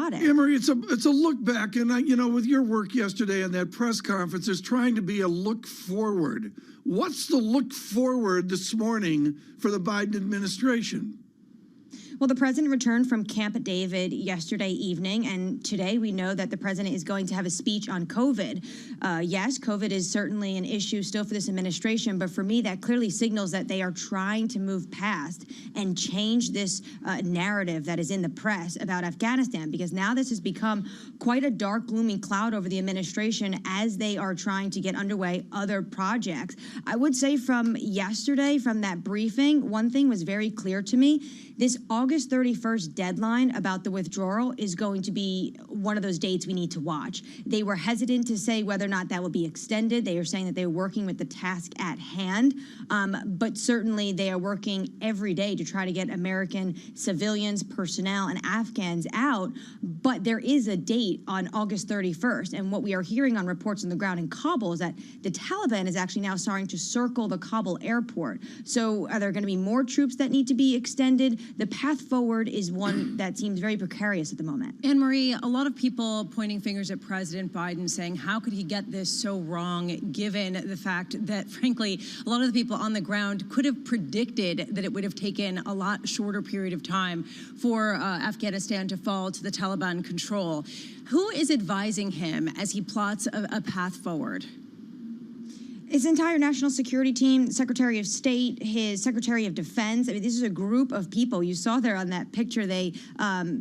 chaotic. Emery, it's a look back, and with your work yesterday in that press conference, there's trying to be a look forward. What's the look forward this morning for the Biden administration? Well, the president returned from Camp David yesterday evening, and today we know that the president is going to have a speech on COVID. Yes, COVID is certainly an issue still for this administration, but for me, that clearly signals that they are trying to move past and change this narrative that is in the press about Afghanistan, because now this has become quite a dark, gloomy cloud over the administration as they are trying to get underway other projects. I would say from yesterday, from that briefing, one thing was very clear to me. This August 31st deadline about the withdrawal is going to be one of those dates we need to watch. They were hesitant to say whether or not that will be extended. They are saying that they're working with the task at hand, but certainly they are working every day to try to get American civilians, personnel, and Afghans out. But there is a date on August 31st, and what we are hearing on reports on the ground in Kabul is that the Taliban is actually now starting to circle the Kabul airport. So are there going to be more troops that need to be extended? The path forward is one that seems very precarious at the moment. Anne-Marie, a lot of people pointing fingers at President Biden saying, how could he get this so wrong, given the fact that, frankly, a lot of the people on the ground could have predicted that it would have taken a lot shorter period of time for Afghanistan to fall to the Taliban control. Who is advising him as he plots a path forward? His entire national security team, Secretary of State, his Secretary of Defense. I mean, this is a group of people. You saw there on that picture they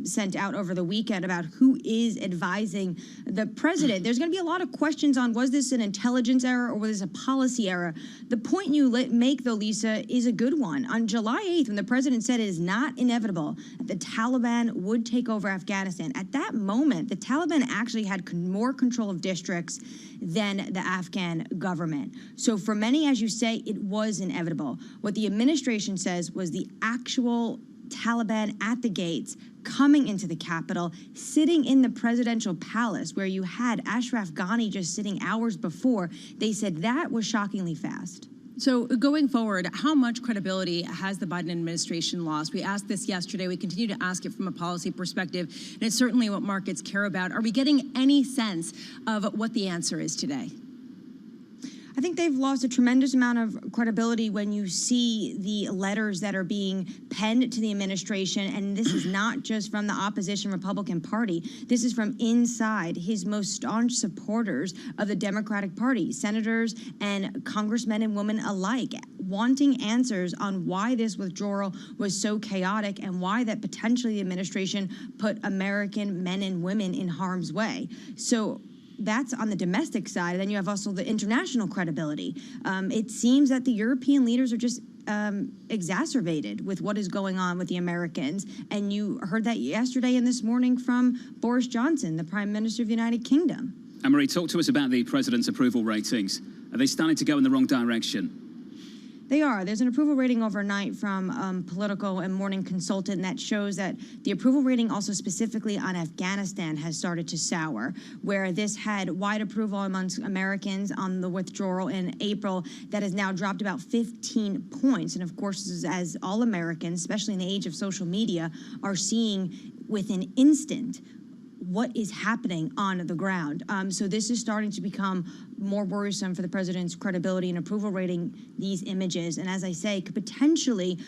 sent out over the weekend about who is advising the president. There's going to be a lot of questions on, was this an intelligence error or was this a policy error? The point you make, though, Lisa, is a good one. On July 8th, when the president said it is not inevitable that the Taliban would take over Afghanistan, at that moment, the Taliban actually had more control of districts than the Afghan government. So for many, as you say, it was inevitable. What the administration says was the actual Taliban at the gates, coming into the Capitol, sitting in the presidential palace where you had Ashraf Ghani just sitting hours before. They said that was shockingly fast. So going forward, how much credibility has the Biden administration lost? We asked this yesterday. We continue to ask it from a policy perspective, and it's certainly what markets care about. Are we getting any sense of what the answer is today? I think they've lost a tremendous amount of credibility when you see the letters that are being penned to the administration. And this is not just from the opposition Republican Party. This is from inside his most staunch supporters of the Democratic Party, senators and congressmen and women alike, wanting answers on why this withdrawal was so chaotic and why that potentially the administration put American men and women in harm's way. So that's on the domestic side. And then you have also the international credibility. It seems that the European leaders are just exacerbated with what is going on with the Americans. And you heard that yesterday and this morning from Boris Johnson, the Prime Minister of the United Kingdom. Anne-Marie, talk to us about the president's approval ratings. Are they starting to go in the wrong direction? They are. There's an approval rating overnight from Politico and Morning Consultant that shows that the approval rating also specifically on Afghanistan has started to sour, where this had wide approval amongst Americans on the withdrawal in April that has now dropped about 15 points. And of course, as all Americans, especially in the age of social media, are seeing within instant what is happening on the ground. So this is starting to become more worrisome for the president's credibility and approval rating, these images. And as I say, could potentially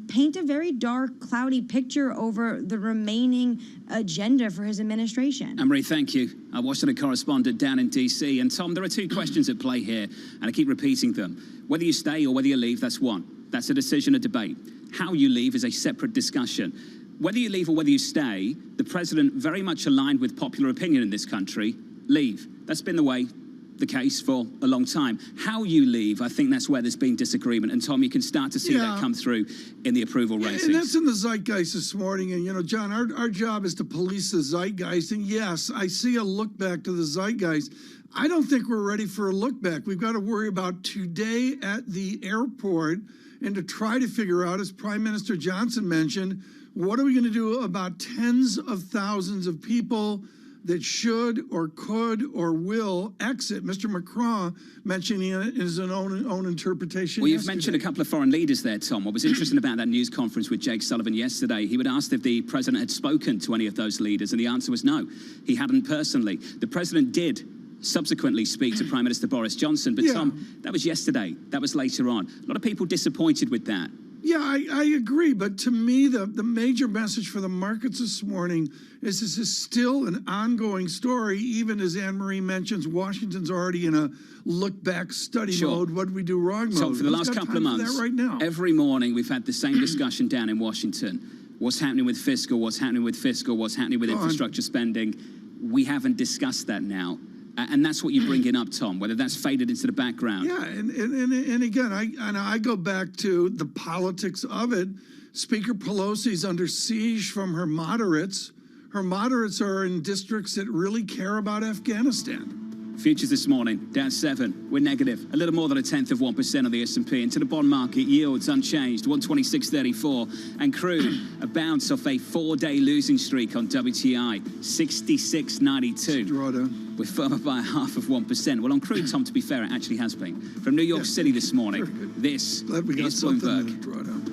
paint a very dark, cloudy picture over the remaining agenda for his administration. Anne-Marie, thank you. Our Washington correspondent down in D.C. And Tom, there are two questions at play here, and I keep repeating them. Whether you stay or whether you leave, that's one. That's a decision, a debate. How you leave is a separate discussion. Whether you leave or whether you stay, the president, very much aligned with popular opinion in this country, leave. That's been the case for a long time. How you leave, I think that's where there's been disagreement. And Tom, you can start to see that come through in the approval ratings. And that's in the zeitgeist this morning. And, John, our job is to police the zeitgeist. And yes, I see a look back to the zeitgeist. I don't think we're ready for a look back. We've got to worry about today at the airport and to try to figure out, as Prime Minister Johnson mentioned, what are we going to do about tens of thousands of people that should or could or will exit. Mr. Macron mentioning it in his own interpretation. Well, you've mentioned a couple of foreign leaders there, Tom. What was interesting about that news conference with Jake Sullivan yesterday, he would asked if the president had spoken to any of those leaders, and the answer was no. He hadn't personally. The president did subsequently speak to Prime Minister Boris Johnson, but Tom, that was yesterday. That was later on. A lot of people disappointed with that. Yeah, I agree. But to me, the major message for the markets this morning is this is still an ongoing story, even as Anne-Marie mentions, Washington's already in a look-back study mode. What did we do wrong mode? So for the last couple of months, right now. every morning we've had the same discussion down in Washington. What's happening with fiscal, what's happening with fiscal, what's happening with infrastructure spending. We haven't discussed that now. And that's what you're bringing up, Tom, whether that's faded into the background. Yeah, and again, I go back to the politics of it. Speaker Pelosi's under siege from her moderates. Her moderates are in districts that really care about Afghanistan. Futures this morning, down 7. We're negative, a little more than 0.1% on the S&P. Into the bond market, yields unchanged, 126.34. And crude, a bounce off a 4-day losing streak on WTI, 66.92. Drawdown. We're firmer by 0.5%. Well, on crude, Tom, to be fair, it actually has been. From New York City this morning, this Glad we got is something Bloomberg. in the drawdown.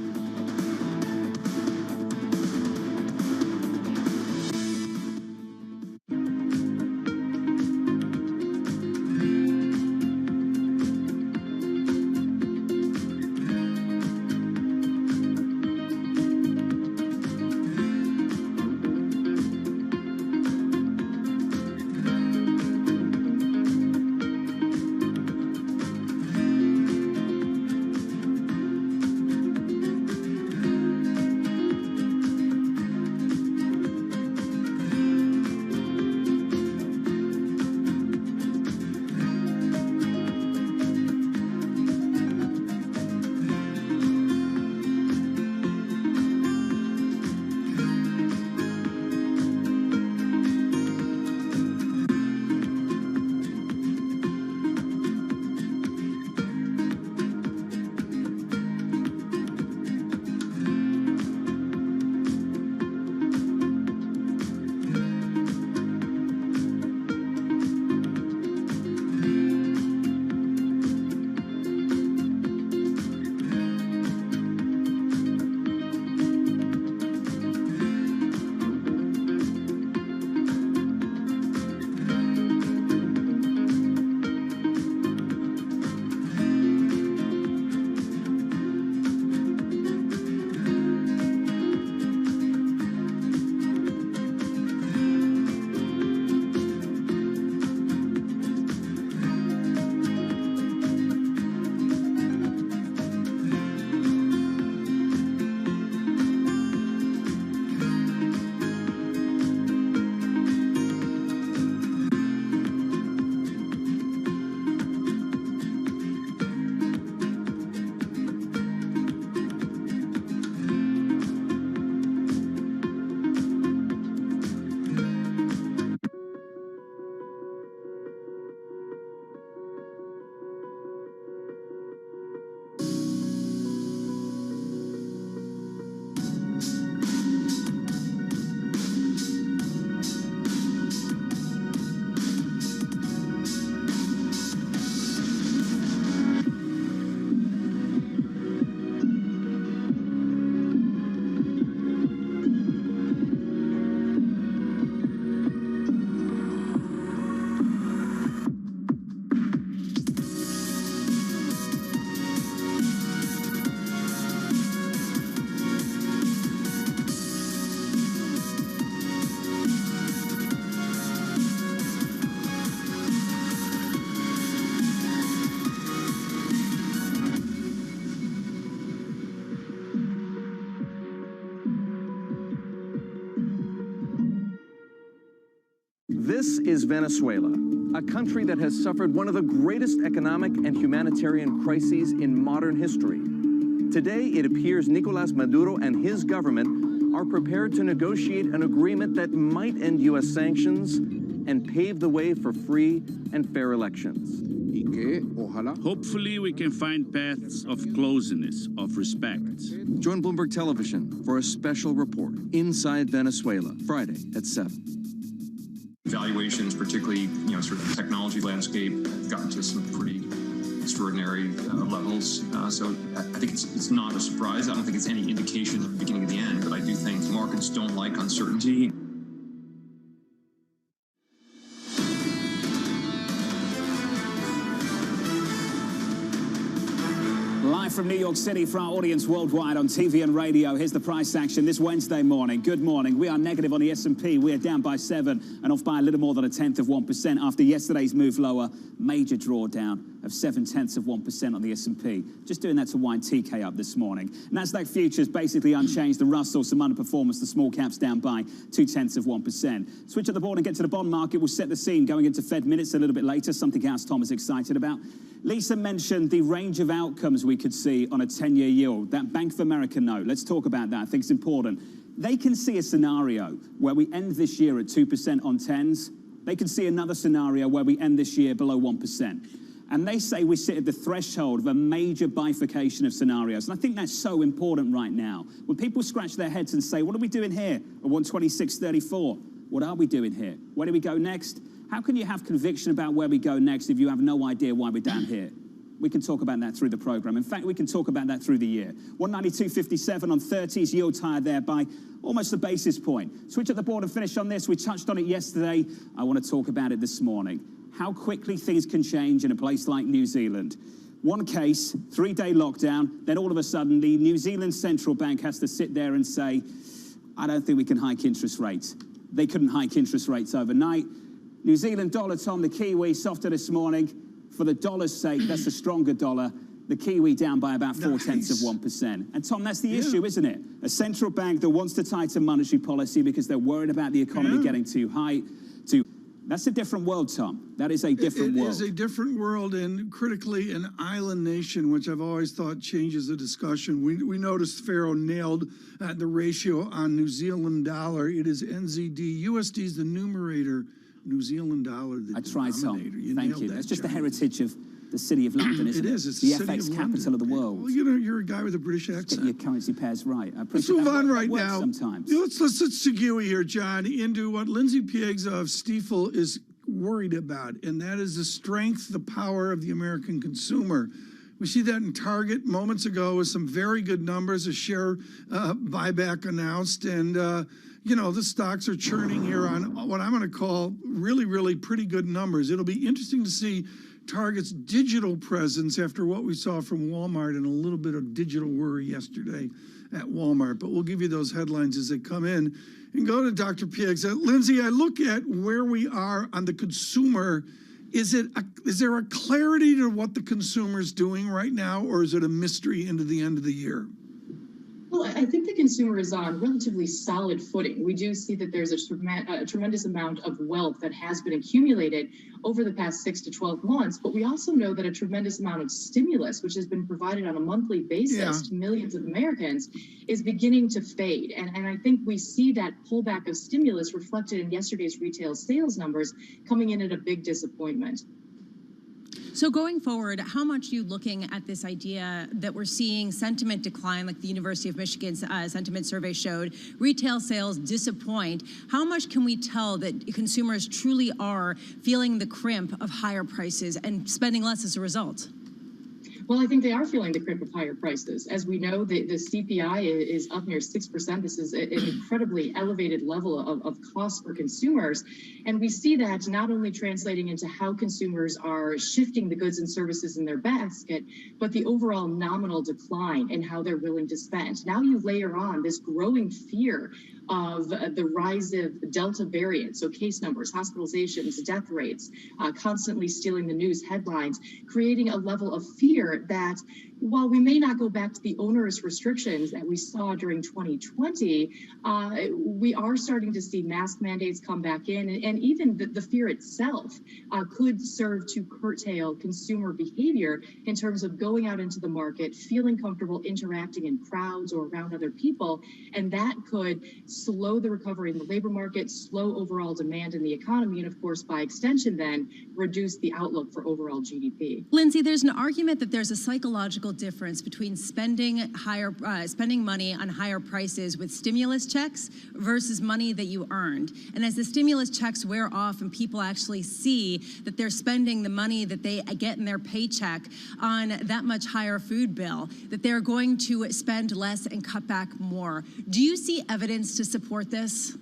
This is Venezuela, a country that has suffered one of the greatest economic and humanitarian crises in modern history. Today, it appears Nicolás Maduro and his government are prepared to negotiate an agreement that might end U.S. sanctions and pave the way for free and fair elections. Hopefully, we can find paths of closeness, of respect. Join Bloomberg Television for a special report, Inside Venezuela, Friday at 7. valuations, particularly, sort of the technology landscape, have gotten to some pretty extraordinary levels. So I think it's not a surprise. I don't think it's any indication of the beginning of the end, but I do think markets don't like uncertainty. Live from New York City for our audience worldwide on TV and radio, here's the price action this Wednesday morning. Good morning. We are negative on the S&P. We are down by 7 and off by a little more than 0.1% after yesterday's move lower. Major drawdown of 0.7% on the S&P. Just doing that to wind TK up this morning. Nasdaq futures basically unchanged. The Russell, some underperformance. The small caps down by 0.2%. Switch at the board and get to the bond market. We'll set the scene going into Fed minutes a little bit later. Something else Tom is excited about. Lisa mentioned the range of outcomes we could see on a 10-year yield. That Bank of America note, let's talk about that. I think it's important. They can see a scenario where we end this year at 2% on 10s. They can see another scenario where we end this year below 1%. And they say we sit at the threshold of a major bifurcation of scenarios. And I think that's so important right now. When people scratch their heads and say, what are we doing here at 126.34? What are we doing here? Where do we go next? How can you have conviction about where we go next if you have no idea why we're down here? We can talk about that through the program. In fact, we can talk about that through the year. 192.57 on 30s, yield higher there by almost a basis point. Switch at the board and finish on this. We touched on it yesterday. I want to talk about it this morning. How quickly things can change in a place like New Zealand. One case, 3-day lockdown, then all of a sudden the New Zealand Central Bank has to sit there and say, I don't think we can hike interest rates. They couldn't hike interest rates overnight. New Zealand dollar, Tom, the Kiwi, softer this morning. For the dollar's sake, that's a stronger dollar. The Kiwi down by about 0.4%. And Tom, that's the issue, isn't it? A central bank that wants to tighten monetary policy because they're worried about the economy getting too high. That's a different world, Tom. That is a different world. It is a different world, and critically an island nation, which I've always thought changes the discussion. We noticed Pharaoh nailed the ratio on New Zealand dollar. It is NZD. USD is the numerator. New Zealand dollar, the denominator. I tried, Tom. Thank you. That's just the heritage of the city of London, isn't it? It is. It's the city FX of capital London. of the world. Well, you're a guy with a British accent. Get your currency pairs right. Let's move on right now. Sometimes. Let's segue here, John, into what Lindsay Piegza of Stifel is worried about, and that is the strength, the power of the American consumer. We see that in Target moments ago with some very good numbers, a share buyback announced, and the stocks are churning here on what I'm going to call really, really pretty good numbers. It'll be interesting to see Target's digital presence after what we saw from Walmart and a little bit of digital worry yesterday at Walmart. But we'll give you those headlines as they come in. And go to Dr. Piegza. Lindsay, I look at where we are on the consumer. Is there a clarity to what the consumer is doing right now, or is it a mystery into the end of the year? Well, I think the consumer is on relatively solid footing. We do see that there's a tremendous amount of wealth that has been accumulated over the past 6 to 12 months, but we also know that a tremendous amount of stimulus, which has been provided on a monthly basis to millions of Americans, is beginning to fade. And I think we see that pullback of stimulus reflected in yesterday's retail sales numbers coming in at a big disappointment. So going forward, how much are you looking at this idea that we're seeing sentiment decline, like the University of Michigan's sentiment survey showed, retail sales disappoint? How much can we tell that consumers truly are feeling the crimp of higher prices and spending less as a result? Well, I think they are feeling the crimp of higher prices. As we know, the CPI is up near 6%. This is an incredibly elevated level of cost for consumers. And we see that not only translating into how consumers are shifting the goods and services in their basket, but the overall nominal decline in how they're willing to spend. Now you layer on this growing fear of the rise of Delta variant, so case numbers, hospitalizations, death rates, constantly stealing the news headlines, creating a level of fear that while we may not go back to the onerous restrictions that we saw during 2020, we are starting to see mask mandates come back in, and even the fear itself could serve to curtail consumer behavior in terms of going out into the market, feeling comfortable interacting in crowds or around other people, and that could slow the recovery in the labor market, slow overall demand in the economy, and of course, by extension, then reduce the outlook for overall GDP. Lindsay, there's an argument that there's a psychological difference between spending money on higher prices with stimulus checks versus money that you earned. And as the stimulus checks wear off and people actually see that they're spending the money that they get in their paycheck on that much higher food bill, that they're going to spend less and cut back more. Do you see evidence to support this?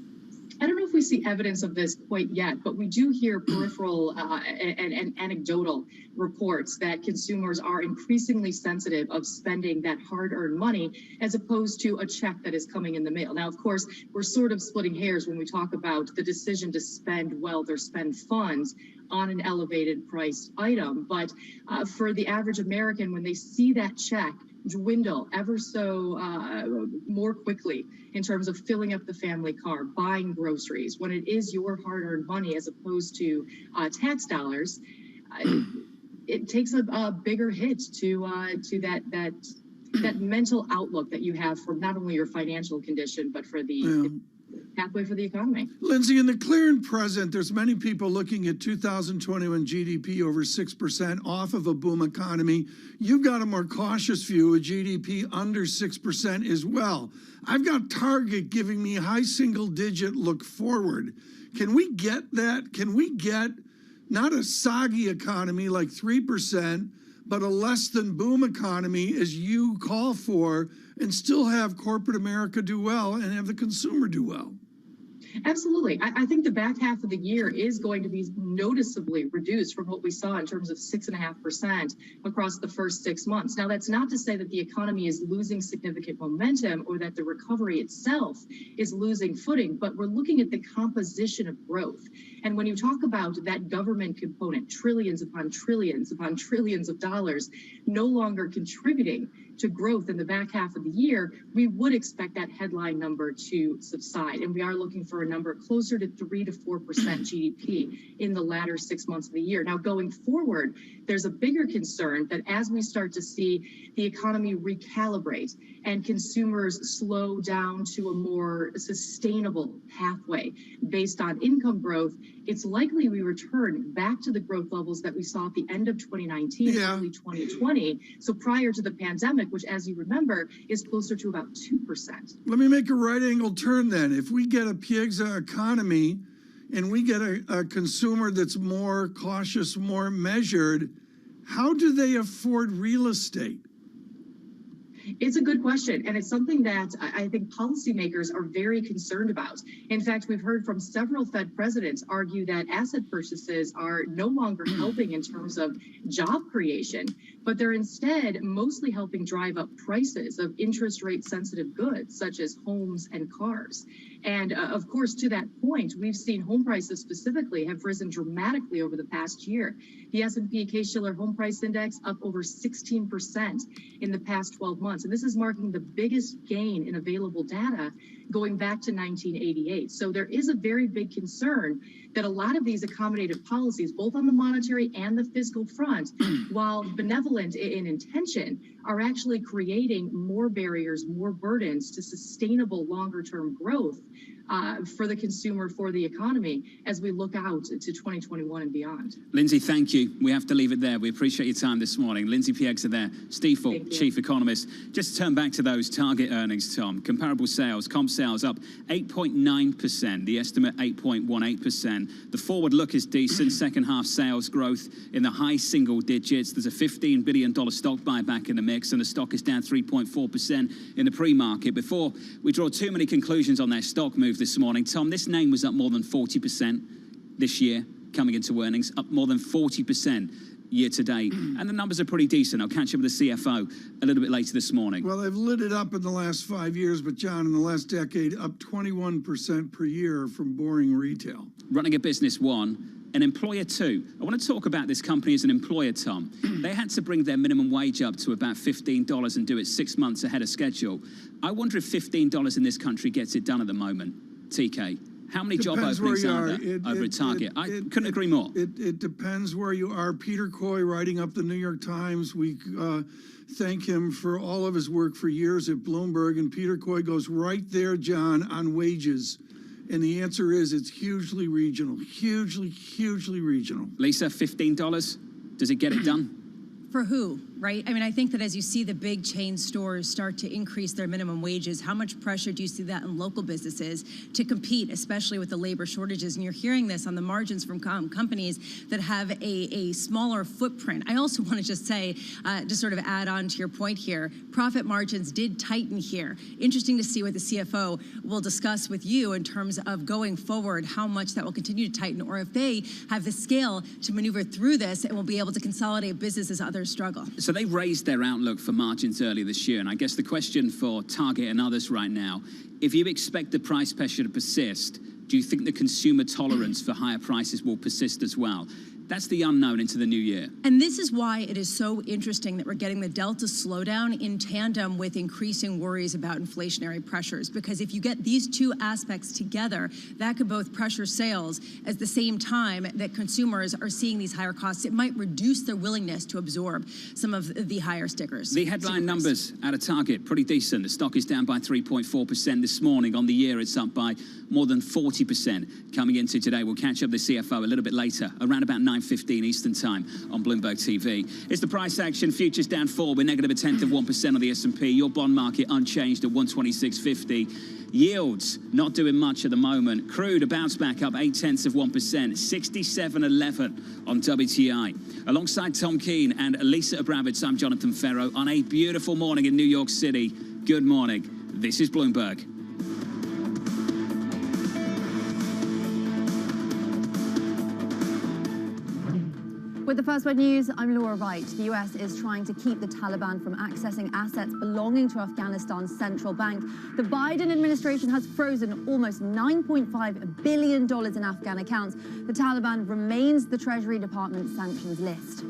I don't know if we see evidence of this quite yet, but we do hear peripheral and anecdotal reports that consumers are increasingly sensitive of spending that hard-earned money as opposed to a check that is coming in the mail. Now, of course, we're sort of splitting hairs when we talk about the decision to spend wealth or spend funds on an elevated priced item. But for the average American, when they see that check dwindle ever so more quickly in terms of filling up the family car, buying groceries, when it is your hard-earned money as opposed to tax dollars, it takes a bigger hit to that mental outlook that you have for not only your financial condition, but for the pathway for the economy. Lindsay, in the clear and present, there's many people looking at 2021 GDP over 6% off of a boom economy. You've got a more cautious view of GDP under 6% as well. I've got Target giving me high single digit look forward. Can we get that? Can we get not a soggy economy like 3%, but a less than boom economy as you call for, and still have corporate America do well and have the consumer do well? Absolutely. I think the back half of the year is going to be noticeably reduced from what we saw in terms of 6.5% across the first 6 months. Now, that's not to say that the economy is losing significant momentum or that the recovery itself is losing footing, but we're looking at the composition of growth. And when you talk about that government component, trillions upon trillions of dollars no longer contributing to growth in the back half of the year, we would expect that headline number to subside. And we are looking for a number closer to 3 to 4% GDP in the latter 6 months of the year. Now, going forward, there's a bigger concern that as we start to see the economy recalibrate and consumers slow down to a more sustainable pathway based on income growth, it's likely we return back to the growth levels that we saw at the end of 2019, early 2020. So prior to the pandemic, which, as you remember, is closer to about 2%. Let me make a right angle turn then. If we get a Piegza economy and we get a consumer that's more cautious, more measured, how do they afford real estate? It's a good question, and it's something that I think policymakers are very concerned about. In fact, we've heard from several Fed presidents argue that asset purchases are no longer helping in terms of job creation, but they're instead mostly helping drive up prices of interest rate sensitive goods, such as homes and cars. And of course, to that point, we've seen home prices specifically have risen dramatically over the past year. The S&P Case-Shiller Home Price Index up over 16% in the past 12 months. And this is marking the biggest gain in available data going back to 1988. So there is a very big concern that a lot of these accommodative policies, both on the monetary and the fiscal front, while benevolent in intention, are actually creating more barriers, more burdens to sustainable longer-term growth for the consumer, for the economy, as we look out to 2021 and beyond. Lindsay, thank you. We have to leave it there. We appreciate your time this morning. Lindsay Piegza there, Stifel, Chief Economist. Just to turn back to those target earnings, Tom. Comparable sales, comp sales up 8.9%. The estimate 8.18%. The forward look is decent. Second half sales growth in the high single digits. There's a $15 billion stock buyback in the mix, and the stock is down 3.4% in the pre-market. Before we draw too many conclusions on their stock move this morning, Tom, this name was up more than 40% this year, coming into earnings, up more than 40% year to date. And the numbers are pretty decent. I'll catch up with the CFO a little bit later this morning. Well, they've lit it up in the last 5 years, but John, in the last decade, up 21% per year from boring retail. Running a business, one. An employer, two. I want to talk about this company as an employer, Tom. They had to bring their minimum wage up to about $15 and do it 6 months ahead of schedule. I wonder if $15 in this country gets it done at the moment. TK, How many job Depends where openings you are are. there over at Target? I couldn't agree more. It depends where you are. Peter Coy, writing up the New York Times, we thank him for all of his work for years at Bloomberg. And Peter Coy goes right there, John, on wages. And the answer is it's hugely regional, hugely regional. Lisa, $15, does it get it done? For who, right? I mean, I think that as you see the big chain stores start to increase their minimum wages, how much pressure do you see that in local businesses to compete, especially with the labor shortages? And you're hearing this on the margins from companies that have a smaller footprint. I also want to just say, to sort of add on to your point here, profit margins did tighten here. Interesting to see what the CFO will discuss with you in terms of going forward, how much that will continue to tighten, or if they have the scale to maneuver through this and will be able to consolidate businesses as others struggle. So they raised their outlook for margins earlier this year, and I guess the question for Target and others right now, if you expect the price pressure to persist, do you think the consumer tolerance for higher prices will persist as well? That's the unknown into the new year. And this is why it is so interesting that we're getting the Delta slowdown in tandem with increasing worries about inflationary pressures. Because if you get these two aspects together, that could both pressure sales at the same time that consumers are seeing these higher costs. It might reduce their willingness to absorb some of the higher stickers. The headline numbers out of Target, pretty decent. The stock is down by 3.4% this morning. On the year, it's up by more than 40% coming into today. We'll catch up the CFO a little bit later, around about 9:15 Eastern Time on Bloomberg TV. It's the price action. Futures down 4. We're negative 1/10% on the S&P. Your bond market unchanged at 126.50. Yields not doing much at the moment. Crude a bounce back up 0.8%, 67.11 on WTI. Alongside Tom Keene and Lisa Abravitz, I'm Jonathan Ferro on a beautiful morning in New York City. Good morning. This is Bloomberg. With the First Word News, I'm Laura Wright. The US is trying to keep the Taliban from accessing assets belonging to Afghanistan's central bank. The Biden administration has frozen almost $9.5 billion in Afghan accounts. The Taliban remains the Treasury Department's sanctions list.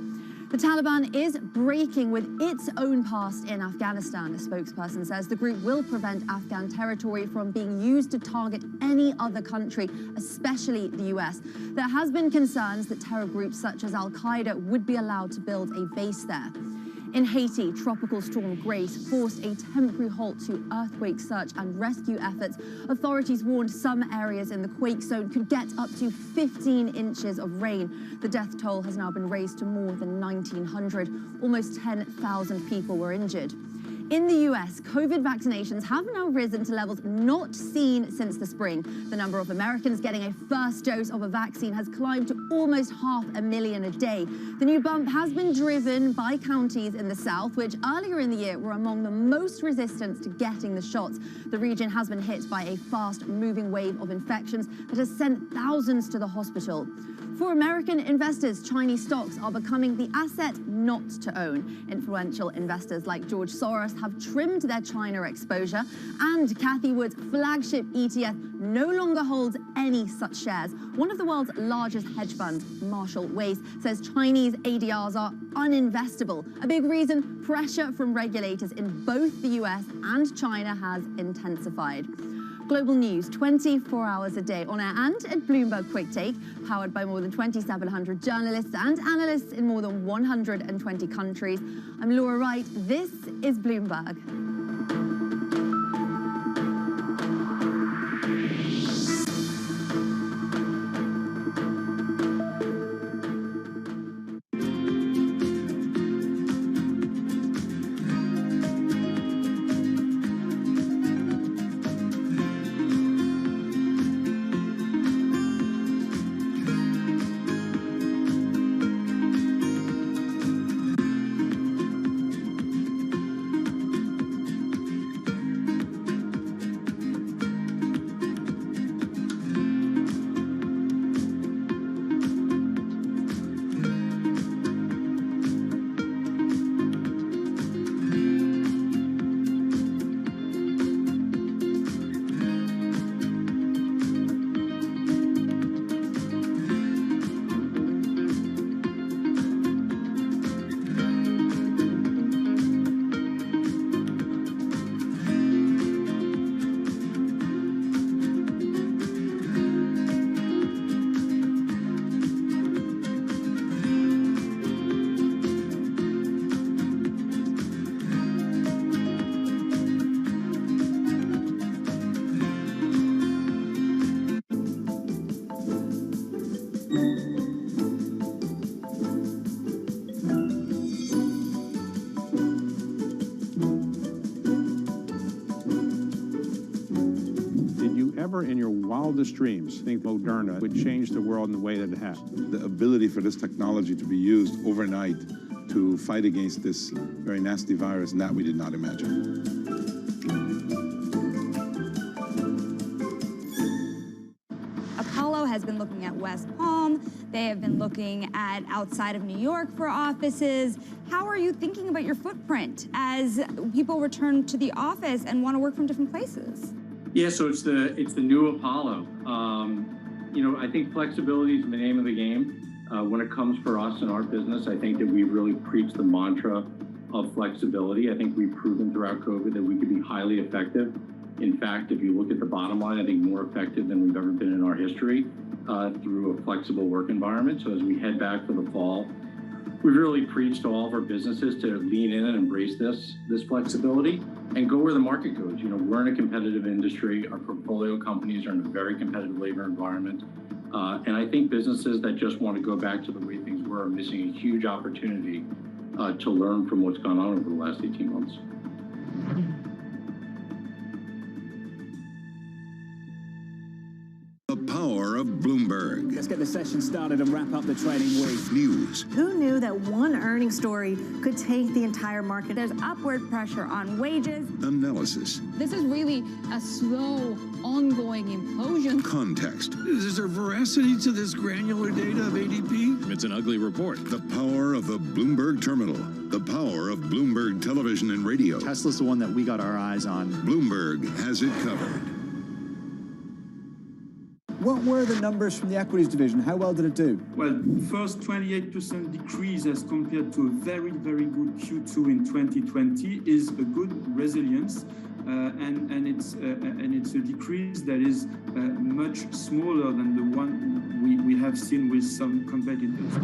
The Taliban is breaking with its own past in Afghanistan. A spokesperson says the group will prevent Afghan territory from being used to target any other country, especially the US. There has been concerns that terror groups such as Al-Qaeda would be allowed to build a base there. In Haiti, Tropical Storm Grace forced a temporary halt to earthquake search and rescue efforts. Authorities warned some areas in the quake zone could get up to 15 inches of rain. The death toll has now been raised to more than 1,900. Almost 10,000 people were injured. In the US, COVID vaccinations have now risen to levels not seen since the spring. The number of Americans getting a first dose of a vaccine has climbed to almost 500,000 a day. The new bump has been driven by counties in the South, which earlier in the year were among the most resistant to getting the shots. The region has been hit by a fast-moving wave of infections that has sent thousands to the hospital. For American investors, Chinese stocks are becoming the asset not to own. Influential investors like George Soros have trimmed their China exposure, and Cathie Wood's flagship ETF no longer holds any such shares. One of the world's largest hedge funds, Marshall Wace, says Chinese ADRs are uninvestable. A big reason, pressure from regulators in both the US and China has intensified. Global news 24 hours a day on air and at Bloomberg Quick Take, powered by more than 2,700 journalists and analysts in more than 120 countries. I'm Laura Wright. This is Bloomberg. Never in your wildest dreams think Moderna would change the world in the way that it has. The ability for this technology to be used overnight to fight against this very nasty virus, that we did not imagine. Apollo has been looking at West Palm. They have been looking at outside of New York for offices. How are you thinking about your footprint as people return to the office and want to work from different places? Yeah, so it's the new Apollo. I think flexibility is the name of the game. When it comes for us in our business, I think that we really preach the mantra of flexibility. I think we've proven throughout COVID that we can be highly effective. In fact, if you look at the bottom line, I think more effective than we've ever been in our history through a flexible work environment. So as we head back for the fall, we've really preached to all of our businesses to lean in and embrace this flexibility and go where the market goes. We're in a competitive industry. Our portfolio companies are in a very competitive labor environment. And I think businesses that just want to go back to the way things were are missing a huge opportunity to learn from what's gone on over the last 18 months. The power of Bloomberg. Let's get the session started and wrap up the trading week. News. Who knew that one earnings story could take the entire market? There's upward pressure on wages. Analysis. This is really a slow, ongoing implosion. Context. Is there veracity to this granular data of ADP? It's an ugly report. The power of the Bloomberg terminal. The power of Bloomberg television and radio. Tesla's the one that we got our eyes on. Bloomberg has it covered. What were the numbers from the equities division? How well did it do? Well, first 28% decrease as compared to a very, very good Q2 in 2020 is a good resilience, and it's a decrease that is much smaller than the one we have seen with some competitors.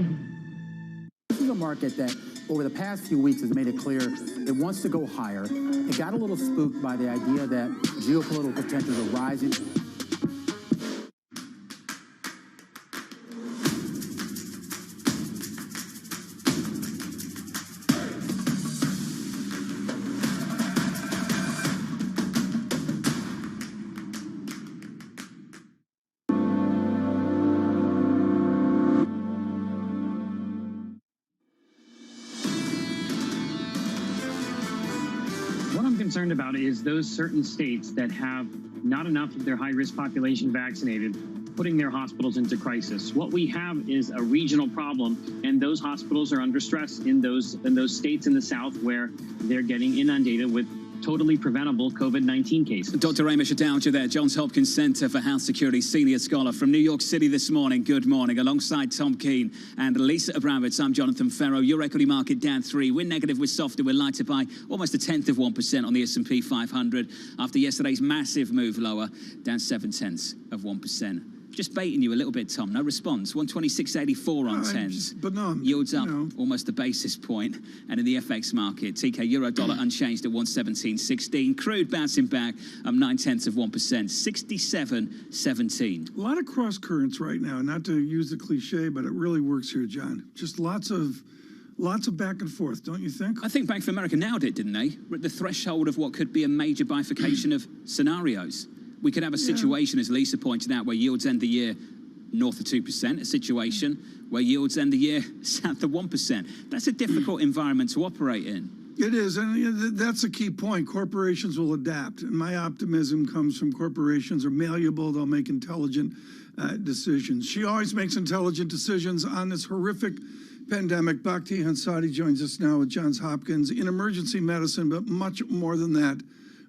This is a market that over the past few weeks has made it clear it wants to go higher. It got a little spooked by the idea that geopolitical tensions are rising. Concerned about is those certain states that have not enough of their high-risk population vaccinated, putting their hospitals into crisis. What we have is a regional problem, and those hospitals are under stress in those states in the South where they're getting inundated with totally preventable COVID-19 cases. Dr. Amish Adalja there, Johns Hopkins Center for Health Security senior scholar from New York City this morning. Good morning. Alongside Tom Keene and Lisa Abramowitz, I'm Jonathan Ferro. Your equity market down 3. We're negative, we're softer, we're lighter by almost 1/10% on the S&P 500 after yesterday's massive move lower, down 0.7%. Just baiting you a little bit, Tom. No response. 126.84 on 10s. But no, yields up almost a basis point. And in the FX market, TK euro dollar unchanged at 117.16. Crude bouncing back 0.9%, 67.17. A lot of cross currents right now. Not to use the cliche, but it really works here, John. Just lots of back and forth, don't you think? I think Bank of America nailed it, didn't they? We're at the threshold of what could be a major bifurcation of scenarios. We could have a situation, as Lisa pointed out, where yields end the year north of 2%, a situation where yields end the year south of 1%. That's a difficult environment to operate in. It is, and that's a key point. Corporations will adapt, and my optimism comes from corporations are malleable. They'll make intelligent decisions. She always makes intelligent decisions on this horrific pandemic. Bhakti Hansadi joins us now with Johns Hopkins in emergency medicine, but much more than that,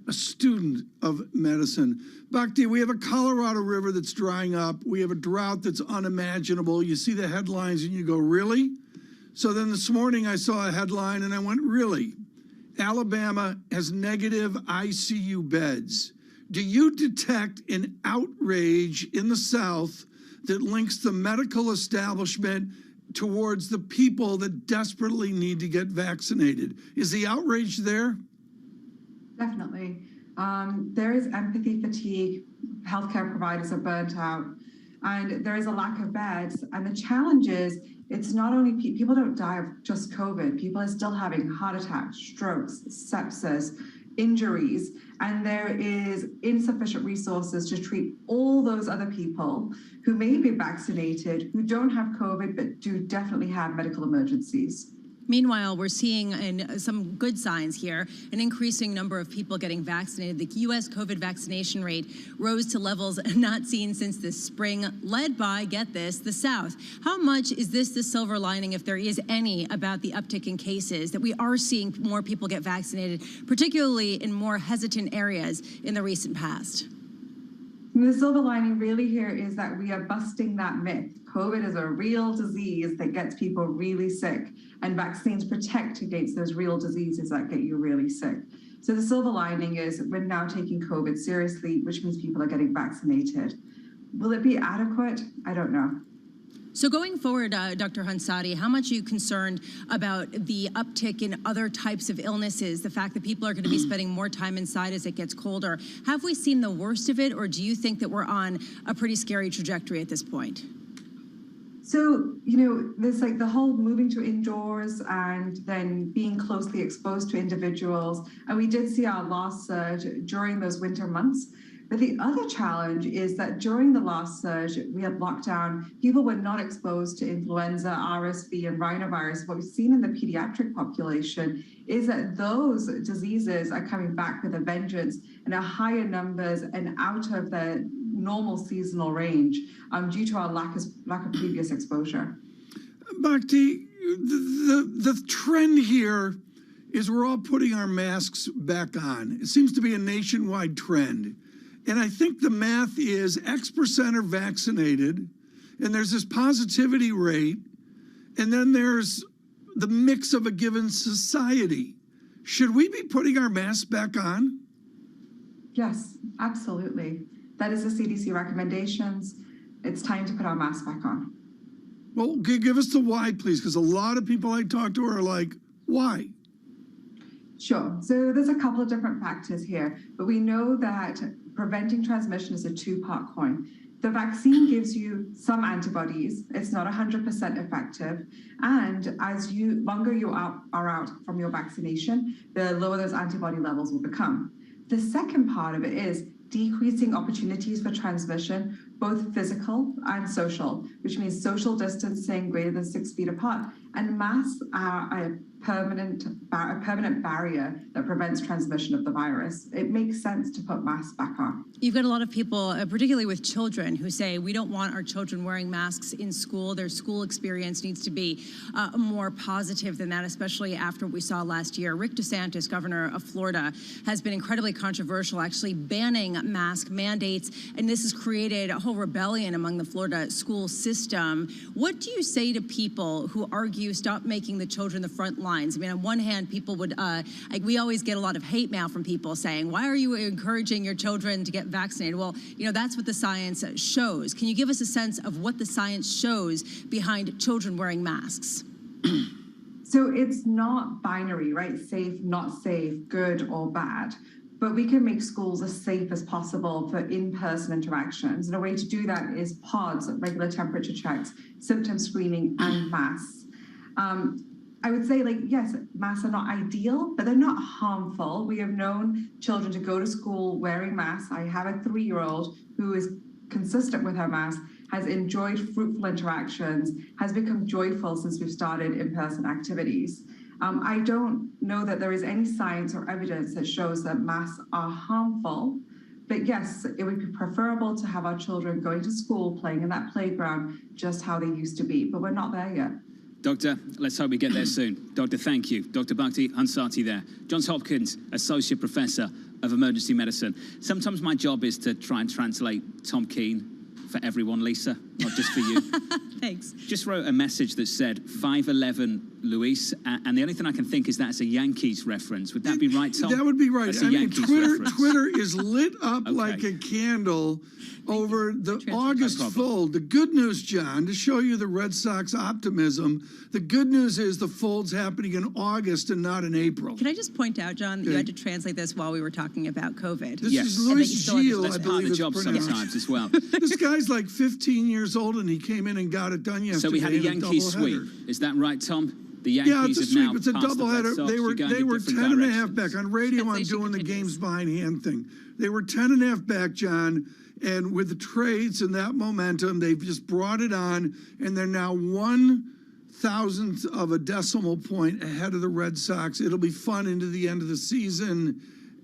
a student of medicine. Bhakti, we have a Colorado River that's drying up. We have a drought that's unimaginable. You see the headlines and you go, really? So then this morning I saw a headline and I went, really? Alabama has negative ICU beds. Do you detect an outrage in the South that links the medical establishment towards the people that desperately need to get vaccinated? Is the outrage there? Definitely. There is empathy fatigue. Healthcare providers are burnt out, and there is a lack of beds. And the challenge is, it's not only people don't die of just COVID. People are still having heart attacks, strokes, sepsis, injuries, and there is insufficient resources to treat all those other people who may be vaccinated, who don't have COVID, but do definitely have medical emergencies. Meanwhile, we're seeing some good signs here, an increasing number of people getting vaccinated. The U.S. COVID vaccination rate rose to levels not seen since the spring, led by, get this, the South. How much is this the silver lining, if there is any, about the uptick in cases, that we are seeing more people get vaccinated, particularly in more hesitant areas in the recent past? The silver lining really here is that we are busting that myth. COVID is a real disease that gets people really sick, and vaccines protect against those real diseases that get you really sick. So the silver lining is we're now taking COVID seriously, which means people are getting vaccinated. Will it be adequate? I don't know. So going forward, Dr. Hansati, how much are you concerned about the uptick in other types of illnesses, the fact that people are going to be spending more time inside as it gets colder? Have we seen the worst of it, or do you think that we're on a pretty scary trajectory at this point? So, there's like the whole moving to indoors and then being closely exposed to individuals. And we did see our last surge during those winter months. But the other challenge is that during the last surge, we had lockdown, people were not exposed to influenza, RSV, and rhinovirus. What we've seen in the pediatric population is that those diseases are coming back with a vengeance and are higher numbers and out of the normal seasonal range due to our lack of previous exposure. Bhakti, the trend here is we're all putting our masks back on. It seems to be a nationwide trend. And I think the math is X% are vaccinated, and there's this positivity rate, and then there's the mix of a given society. Should we be putting our masks back on? Yes, absolutely. That is the CDC recommendations. It's time to put our masks back on. Well, give us the why, please, because a lot of people I talk to are like, why? Sure. So there's a couple of different factors here, but we know that preventing transmission is a two-part coin. The vaccine gives you some antibodies. It's not 100% effective. And as longer you are out from your vaccination, the lower those antibody levels will become. The second part of it is decreasing opportunities for transmission, both physical and social, which means social distancing greater than 6 feet apart. And masks are a permanent barrier that prevents transmission of the virus. It makes sense to put masks back on. You've got a lot of people, particularly with children, who say we don't want our children wearing masks in school. Their school experience needs to be more positive than that, especially after what we saw last year. Rick DeSantis, governor of Florida, has been incredibly controversial, actually banning mask mandates, and this has created a whole rebellion among the Florida school system. What do you say to people who argue stop making the children the front lines? I mean, on one hand, people would, we always get a lot of hate mail from people saying, why are you encouraging your children to get vaccinated? Well, that's what the science shows. Can you give us a sense of what the science shows behind children wearing masks? So it's not binary, right? Safe, not safe, good or bad. But we can make schools as safe as possible for in-person interactions. And a way to do that is pods, regular temperature checks, symptom screening, and masks. I would say, yes, masks are not ideal, but they're not harmful. We have known children to go to school wearing masks. I have a 3-year-old who is consistent with her mask, has enjoyed fruitful interactions, has become joyful since we've started in-person activities. I don't know that there is any science or evidence that shows that masks are harmful, but yes, it would be preferable to have our children going to school, playing in that playground, just how they used to be, but we're not there yet. Doctor, let's hope we get there soon. Doctor, thank you. Dr. Bhakti Hansati there. Johns Hopkins, Associate Professor of Emergency Medicine. Sometimes my job is to try and translate Tom Keane for everyone, Lisa, not just for you. Thanks. Just wrote a message that said 5'11" Luis, and the only thing I can think is that's a Yankees reference. Would that be right, Tom? That would be right. That's a Yankees reference. Twitter is lit up like a candle over the August fold. The good news, John, to show you the Red Sox optimism, the good news is the fold's happening in August and not in April. Can I just point out, John, that you had to translate this while we were talking about COVID? This is Luis Gil, I That's part of believe the it's job pronounced. sometimes as well. This guy's like 15 years old and he came in and got it done yesterday. So we had a in Yankee doubleheader. sweep. Is that right, Tom? The Yankees Yeah, it's a have sweep. now It's a passed the Red doubleheader. Sox. They You're were going in different 10 and a half directions. back. On radio, I'm doing the games behind hand thing. They were 10 and a half back, John. And with the trades and that momentum, they've just brought it on. And they're now 1/1000th of a decimal point ahead of the Red Sox. It'll be fun into the end of the season.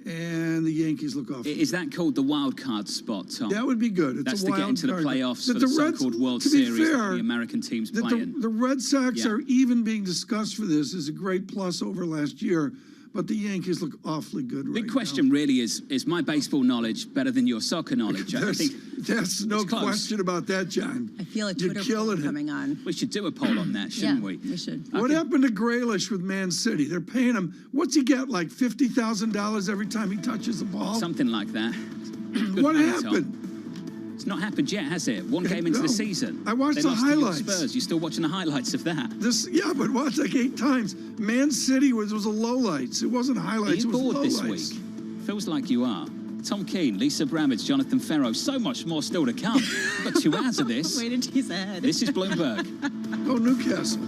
And the Yankees look off. Is that called the wild card spot, Tom? That would be good. It's That's a to wild get into the card. playoffs That for the Reds- so-called World to be Series that fair, the American teams that playing. the Red Sox Yeah. are even being discussed for this is a great plus over last year, but the Yankees look awfully good right Big question really is my baseball knowledge better than your soccer knowledge? I think That's no it's close. question about that, John. I feel a You're Twitter killing poll it. coming on. We should do a poll on that, shouldn't we? We should. What happened to Grealish with Man City? They're paying him. What's he get? Like $50,000 every time he touches the ball? Something like that. Good What man, happened? Tom. It's not happened yet, has it? One game into No. the season. I watched They the lost to your highlights. Spurs. You're still watching the highlights of that. But watch like 8 times. Man City was a lowlights. It wasn't Are highlights. you It was bored this lowlights. week? Feels like you are. Tom Keane, Lisa Bramage, Jonathan Ferro, so much more still to come. We've got 2 hours of this. Way to tease ahead. This is Bloomberg. Go Newcastle.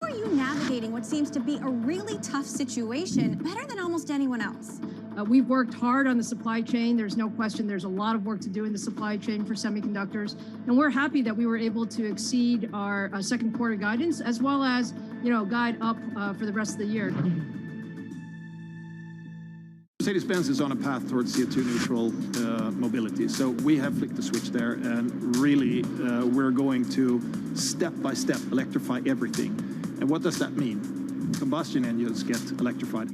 How are you navigating what seems to be a really tough situation better than almost anyone else? We've worked hard on the supply chain. There's no question there's a lot of work to do in the supply chain for semiconductors. And we're happy that we were able to exceed our second quarter guidance as well as, guide up for the rest of the year. Mercedes-Benz is on a path towards CO2 neutral mobility. So we have flicked the switch there, and really we're going to step by step electrify everything. And what does that mean? Combustion engines get electrified.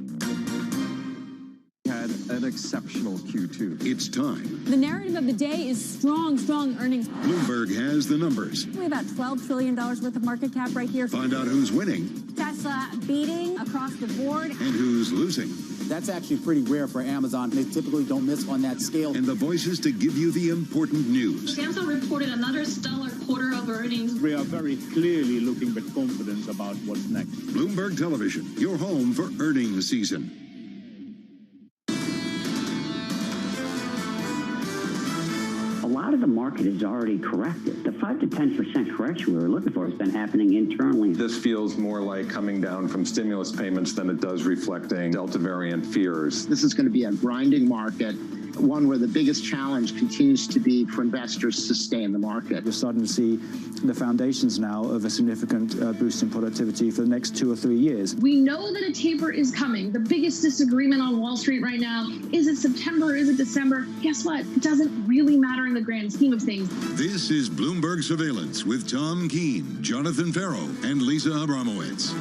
Had an exceptional Q2. It's time. The narrative of the day is strong earnings. Bloomberg has the numbers. We have about $12 trillion worth of market cap right here. Find out who's winning Tesla beating across the board. and who's losing. That's actually pretty rare for Amazon. They typically don't miss on that scale. And the voices to give you the important news. Samsung reported another stellar quarter of earnings. We are very clearly looking with confidence about what's next. Bloomberg Television, your home for earnings season. A lot of the market is already corrected. The 5 to 10% correction we were looking for has been happening internally. This feels more like coming down from stimulus payments than it does reflecting Delta variant fears. This is going to be a grinding market, one where the biggest challenge continues to be for investors to stay in the market. We're starting to see the foundations now of a significant boost in productivity for the next 2 or 3 years. We know that a taper is coming. The biggest disagreement on Wall Street right now, is it September, is it December? Guess what? It doesn't really matter in the grand scheme of things. This is Bloomberg Surveillance with Tom Keene, Jonathan Ferro, and Lisa Abramowitz.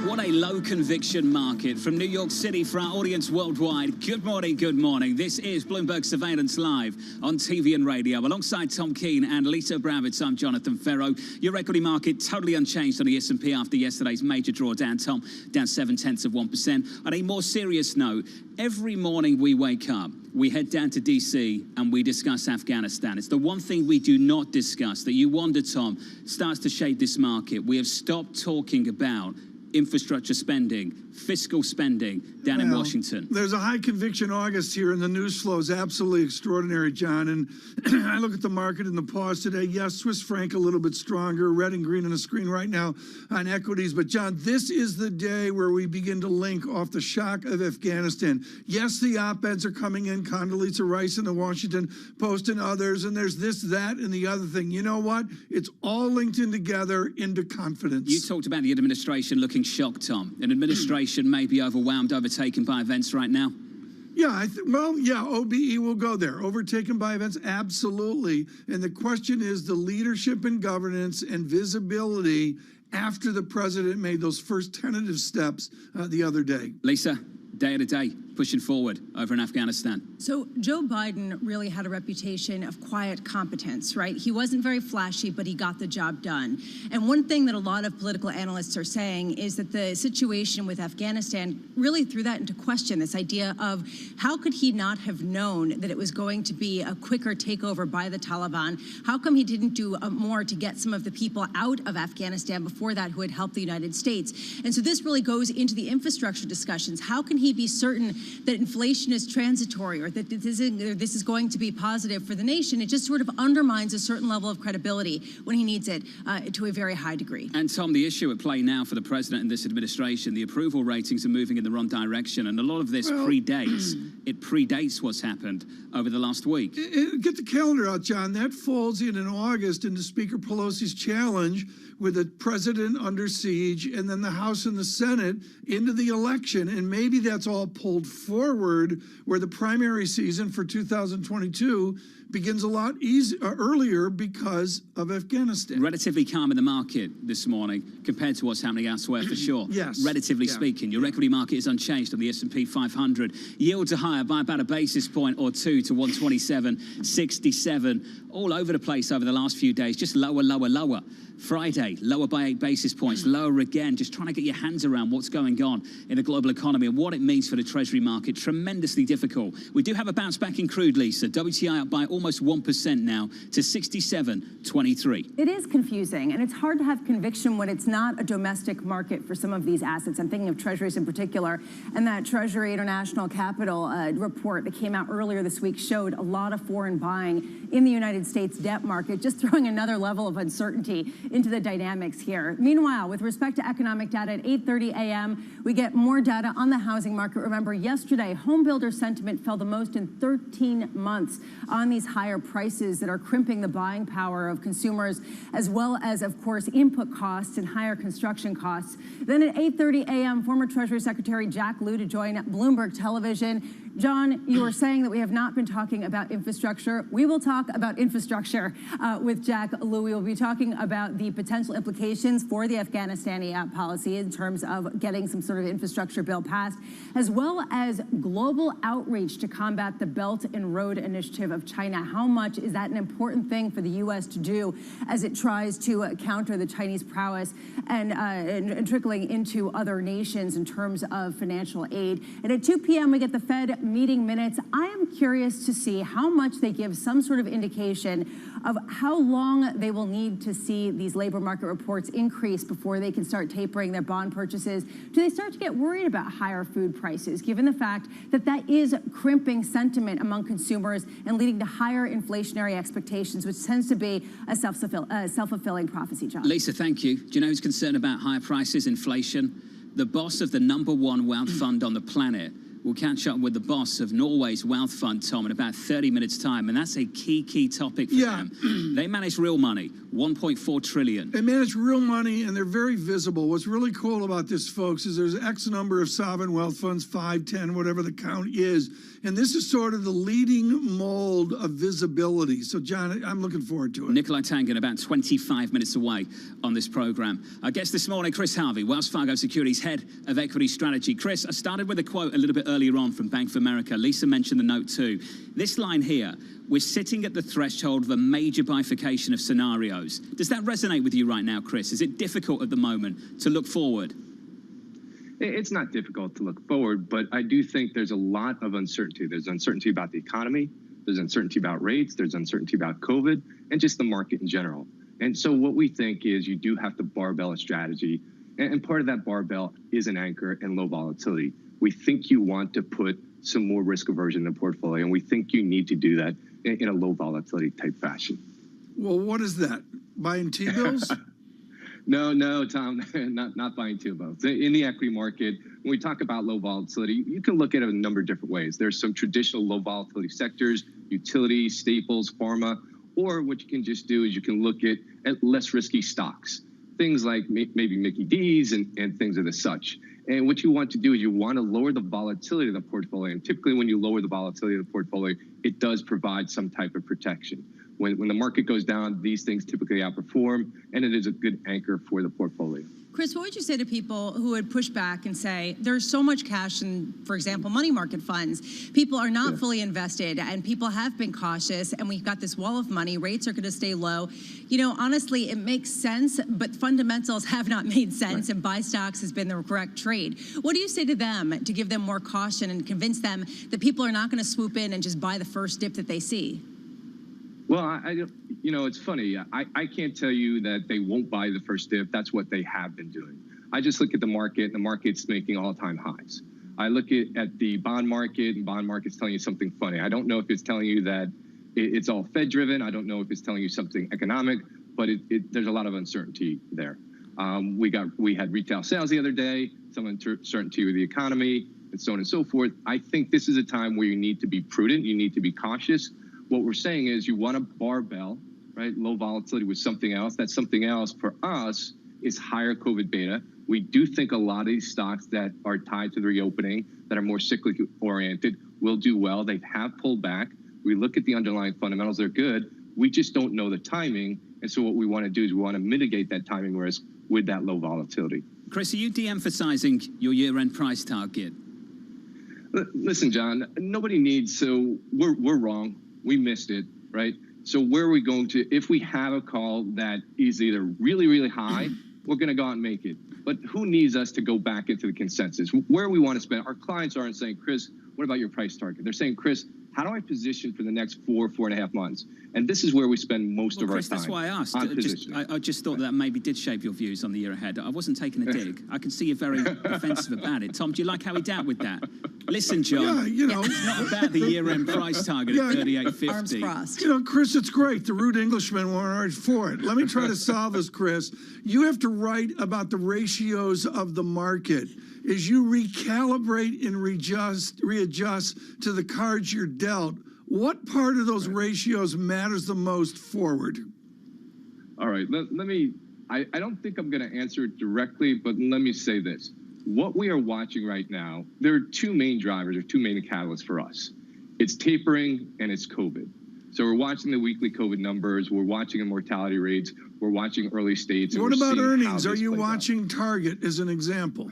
What a low conviction market from New York City for our audience worldwide. Good morning, good morning. This is Bloomberg Surveillance Live on TV and radio. Alongside Tom Keene and Lisa Abramowitz, I'm Jonathan Ferro. Your equity market totally unchanged on the S&P after yesterday's major drawdown. Tom, down 0.7%. On a more serious note, every morning we wake up, we head down to DC and we discuss Afghanistan. It's the one thing we do not discuss that you wonder, Tom, starts to shape this market. We have stopped talking about infrastructure spending, fiscal spending down in Washington. There's a high conviction August here, and the news flow is absolutely extraordinary, John. And I look at the market in the pause today. Yes, Swiss franc a little bit stronger, red and green on the screen right now on equities. But John, this is the day where we begin to link off the shock of Afghanistan. Yes, the op-eds are coming in, Condoleezza Rice in the Washington Post and others, and there's this, that, and the other thing. You know what? It's all linked in together into confidence. You talked about the administration looking shocked, Tom. An administration may be overwhelmed, overtaken by events right now. Yeah, OBE will go there. Overtaken by events, absolutely. And the question is the leadership and governance and visibility after the president made those first tentative steps the other day. Lisa, day to day, pushing forward over in Afghanistan. So Joe Biden really had a reputation of quiet competence, right? He wasn't very flashy, but he got the job done. And one thing that a lot of political analysts are saying is that the situation with Afghanistan really threw that into question, this idea of how could he not have known that it was going to be a quicker takeover by the Taliban? How come he didn't do more to get some of the people out of Afghanistan before that who had helped the United States? And so this really goes into the infrastructure discussions. How can he be certain that inflation is transitory or that this is going to be positive for the nation? It just sort of undermines a certain level of credibility when he needs it to a very high degree. And Tom, the issue at play now for the president and this administration, the approval ratings are moving in the wrong direction, and a lot of this predates what's happened over the last week. Get the calendar out, John. That falls in August into Speaker Pelosi's challenge with the president under siege and then the House and the Senate into the election. And maybe that's all pulled forward where the primary season for 2022 begins a lot earlier because of Afghanistan. Relatively calm in the market this morning compared to what's happening elsewhere for sure. Yes. Relatively speaking, your equity market is unchanged on the S&P 500. Yields are higher by about a basis point or two to 127.67. All over the place over the last few days, just lower, lower, lower. Friday, lower by 8 basis points, lower again, just trying to get your hands around what's going on in the global economy and what it means for the Treasury market. Tremendously difficult. We do have a bounce back in crude, Lisa. WTI up by almost 1% now to 67.23. It is confusing, and it's hard to have conviction when it's not a domestic market for some of these assets. I'm thinking of Treasuries in particular, and that Treasury International Capital report that came out earlier this week showed a lot of foreign buying in the United States debt market, just throwing another level of uncertainty into the dynamics here. Meanwhile, with respect to economic data at 8:30 a.m., we get more data on the housing market. Remember, yesterday, home builder sentiment fell the most in 13 months on these higher prices that are crimping the buying power of consumers, as well as, of course, input costs and higher construction costs. Then at 8:30 a.m., former Treasury Secretary Jack Lew to join Bloomberg Television. John, you were saying that we have not been talking about infrastructure. We will talk about infrastructure with Jack Lew. We will be talking about the potential implications for the Afghanistani policy in terms of getting some sort of infrastructure bill passed, as well as global outreach to combat the Belt and Road Initiative of China. How much is that an important thing for the U.S. to do as it tries to counter the Chinese prowess and trickling into other nations in terms of financial aid? And at 2 p.m., we get the Fed meeting minutes. I am curious to see how much they give some sort of indication of how long they will need to see these labor market reports increase before they can start tapering their bond purchases. Do they start to get worried about higher food prices, given the fact that that is crimping sentiment among consumers and leading to higher inflationary expectations, which tends to be a self-fulfilling prophecy, John? Lisa, thank you. Do you know who's concerned about higher prices, inflation? The boss of the #1 wealth fund on the planet will catch up with the boss of Norway's wealth fund, Tom, in about 30 minutes' time. And that's a key topic for them. They manage real money, 1.4 trillion. They manage real money, and they're very visible. What's really cool about this, folks, is there's X number of sovereign wealth funds, 5, 10, whatever the count is. And this is sort of the leading mold of visibility. So, John, I'm looking forward to it. Nikolai Tangen, about 25 minutes away on this program. Our guest this morning, Chris Harvey, Wells Fargo Securities Head of Equity Strategy. Chris, I started with a quote a little bit earlier on from Bank of America. Lisa mentioned the note too. This line here, we're sitting at the threshold of a major bifurcation of scenarios. Does that resonate with you right now, Chris? Is it difficult at the moment to look forward? It's not difficult to look forward, but I do think there's a lot of uncertainty. There's uncertainty about the economy, there's uncertainty about rates, there's uncertainty about COVID, and just the market in general. And so what we think is you do have to barbell a strategy, and part of that barbell is an anchor and low volatility. We think you want to put some more risk aversion in the portfolio, and we think you need to do that in a low volatility type fashion. Well, what is that? Buying T-bills? No, Tom, not buying T-bills. In the equity market, when we talk about low volatility, you can look at it a number of different ways. There's some traditional low volatility sectors, utilities, staples, pharma, or what you can just do is you can look at less risky stocks, things like maybe Mickey D's and things of the such. And what you want to do is you want to lower the volatility of the portfolio. And typically when you lower the volatility of the portfolio, it does provide some type of protection. When the market goes down, these things typically outperform, and it is a good anchor for the portfolio. Chris, what would you say to people who would push back and say there's so much cash in, for example, money market funds? People are not fully invested, and people have been cautious, and we've got this wall of money. Rates are going to stay low. You know, honestly, it makes sense, but fundamentals have not made sense, and buy stocks has been the correct trade. What do you say to them to give them more caution and convince them that people are not going to swoop in and just buy the first dip that they see? Well, you know, it's funny. I can't tell you that they won't buy the first dip. That's what they have been doing. I just look at the market, and the market's making all-time highs. I look at the bond market, and bond market's telling you something funny. I don't know if it's telling you that it's all Fed-driven. I don't know if it's telling you something economic, but there's a lot of uncertainty there. We had retail sales the other day, some uncertainty with the economy, and so on and so forth. I think this is a time where you need to be prudent. You need to be cautious. What we're saying is you want a barbell, right? Low volatility with something else. That something else for us is higher COVID beta. We do think a lot of these stocks that are tied to the reopening, that are more cyclically oriented, will do well. They have pulled back. We look at the underlying fundamentals, they're good. We just don't know the timing. And so what we want to do is we want to mitigate that timing risk with that low volatility. Chris, are you de-emphasizing your year-end price target? Listen, John, nobody needs, so we're wrong. We missed it, right? So where are we going to, if we have a call that is either really, really high, we're going to go out and make it. But who needs us to go back into the consensus? Where we want to spend, our clients aren't saying, Chris, what about your price target? They're saying, Chris, how do I position for the next 4.5 months? And this is where we spend most of our time. That's why I asked. I just thought that maybe did shape your views on the year ahead. I wasn't taking a dig. I can see you're very defensive about it. Tom, do you like how he dealt with that? Listen, John, yeah, you know, it's not about the year-end price target at 38.50. Arms crossed. You know, Chris, it's great. The rude Englishmen weren't for it. Let me try to solve this, Chris. You have to write about the ratios of the market as you recalibrate and readjust to the cards you're dealt. What part of those ratios matters the most forward? All right, let me, I don't think I'm going to answer it directly, but let me say this. What we are watching right now, there are two main drivers or two main catalysts for us. It's tapering and it's COVID. So we're watching the weekly COVID numbers. We're watching mortality rates. We're watching early states. What about earnings? Are you watching Target as an example?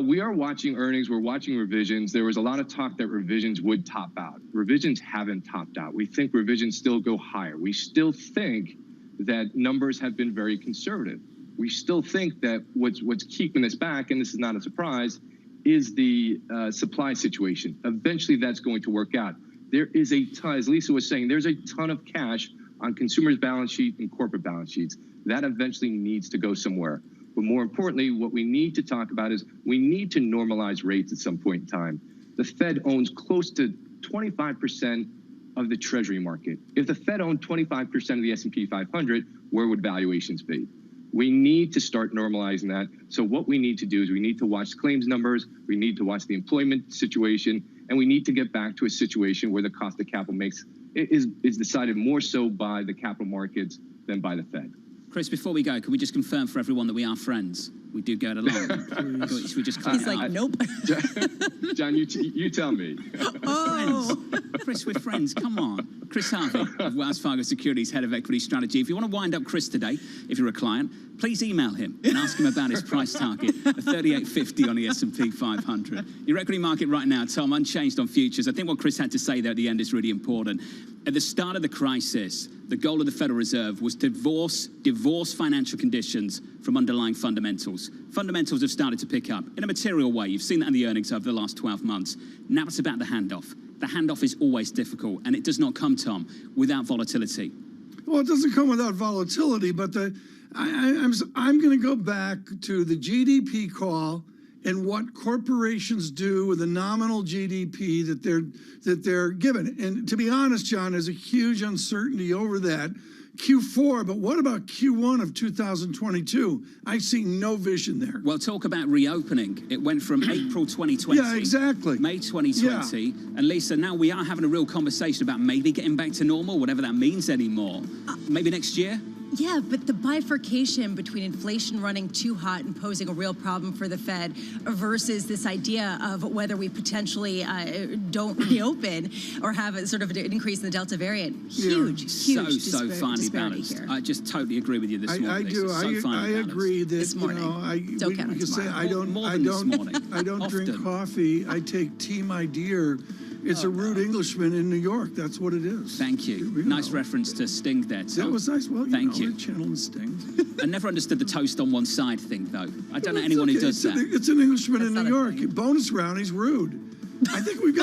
We are watching earnings. We're watching revisions. There was a lot of talk that revisions would top out. Revisions haven't topped out. We think revisions still go higher. We still think that numbers have been very conservative. We still think that what's keeping this back, and this is not a surprise, is the supply situation. Eventually, that's going to work out. There is a ton, as Lisa was saying, there's a ton of cash on consumers' balance sheet and corporate balance sheets. That eventually needs to go somewhere. But more importantly, what we need to talk about is we need to normalize rates at some point in time. The Fed owns close to 25% of the Treasury market. If the Fed owned 25% of the S&P 500, where would valuations be? We need to start normalizing that. So what we need to do is we need to watch claims numbers, we need to watch the employment situation, and we need to get back to a situation where the cost of capital is decided more so by the capital markets than by the Fed. Chris, before we go, can we just confirm for everyone that we are friends? We do go along. Should we just He's like, nope. John, you tell me. Oh. Chris, we're friends. Come on. Chris Harvey of Wells Fargo Securities, Head of Equity Strategy. If you want to wind up Chris today, if you're a client, please email him and ask him about his price target of 38.50 on the S&P 500. Your equity market right now, Tom, unchanged on futures. I think what Chris had to say there at the end is really important. At the start of the crisis, the goal of the Federal Reserve was to divorce financial conditions from underlying fundamentals. Fundamentals have started to pick up in a material way. You've seen that in the earnings over the last 12 months. Now it's about the handoff. The handoff is always difficult, and it does not come, Tom, without volatility. Well, it doesn't come without volatility, but I'm going to go back to the GDP call and what corporations do with the nominal GDP that they're given. And to be honest, John, there's a huge uncertainty over that Q4, but what about Q1 of 2022? I see no vision there. Well, talk about reopening. It went from April 2020. Yeah, exactly. May 2020. Yeah. And Lisa, now we are having a real conversation about maybe getting back to normal, whatever that means anymore. Maybe next year? Yeah, but the bifurcation between inflation running too hot and posing a real problem for the Fed versus this idea of whether we potentially don't reopen or have a sort of an increase in the Delta variant. Huge so finely balanced. Here. I just totally agree with you this morning. I do. I agree that this morning. We can say I don't drink coffee. I take tea, my dear. It's a rude Englishman in New York. That's what it is. Thank you. Nice reference to Sting there, Tom. That was nice. Well, Thank you. Channeling Sting. I never understood the toast on one side thing, though. I don't know anyone who does that. It's an Englishman in New York. Bonus round, he's rude. I think we've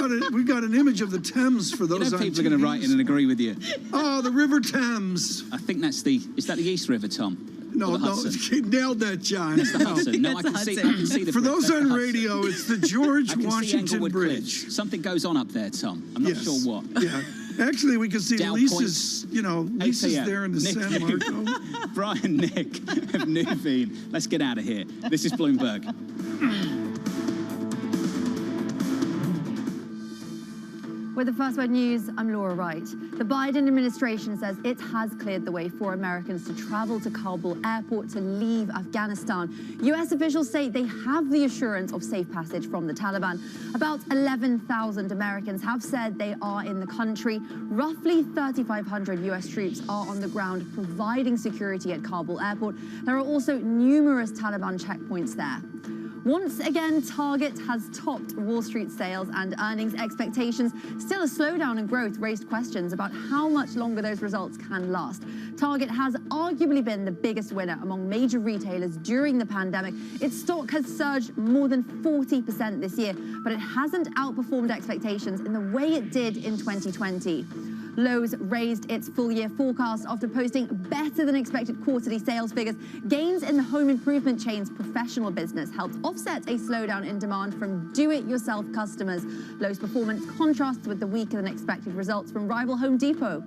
got an image of the Thames for those. People are going to write in and agree with you. Oh, the River Thames. I think is that the East River, Tom? No, nailed that, John. That's the Hudson. No, I can see the For those on radio, it's the George Washington Bridge. Something goes on up there, Tom. I'm not sure what. Yeah. Actually, we can see Lisa's, Lisa's there in the San Marco. Brian, Nick of Nuveen. Let's get out of here. This is Bloomberg. With the First Word News, I'm Laura Wright. The Biden administration says it has cleared the way for Americans to travel to Kabul airport to leave Afghanistan. U.S. officials say they have the assurance of safe passage from the Taliban. About 11,000 Americans have said they are in the country. Roughly 3,500 U.S. troops are on the ground providing security at Kabul airport. There are also numerous Taliban checkpoints there. Once again, Target has topped Wall Street sales and earnings expectations. Still, a slowdown in growth raised questions about how much longer those results can last. Target has arguably been the biggest winner among major retailers during the pandemic. Its stock has surged more than 40% this year, but it hasn't outperformed expectations in the way it did in 2020. Lowe's raised its full-year forecast after posting better than expected quarterly sales figures. Gains in the home improvement chain's professional business helped offset a slowdown in demand from do-it-yourself customers. Lowe's performance contrasts with the weaker than expected results from rival Home Depot.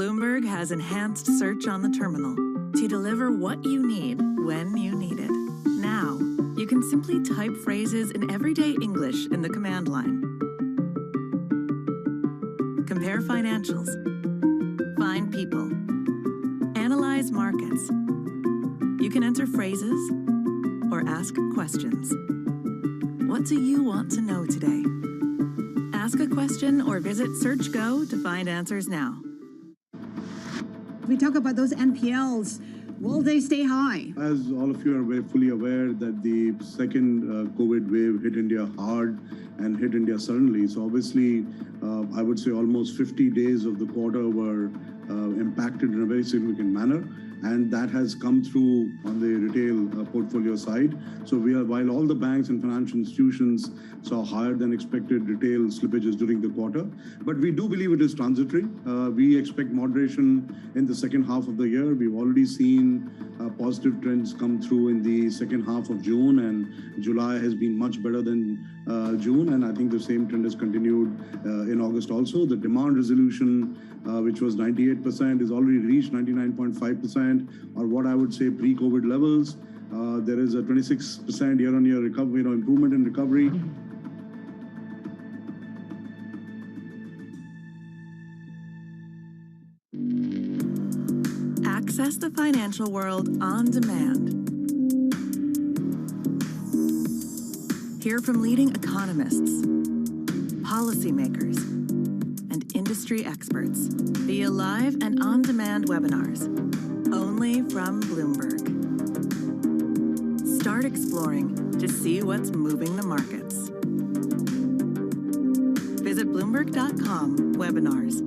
Bloomberg has enhanced search on the terminal to deliver what you need when you need it. Now, you can simply type phrases in everyday English in the command line. Compare financials. Find people. Analyze markets. You can enter phrases or ask questions. What do you want to know today? Ask a question or visit SearchGo to find answers now. We talk about those NPLs. Will they stay high? As all of you are very fully aware that the second COVID wave hit India hard and hit India suddenly. So obviously, I would say almost 50 days of the quarter were impacted in a very significant manner. And that has come through on the retail portfolio side. So while all the banks and financial institutions saw higher than expected retail slippages during the quarter, but we do believe it is transitory. We expect moderation in the second half of the year. We've already seen positive trends come through in the second half of June, and July has been much better than June. And I think the same trend has continued in August also. The demand resolution, which was 98%, is already reached 99.5%, or what I would say pre-COVID levels. There is a 26% year-on-year recovery, improvement in recovery. Access the financial world on demand. Hear from leading economists, policymakers, and industry experts via live and on-demand webinars, only from Bloomberg. Start exploring to see what's moving the markets. Visit Bloomberg.com/webinars.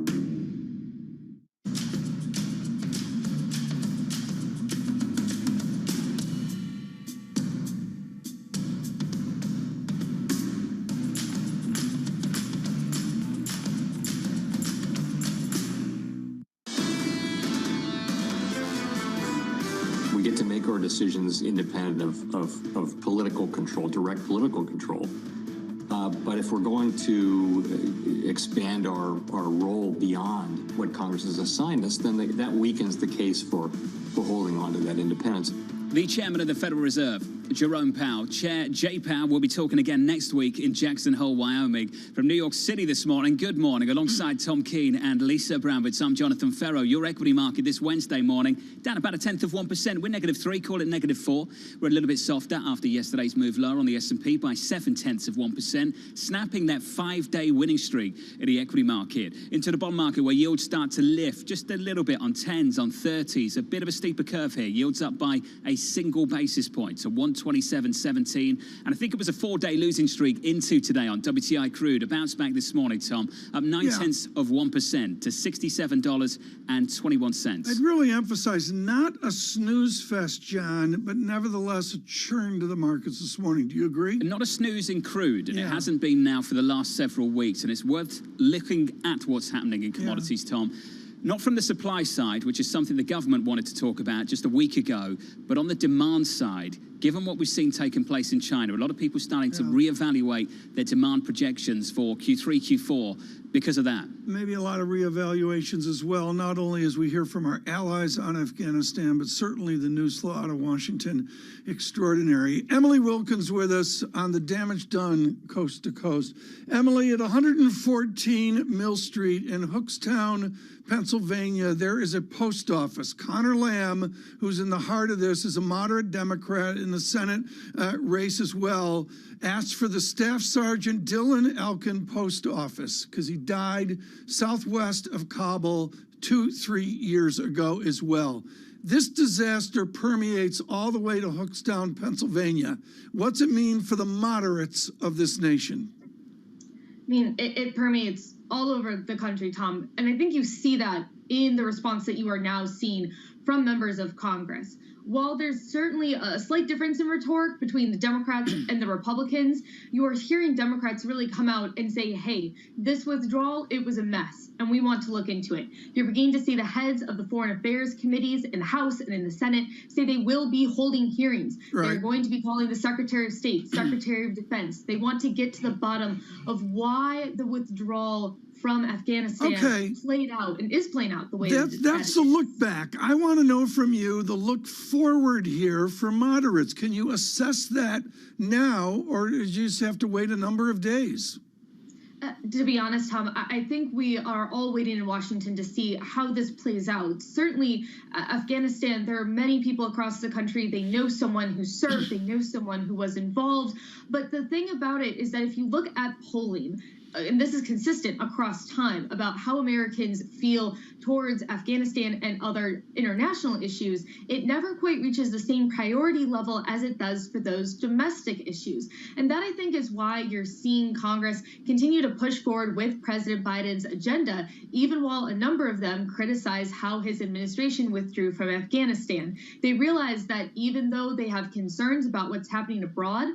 Our decisions independent of political control, direct political control. But if we're going to expand our role beyond what Congress has assigned us, then that weakens the case for holding on to that independence. The chairman of the Federal Reserve, Jerome Powell. Chair Jay Powell will be talking again next week in Jackson Hole, Wyoming. From New York City this morning, good morning. Alongside Tom Keene and Lisa Brownwitz, I'm Jonathan Ferro. Your equity market this Wednesday morning, down about 0.1%. We're -3, call it -4. We're a little bit softer after yesterday's move lower on the S&P by 0.7%, snapping that 5-day winning streak in the equity market. Into the bond market where yields start to lift just a little bit on 10s, on 30s. A bit of a steeper curve here. Yields up by a single basis point, so 127.17, and I think it was a 4-day losing streak into today on WTI crude. A bounce back this morning, Tom, up 0.9% to $67.21. I'd really emphasize not a snooze fest, John, but nevertheless a churn to the markets this morning. Do you agree? Not a snooze in crude, and it hasn't been now for the last several weeks, and it's worth looking at what's happening in commodities, Tom. Not from the supply side, which is something the government wanted to talk about just a week ago, but on the demand side, given what we've seen taking place in China, a lot of people starting to reevaluate their demand projections for Q3, Q4 because of that. Maybe a lot of reevaluations as well, not only as we hear from our allies on Afghanistan, but certainly the news flow out of Washington, extraordinary. Emily Wilkins with us on the damage done coast to coast. Emily, at 114 Mill Street in Hookstown, Pennsylvania, there is a post office. Connor Lamb, who's in the heart of this, is a moderate Democrat in the Senate race as well, asked for the Staff Sergeant Dylan Elkin post office because he died southwest of Kabul 2-3 years ago as well. This disaster permeates all the way to Hookstown, Pennsylvania. What's it mean for the moderates of this nation? I mean, it permeates all over the country, Tom. And I think you see that in the response that you are now seeing from members of Congress. While there's certainly a slight difference in rhetoric between the Democrats and the Republicans, you are hearing Democrats really come out and say, hey, this withdrawal, it was a mess, and we want to look into it. You're beginning to see the heads of the foreign affairs committees in the House and in the Senate say they will be holding hearings. Right. They're going to be calling the Secretary of State, Secretary of Defense. They want to get to the bottom of why the withdrawal from Afghanistan played out and is playing out the way that's the look back. I want to know from you the look forward here for moderates. Can you assess that now, or do you just have to wait a number of days? To be honest, Tom, I think we are all waiting in Washington to see how this plays out. Certainly, Afghanistan, there are many people across the country. They know someone who served, they know someone who was involved. But the thing about it is that if you look at polling, and this is consistent across time, about how Americans feel towards Afghanistan and other international issues, it never quite reaches the same priority level as it does for those domestic issues. And that, I think, is why you're seeing Congress continue to push forward with President Biden's agenda, even while a number of them criticize how his administration withdrew from Afghanistan. They realize that even though they have concerns about what's happening abroad,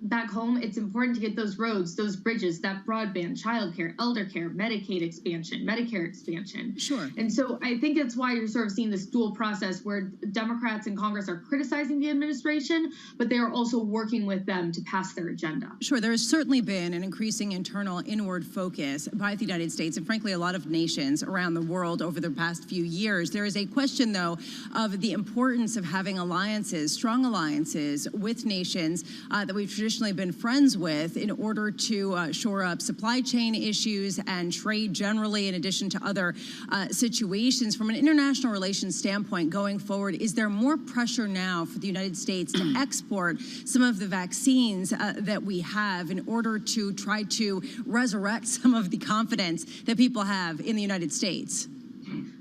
back home, it's important to get those roads, those bridges, that broadband, childcare, elder care, Medicaid expansion, Medicare expansion. Sure. And so I think that's why you're sort of seeing this dual process where Democrats in Congress are criticizing the administration, but they are also working with them to pass their agenda. Sure, there has certainly been an increasing internal inward focus by the United States and frankly a lot of nations around the world over the past few years. There is a question, though, of the importance of having alliances, strong alliances with nations that we've traditionally been friends with in order to shore up supply chain issues and trade generally, in addition to other situations. From an international relations standpoint going forward, is there more pressure now for the United States to export some of the vaccines that we have in order to try to resurrect some of the confidence that people have in the United States?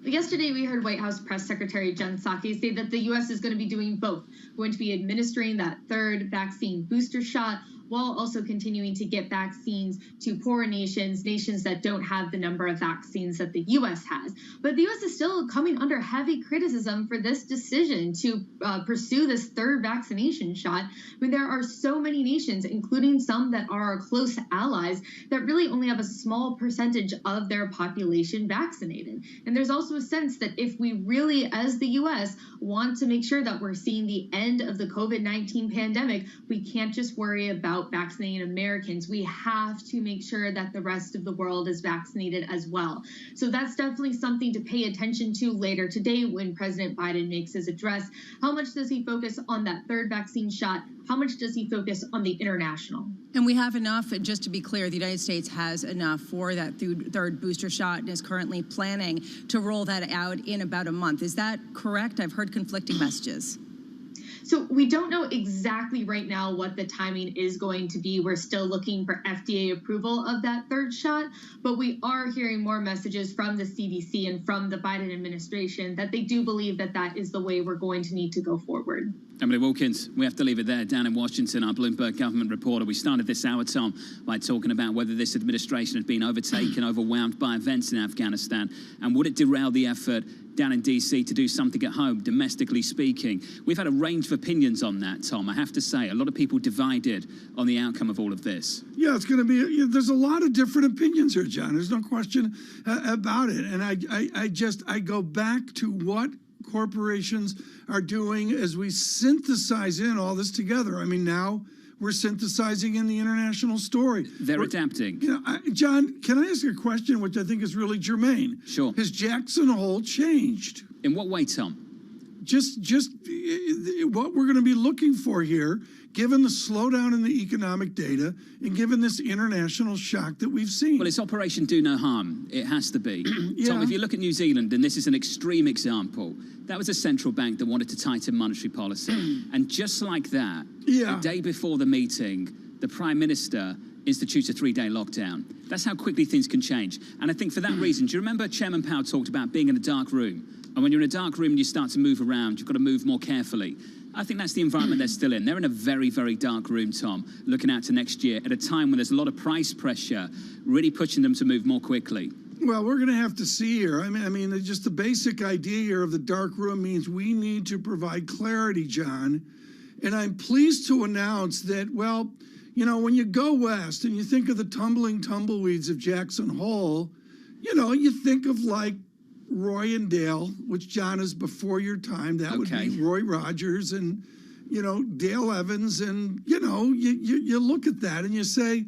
Yesterday, we heard White House Press Secretary Jen Psaki say that the U.S. is going to be doing both, going to be administering that third vaccine booster shot, while also continuing to get vaccines to poorer nations, nations that don't have the number of vaccines that the U.S. has. But the U.S. is still coming under heavy criticism for this decision to pursue this third vaccination shot. I mean, there are so many nations, including some that are our close allies, that really only have a small percentage of their population vaccinated. And there's also a sense that if we really, as the U.S., want to make sure that we're seeing the end of the COVID-19 pandemic, we can't just worry about vaccinating Americans. We have to make sure that the rest of the world is vaccinated as well. So that's definitely something to pay attention to later today when President Biden makes his address. How much does he focus on that third vaccine shot? How much does he focus on the international? And we have enough, just to be clear, the United States has enough for that third booster shot and is currently planning to roll that out in about a month. Is that correct? I've heard conflicting messages. So we don't know exactly right now what the timing is going to be. We're still looking for FDA approval of that third shot, but we are hearing more messages from the CDC and from the Biden administration that they do believe that that is the way we're going to need to go forward. Emily Wilkins, we have to leave it there. Down in Washington, our Bloomberg government reporter. We started this hour, Tom, by talking about whether this administration had been overtaken, overwhelmed by events in Afghanistan, and would it derail the effort down in D.C. to do something at home, domestically speaking. We've had a range of opinions on that, Tom. I have to say, a lot of people divided on the outcome of all of this. Yeah, it's going to be, there's a lot of different opinions here, John. There's no question about it. And I go back to what corporations are doing as we synthesize in all this together. I mean, now we're synthesizing in the international story. They're adapting. John, can I ask a question which I think is really germane? Sure. Has Jackson Hole changed? In what way, Tom? Just what we're going to be looking for here, given the slowdown in the economic data and given this international shock that we've seen. Well, it's Operation Do No Harm. It has to be. Yeah. Tom, if you look at New Zealand, and this is an extreme example, that was a central bank that wanted to tighten monetary policy. And just like that, the day before the meeting, the Prime Minister institutes a 3-day lockdown. That's how quickly things can change. And I think for that reason, do you remember Chairman Powell talked about being in a dark room? And when you're in a dark room and you start to move around, you've got to move more carefully. I think that's the environment they're still in. They're in a very, very dark room, Tom, looking out to next year at a time when there's a lot of price pressure, really pushing them to move more quickly. Well, we're going to have to see here. I mean, just the basic idea here of the dark room means we need to provide clarity, John. And I'm pleased to announce that, well, you know, when you go west and you think of the tumbling tumbleweeds of Jackson Hole, you know, you think of like Roy and Dale, which, John, is before your time. That would be Roy Rogers and, you know, Dale Evans. And, you know, you look at that and you say,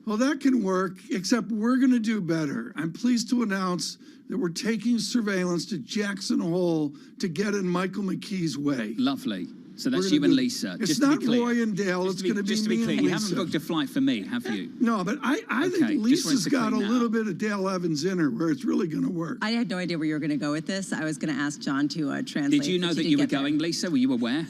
Well, that can work, except we're going to do better. I'm pleased to announce that we're taking surveillance to Jackson Hole to get in Michael McKee's way. Lovely. So that's you and Lisa. It's just to not be clear. Roy and Dale. It's going to be just to be me clear, and you Lisa. haven't booked a flight for me, have you? No, but I Okay, think just wanted Lisa's to got a clean that little up. bit of Dale Evans in her where it's really going to work. I had no idea where you were going to go with this. I was going to ask John to translate. Did you know that you were going, Lisa? Were you aware?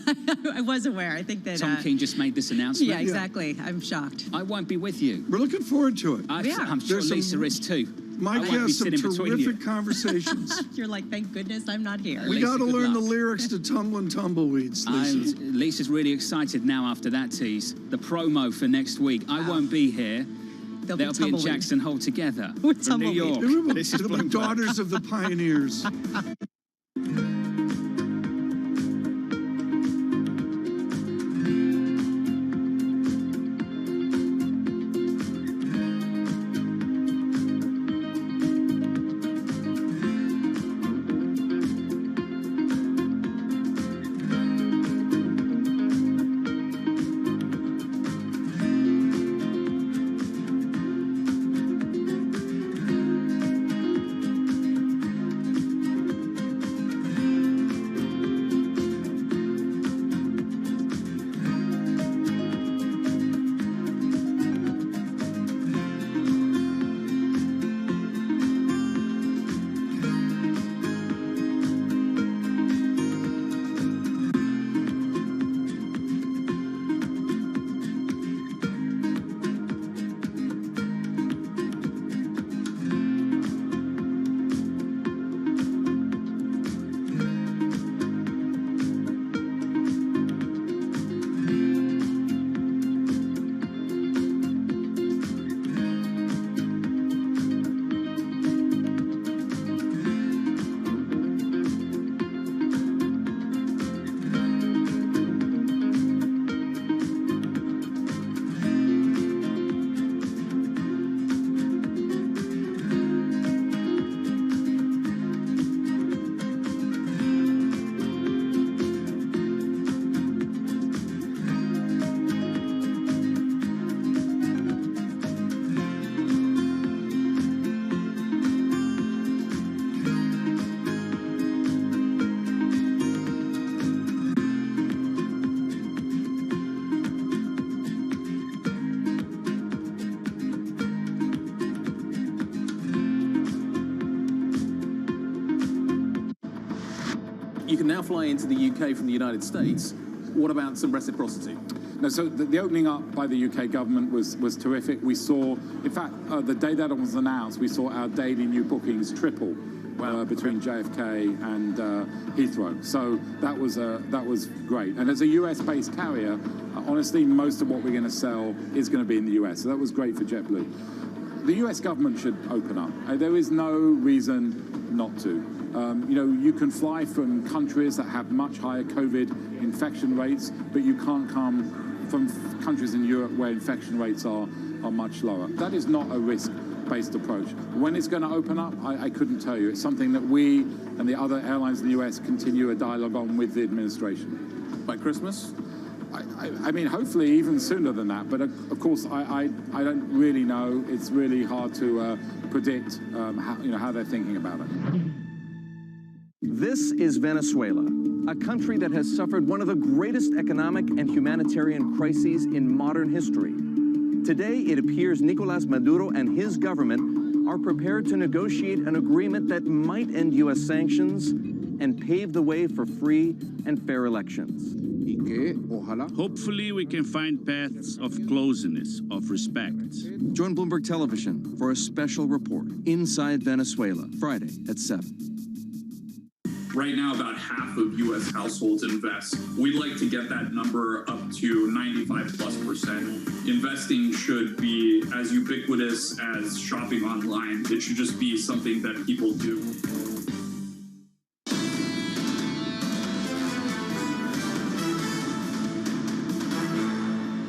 I was aware. I think that Tom King just made this announcement. Yeah, exactly. I'm shocked. I won't be with you. We're looking forward to it. I'm sure Lisa is too. Mike has some terrific conversations. You're like, thank goodness I'm not here. We got to good learn the luck. lyrics to Tumblin' Tumbleweeds, Lisa. And Lisa's really excited now after that tease. The promo for next week. I won't be here. They'll be in tumbleweed. Jackson Hole together With from New tumbleweed. York. This is It'll be Bloomberg. Daughters of the Pioneers. You can now fly into the UK from the United States. What about some reciprocity? No, so the opening up by the UK government was terrific. We saw, in fact, the day that it was announced, we saw our daily new bookings triple between JFK and Heathrow. So that was great. And as a US-based carrier, honestly, most of what we're going to sell is going to be in the US. So that was great for JetBlue. The US government should open up. There is no reason not to. You know, you can fly from countries that have much higher COVID infection rates, but you can't come from countries in Europe where infection rates are much lower. That is not a risk-based approach. When it's going to open up, I couldn't tell you. It's something that we and the other airlines in the US continue a dialogue on with the administration. By Christmas? I mean, hopefully even sooner than that. But of course, I don't really know. It's really hard to predict how they're thinking about it. This is Venezuela, a country that has suffered one of the greatest economic and humanitarian crises in modern history. Today, it appears Nicolás Maduro and his government are prepared to negotiate an agreement that might end U.S. sanctions and pave the way for free and fair elections. Hopefully, we can find paths of closeness, of respect. Join Bloomberg Television for a special report, Inside Venezuela, Friday at 7. Right now, about half of U.S. households invest. We'd like to get that number up to 95+%. Investing should be as ubiquitous as shopping online. It should just be something that people do.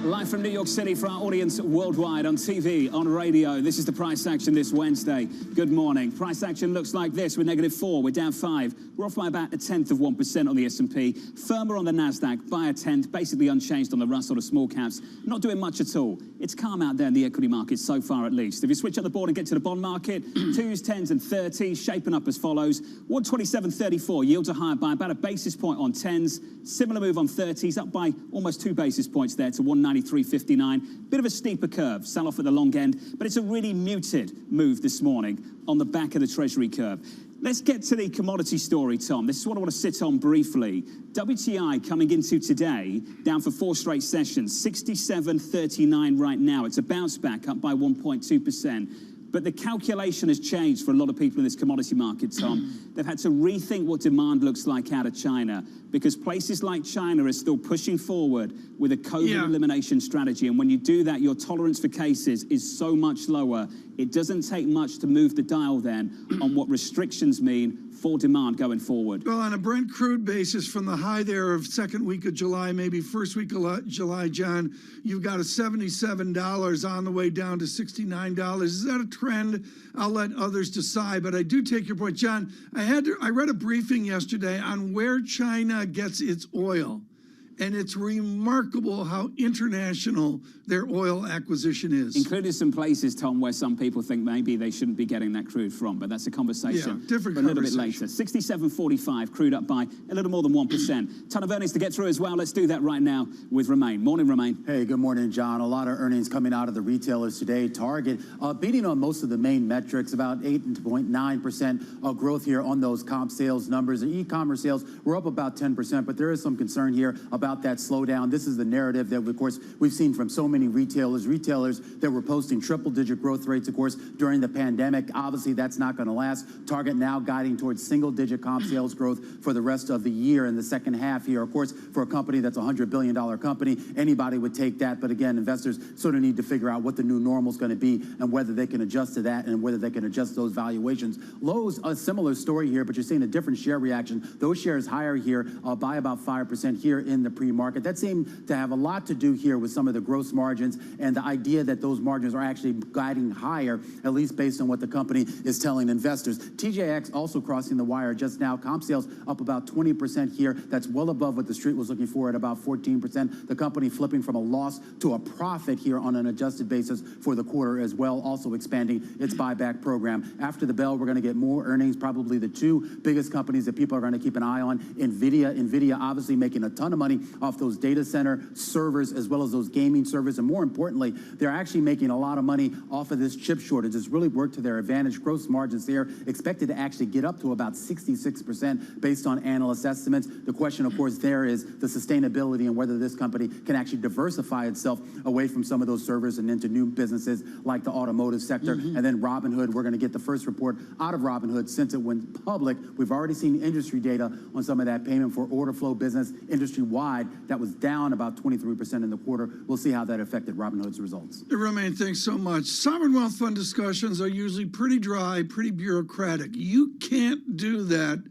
Live live from New York City for our audience worldwide on TV, on radio. This is the price action this Wednesday. Good morning. Price action looks like this. We're -4. We're down 5. We're off by about 1/10% on the S&P. Firmer on the Nasdaq by 1/10. Basically unchanged on the Russell, the small caps. Not doing much at all. It's calm out there in the equity market so far, at least. If you switch up the board and get to the bond market, 2s, 10s, and 30s shaping up as follows. 127.34. Yields are higher by about a basis point on 10s. Similar move on 30s, up by almost 2 basis points there to 193.59. Bit of a steeper curve, sell off at the long end, but it's a really muted move this morning on the back of the Treasury curve. Let's get to the commodity story, Tom. This is what I want to sit on briefly. WTI coming into today, down for 4 straight sessions, 67.39 right now. It's a bounce back, up by 1.2%. But the calculation has changed for a lot of people in this commodity market, Tom. They've had to rethink what demand looks like out of China, because places like China are still pushing forward with a COVID elimination strategy. And when you do that, your tolerance for cases is so much lower. It doesn't take much to move the dial then on what restrictions mean for demand going forward. Well, on a Brent crude basis, from the high there of second week of July, maybe first week of July, John, you've got a $77 on the way down to $69. Is that a trend? I'll let others decide, but I do take your point. John, I read a briefing yesterday on where China gets its oil. And it's remarkable how international their oil acquisition is. Including some places, Tom, where some people think maybe they shouldn't be getting that crude from, but that's a conversation different for a little bit later. 67.45, crude up by a little more than 1%. Ton of earnings to get through as well. Let's do that right now with Romain. Morning, Romain. Hey, good morning, John. A lot of earnings coming out of the retailers today. Target beating on most of the main metrics, about 8.9% of growth here on those comp sales numbers. And e-commerce sales were up about 10%, but there is some concern here about that slowdown. This is the narrative that, of course, we've seen from so many retailers that were posting triple-digit growth rates, of course, during the pandemic. Obviously, that's not going to last. Target now guiding towards single-digit comp sales growth for the rest of the year in the second half here. Of course, for a company that's a $100 billion company, anybody would take that. But again, investors sort of need to figure out what the new normal is going to be and whether they can adjust to that and whether they can adjust those valuations. Lowe's, a similar story here, but you're seeing a different share reaction. Those shares higher here by about 5% here in the pre-market. That seemed to have a lot to do here with some of the gross margins and the idea that those margins are actually guiding higher, at least based on what the company is telling investors. TJX also crossing the wire just now. Comp sales up about 20% here. That's well above what the street was looking for at about 14%. The company flipping from a loss to a profit here on an adjusted basis for the quarter as well, also expanding its buyback program. After the bell, we're going to get more earnings, probably the 2 biggest companies that people are going to keep an eye on. NVIDIA obviously making a ton of money off those data center servers as well as those gaming servers. And more importantly, they're actually making a lot of money off of this chip shortage. It's really worked to their advantage. Gross margins there expected to actually get up to about 66% based on analyst estimates. The question, of course, there is the sustainability and whether this company can actually diversify itself away from some of those servers and into new businesses like the automotive sector. And then Robinhood, we're going to get the first report out of Robinhood since it went public. We've already seen industry data on some of that payment for order flow business industry-wide. That was down about 23% in the quarter. We'll see how that affected Robinhood's results. Romain, thanks so much. Sovereign wealth fund discussions are usually pretty dry, pretty bureaucratic. You can't do that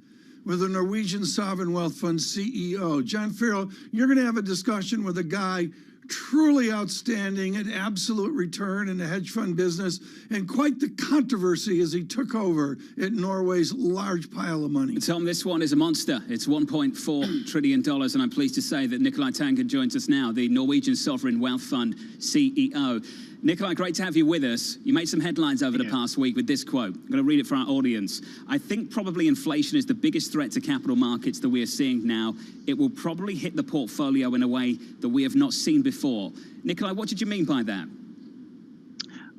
with a Norwegian sovereign wealth fund CEO. John Farrell, you're going to have a discussion with a guy truly outstanding at absolute return in the hedge fund business, and quite the controversy as he took over at Norway's large pile of money. Tom, this one is a monster. It's $1.4 trillion, and I'm pleased to say that Nicolai Tangen joins us now, the Norwegian Sovereign Wealth Fund CEO. Nicolai, great to have you with us. You made some headlines over the past week with this quote. I'm going to read it for our audience. I think probably inflation is the biggest threat to capital markets that we are seeing now. It will probably hit the portfolio in a way that we have not seen before. Nicolai, what did you mean by that?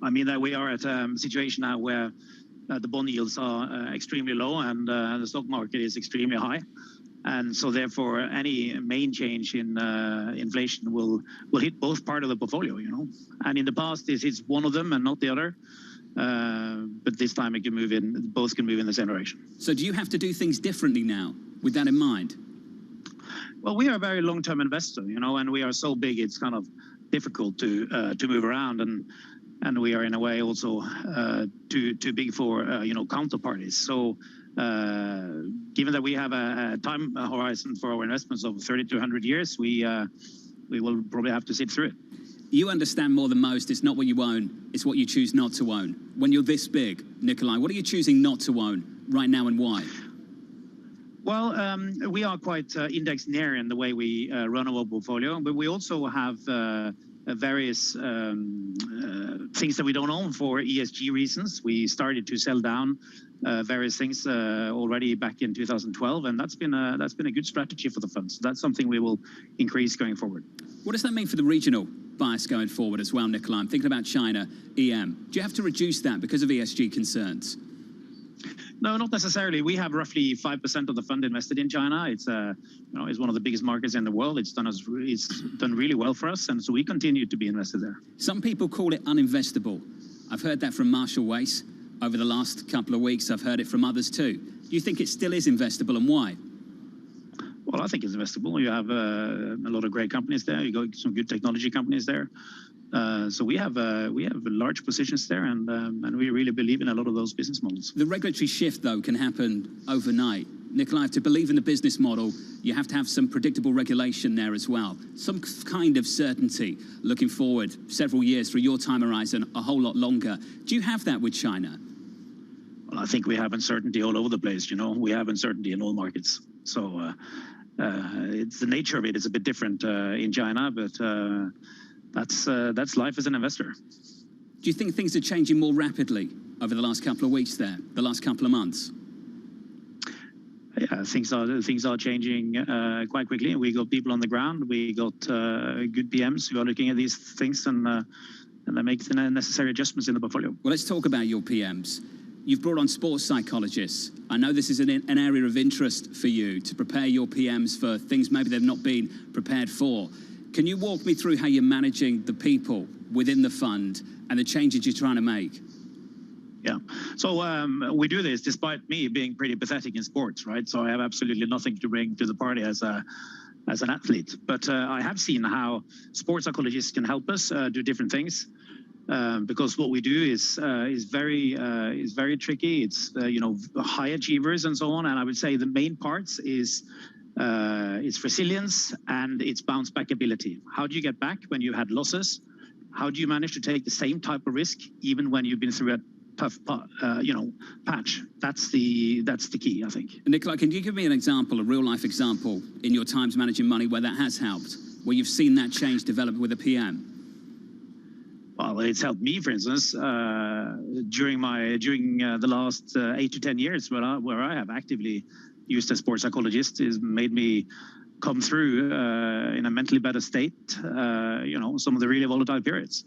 I mean that we are at a situation now where the bond yields are extremely low and the stock market is extremely high. And so therefore, any main change in inflation will hit both part of the portfolio, you know. And in the past, this hits one of them and not the other. But this time it can move in, both can move in the same direction. So do you have to do things differently now with that in mind? Well, we are a very long-term investor, you know, and we are so big, it's kind of difficult to move around. And we are in a way also too big for, counterparties. So given that we have a time horizon for our investments of 30 to 100 years, we will probably have to sit through it. You understand more than most. It's not what you own, it's what you choose not to own. When you're this big, Nikolai, what are you choosing not to own right now and why? Well, we are quite index near in the way we run our portfolio, but we also have various things that we don't own for ESG reasons. We started to sell down various things already back in 2012, and that's been a good strategy for the fund. So that's something we will increase going forward. What does that mean for the regional bias going forward as well, Nikolai? I'm thinking about China, EM. Do you have to reduce that because of ESG concerns? No, not necessarily. We have roughly 5% of the fund invested in China. It's it's one of the biggest markets in the world. It's done really well for us, and so we continue to be invested there. Some people call it uninvestable. I've heard that from Marshall Wace over the last couple of weeks. I've heard it from others too. Do you think it still is investable, and why? Well, I think it's investable. You have a lot of great companies there. You got some good technology companies there. So we have large positions there, and we really believe in a lot of those business models. The regulatory shift, though, can happen overnight. Nikolai, to believe in the business model, you have to have some predictable regulation there as well. Some kind of certainty looking forward several years through your time horizon, a whole lot longer. Do you have that with China? Well, I think we have uncertainty all over the place. We have uncertainty in all markets. So it's the nature of it is a bit different in China, but that's life as an investor. Do you think things are changing more rapidly over the last couple of weeks there, the last couple of months? Yeah, things are changing quite quickly. We got people on the ground. We got good PMs who are looking at these things and they make the necessary adjustments in the portfolio. Well, let's talk about your PMs. You've brought on sports psychologists. I know this is an area of interest for you to prepare your PMs for things maybe they've not been prepared for. Can you walk me through how you're managing the people within the fund and the changes you're trying to make? Yeah, so we do this despite me being pretty pathetic in sports, right? So I have absolutely nothing to bring to the party as an athlete. But I have seen how sports psychologists can help us do different things. Because what we do is very tricky. It's high achievers and so on. And I would say the main parts is it's resilience and it's bounce back ability. How do you get back when you had losses? How do you manage to take the same type of risk even when you've been through a tough patch? That's the key, I think. Nikolai, can you give me an example, a real life example in your times managing money where that has helped, where you've seen that change develop with a PM? Well, it's helped me, for instance, during the last 8 to 10 years, where I have actively used a sports psychologist, has made me come through in a mentally better state. Some of the really volatile periods.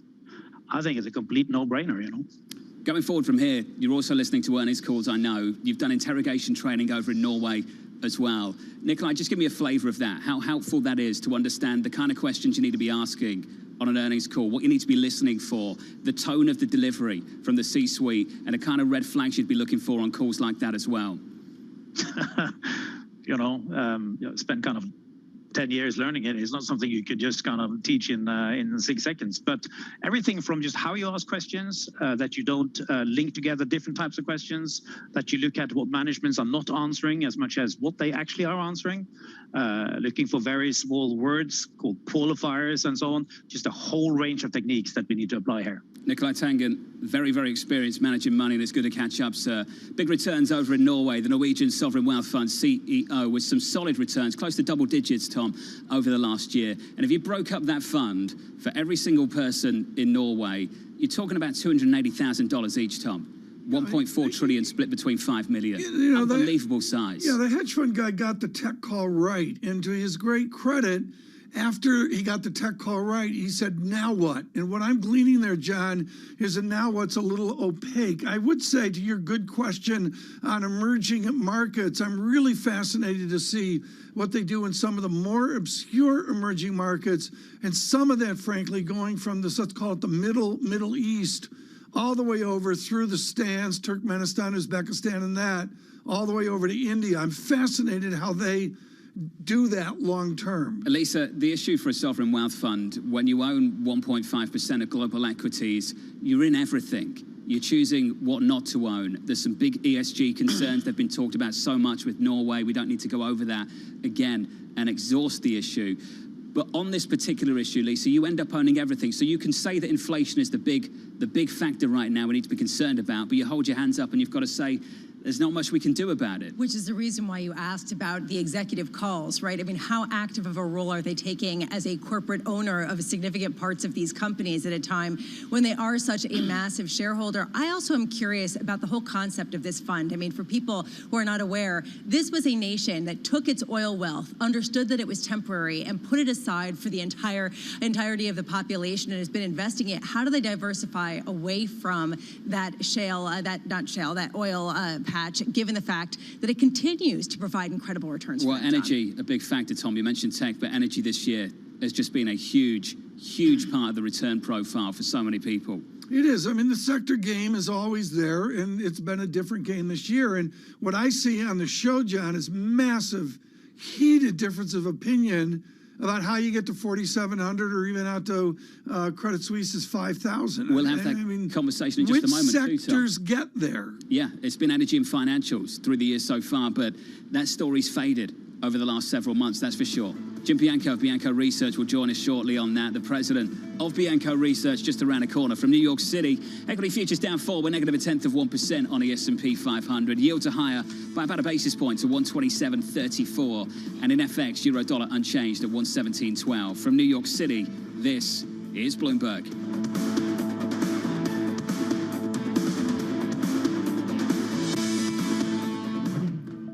I think it's a complete no-brainer. Going forward from here, you're also listening to earnings calls. I know you've done interrogation training over in Norway as well. Nikolai, just give me a flavour of that. How helpful that is to understand the kind of questions you need to be asking on an earnings call, what you need to be listening for, the tone of the delivery from the C-suite, and the kind of red flags you'd be looking for on calls like that as well. Spend kind of 10 years learning it. It's not something you could just kind of teach in 6 seconds. But everything from just how you ask questions, that you don't link together different types of questions, that you look at what managements are not answering as much as what they actually are answering, looking for very small words called qualifiers and so on. Just a whole range of techniques that we need to apply here. Nikolai Tangen, very, very experienced managing money, and it's good to catch up, sir. Big returns over in Norway, the Norwegian Sovereign Wealth Fund CEO, with some solid returns, close to double digits, Tom, over the last year. And if you broke up that fund for every single person in Norway, you're talking about $280,000 each, Tom. 1.4 trillion split between 5 million. Unbelievable size. Yeah, the hedge fund guy got the tech call right. And to his great credit, after he got the tech call right, he said, now what? And what I'm gleaning there, John, is that now what's a little opaque. I would say, to your good question on emerging markets, I'm really fascinated to see what they do in some of the more obscure emerging markets, and some of that, frankly, going from this, let's call it the Middle East, all the way over through the stands, Turkmenistan, Uzbekistan, and that, all the way over to India. I'm fascinated how they do that long term. Elisa, the issue for a sovereign wealth fund, when you own 1.5% of global equities, you're in everything. You're choosing what not to own. There's some big ESG concerns that have been talked about so much with Norway. We don't need to go over that again and exhaust the issue. But on this particular issue, Lisa, you end up owning everything. So you can say that inflation is the big factor right now we need to be concerned about, but you hold your hands up and you've got to say, there's not much we can do about it. Which is the reason why you asked about the executive calls, right? I mean, how active of a role are they taking as a corporate owner of significant parts of these companies at a time when they are such a massive shareholder? I also am curious about the whole concept of this fund. I mean, for people who are not aware, this was a nation that took its oil wealth, understood that it was temporary, and put it aside for the entirety of the population and has been investing it. How do they diversify away from that that oil patch, given the fact that it continues to provide incredible returns? Well, energy, a big factor, Tom. You mentioned tech, but energy this year has just been a huge part of the return profile for so many people. It is. I mean, the sector game is always there, and it's been a different game this year. And what I see on the show, John, is massive, heated difference of opinion about how you get to 4,700 or even out to Credit Suisse's 5,000. We'll have that conversation in just a moment. Which sectors get there? Yeah, it's been energy and financials through the years so far, but that story's faded over the last several months, that's for sure. Jim Bianco of Bianco Research will join us shortly on that. The president of Bianco Research just around the corner from New York City. Equity futures down 4, we're negative 0.1% on the S&P 500. Yields are higher by about a basis point to 127.34. And in FX, euro dollar unchanged at 117.12. From New York City, this is Bloomberg.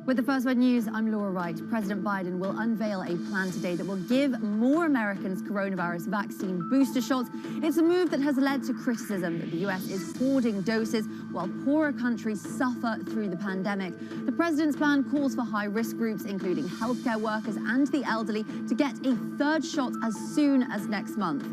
With the First Word News, I'm Laura Wright. President Biden will unveil a plan today that will give more Americans coronavirus vaccine booster shots. It's a move that has led to criticism that the U.S. is hoarding doses while poorer countries suffer through the pandemic. The president's plan calls for high-risk groups, including healthcare workers and the elderly, to get a third shot as soon as next month.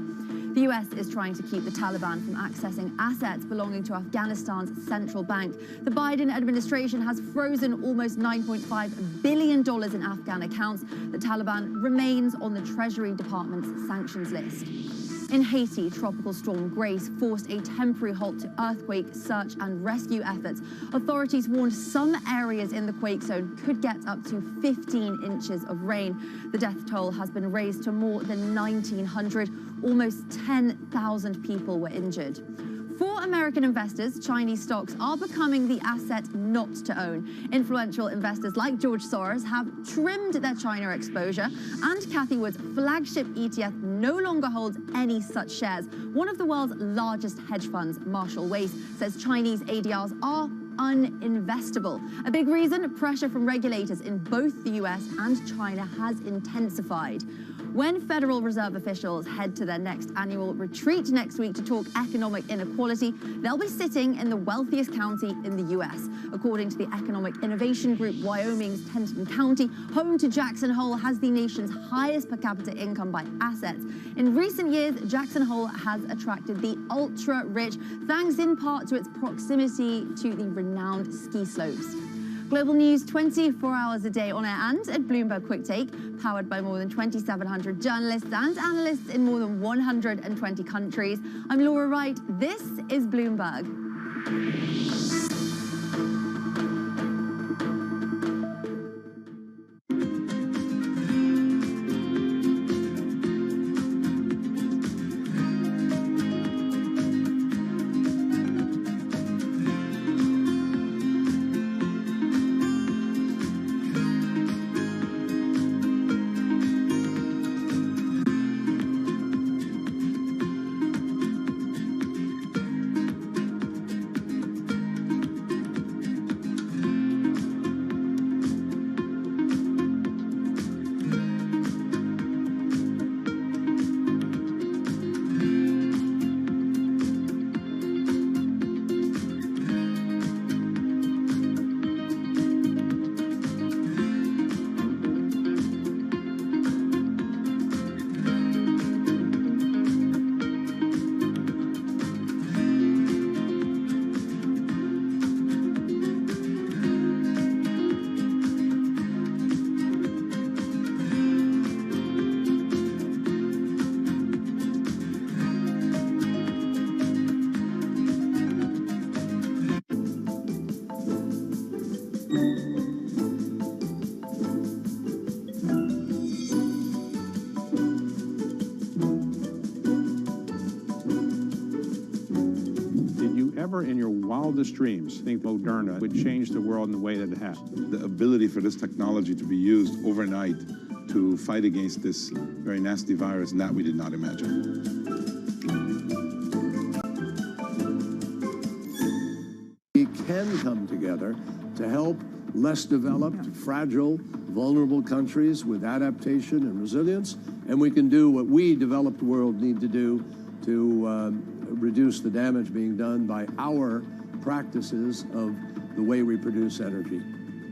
The U.S. is trying to keep the Taliban from accessing assets belonging to Afghanistan's central bank. The Biden administration has frozen almost $9.5 billion in Afghan accounts. The Taliban remains on the Treasury Department's sanctions list. In Haiti, Tropical Storm Grace forced a temporary halt to earthquake search and rescue efforts. Authorities warned some areas in the quake zone could get up to 15 inches of rain. The death toll has been raised to more than 1,900. Almost 10,000 people were injured. For American investors, Chinese stocks are becoming the asset not to own. Influential investors like George Soros have trimmed their China exposure, and Cathie Wood's flagship ETF no longer holds any such shares. One of the world's largest hedge funds, Marshall Wace, says Chinese ADRs are uninvestable. A big reason, pressure from regulators in both the US and China has intensified. When Federal Reserve officials head to their next annual retreat next week to talk economic inequality, they'll be sitting in the wealthiest county in the U.S. According to the economic innovation group, Wyoming's Kenton County, home to Jackson Hole, has the nation's highest per capita income by assets. In recent years, Jackson Hole has attracted the ultra-rich, thanks in part to its proximity to the renowned ski slopes. Global news 24 hours a day on air and at Bloomberg Quick Take, powered by more than 2,700 journalists and analysts in more than 120 countries. I'm Laura Wright. This is Bloomberg. never in your wildest dreams think Moderna would change the world in the way that it has. The ability for this technology to be used overnight to fight against this very nasty virus, that we did not imagine. We can come together to help less developed, fragile, vulnerable countries with adaptation and resilience, and we can do what we developed world need to do to reduce the damage being done by our practices of the way we produce energy.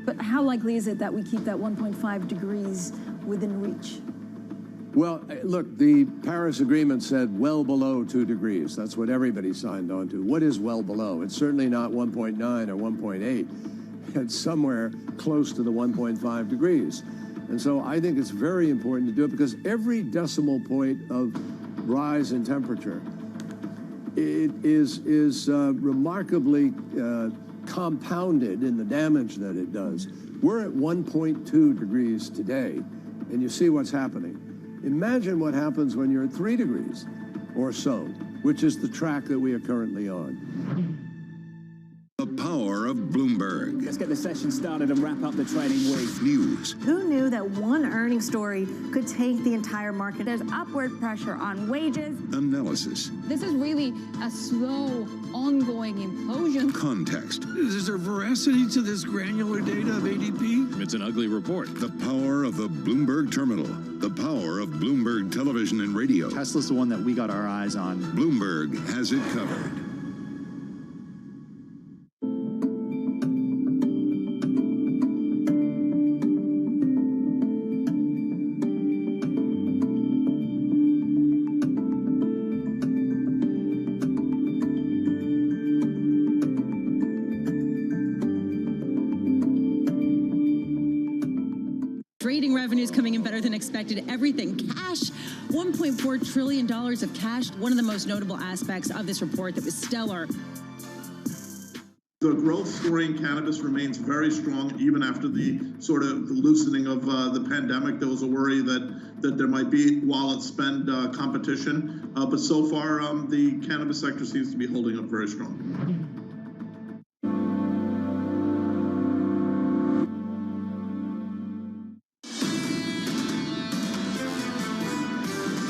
But how likely is it that we keep that 1.5 degrees within reach? Well, look, the Paris Agreement said well below 2 degrees. That's what everybody signed on to. What is well below? It's certainly not 1.9 or 1.8. It's somewhere close to the 1.5 degrees. And so I think it's very important to do it because every decimal point of rise in temperature, it is remarkably compounded in the damage that it does. We're at 1.2 degrees today, and you see what's happening. Imagine what happens when you're at 3 degrees or so, which is the track that we are currently on. The power of Bloomberg. Let's get the session started and wrap up the trading week. News. Who knew that one earnings story could take the entire market? There's upward pressure on wages. Analysis. This is really a slow, ongoing implosion. Context. Is there veracity to this granular data of ADP? It's an ugly report. The power of the Bloomberg terminal. The power of Bloomberg television and radio. Tesla's the one that we got our eyes on. Bloomberg has it covered. Trading revenues coming in better than expected. Everything. Cash, $1.4 trillion of cash. One of the most notable aspects of this report that was stellar. The growth story in cannabis remains very strong, even after the sort of loosening of the pandemic. There was a worry that there might be wallet spend competition, but so far the cannabis sector seems to be holding up very strong.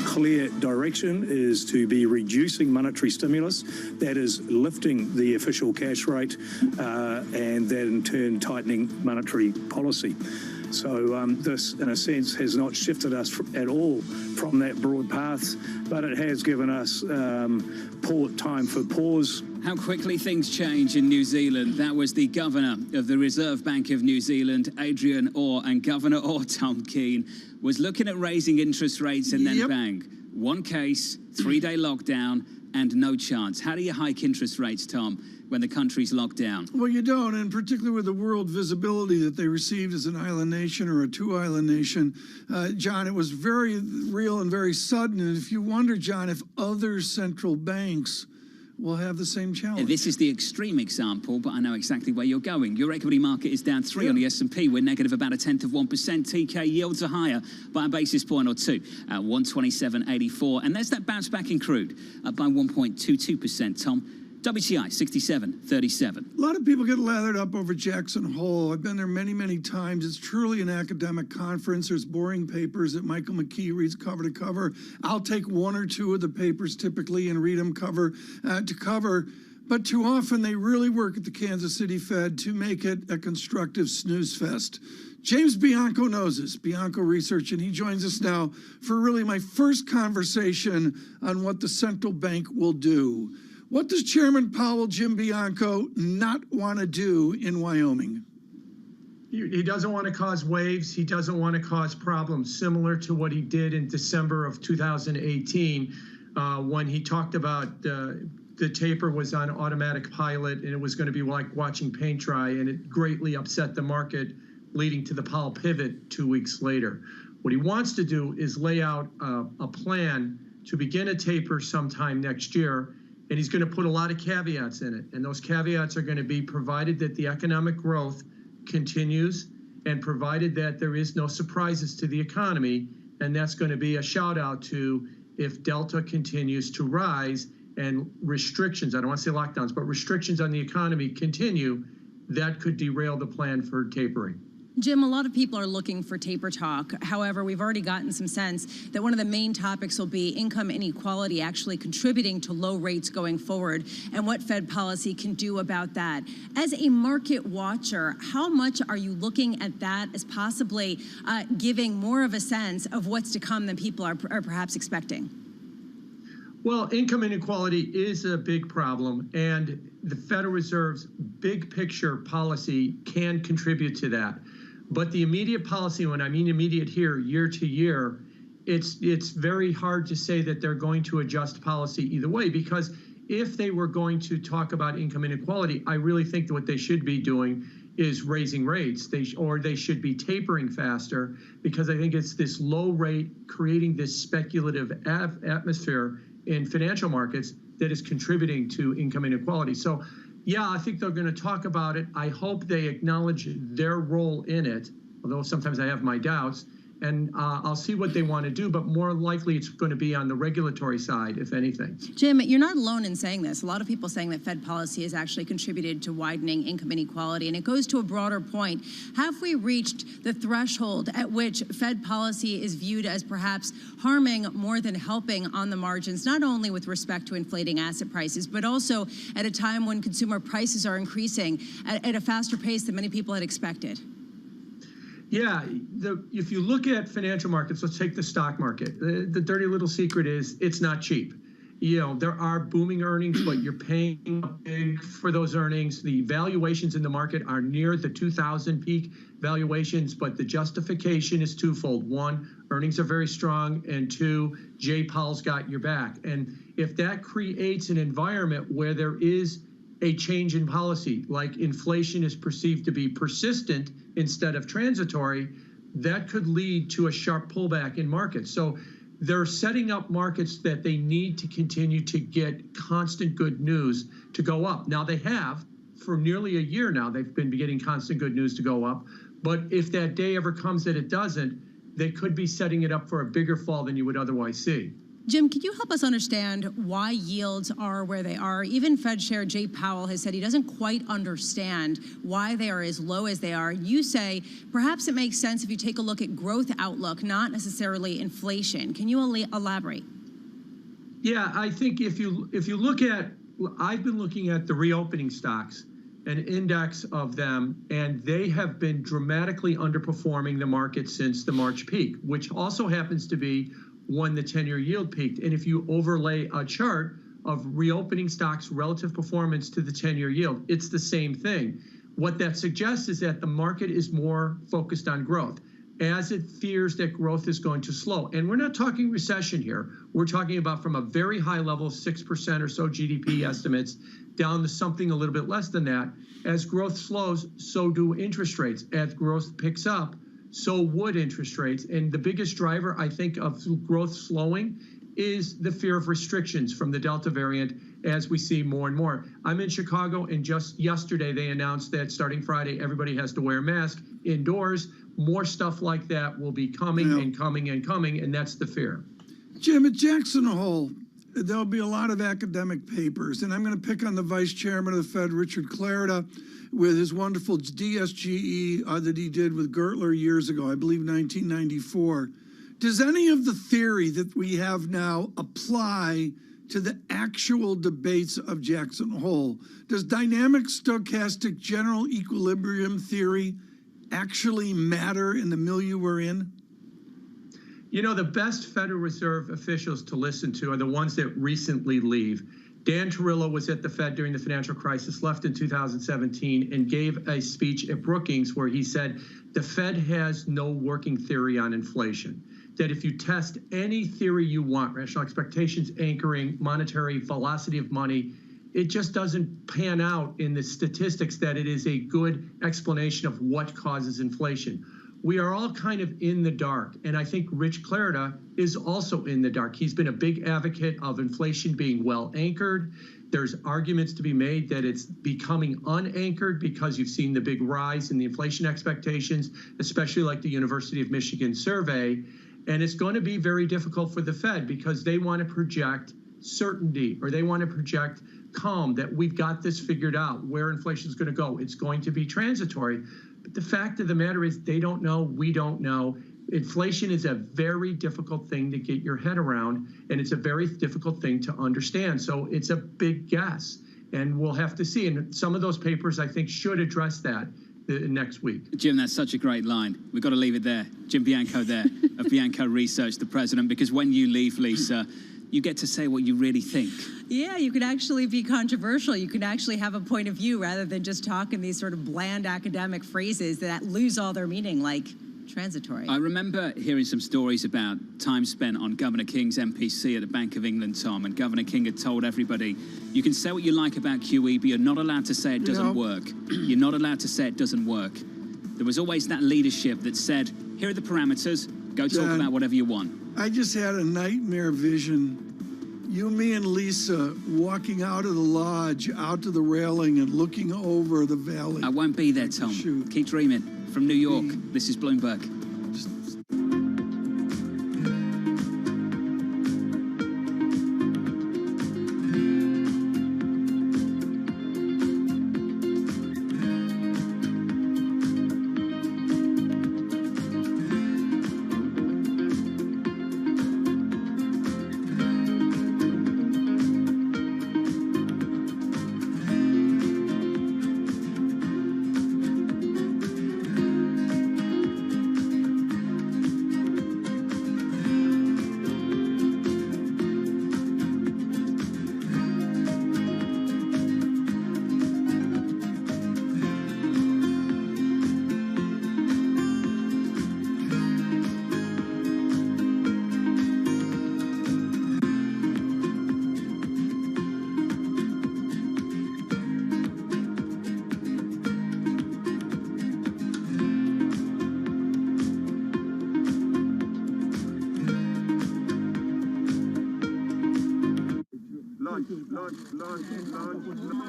Clear direction is to be reducing monetary stimulus, that is lifting the official cash rate, and that in turn tightening monetary policy. So this, in a sense, has not shifted us at all from that broad path, but it has given us time for pause. How quickly things change in New Zealand. That was the Governor of the Reserve Bank of New Zealand, Adrian Orr, and Governor Orr, Tom Keene, was looking at raising interest rates and then bang. One case, 3-day lockdown, and no chance. How do you hike interest rates, Tom, when the country's locked down? Well, you don't, and particularly with the world visibility that they received as an island nation or a two-island nation. John, it was very real and very sudden, and if you wonder, John, if other central banks will have the same challenge. This is the extreme example, but I know exactly where you're going. Your equity market is down 3 on the S&P. We're negative about 0.1%. TK yields are higher by a basis point or two at 127.84. And there's that bounce back in crude up by 1.22%, Tom. WTI, 67.37. A lot of people get lathered up over Jackson Hole. I've been there many, many times. It's truly an academic conference. There's boring papers that Michael McKee reads cover to cover. I'll take one or two of the papers typically and read them cover to cover. But too often they really work at the Kansas City Fed to make it a constructive snooze fest. James Bianco knows this, Bianco Research, and he joins us now for really my first conversation on what the central bank will do. What does Chairman Powell, Jim Bianco, not want to do in Wyoming? He doesn't want to cause waves. He doesn't want to cause problems similar to what he did in December of 2018 when he talked about the taper was on automatic pilot and it was going to be like watching paint dry, and it greatly upset the market, leading to the Powell pivot 2 weeks later. What he wants to do is lay out a plan to begin a taper sometime next year. And he's going to put a lot of caveats in it. And those caveats are going to be provided that the economic growth continues and provided that there is no surprises to the economy. And that's going to be a shout out to if Delta continues to rise and restrictions, I don't want to say lockdowns, but restrictions on the economy continue, that could derail the plan for tapering. Jim, a lot of people are looking for taper talk. However, we've already gotten some sense that one of the main topics will be income inequality actually contributing to low rates going forward and what Fed policy can do about that. As a market watcher, how much are you looking at that as possibly giving more of a sense of what's to come than people are perhaps expecting? Well, income inequality is a big problem, and the Federal Reserve's big picture policy can contribute to that. But the immediate policy, when I mean immediate here, year to year, it's very hard to say that they're going to adjust policy either way, because if they were going to talk about income inequality, I really think that what they should be doing is raising rates. They should be tapering faster, because I think it's this low rate creating this speculative atmosphere in financial markets that is contributing to income inequality. So yeah, I think they're going to talk about it. I hope they acknowledge their role in it, although sometimes I have my doubts. And I'll see what they want to do, but more likely it's going to be on the regulatory side, if anything. Jim, you're not alone in saying this. A lot of people saying that Fed policy has actually contributed to widening income inequality, and it goes to a broader point. Have we reached the threshold at which Fed policy is viewed as perhaps harming more than helping on the margins, not only with respect to inflating asset prices, but also at a time when consumer prices are increasing at a faster pace than many people had expected? Yeah, if you look at financial markets, let's take the stock market. The dirty little secret is it's not cheap. You know, there are booming earnings, but you're paying big for those earnings. The valuations in the market are near the 2000 peak valuations, but the justification is twofold. One, earnings are very strong, and two, Jay Powell's got your back. And if that creates an environment where there is a change in policy, like inflation is perceived to be persistent instead of transitory, that could lead to a sharp pullback in markets. So they're setting up markets that they need to continue to get constant good news to go up. Now they have, for nearly a year now, they've been getting constant good news to go up. But if that day ever comes that it doesn't, they could be setting it up for a bigger fall than you would otherwise see. Jim, can you help us understand why yields are where they are? Even Fed Chair Jay Powell has said he doesn't quite understand why they are as low as they are. You say perhaps it makes sense if you take a look at growth outlook, not necessarily inflation. Can you elaborate? Yeah, I think if you look at, I've been looking at the reopening stocks, an index of them, and they have been dramatically underperforming the market since the March peak, which also happens to be when the 10-year yield peaked. And if you overlay a chart of reopening stocks relative performance to the 10-year yield, it's the same thing. What that suggests is that the market is more focused on growth, as it fears that growth is going to slow. And we're not talking recession here. We're talking about from a very high level, 6% or so GDP estimates, down to something a little bit less than that. As growth slows, so do interest rates. As growth picks up, so would interest rates. And the biggest driver, I think, of growth slowing is the fear of restrictions from the Delta variant, as we see more and more. I'm in Chicago, and just yesterday they announced that starting Friday, everybody has to wear a mask indoors. More stuff like that will be coming and coming and coming, and that's the fear. Jim, at Jackson Hole, there'll be a lot of academic papers, and I'm going to pick on the vice chairman of the Fed, Richard Clarida, with his wonderful DSGE that he did with Gertler years ago, I believe 1994. Does any of the theory that we have now apply to the actual debates of Jackson Hole? Does dynamic stochastic general equilibrium theory actually matter in the milieu we're in? You know, the best Federal Reserve officials to listen to are the ones that recently leave. Dan Tarullo was at the Fed during the financial crisis, left in 2017, and gave a speech at Brookings where he said the Fed has no working theory on inflation. That if you test any theory you want, rational expectations, anchoring, monetary velocity of money, it just doesn't pan out in the statistics that it is a good explanation of what causes inflation. We are all kind of in the dark, and I think Rich Clarida is also in the dark. He's been a big advocate of inflation being well anchored. There's arguments to be made that it's becoming unanchored because you've seen the big rise in the inflation expectations, especially like the University of Michigan survey. And it's going to be very difficult for the Fed because they want to project certainty, or they want to project calm, that we've got this figured out, where inflation is going to go. It's going to be transitory. But the fact of the matter is they don't know, we don't know. Inflation is a very difficult thing to get your head around, and it's a very difficult thing to understand. So it's a big guess, and we'll have to see. And some of those papers, I think, should address that next week. Jim, that's such a great line. We've got to leave it there. Jim Bianco there of Bianco Research, the president, because when you leave, Lisa, you get to say what you really think. Yeah, you can actually be controversial. You can actually have a point of view rather than just talk in these sort of bland academic phrases that lose all their meaning, like transitory. I remember hearing some stories about time spent on Governor King's MPC at the Bank of England, Tom, and Governor King had told everybody, you can say what you like about QE, but you're not allowed to say it doesn't work. You're not allowed to say it doesn't work. There was always that leadership that said, here are the parameters, go talk about whatever you want. I just had a nightmare vision. You, me, and Lisa walking out of the lodge, out to the railing and looking over the valley. I won't be there, Tom. Keep dreaming. From New York, this is Bloomberg.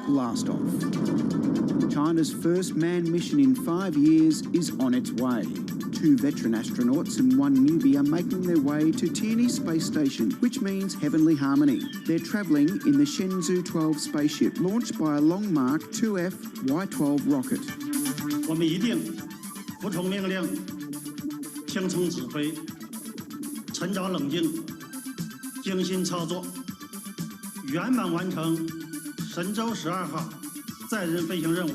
Blast off. China's first manned mission in 5 years is on its way. 2 veteran astronauts and 1 newbie are making their way to Tianyi Space Station, which means heavenly harmony. They're travelling in the Shenzhou 12 spaceship, launched by a Long Mark 2F Y12 rocket. 我们一定服从命令，听从指挥，沉着冷静，精心操作，圆满完成神舟12号载人飞行任务。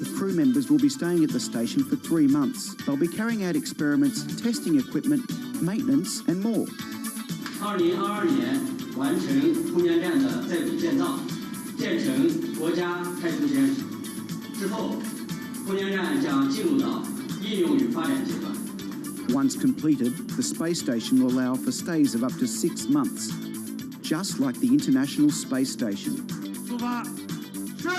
The crew members will be staying at the station for 3 months. They'll be carrying out experiments, testing equipment, maintenance, and more. 2022年完成空间站的在轨建造，建成国家太空实验室。之后，空间站将进入到应用与发展阶段。 Once completed, the space station will allow for stays of up to 6 months, just like the International Space Station. 出发。是。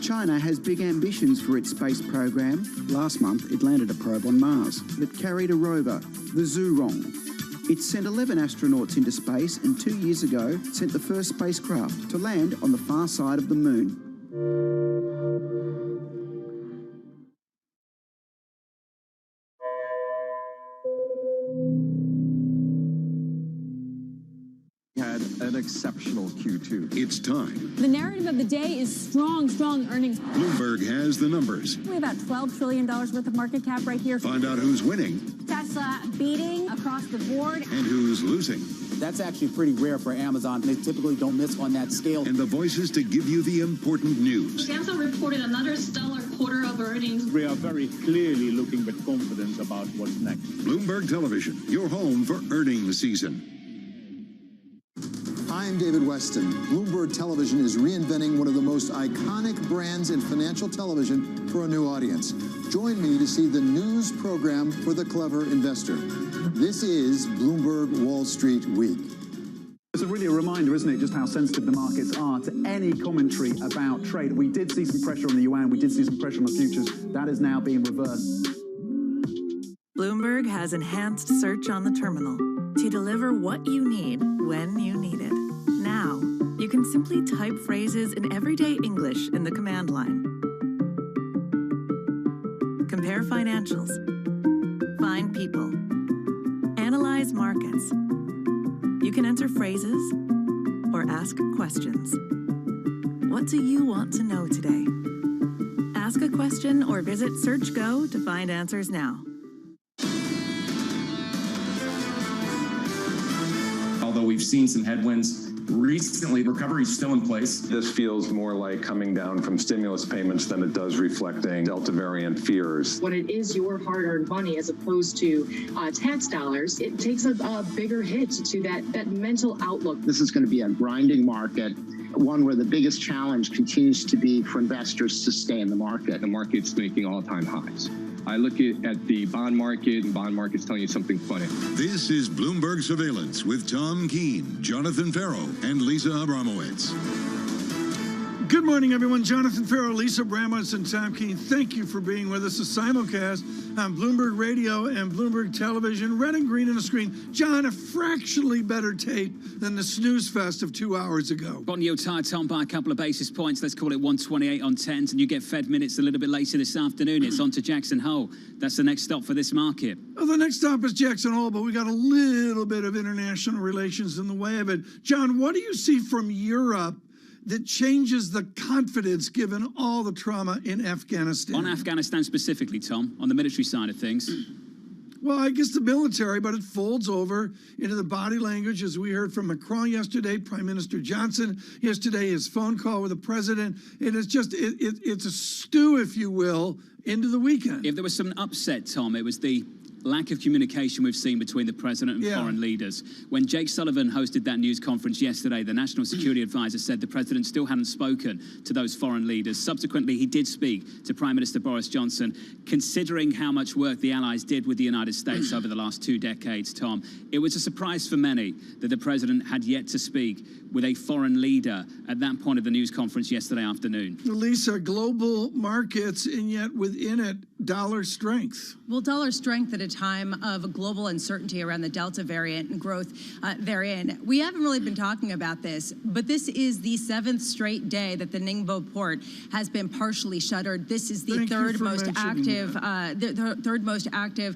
China has big ambitions for its space program. Last month, it landed a probe on Mars that carried a rover, the Zhurong. It sent 11 astronauts into space and 2 years ago sent the first spacecraft to land on the far side of the moon. Had an exceptional Q2. It's time. The narrative of the day is strong earnings. Bloomberg has the numbers. We have about $12 trillion worth of market cap right here. Find out who's winning. Tesla beating across the board. And who's losing. That's actually pretty rare for Amazon. They typically don't miss on that scale. And the voices to give you the important news. Samsung reported another stellar quarter of earnings. We are very clearly looking with confidence about what's next. Bloomberg Television, your home for earnings season. Hi, I'm David Weston. Bloomberg Television is reinventing one of the most iconic brands in financial television for a new audience. Join me to see the news program for the clever investor. This is Bloomberg Wall Street Week. It's really a reminder, isn't it, just how sensitive the markets are to any commentary about trade. We did see some pressure on the yuan, we did see some pressure on the futures. That is now being reversed. Bloomberg has enhanced search on the terminal to deliver what you need when you need it. Now, you can simply type phrases in everyday English in the command line. Compare financials. Find people. Analyze markets. You can enter phrases or ask questions. What do you want to know today? Ask a question or visit SearchGo to find answers now. Although we've seen some headwinds recently, recovery is still in place. This feels more like coming down from stimulus payments than it does reflecting Delta variant fears. When it is your hard-earned money as opposed to tax dollars, it takes a bigger hit to that mental outlook. This is going to be a grinding market, one where the biggest challenge continues to be for investors to stay in the market. The market's making all-time highs. I look at the bond market, and bond market's telling you something funny. This is Bloomberg Surveillance with Tom Keene, Jonathan Farrow, and Lisa Abramowitz. Good morning, everyone. Jonathan Farrow, Lisa Abramowitz, and Tom Keene. Thank you for being with us. A simulcast on Bloomberg Radio and Bloomberg Television. Red and green on the screen. John, a fractionally better tape than the snooze fest of 2 hours ago. Bond yield tied, Tom, by a couple of basis points. Let's call it 128 on 10s, and you get Fed minutes a little bit later this afternoon. It's on to Jackson Hole. That's the next stop for this market. Well, the next stop is Jackson Hole, but we got a little bit of international relations in the way of it. John, what do you see from Europe that changes the confidence given all the trauma in Afghanistan? On Afghanistan specifically, Tom, on the military side of things. Well, I guess the military, but it folds over into the body language, as we heard from Macron yesterday, Prime Minister Johnson yesterday, his phone call with the president. It is just, it's a stew, if you will, into the weekend. If there was some upset, Tom, it was the lack of communication we've seen between the president and foreign leaders. When Jake Sullivan hosted that news conference yesterday, the National Security Advisor said the president still hadn't spoken to those foreign leaders. Subsequently, he did speak to Prime Minister Boris Johnson. Considering how much work the Allies did with the United States over the last 2 decades, Tom, it was a surprise for many that the president had yet to speak with a foreign leader at that point of the news conference yesterday afternoon. Lisa, global markets, and yet within it, dollar strength. Well, dollar strength at a time of global uncertainty around the Delta variant and growth therein. We haven't really been talking about this, but this is the 7th straight day that the Ningbo port has been partially shuttered. This is the third most active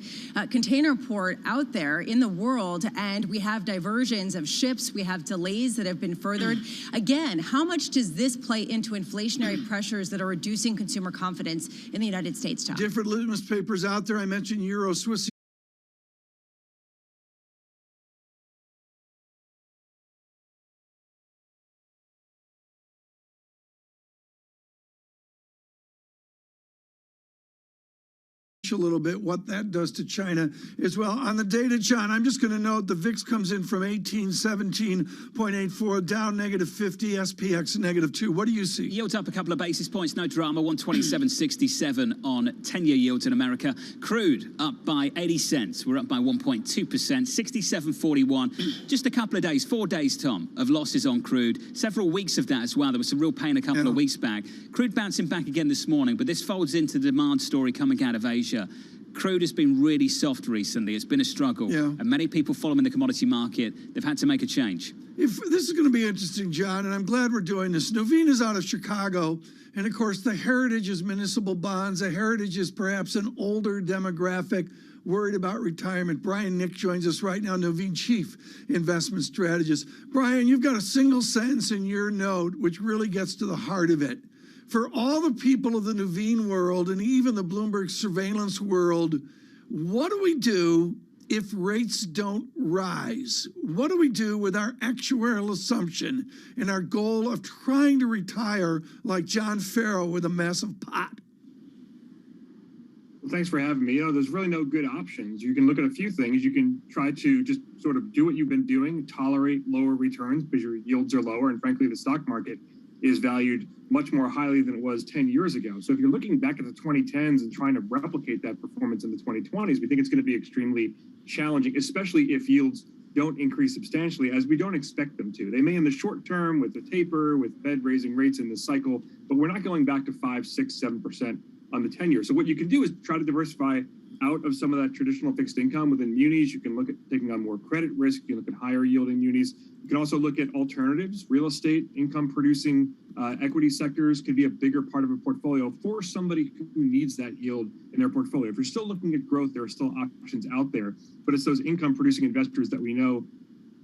container port out there in the world, and we have diversions of ships. We have delays that have been furthered. Again, how much does this play into inflationary pressures that are reducing consumer confidence in the United States, Tom? Different litmus papers out there. I mentioned Euro, Swiss. A little bit what that does to China as well. On the data, John, I'm just going to note the VIX comes in from 17.84, down -50, SPX -2. What do you see? Yields up a couple of basis points, no drama, 127.67 on 10-year yields in America. Crude up by 80 cents. We're up by 1.2%, 67.41. Just a couple of days, 4 days, Tom, of losses on crude. Several weeks of that as well. There was some real pain a couple of weeks back. Crude bouncing back again this morning, but this folds into the demand story coming out of Asia. Crude has been really soft recently. It's been a struggle. And many people following the commodity market, they've had to make a change. This is going to be interesting, John, and I'm glad we're doing this. Nuveen is out of Chicago, and of course, the heritage is municipal bonds. The heritage is perhaps an older demographic worried about retirement. Brian Nick joins us right now, Nuveen, Chief Investment Strategist. Brian, you've got a single sentence in your note which really gets to the heart of it. For all the people of the Nuveen world and even the Bloomberg surveillance world, what do we do if rates don't rise? What do we do with our actuarial assumption and our goal of trying to retire like John Farrow with a massive pot? Well, thanks for having me. You know, there's really no good options. You can look at a few things. You can try to just sort of do what you've been doing, tolerate lower returns because your yields are lower, and frankly, the stock market is valued much more highly than it was 10 years ago. So if you're looking back at the 2010s and trying to replicate that performance in the 2020s, we think it's going to be extremely challenging, especially if yields don't increase substantially, as we don't expect them to. They may in the short term with the taper, with Fed raising rates in this cycle, but we're not going back to 5, 6, 7% on the 10-year. So what you can do is try to diversify out of some of that traditional fixed income within munis. You can look at taking on more credit risk. You can look at higher yielding munis. You can also look at alternatives. Real estate, income producing equity sectors could be a bigger part of a portfolio for somebody who needs that yield in their portfolio. If you're still looking at growth, there are still options out there, but it's those income producing investors that we know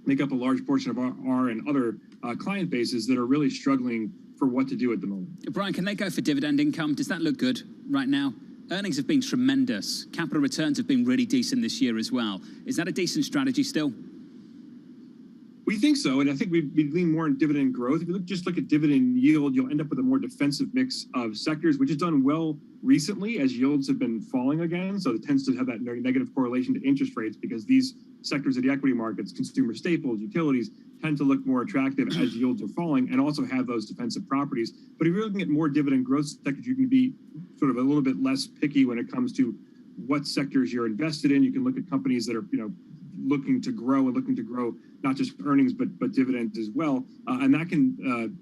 make up a large portion of our and other client bases that are really struggling for what to do at the moment. Brian, can they go for dividend income? Does that look good right now? Earnings have been tremendous. Capital returns have been really decent this year as well. Is that a decent strategy still? We think so, and I think we lean more on dividend growth. If you just look at dividend yield, you'll end up with a more defensive mix of sectors, which has done well recently as yields have been falling again. So it tends to have that negative correlation to interest rates because these sectors of the equity markets, consumer staples, utilities, tend to look more attractive as yields are falling and also have those defensive properties. But if you're looking at more dividend growth sectors, you can be sort of a little bit less picky when it comes to what sectors you're invested in. You can look at companies that are, looking to grow not just earnings but dividends as well, and that can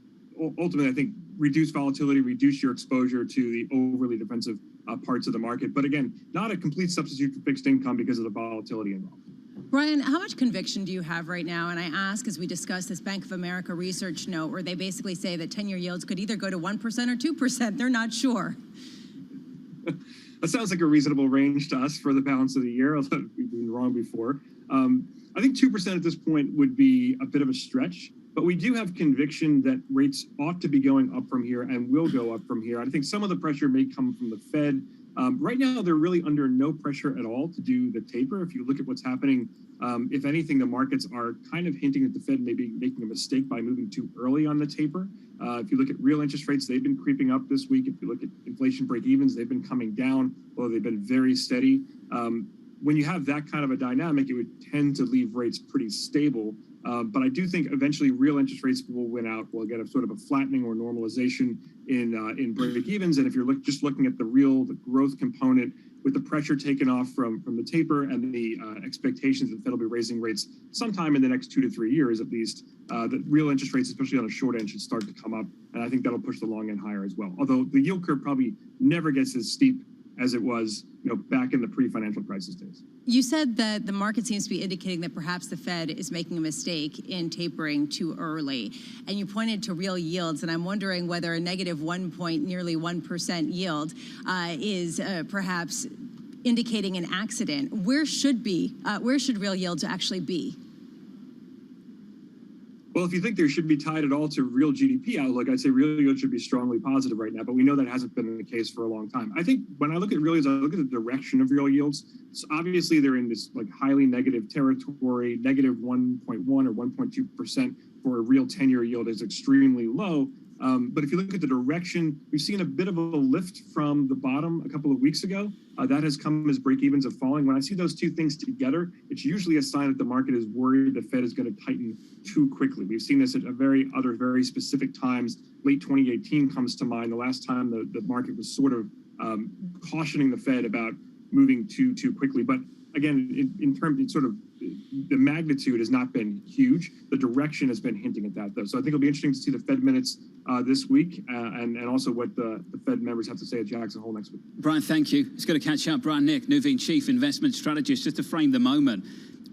ultimately, I think, reduce volatility, reduce your exposure to the overly defensive parts of the market. But again, not a complete substitute for fixed income because of the volatility involved. Brian, how much conviction do you have right now? And I ask as we discuss this Bank of America research note where they basically say that 10-year yields could either go to 1% or 2%. They're not sure. That sounds like a reasonable range to us for the balance of the year, although we've been wrong before. I think 2% at this point would be a bit of a stretch, but we do have conviction that rates ought to be going up from here and will go up from here. I think some of the pressure may come from the Fed. Right now, they're really under no pressure at all to do the taper. If you look at what's happening, if anything, the markets are kind of hinting that the Fed may be making a mistake by moving too early on the taper. If you look at real interest rates, they've been creeping up this week. If you look at inflation break-evens, they've been coming down, although they've been very steady. When you have that kind of a dynamic, it would tend to leave rates pretty stable. But I do think eventually real interest rates will win out. We'll get a sort of a flattening or normalization in break-evens. And if you're just looking at the growth component with the pressure taken off from the taper and the expectations that the Fed will be raising rates sometime in the next 2 to 3 years at least, the real interest rates, especially on the short end, should start to come up. And I think that'll push the long end higher as well. Although the yield curve probably never gets as steep as it was, back in the pre-financial crisis days. You said that the market seems to be indicating that perhaps the Fed is making a mistake in tapering too early. And you pointed to real yields, and I'm wondering whether a negative nearly 1% yield is perhaps indicating an accident. Where should real yields actually be? Well, if you think there should be tied at all to real GDP outlook, I'd say real yields should be strongly positive right now, but we know that hasn't been the case for a long time. I think when I look at real yields, I look at the direction of real yields. So obviously they're in this highly negative territory. Negative 1.1 or 1.2% for a real 10-year yield is extremely low. But if you look at the direction, we've seen a bit of a lift from the bottom a couple of weeks ago. That has come as break-evens of falling. When I see those two things together, it's usually a sign that the market is worried the Fed is going to tighten too quickly. We've seen this at very specific times. Late 2018 comes to mind, the last time the market was sort of cautioning the Fed about moving too quickly. But again, in terms of the magnitude has not been huge. The direction has been hinting at that, though. So I think it'll be interesting to see the Fed minutes this week and also what the Fed members have to say at Jackson Hole next week. Brian, thank you. It's good to catch up. Brian Nick, Nuveen Chief Investment Strategist. Just to frame the moment,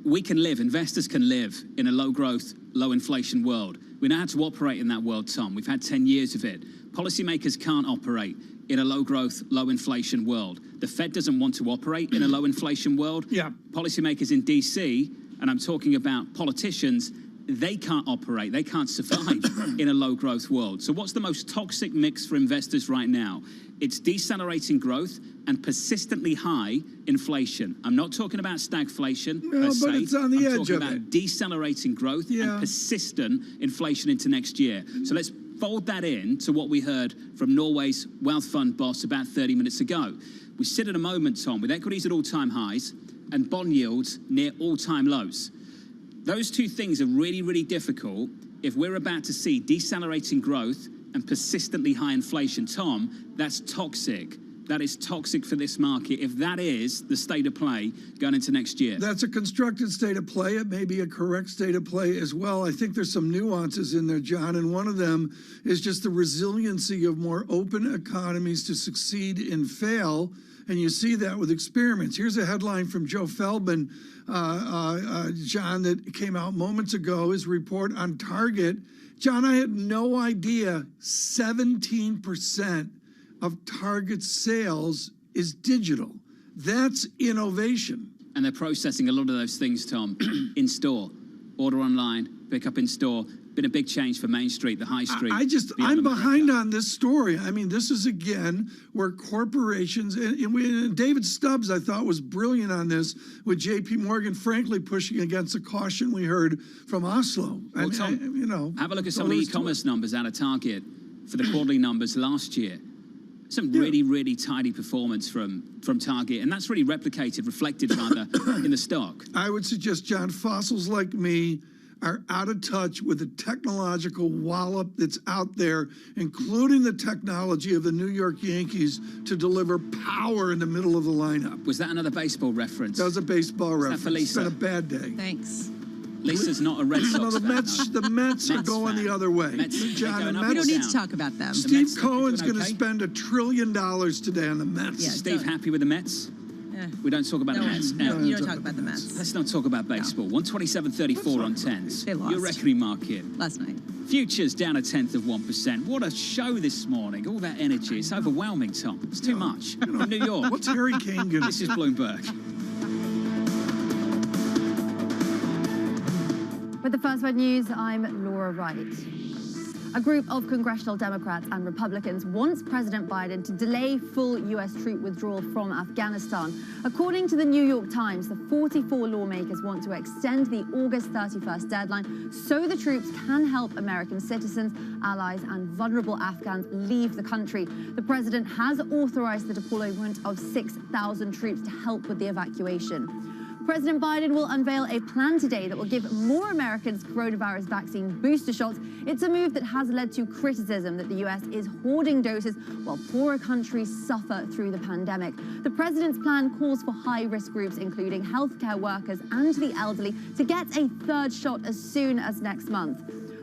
investors can live in a low-growth, low-inflation world. We know how to operate in that world, Tom. We've had 10 years of it. Policymakers can't operate in a low-growth, low-inflation world. The Fed doesn't want to operate in a low-inflation world. Yeah. Policymakers in D.C., and I'm talking about politicians, they can't operate, they can't survive in a low-growth world. So what's the most toxic mix for investors right now? It's decelerating growth and persistently high inflation. I'm not talking about stagflation. No, but it's on the edge of it. I'm talking about decelerating growth and persistent inflation into next year. So let's fold that in to what we heard from Norway's wealth fund boss about 30 minutes ago. We sit at a moment, Tom, with equities at all-time highs and bond yields near all-time lows. Those two things are really, really difficult if we're about to see decelerating growth and persistently high inflation. Tom, that's toxic. That is toxic for this market if that is the state of play going into next year. That's a constructed state of play. It may be a correct state of play as well. I think there's some nuances in there, John, and one of them is just the resiliency of more open economies to succeed and fail. And you see that with experiments. Here's a headline from Joe Feldman, John, that came out moments ago, his report on Target. John, I had no idea 17% of Target sales is digital. That's innovation. And they're processing a lot of those things, Tom, in store. order online, pick up in store. Been a big change for Main Street, the high street. I'm behind on this story. I mean, this is again where corporations and David Stubbs, I thought, was brilliant on this with J.P. Morgan, frankly pushing against the caution we heard from Oslo. Well, Tom, have a look at some of the e-commerce numbers out of Target for the quarterly numbers last year. Some really tidy performance from Target, and that's really reflected rather in the stock. I would suggest, John, fossils like me are out of touch with the technological wallop that's out there, including the technology of the New York Yankees to deliver power in the middle of the lineup. Was that another baseball reference? That was a baseball reference. For Lisa? It's been a bad day. Thanks. Lisa's not a Red Sox fan. The Mets are going the other way. John, the Mets, we don't need to talk about them. Steve Cohen's going to spend $1 trillion today on the Mets. Yeah, Steve happy with the Mets? We don't talk about the Mets. No, you don't talk about the Mets. Let's not talk about baseball. 127.34 on 10s. They lost. Your equity market. Last night. Futures down 1/10%. What a show this morning. All that energy. It's overwhelming, Tom. It's too much. New York. What's Harry Kane going to This is Bloomberg. With the First Word News, I'm Laura Wright. A group of congressional Democrats and Republicans wants President Biden to delay full U.S. troop withdrawal from Afghanistan. According to the New York Times, the 44 lawmakers want to extend the August 31st deadline so the troops can help American citizens, allies, and vulnerable Afghans leave the country. The president has authorized the deployment of 6,000 troops to help with the evacuation. President Biden will unveil a plan today that will give more Americans coronavirus vaccine booster shots. It's a move that has led to criticism that the U.S. is hoarding doses while poorer countries suffer through the pandemic. The president's plan calls for high-risk groups, including healthcare workers and the elderly, to get a third shot as soon as next month.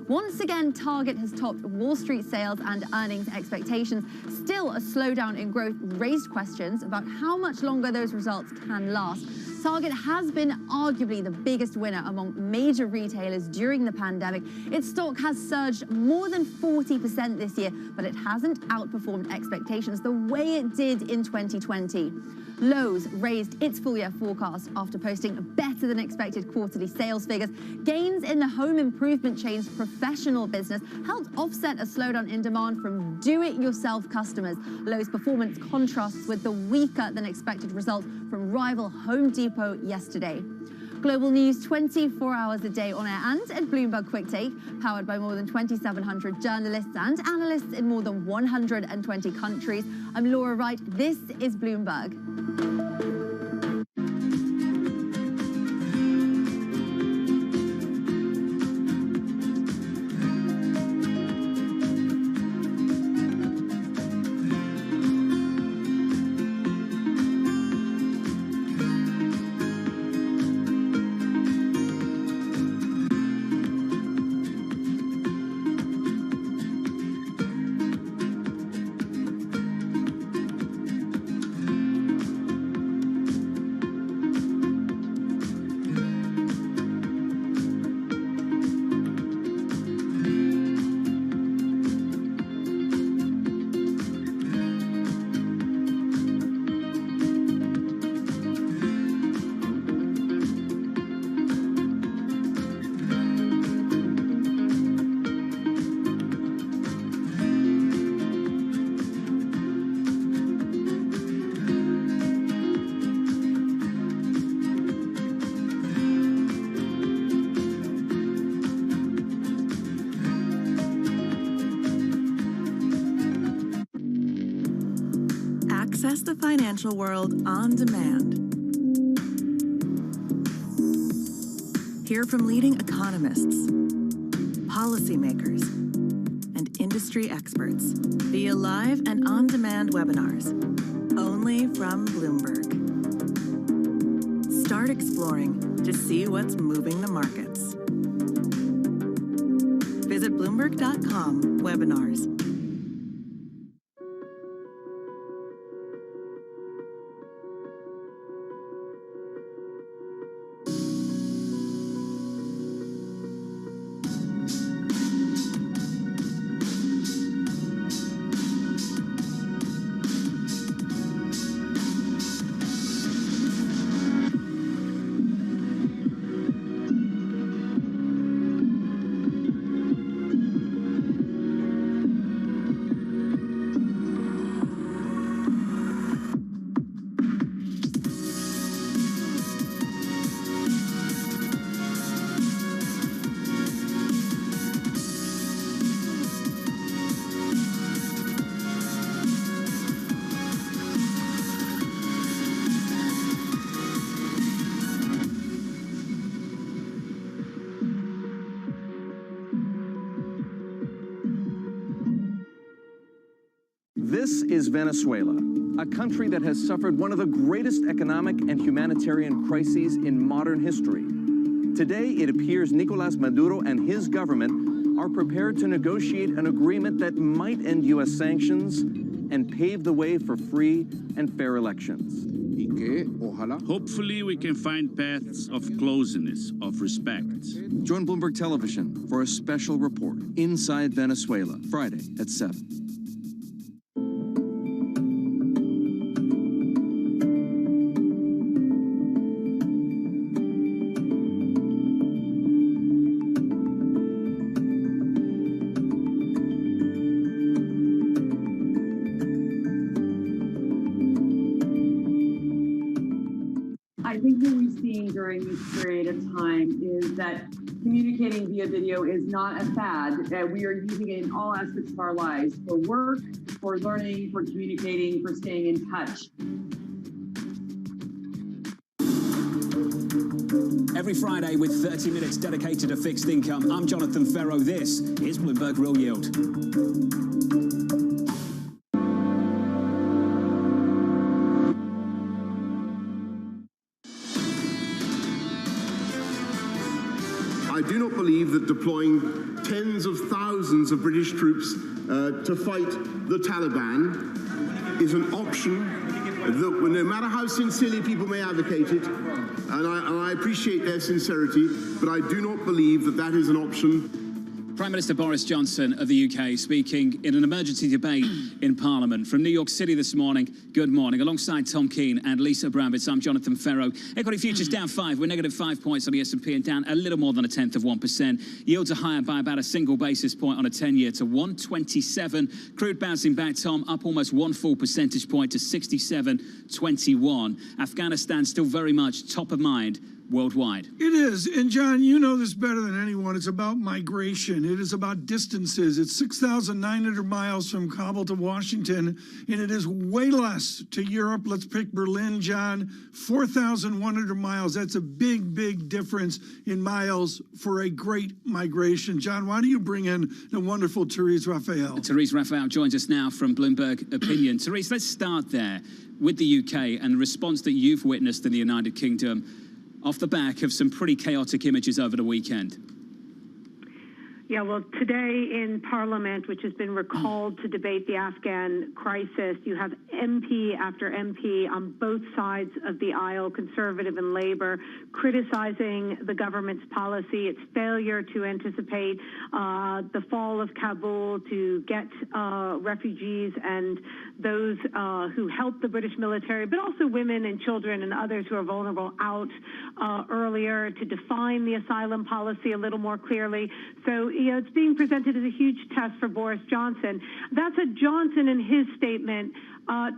Once again, Target has topped Wall Street sales and earnings expectations. Still, a slowdown in growth raised questions about how much longer those results can last. Target has been arguably the biggest winner among major retailers during the pandemic. Its stock has surged more than 40% this year, but it hasn't outperformed expectations the way it did in 2020. Lowe's raised its full-year forecast after posting better than expected quarterly sales figures. Gains in the home improvement chain's professional business helped offset a slowdown in demand from do-it-yourself customers. Lowe's performance contrasts with the weaker than expected results from rival Home Depot yesterday. Global news 24 hours a day on air and at Bloomberg Quick Take, powered by more than 2,700 journalists and analysts in more than 120 countries. I'm Laura Wright. This is Bloomberg. Access the financial world on demand. Hear from leading economists, policymakers, and industry experts via live and on-demand webinars, only from Bloomberg. Start exploring to see what's moving the markets. Visit Bloomberg.com/webinars. This is Venezuela, a country that has suffered one of the greatest economic and humanitarian crises in modern history. Today, it appears Nicolás Maduro and his government are prepared to negotiate an agreement that might end U.S. sanctions and pave the way for free and fair elections. Hopefully, we can find paths of closeness, of respect. Join Bloomberg Television for a special report, Inside Venezuela, Friday at 7. I think what we've seen during this period of time is that communicating via video is not a fad. We are using it in all aspects of our lives, for work, for learning, for communicating, for staying in touch. Every Friday with 30 minutes dedicated to fixed income, I'm Jonathan Ferro. This is Bloomberg Real Yield. I do not believe that deploying tens of thousands of British troops to fight the Taliban is an option that, no matter how sincerely people may advocate it, and I appreciate their sincerity, but I do not believe that that is an option. Prime Minister Boris Johnson of the UK speaking in an emergency debate in Parliament from New York City this morning. Good morning. Alongside Tom Keane and Lisa Abramowitz, I'm Jonathan Ferro. Equity futures down 5. We're negative 5 points on the S&P and down a little more than 1/10%. Yields are higher by about a single basis point on a 10-year to 127. Crude bouncing back, Tom, up almost 1 full percentage point to 67.21. Afghanistan still very much top of mind worldwide. It is. And John, you know this better than anyone. It's about migration. It is about distances. It's 6,900 miles from Kabul to Washington, and it is way less to Europe. Let's pick Berlin, John. 4,100 miles. That's a big, big difference in miles for a great migration. John, why don't you bring in the wonderful Therese Raphael? Therese Raphael joins us now from Bloomberg Opinion. Therese, let's start there with the UK and the response that you've witnessed in the United Kingdom off the back of some pretty chaotic images over the weekend. Yeah, well, today in Parliament, which has been recalled to debate the Afghan crisis, you have MP after MP on both sides of the aisle, Conservative and Labour, criticizing the government's policy, its failure to anticipate the fall of Kabul, to get refugees and those who helped the British military, but also women and children and others who are vulnerable out earlier, to define the asylum policy a little more clearly. So, you know, it's being presented as a huge test for Boris Johnson. That's a Johnson in his statement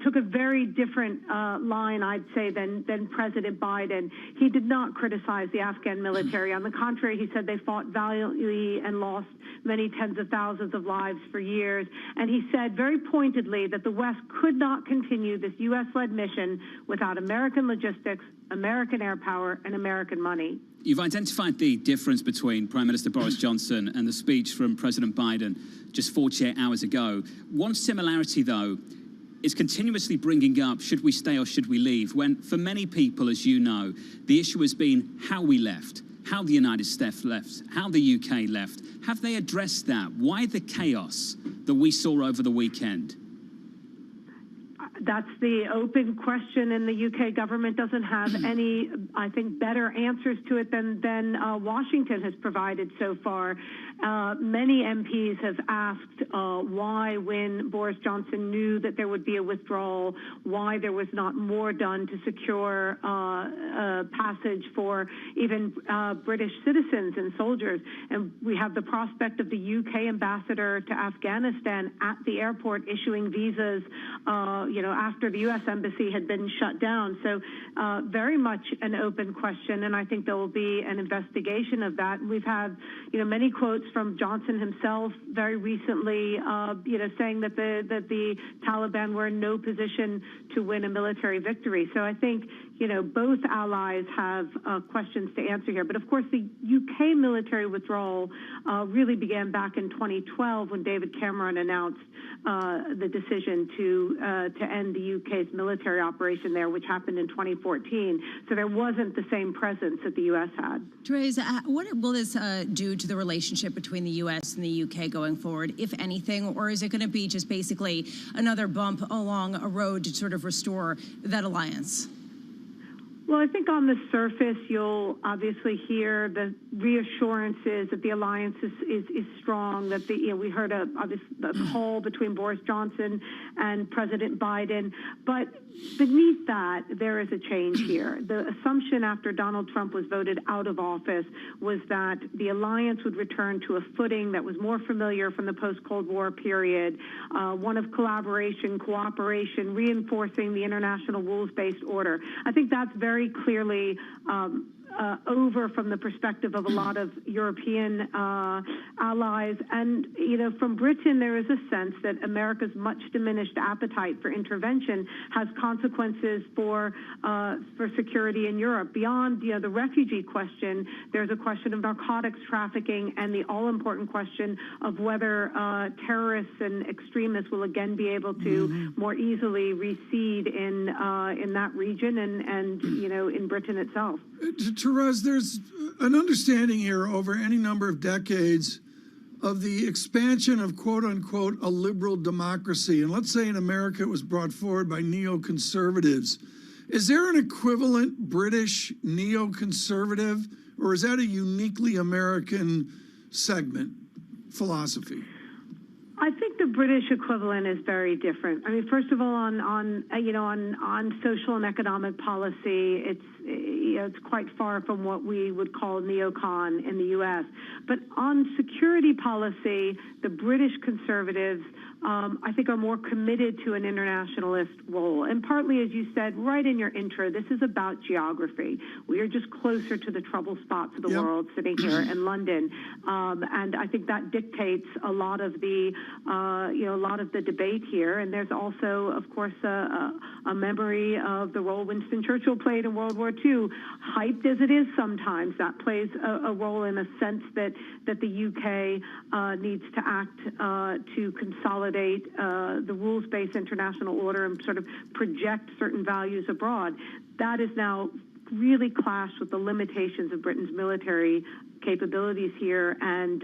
took a very different line, I'd say, than President Biden. He did not criticize the Afghan military. On the contrary, he said they fought valiantly and lost many tens of thousands of lives for years. And he said very pointedly that the West could not continue this U.S.-led mission without American logistics, American air power, and American money. You've identified the difference between Prime Minister Boris Johnson and the speech from President Biden just 48 hours ago. One similarity, though, is continuously bringing up, should we stay or should we leave, when for many people, as you know, the issue has been how we left, how the United States left, how the UK left. Have they addressed that? Why the chaos that we saw over the weekend? That's the open question, and the UK government doesn't have any, I think, better answers to it than Washington has provided so far. Many MPs have asked why, when Boris Johnson knew that there would be a withdrawal, why there was not more done to secure passage for even British citizens and soldiers. And we have the prospect of the UK ambassador to Afghanistan at the airport issuing visas, after the U.S. embassy had been shut down. So very much an open question, and I think there will be an investigation of that. And we've had, many quotes from Johnson himself very recently, saying that the Taliban were in no position to win a military victory. So I think, both allies have questions to answer here. But of course, the UK military withdrawal really began back in 2012 when David Cameron announced the decision to end the UK's military operation there, which happened in 2014. So there wasn't the same presence that the US had. Therese, what will this do to the relationship between the US and the UK going forward, if anything, or is it going to be just basically another bump along a road to sort of restore that alliance? Well, I think on the surface, you'll obviously hear the reassurances that the alliance is strong, that we heard a call between Boris Johnson and President Biden. But beneath that, there is a change here. The assumption after Donald Trump was voted out of office was that the alliance would return to a footing that was more familiar from the post-Cold War period, one of collaboration, cooperation, reinforcing the international rules-based order. I think that's very clearly over from the perspective of a lot of European allies. And, from Britain, there is a sense that America's much diminished appetite for intervention has consequences for security in Europe. Beyond, the refugee question, there's a question of narcotics trafficking and the all-important question of whether terrorists and extremists will again be able to more easily recede in that region and in Britain itself. Therese, there's an understanding here over any number of decades of the expansion of quote-unquote a liberal democracy. And let's say in America it was brought forward by neoconservatives. Is there an equivalent British neoconservative, or is that a uniquely American segment philosophy? I think the British equivalent is very different. I mean, first of all, on social and economic policy, it's quite far from what we would call neocon in the U.S. But on security policy, the British conservatives, I think, are more committed to an internationalist role. And partly, as you said right in your intro, this is about geography. We are just closer to the trouble spots of the world sitting here in London. And I think that dictates a lot of the debate here. And there's also, of course, a memory of the role Winston Churchill played in World War II. Hyped as it is sometimes, that plays a role in a sense that the UK needs to act to consolidate the rules-based international order and sort of project certain values abroad. That is now really clashed with the limitations of Britain's military capabilities here and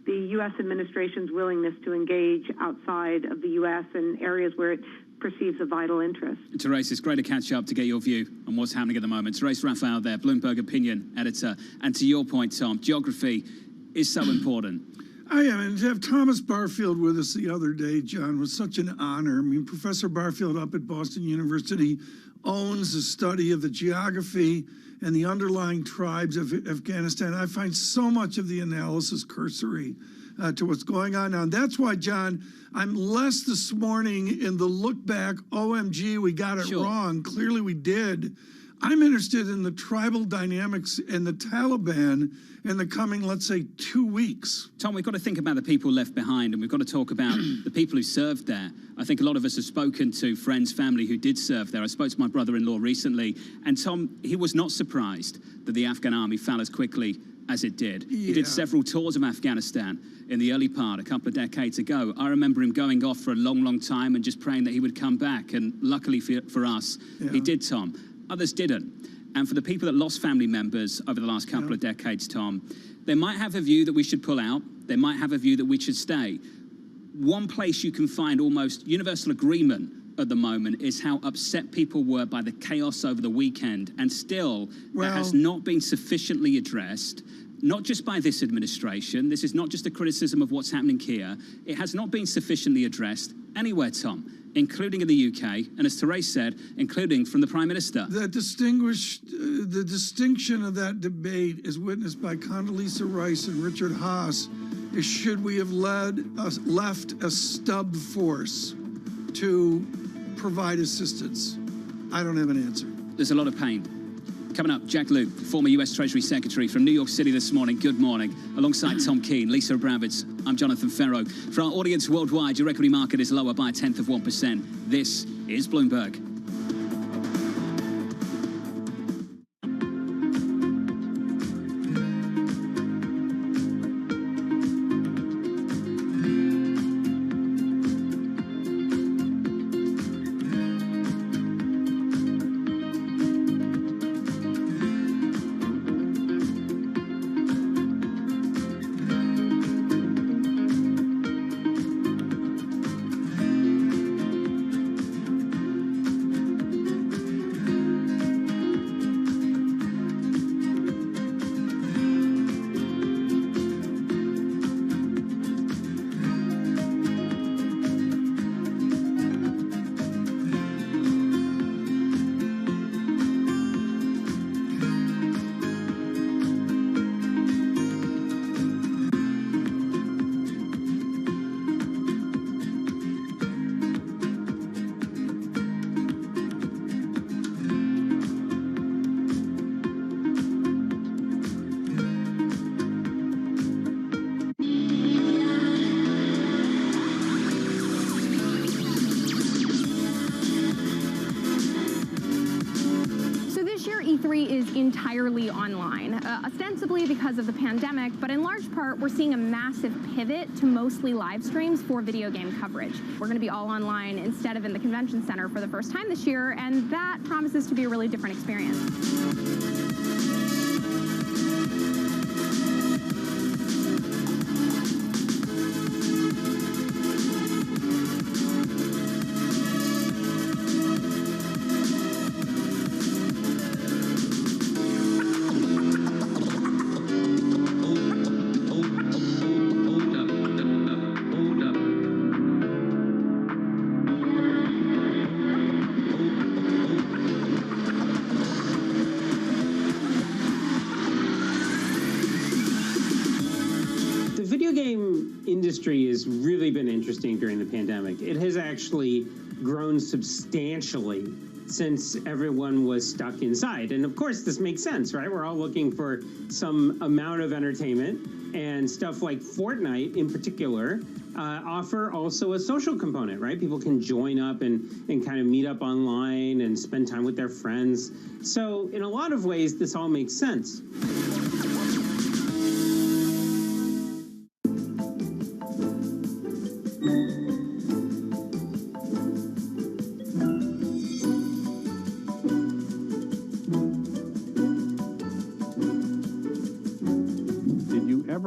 the U.S. administration's willingness to engage outside of the U.S. in areas where it perceives a vital interest. Therese, it's great to catch up to get your view on what's happening at the moment. Therese Raphael there, Bloomberg Opinion Editor. And to your point, Tom, geography is so important. I am, and to have Thomas Barfield with us the other day, John, was such an honor. I mean, Professor Barfield up at Boston University owns a study of the geography and the underlying tribes of Afghanistan. I find so much of the analysis cursory to what's going on now. And that's why, John, I'm less this morning in the look back, OMG, we got it wrong. Clearly we did. I'm interested in the tribal dynamics and the Taliban in the coming, let's say, 2 weeks. Tom, we've got to think about the people left behind, and we've got to talk about the people who served there. I think a lot of us have spoken to friends, family who did serve there. I spoke to my brother-in-law recently, and Tom, he was not surprised that the Afghan army fell as quickly as it did. Yeah. He did several tours of Afghanistan in the early part, a couple of decades ago. I remember him going off for a long, long time and just praying that he would come back, and luckily for us, he did, Tom. Others didn't. And for the people that lost family members over the last couple of decades, Tom, they might have a view that we should pull out. They might have a view that we should stay. One place you can find almost universal agreement at the moment is how upset people were by the chaos over the weekend. And still, that has not been sufficiently addressed, not just by this administration. This is not just a criticism of what's happening here. It has not been sufficiently addressed anywhere, Tom, including in the UK, and as Therese said, including from the Prime Minister. The distinction of that debate is witnessed by Condoleezza Rice and Richard Haas, is should we have left a stub force to provide assistance? I don't have an answer. There's a lot of pain. Coming up, Jack Lew, former US Treasury Secretary from New York City this morning. Good morning. Alongside Tom Keene, Lisa Abramowitz, I'm Jonathan Ferro. For our audience worldwide, your equity market is lower by 0.1%. This is Bloomberg. E3 is entirely online, ostensibly because of the pandemic, but in large part, we're seeing a massive pivot to mostly live streams for video game coverage. We're going to be all online instead of in the convention center for the first time this year, and that promises to be a really different experience. Industry has really been interesting during the pandemic. It has actually grown substantially since everyone was stuck inside. And of course, this makes sense, right? We're all looking for some amount of entertainment, and stuff like Fortnite in particular offer also a social component, right? People can join up and kind of meet up online and spend time with their friends. So in a lot of ways, this all makes sense.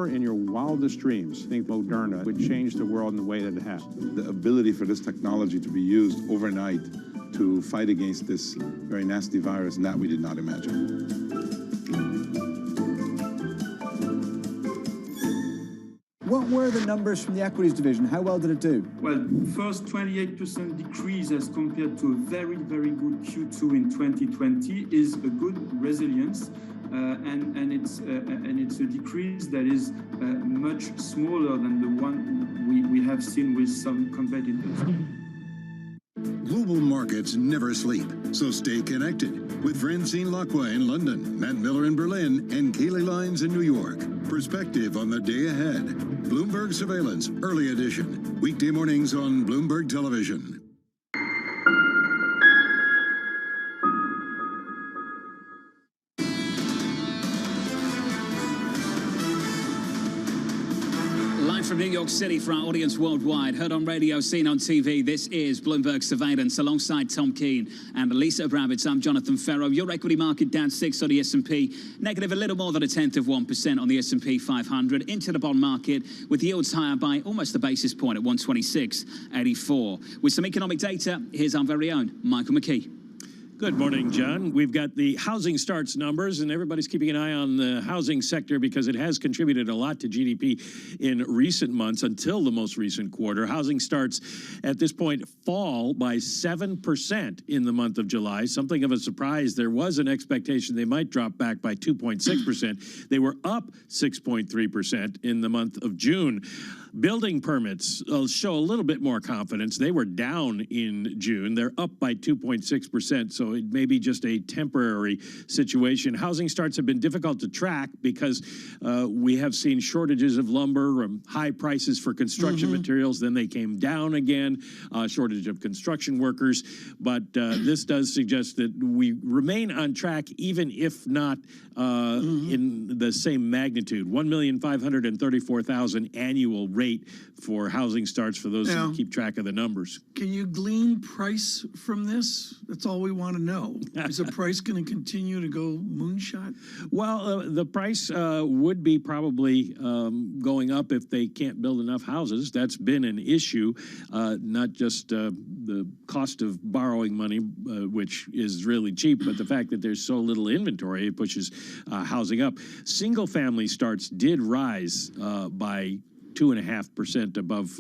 In your wildest dreams, think Moderna would change the world in the way that it has. The ability for this technology to be used overnight to fight against this very nasty virus, and that we did not imagine. What were the numbers from the equities division? How well did it do? Well, first 28% decrease as compared to a very, very good Q2 in 2020 is a good resilience. And it's a decrease that is much smaller than the one we have seen with some competitors. Global markets never sleep, so stay connected with Francine Lacqua in London, Matt Miller in Berlin, and Kaylee Lyons in New York. Perspective on the day ahead. Bloomberg Surveillance, Early Edition. Weekday mornings on Bloomberg Television. From New York City for our audience worldwide, heard on radio, seen on TV, this is Bloomberg Surveillance alongside Tom Keene and Lisa Abramowitz. I'm Jonathan Ferro. Your equity market down 6 on the S&P, negative a little more than 0.1% on the S&P 500. Into the bond market with yields higher by almost a basis point at 126.84. With some economic data, here's our very own Michael McKee. Good morning, John. We've got the housing starts numbers, and everybody's keeping an eye on the housing sector because it has contributed a lot to GDP in recent months until the most recent quarter. Housing starts at this point fall by 7% in the month of July. Something of a surprise. There was an expectation they might drop back by 2.6%. They were up 6.3% in the month of June. Building permits show a little bit more confidence. They were down in June. They're up by 2.6%, so it may be just a temporary situation. Housing starts have been difficult to track because we have seen shortages of lumber, high prices for construction materials. Then they came down again, shortage of construction workers. But this does suggest that we remain on track, even if not in the same magnitude. 1,534,000 annual rate for housing starts for those who keep track of the numbers. Can you glean price from this? That's all we want to know. Is the price going to continue to go moonshot? Well, the price would be probably going up if they can't build enough houses. That's been an issue, not just the cost of borrowing money, which is really cheap, but the fact that there's so little inventory, it pushes housing up. Single family starts did rise by 2.5% above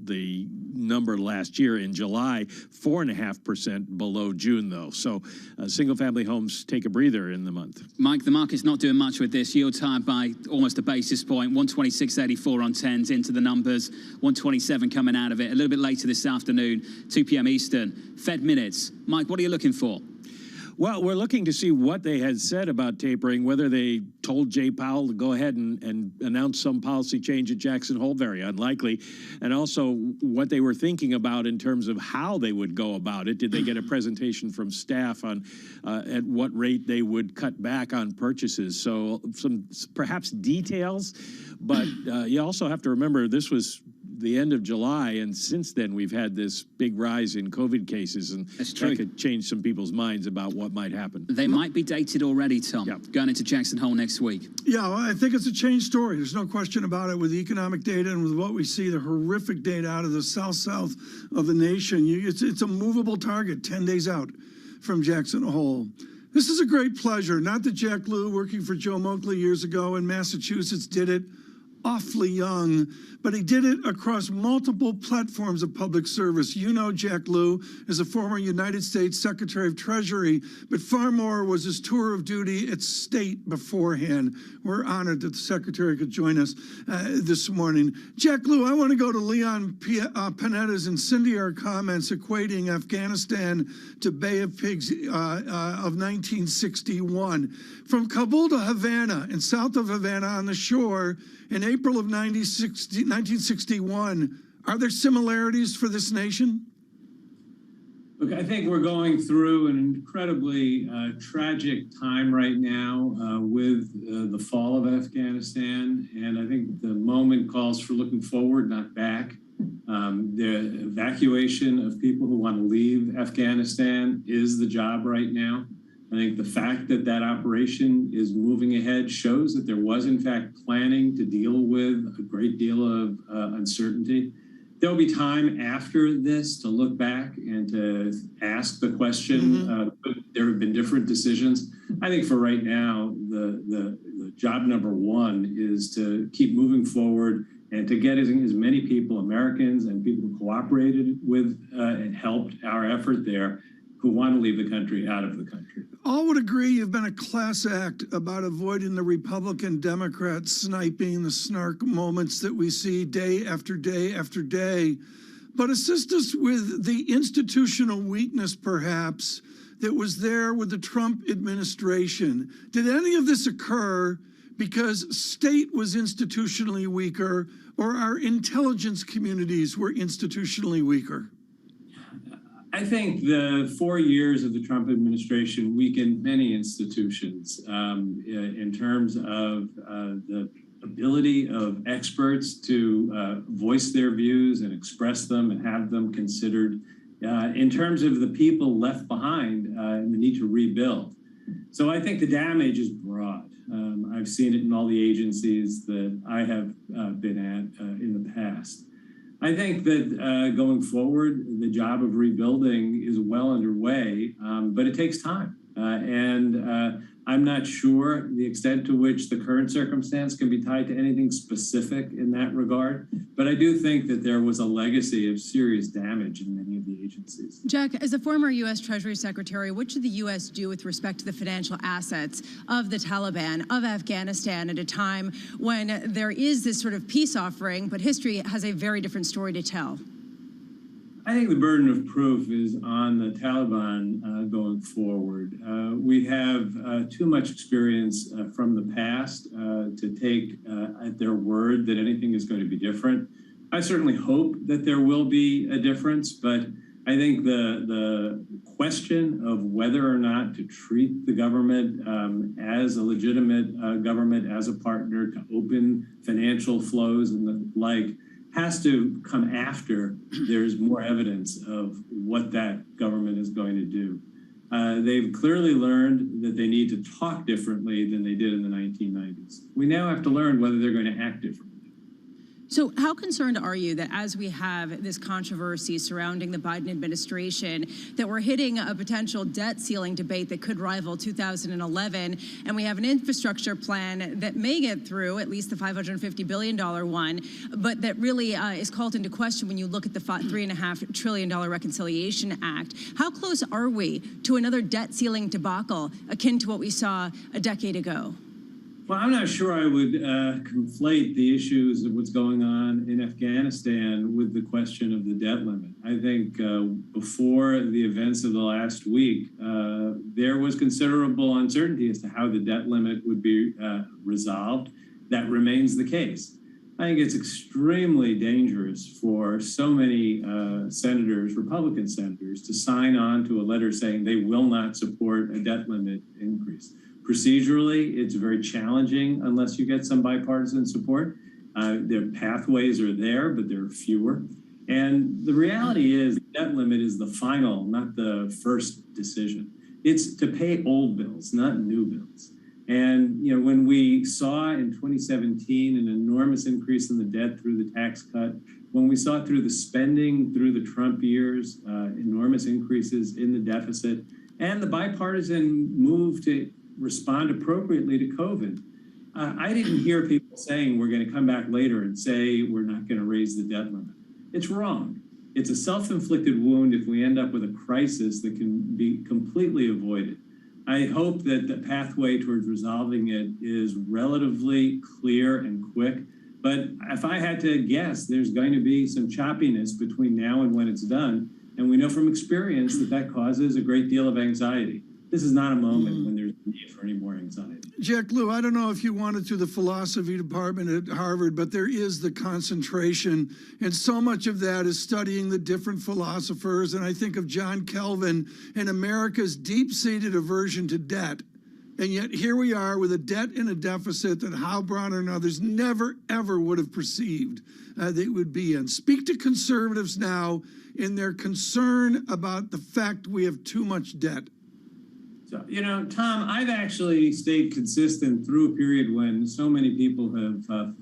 the number last year in July, 4.5% below June, though. So single-family homes take a breather in the month. Mike, the market's not doing much with this. Yields higher by almost a basis point, 126.84 on 10s into the numbers, 127 coming out of it. A little bit later this afternoon, 2 p.m. Eastern. Fed minutes. Mike, what are you looking for? Well, we're looking to see what they had said about tapering, whether they told Jay Powell to go ahead and announce some policy change at Jackson Hole, very unlikely, and also what they were thinking about in terms of how they would go about it. Did they get a presentation from staff on at what rate they would cut back on purchases? So some perhaps details, but you also have to remember this was the end of July, and since then we've had this big rise in COVID cases, and that could change some people's minds about what might happen. They might be dated already, Tom, going into Jackson Hole next week. Yeah, well, I think it's a change story. There's no question about it with the economic data and with what we see, the horrific data out of the south of the nation. It's a movable target 10 days out from Jackson Hole. This is a great pleasure. Not that Jack Lew, working for Joe Moakley years ago in Massachusetts, did it awfully young, but he did it across multiple platforms of public service. You know Jack Lew is a former United States Secretary of Treasury, but far more was his tour of duty at state beforehand. We're honored that the Secretary could join us this morning. Jack Lew, I want to go to Leon Panetta's incendiary comments equating Afghanistan to Bay of Pigs of 1961. From Kabul to Havana and south of Havana on the shore, in April of 1961, are there similarities for this nation? Look, I think we're going through an incredibly tragic time right now with the fall of Afghanistan, and I think the moment calls for looking forward, not back. The evacuation of people who want to leave Afghanistan is the job right now. I think the fact that that operation is moving ahead shows that there was, in fact, planning to deal with a great deal of uncertainty. There'll be time after this to look back and to ask the question, there have been different decisions. I think for right now, the job number one is to keep moving forward and to get as many people, Americans and people who cooperated with and helped our effort there, who want to leave the country, out of the country. All would agree you've been a class act about avoiding the Republican-Democrat sniping, the snark moments that we see day after day after day. But assist us with the institutional weakness, perhaps, that was there with the Trump administration. Did any of this occur because state was institutionally weaker, or our intelligence communities were institutionally weaker? I think the 4 years of the Trump administration weakened many institutions in terms of the ability of experts to voice their views and express them and have them considered, in terms of the people left behind and the need to rebuild. So I think the damage is broad. I've seen it in all the agencies that I have been at in the past. I think that going forward, the job of rebuilding is well underway, but it takes time. I'm not sure the extent to which the current circumstance can be tied to anything specific in that regard. But I do think that there was a legacy of serious damage in many of the agencies. Jack, as a former U.S. Treasury Secretary, what should the U.S. do with respect to the financial assets of the Taliban, of Afghanistan, at a time when there is this sort of peace offering, but history has a very different story to tell? I think the burden of proof is on the Taliban going forward. We have too much experience from the past to take at their word that anything is going to be different. I certainly hope that there will be a difference, but I think the question of whether or not to treat the government as a legitimate government, as a partner to open financial flows and the like, has to come after there's more evidence of what that government is going to do. They've clearly learned that they need to talk differently than they did in the 1990s. We now have to learn whether they're going to act differently. So how concerned are you that as we have this controversy surrounding the Biden administration, that we're hitting a potential debt ceiling debate that could rival 2011, and we have an infrastructure plan that may get through, at least the $550 billion one, but that really is called into question when you look at the $3.5 trillion Reconciliation Act? How close are we to another debt ceiling debacle akin to what we saw a decade ago? Well, I'm not sure I would conflate the issues of what's going on in Afghanistan with the question of the debt limit. I think before the events of the last week, there was considerable uncertainty as to how the debt limit would be resolved. That remains the case. I think it's extremely dangerous for so many senators, Republican senators, to sign on to a letter saying they will not support a debt limit increase. Procedurally, it's very challenging unless you get some bipartisan support. Their pathways are there, but there are fewer. And the reality is the debt limit is the final, not the first decision. It's to pay old bills, not new bills. And you know, when we saw in 2017 an enormous increase in the debt through the tax cut, when we saw through the spending through the Trump years, enormous increases in the deficit, and the bipartisan move to respond appropriately to COVID. I didn't hear people saying we're going to come back later and say we're not going to raise the debt limit. It's wrong. It's a self-inflicted wound if we end up with a crisis that can be completely avoided. I hope that the pathway towards resolving it is relatively clear and quick. But if I had to guess, there's going to be some choppiness between now and when it's done. And we know from experience that that causes a great deal of anxiety. This is not a moment when there's need for any more anxiety. Jack Lew, I don't know if you wanted to the philosophy department at Harvard, but there is the concentration, and so much of that is studying the different philosophers. And I think of John Kelvin and America's deep-seated aversion to debt. And yet here we are with a debt and a deficit that Hal Bronner and others never, ever would have perceived they would be in. Speak to conservatives now in their concern about the fact we have too much debt. So, you know, Tom, I've actually stayed consistent through a period when so many people have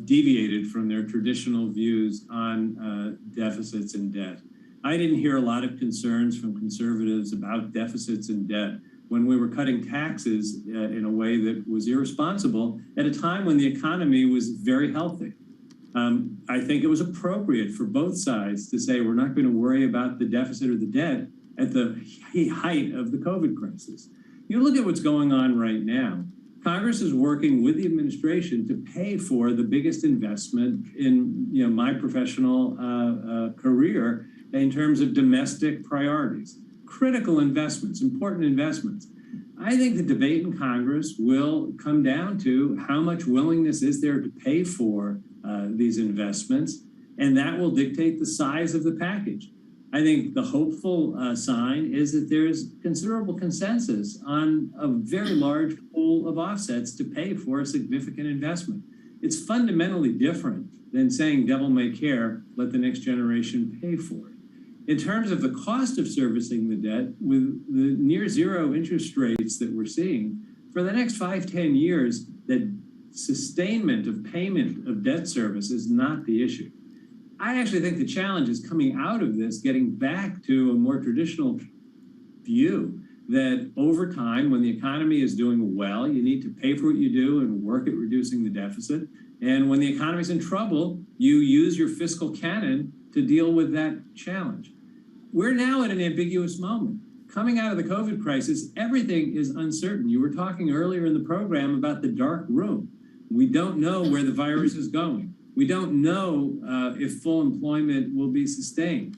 deviated from their traditional views on deficits and debt. I didn't hear a lot of concerns from conservatives about deficits and debt when we were cutting taxes in a way that was irresponsible at a time when the economy was very healthy. I think it was appropriate for both sides to say we're not going to worry about the deficit or the debt at the height of the COVID crisis. You look at what's going on right now. Congress is working with the administration to pay for the biggest investment in my professional career in terms of domestic priorities. Critical investments, important investments. I think the debate in Congress will come down to how much willingness is there to pay for these investments, and that will dictate the size of the package. I think the hopeful sign is that there's considerable consensus on a very large pool of offsets to pay for a significant investment. It's fundamentally different than saying devil may care, let the next generation pay for it. In terms of the cost of servicing the debt, with the near zero interest rates that we're seeing, for the next 5-10 years, that sustainment of payment of debt service is not the issue. I actually think the challenge is coming out of this, getting back to a more traditional view that over time, when the economy is doing well, you need to pay for what you do and work at reducing the deficit. And when the economy's in trouble, you use your fiscal cannon to deal with that challenge. We're now at an ambiguous moment. Coming out of the COVID crisis, everything is uncertain. You were talking earlier in the program about the dark room. We don't know where the virus is going. We don't know if full employment will be sustained.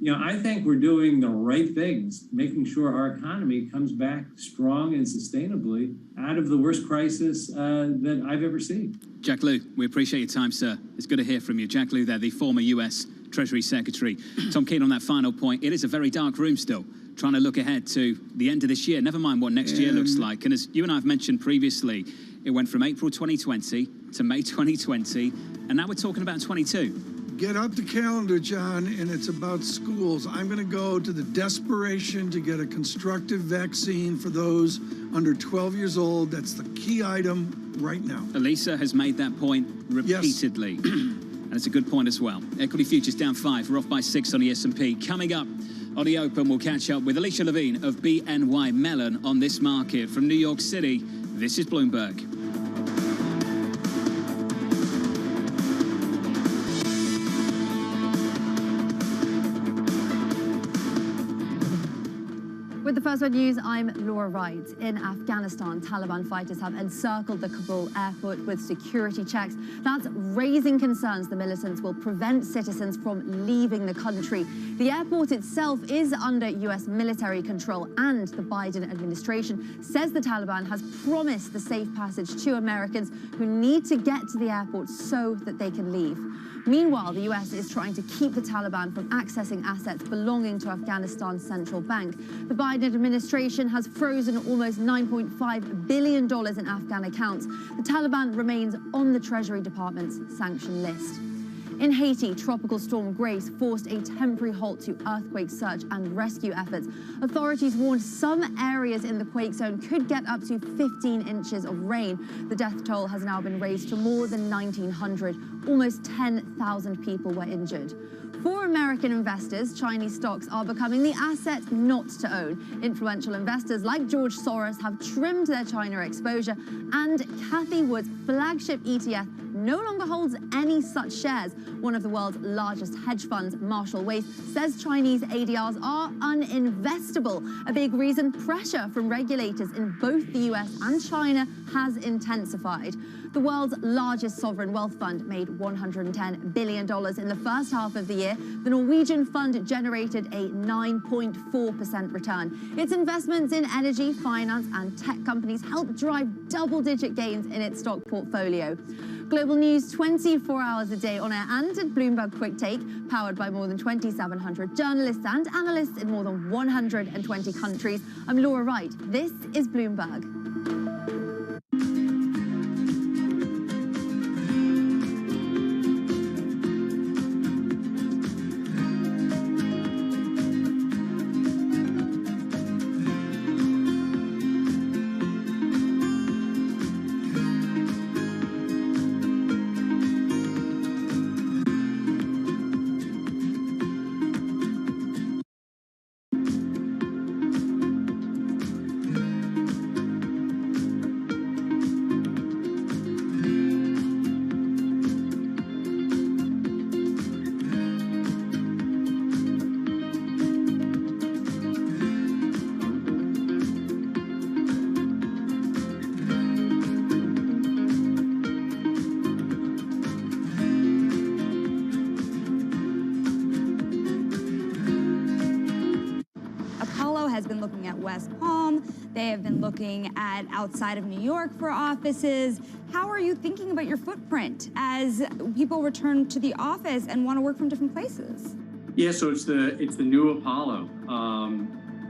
You know, I think we're doing the right things, making sure our economy comes back strong and sustainably out of the worst crisis that I've ever seen. Jack Lew, we appreciate your time, sir. It's good to hear from you. Jack Lew there, the former US Treasury Secretary. Tom Keane, on that final point, it is a very dark room still, trying to look ahead to the end of this year, never mind what next year looks like. And as you and I have mentioned previously, it went from April 2020 to May 2020, and now we're talking about 22. Get out the calendar, John, and it's about schools. I'm going to go to the desperation to get a constructive vaccine for those under 12 years old. That's the key item right now. Elisa has made that point repeatedly. Yes. And it's a good point as well. Equity futures down 5. We're off by 6 on the S&P. Coming up on the Open, we'll catch up with Alicia Levine of BNY Mellon on this market. From New York City, this is Bloomberg. With the first one news, I'm Laura Wright. In Afghanistan, Taliban fighters have encircled the Kabul airport with security checks. That's raising concerns the militants will prevent citizens from leaving the country. The airport itself is under U.S. military control, and the Biden administration says the Taliban has promised the safe passage to Americans who need to get to the airport so that they can leave. Meanwhile, the U.S. is trying to keep the Taliban from accessing assets belonging to Afghanistan's central bank. The Biden administration has frozen almost $9.5 billion in Afghan accounts. The Taliban remains on the Treasury Department's sanction list. In Haiti, Tropical Storm Grace forced a temporary halt to earthquake search and rescue efforts. Authorities warned some areas in the quake zone could get up to 15 inches of rain. The death toll has now been raised to more than 1,900. Almost 10,000 people were injured. For American investors, Chinese stocks are becoming the asset not to own. Influential investors like George Soros have trimmed their China exposure, and Cathie Wood's flagship ETF no longer holds any such shares. One of the world's largest hedge funds, Marshall Wace, says Chinese ADRs are uninvestable. A big reason pressure from regulators in both the US and China has intensified. The world's largest sovereign wealth fund made $110 billion in the first half of the year. The Norwegian fund generated a 9.4% return. Its investments in energy, finance, and tech companies helped drive double-digit gains in its stock portfolio. Global news 24 hours a day on air and at Bloomberg Quick Take, powered by more than 2,700 journalists and analysts in more than 120 countries. I'm Laura Wright. This is Bloomberg. West Palm. They have been looking at outside of New York for offices. How are you thinking about your footprint as people return to the office and want to work from different places? Yeah, so it's the new Apollo.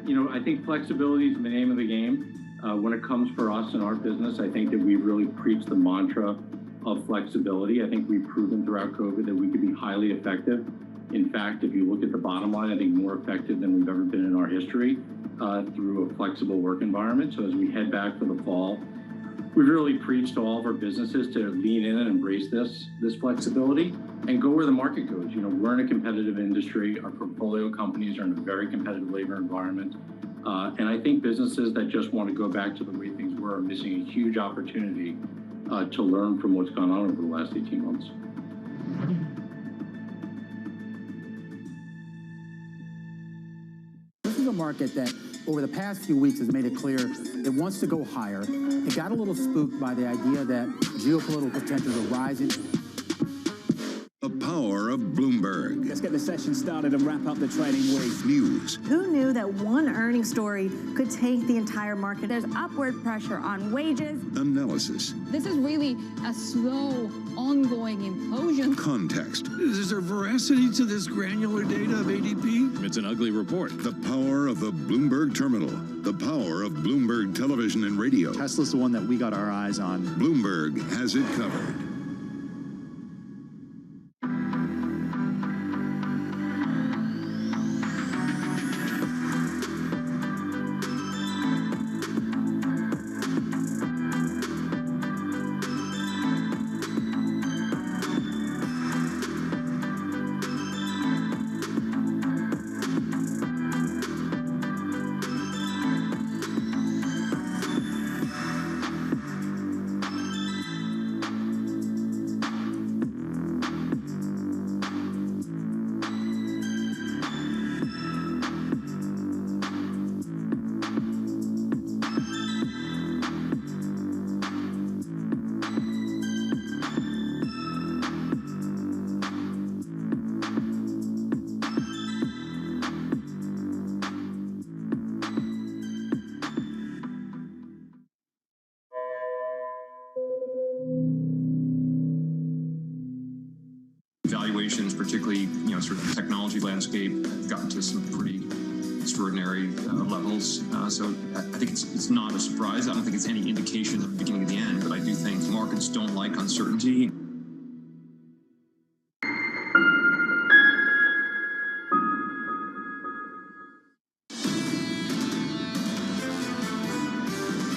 You know, I think flexibility is the name of the game. When it comes for us in our business, I think that we've really preached the mantra of flexibility. I think we've proven throughout COVID that we could be highly effective. In fact, if you look at the bottom line, I think more effective than we've ever been in our history through a flexible work environment. So as we head back for the fall, we've really preached to all of our businesses to lean in and embrace this flexibility and go where the market goes. You know, we're in a competitive industry. Our portfolio companies are in a very competitive labor environment. And I think businesses that just want to go back to the way things were are missing a huge opportunity to learn from what's gone on over the last 18 months. This is a market that over the past few weeks has made it clear it wants to go higher. It got a little spooked by the idea that geopolitical tensions are rising. The power of Bloomberg. Let's get the session started and wrap up the trading week. News. Who knew that one earnings story could take the entire market? There's upward pressure on wages. Analysis. This is really a slow, ongoing implosion. Context. Is there veracity to this granular data of ADP? It's an ugly report. The power of the Bloomberg terminal. The power of Bloomberg television and radio. Tesla's the one that we got our eyes on. Bloomberg has it covered. Valuations, particularly, sort of the technology landscape, have gotten to some pretty extraordinary levels. So I think it's not a surprise. I don't think it's any indication of the beginning of the end, but I do think markets don't like uncertainty.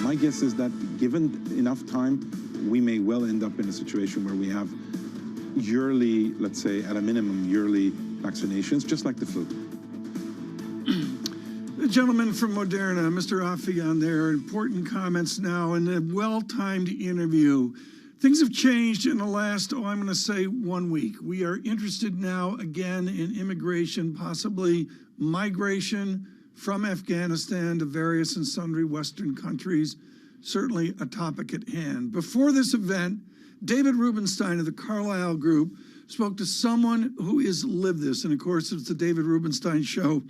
My guess is that given enough time, we may well end up in a situation where we have yearly, let's say at a minimum, yearly vaccinations, just like the flu. The gentleman from Moderna, Mr. Affian there, important comments now in a well-timed interview. Things have changed in the last, I'm going to say 1 week. We are interested now again in immigration, possibly migration from Afghanistan to various and sundry Western countries, certainly a topic at hand. Before this event, David Rubenstein of the Carlyle Group spoke to someone who has lived this. And of course, it's the David Rubenstein Show.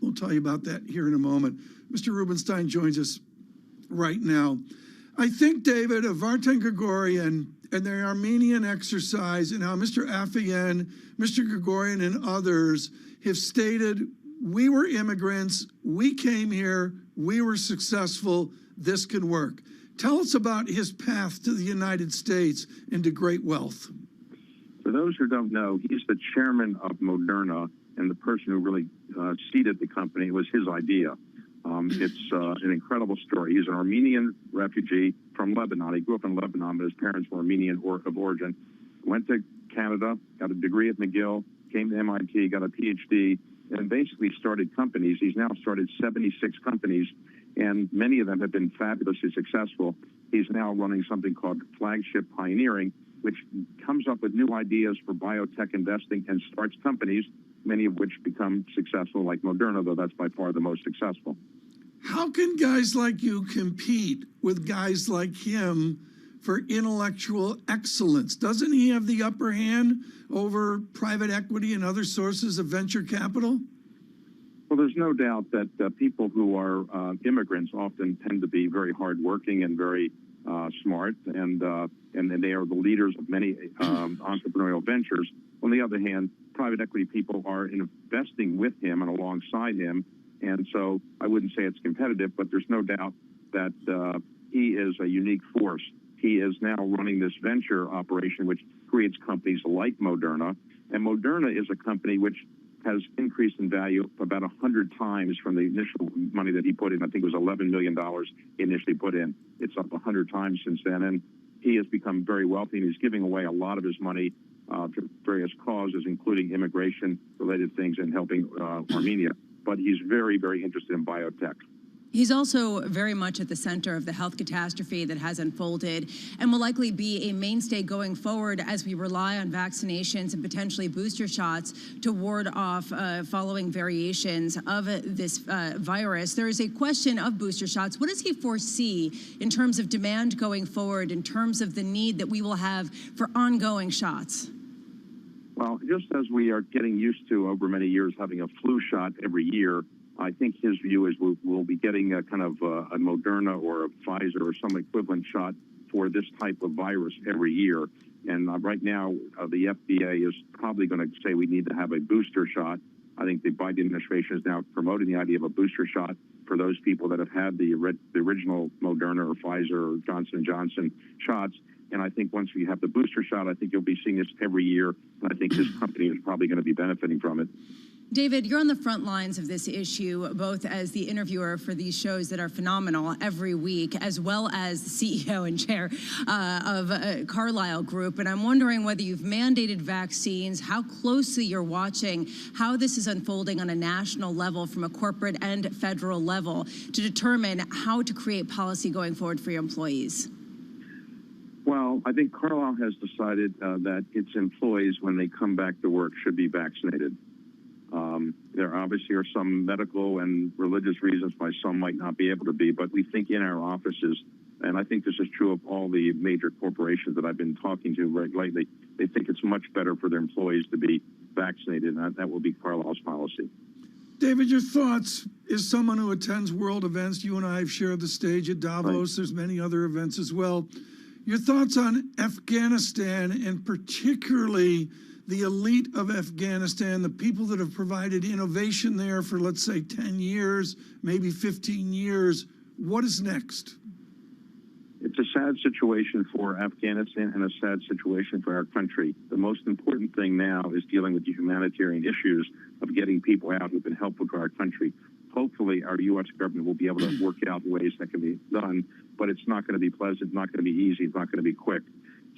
We'll tell you about that here in a moment. Mr. Rubenstein joins us right now. I think, David, of Vartan Gregorian and the Armenian exercise and how Mr. Affian, Mr. Gregorian, and others have stated, we were immigrants, we came here, we were successful, this can work. Tell us about his path to the United States and to great wealth. For those who don't know, he's the chairman of Moderna and the person who really seeded the company. It was his idea. It's an incredible story. He's an Armenian refugee from Lebanon. He grew up in Lebanon, but his parents were Armenian of origin. Went to Canada, got a degree at McGill, came to MIT, got a PhD, and basically started companies. He's now started 76 companies, and many of them have been fabulously successful. He's now running something called Flagship Pioneering, which comes up with new ideas for biotech investing and starts companies, many of which become successful, like Moderna, though that's by far the most successful. How can guys like you compete with guys like him for intellectual excellence? Doesn't he have the upper hand over private equity and other sources of venture capital? Well, there's no doubt that people who are immigrants often tend to be very hardworking and very smart, and they are the leaders of many entrepreneurial ventures. On the other hand, private equity people are investing with him and alongside him, and so I wouldn't say it's competitive, but there's no doubt that he is a unique force. He is now running this venture operation, which creates companies like Moderna, and Moderna is a company which has increased in value about 100 times from the initial money that he put in. I think it was $11 million he initially put in. It's up 100 times since then, and he has become very wealthy, and he's giving away a lot of his money to various causes, including immigration-related things and helping Armenia. But he's very, very interested in biotech. He's also very much at the center of the health catastrophe that has unfolded and will likely be a mainstay going forward as we rely on vaccinations and potentially booster shots to ward off following variations of this virus. There is a question of booster shots. What does he foresee in terms of demand going forward, in terms of the need that we will have for ongoing shots? Well, just as we are getting used to over many years having a flu shot every year, I think his view is we'll be getting a kind of a Moderna or a Pfizer or some equivalent shot for this type of virus every year. And right now, the FDA is probably going to say we need to have a booster shot. I think the Biden administration is now promoting the idea of a booster shot for those people that have had the original Moderna or Pfizer or Johnson & Johnson shots. And I think once we have the booster shot, I think you'll be seeing this every year. And I think his company is probably going to be benefiting from it. David, you're on the front lines of this issue, both as the interviewer for these shows that are phenomenal every week, as well as the CEO and chair of Carlyle Group. And I'm wondering whether you've mandated vaccines, how closely you're watching how this is unfolding on a national level from a corporate and federal level to determine how to create policy going forward for your employees. Well, I think Carlyle has decided that its employees, when they come back to work, should be vaccinated. There obviously are some medical and religious reasons why some might not be able to be, but we think in our offices, and I think this is true of all the major corporations that I've been talking to lately, they think it's much better for their employees to be vaccinated, and that will be Carlyle's policy. David, your thoughts, as someone who attends world events, you and I have shared the stage at Davos, right. There's many other events as well. Your thoughts on Afghanistan, and particularly the elite of Afghanistan, the people that have provided innovation there for, let's say, 10 years, maybe 15 years. What is next? It's a sad situation for Afghanistan and a sad situation for our country. The most important thing now is dealing with the humanitarian issues of getting people out who've been helpful to our country. Hopefully, our U.S. government will be able to work out ways that can be done, but it's not going to be pleasant, not going to be easy, it's not going to be quick.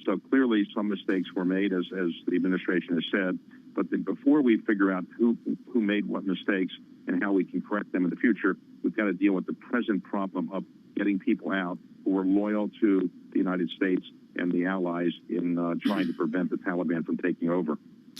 So clearly some mistakes were made, as the administration has said, but before we figure out who made what mistakes and how we can correct them in the future, we've got to deal with the present problem of getting people out who are loyal to the United States and the allies in trying to prevent the Taliban from taking over.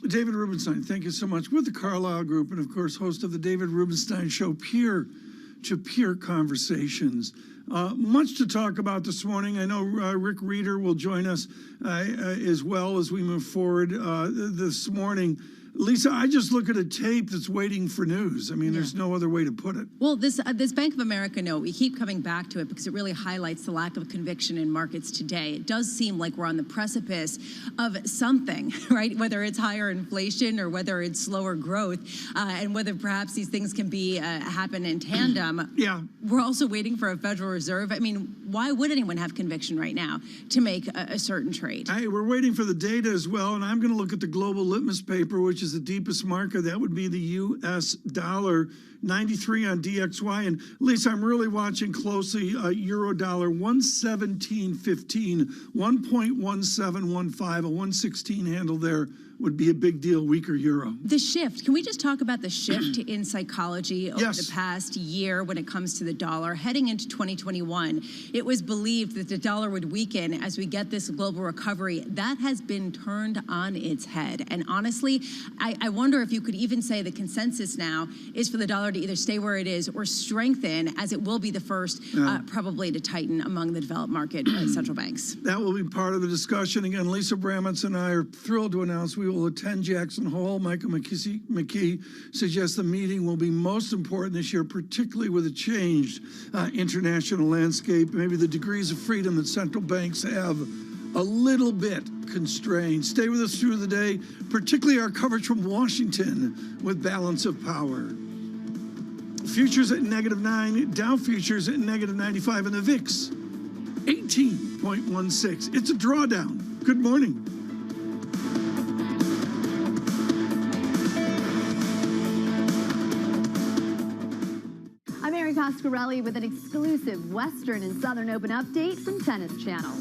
David Rubenstein, thank you so much. With the Carlyle Group and, of course, host of the David Rubenstein Show, peer-to-peer conversations. Much to talk about this morning. I know Rick Reeder will join us as well as we move forward this morning. Lisa, I just look at a tape that's waiting for news. I mean, there's no other way to put it. Well, this Bank of America note, we keep coming back to it because it really highlights the lack of conviction in markets today. It does seem like we're on the precipice of something, right? Whether it's higher inflation or whether it's slower growth, and whether perhaps these things can be happen in tandem. Yeah. We're also waiting for a Federal Reserve. I mean, why would anyone have conviction right now to make a certain trade? Hey, we're waiting for the data as well, and I'm going to look at the global litmus paper, which is the deepest marker. That would be the U.S. dollar, 93 on DXY. And Lisa, I'm really watching closely euro dollar, 117.15, 1.1715, a 116 handle there would be a big deal, weaker euro. The shift, can we just talk about the shift in psychology over the past year when it comes to the dollar? Heading into 2021, it was believed that the dollar would weaken as we get this global recovery. That has been turned on its head. And honestly, I wonder if you could even say the consensus now is for the dollar to either stay where it is or strengthen, as it will be the first probably to tighten among the developed market central banks. That will be part of the discussion. Again, Lisa Brammitz and I are thrilled to announce we will attend Jackson Hole. Michael McKee suggests the meeting will be most important this year, particularly with a changed international landscape. Maybe the degrees of freedom that central banks have a little bit constrained. Stay with us through the day, particularly our coverage from Washington with Balance of Power. Futures at -9, Dow futures at -95, and the VIX 18.16. It's a drawdown. Good morning. Pasquarelli with an exclusive Western and Southern Open update from Tennis Channel.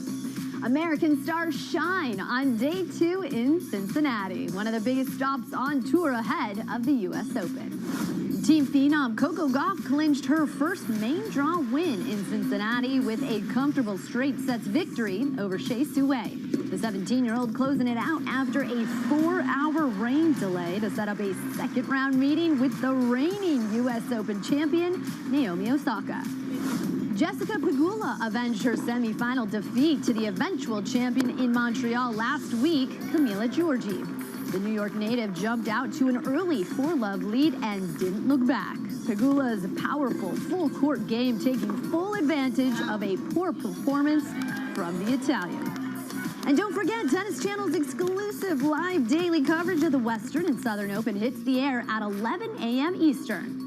American stars shine on day 2 in Cincinnati, one of the biggest stops on tour ahead of the U.S. Open. Team phenom Coco Gauff clinched her first main draw win in Cincinnati with a comfortable straight sets victory over Shea Sue. The 17-year-old closing it out after a 4-hour rain delay to set up a second-round meeting with the reigning U.S. Open champion, Naomi Osaka. Jessica Pegula avenged her semifinal defeat to the eventual champion in Montreal last week, Camila Giorgi. The New York native jumped out to an early 4-love lead and didn't look back. Pegula's powerful full-court game taking full advantage of a poor performance from the Italian. And don't forget, Tennis Channel's exclusive live daily coverage of the Western and Southern Open hits the air at 11 a.m. Eastern.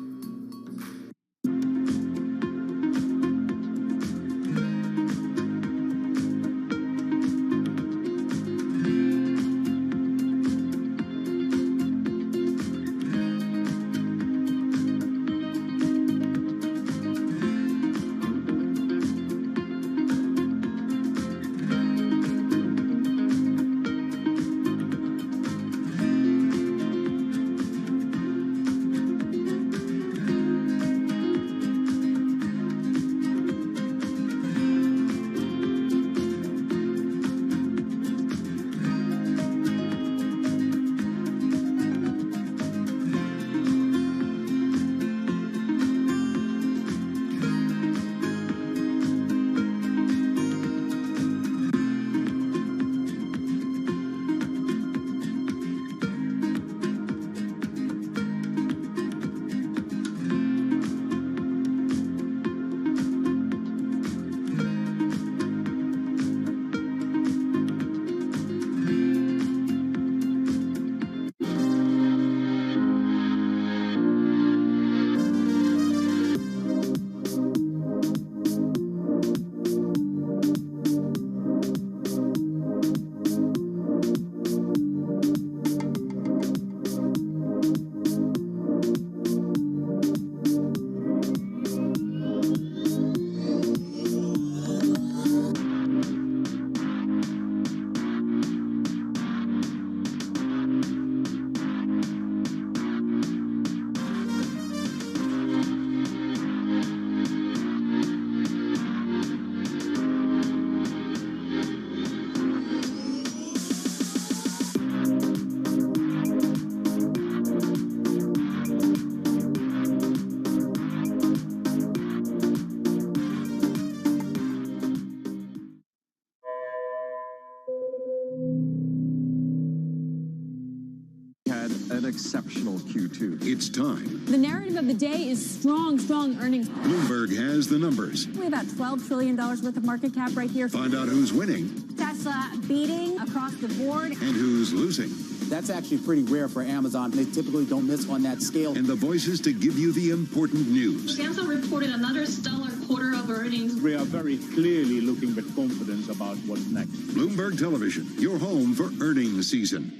Exceptional Q2. It's time. The narrative of the day is strong earnings. Bloomberg has the numbers. We have about $12 trillion worth of market cap right here. Find out who's winning. Tesla beating across the board. And who's losing. That's actually pretty rare for Amazon. They typically don't miss on that scale. And the voices to give you the important news. Samsung reported another stellar quarter of earnings. We are very clearly looking with confidence about what's next. Bloomberg Television, your home for earnings season.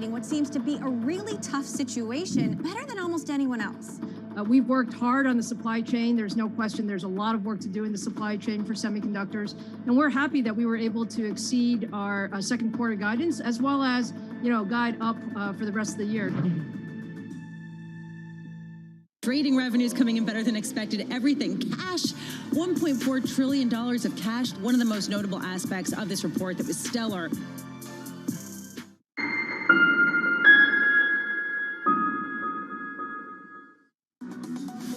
What seems to be a really tough situation better than almost anyone else. We've worked hard on the supply chain. There's no question there's a lot of work to do in the supply chain for semiconductors. And we're happy that we were able to exceed our second quarter guidance as well as, guide up for the rest of the year. Trading revenues coming in better than expected. Everything cash, $1.4 trillion of cash. One of the most notable aspects of this report that was stellar.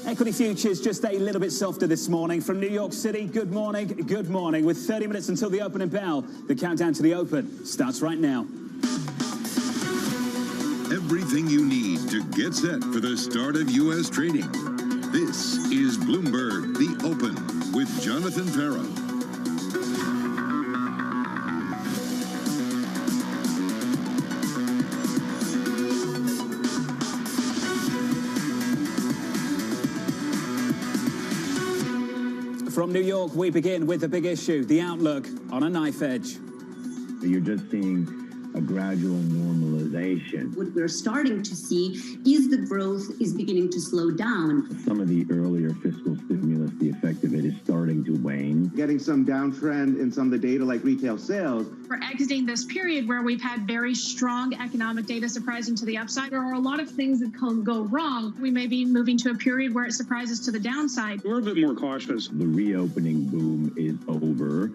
Equity futures just a little bit softer this morning. From New York City, good morning, good morning. With 30 minutes until the opening bell, the countdown to the open starts right now. Everything you need to get set for the start of U.S. trading. This is Bloomberg, the Open, with Jonathan Farrow. From New York, we begin with the big issue, the outlook on a knife edge. You're just seeing a gradual normalization. What we're starting to see is the growth is beginning to slow down. Some of the earlier fiscal stimulus, the effect of it is starting to wane. Getting some downtrend in some of the data like retail sales. We're exiting this period where we've had very strong economic data surprising to the upside. There are a lot of things that can go wrong. We may be moving to a period where it surprises to the downside. We're a bit more cautious. The reopening boom is over.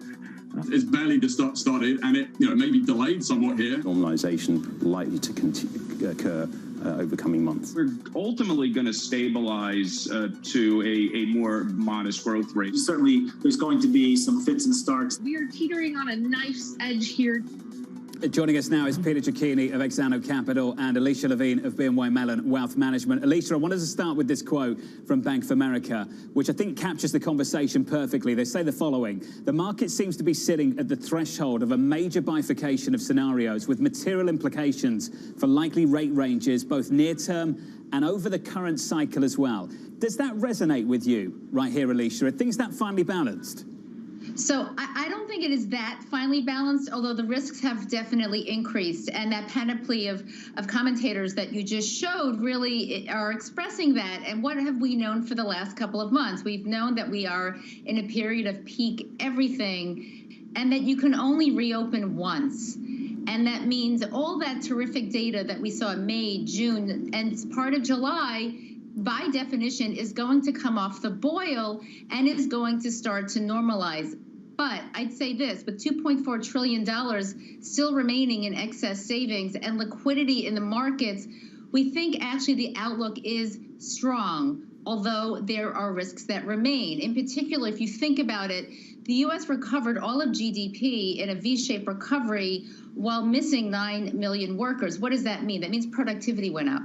It's barely just started, and it may be delayed somewhat here. Normalization likely to occur over coming months. We're ultimately going to stabilize to a more modest growth rate. Certainly, there's going to be some fits and starts. We are teetering on a knife's edge here. Joining us now is Peter Cecchini of Exano Capital and Alicia Levine of BNY Mellon Wealth Management. Alicia, I wanted to start with this quote from Bank of America, which I think captures the conversation perfectly. They say the following: the market seems to be sitting at the threshold of a major bifurcation of scenarios with material implications for likely rate ranges, both near term and over the current cycle as well. Does that resonate with you right here, Alicia? Are things that finally balanced? So I don't think it is that finely balanced, although the risks have definitely increased. And that panoply of commentators that you just showed really are expressing that. And what have we known for the last couple of months? We've known that we are in a period of peak everything and that you can only reopen once. And that means all that terrific data that we saw in May, June, and part of July, by definition, is going to come off the boil and is going to start to normalize. But I'd say this, with $2.4 trillion still remaining in excess savings and liquidity in the markets, we think actually the outlook is strong, although there are risks that remain. In particular, if you think about it, the U.S. recovered all of GDP in a V-shaped recovery while missing 9 million workers. What does that mean? That means productivity went up.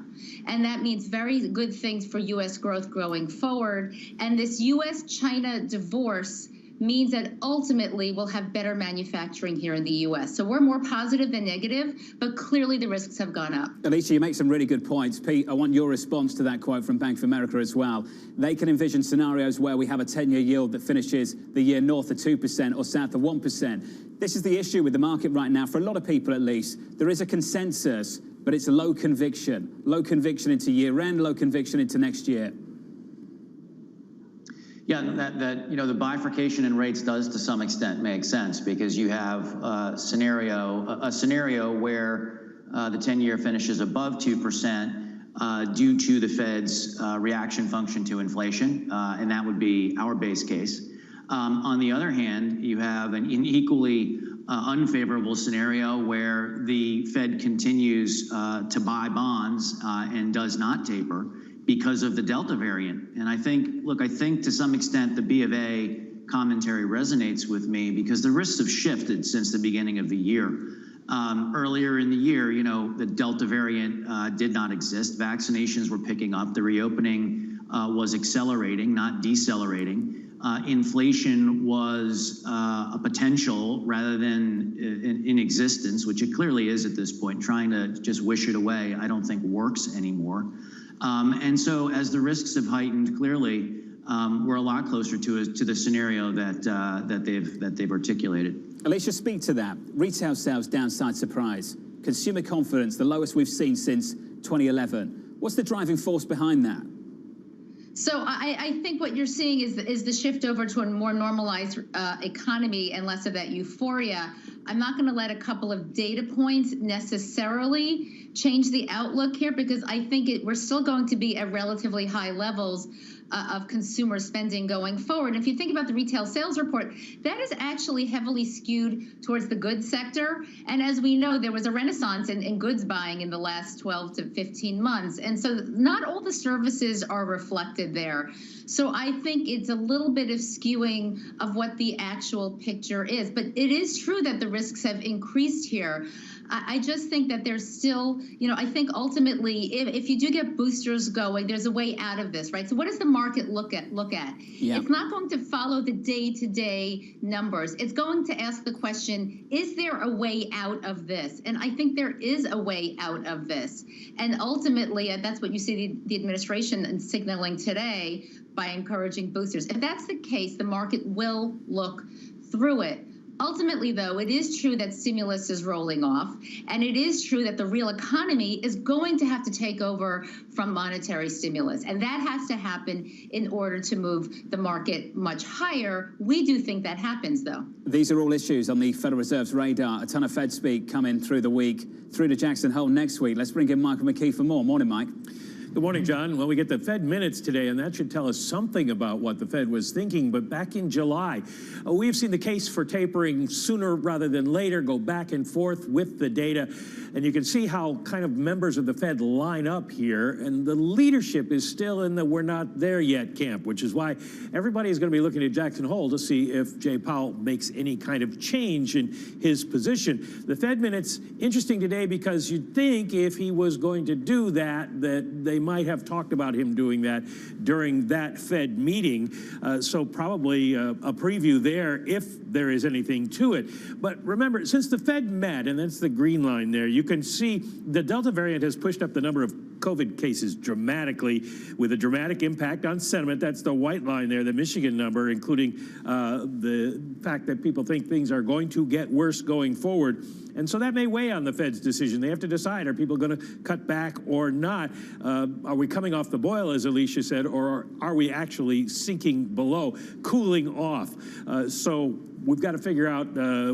And that means very good things for U.S. growth going forward. And this U.S.-China divorce means that ultimately we'll have better manufacturing here in the U.S. So we're more positive than negative, but clearly the risks have gone up. Alicia, you make some really good points. Pete, I want your response to that quote from Bank of America as well. They can envision scenarios where we have a 10-year yield that finishes the year north of 2% or south of 1%. This is the issue with the market right now. For a lot of people, at least, there is a consensus, but it's low conviction. Low conviction into year-end, low conviction into next year. Yeah, the bifurcation in rates does to some extent make sense because you have a scenario where the 10-year finishes above 2% due to the Fed's reaction function to inflation, and that would be our base case. On the other hand, you have an equally unfavorable scenario where the Fed continues to buy bonds and does not taper because of the Delta variant. And I think to some extent the B of A commentary resonates with me because the risks have shifted since the beginning of the year. Earlier in the year, the Delta variant did not exist. Vaccinations were picking up. The reopening was accelerating, not decelerating. Inflation was a potential rather than in existence, which it clearly is at this point. Trying to just wish it away, I don't think works anymore. And so as the risks have heightened, clearly, we're a lot closer to the scenario that they've articulated. Alicia, speak to that. Retail sales downside surprise. Consumer confidence, the lowest we've seen since 2011. What's the driving force behind that? So I think what you're seeing is the shift over to a more normalized economy and less of that euphoria. I'm not going to let a couple of data points necessarily change the outlook here because I think we're still going to be at relatively high levels of consumer spending going forward. If you think about the retail sales report, that is actually heavily skewed towards the goods sector. And as we know, there was a renaissance in goods buying in the last 12 to 15 months. And so not all the services are reflected there. So I think it's a little bit of skewing of what the actual picture is. But it is true that the risks have increased here. I just think that there's still, I think ultimately, if you do get boosters going, there's a way out of this, right? So what does the market look at? Yeah. It's not going to follow the day-to-day numbers. It's going to ask the question, is there a way out of this? And I think there is a way out of this. And ultimately, that's what you see the administration signaling today by encouraging boosters. If that's the case, the market will look through it. Ultimately, though, it is true that stimulus is rolling off, and it is true that the real economy is going to have to take over from monetary stimulus, and that has to happen in order to move the market much higher. We do think that happens, though. These are all issues on the Federal Reserve's radar. A ton of Fed speak coming through the week, through to Jackson Hole next week. Let's bring in Michael McKee for more. Morning, Mike. Good morning, John. Well, we get the Fed minutes today, and that should tell us something about what the Fed was thinking. But back in July, we've seen the case for tapering sooner rather than later go back and forth with the data. And you can see how kind of members of the Fed line up here. And the leadership is still in the we're not there yet camp, which is why everybody is going to be looking at Jackson Hole to see if Jay Powell makes any kind of change in his position. The Fed minutes, interesting today because you'd think if he was going to do that, that they might have talked about him doing that during that Fed meeting. So probably a preview there if there is anything to it. But remember, since the Fed met, and that's the green line there, you can see the Delta variant has pushed up the number of COVID cases dramatically with a dramatic impact on sentiment. That's the white line there, the Michigan number, including the fact that people think things are going to get worse going forward. And so that may weigh on the Fed's decision. They have to decide, are people going to cut back or not? Are we coming off the boil, as Alicia said, or are we actually sinking below, cooling off? So we've got to figure out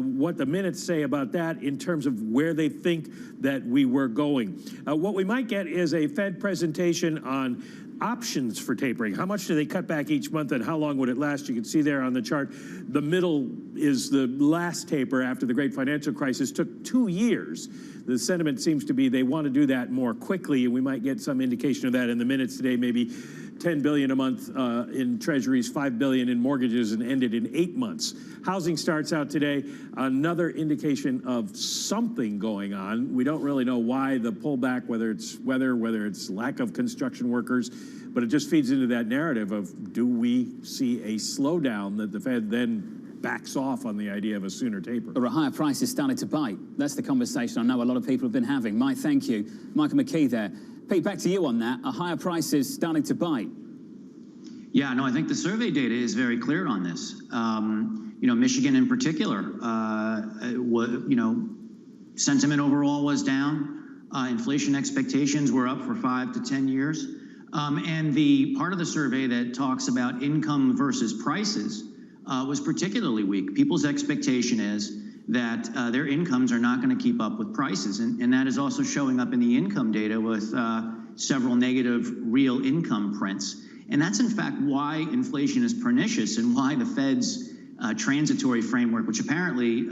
what the minutes say about that in terms of where they think that we were going. What we might get is a Fed presentation on options for tapering. How much do they cut back each month and how long would it last? You can see there on the chart, the middle is the last taper after the great financial crisis. Took 2 years. The sentiment seems to be they want to do that more quickly, and we might get some indication of that in the minutes today, maybe $10 billion a month in treasuries, $5 billion in mortgages, and ended in 8 months. Housing starts out today, another indication of something going on. We don't really know why the pullback, whether it's weather, whether it's lack of construction workers, but it just feeds into that narrative of, do we see a slowdown that the Fed then backs off on the idea of a sooner taper? Or a higher price is starting to bite. That's the conversation I know a lot of people have been having. Mike, thank you. Michael McKee there. Pete, back to you on that. A higher price is starting to bite. Yeah, no, I think the survey data is very clear on this. You know, Michigan in particular, sentiment overall was down. Inflation expectations were up for 5 to 10 years. And the part of the survey that talks about income versus prices was particularly weak. People's expectation is that their incomes are not going to keep up with prices. And that is also showing up in the income data with several negative real income prints. And that's, in fact, why inflation is pernicious and why the Fed's transitory framework, which apparently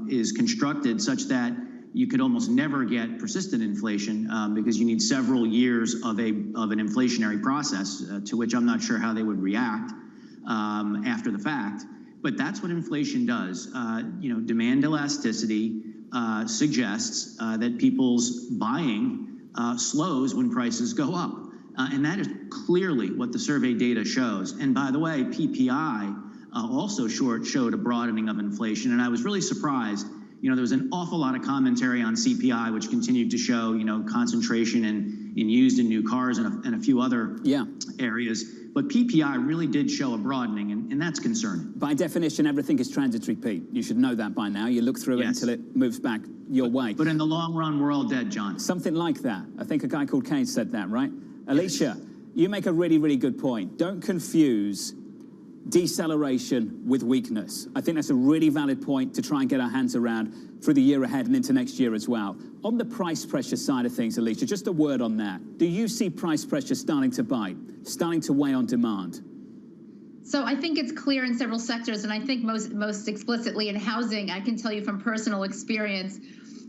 is constructed such that you could almost never get persistent inflation because you need several years of an inflationary process to which I'm not sure how they would react after the fact. But that's what inflation does. Demand elasticity suggests that people's buying slows when prices go up. And that is clearly what the survey data shows. And by the way, PPI also showed a broadening of inflation. And I was really surprised. There was an awful lot of commentary on CPI, which continued to show, concentration in used and new cars and a few other areas. But PPI really did show a broadening, and that's concerning. By definition, everything is transitory, Pete. You should know that by now. You look through it until it moves back your way. But in the long run, we're all dead, John. Something like that. I think a guy called Keynes said that, right? Alicia, you make a really, really good point. Don't confuse deceleration with weakness. I think that's a really valid point to try and get our hands around through the year ahead and into next year as well. On the price pressure side of things, Alicia, just a word on that. Do you see price pressure starting to bite, starting to weigh on demand? So I think it's clear in several sectors, and I think most explicitly in housing. I can tell you from personal experience,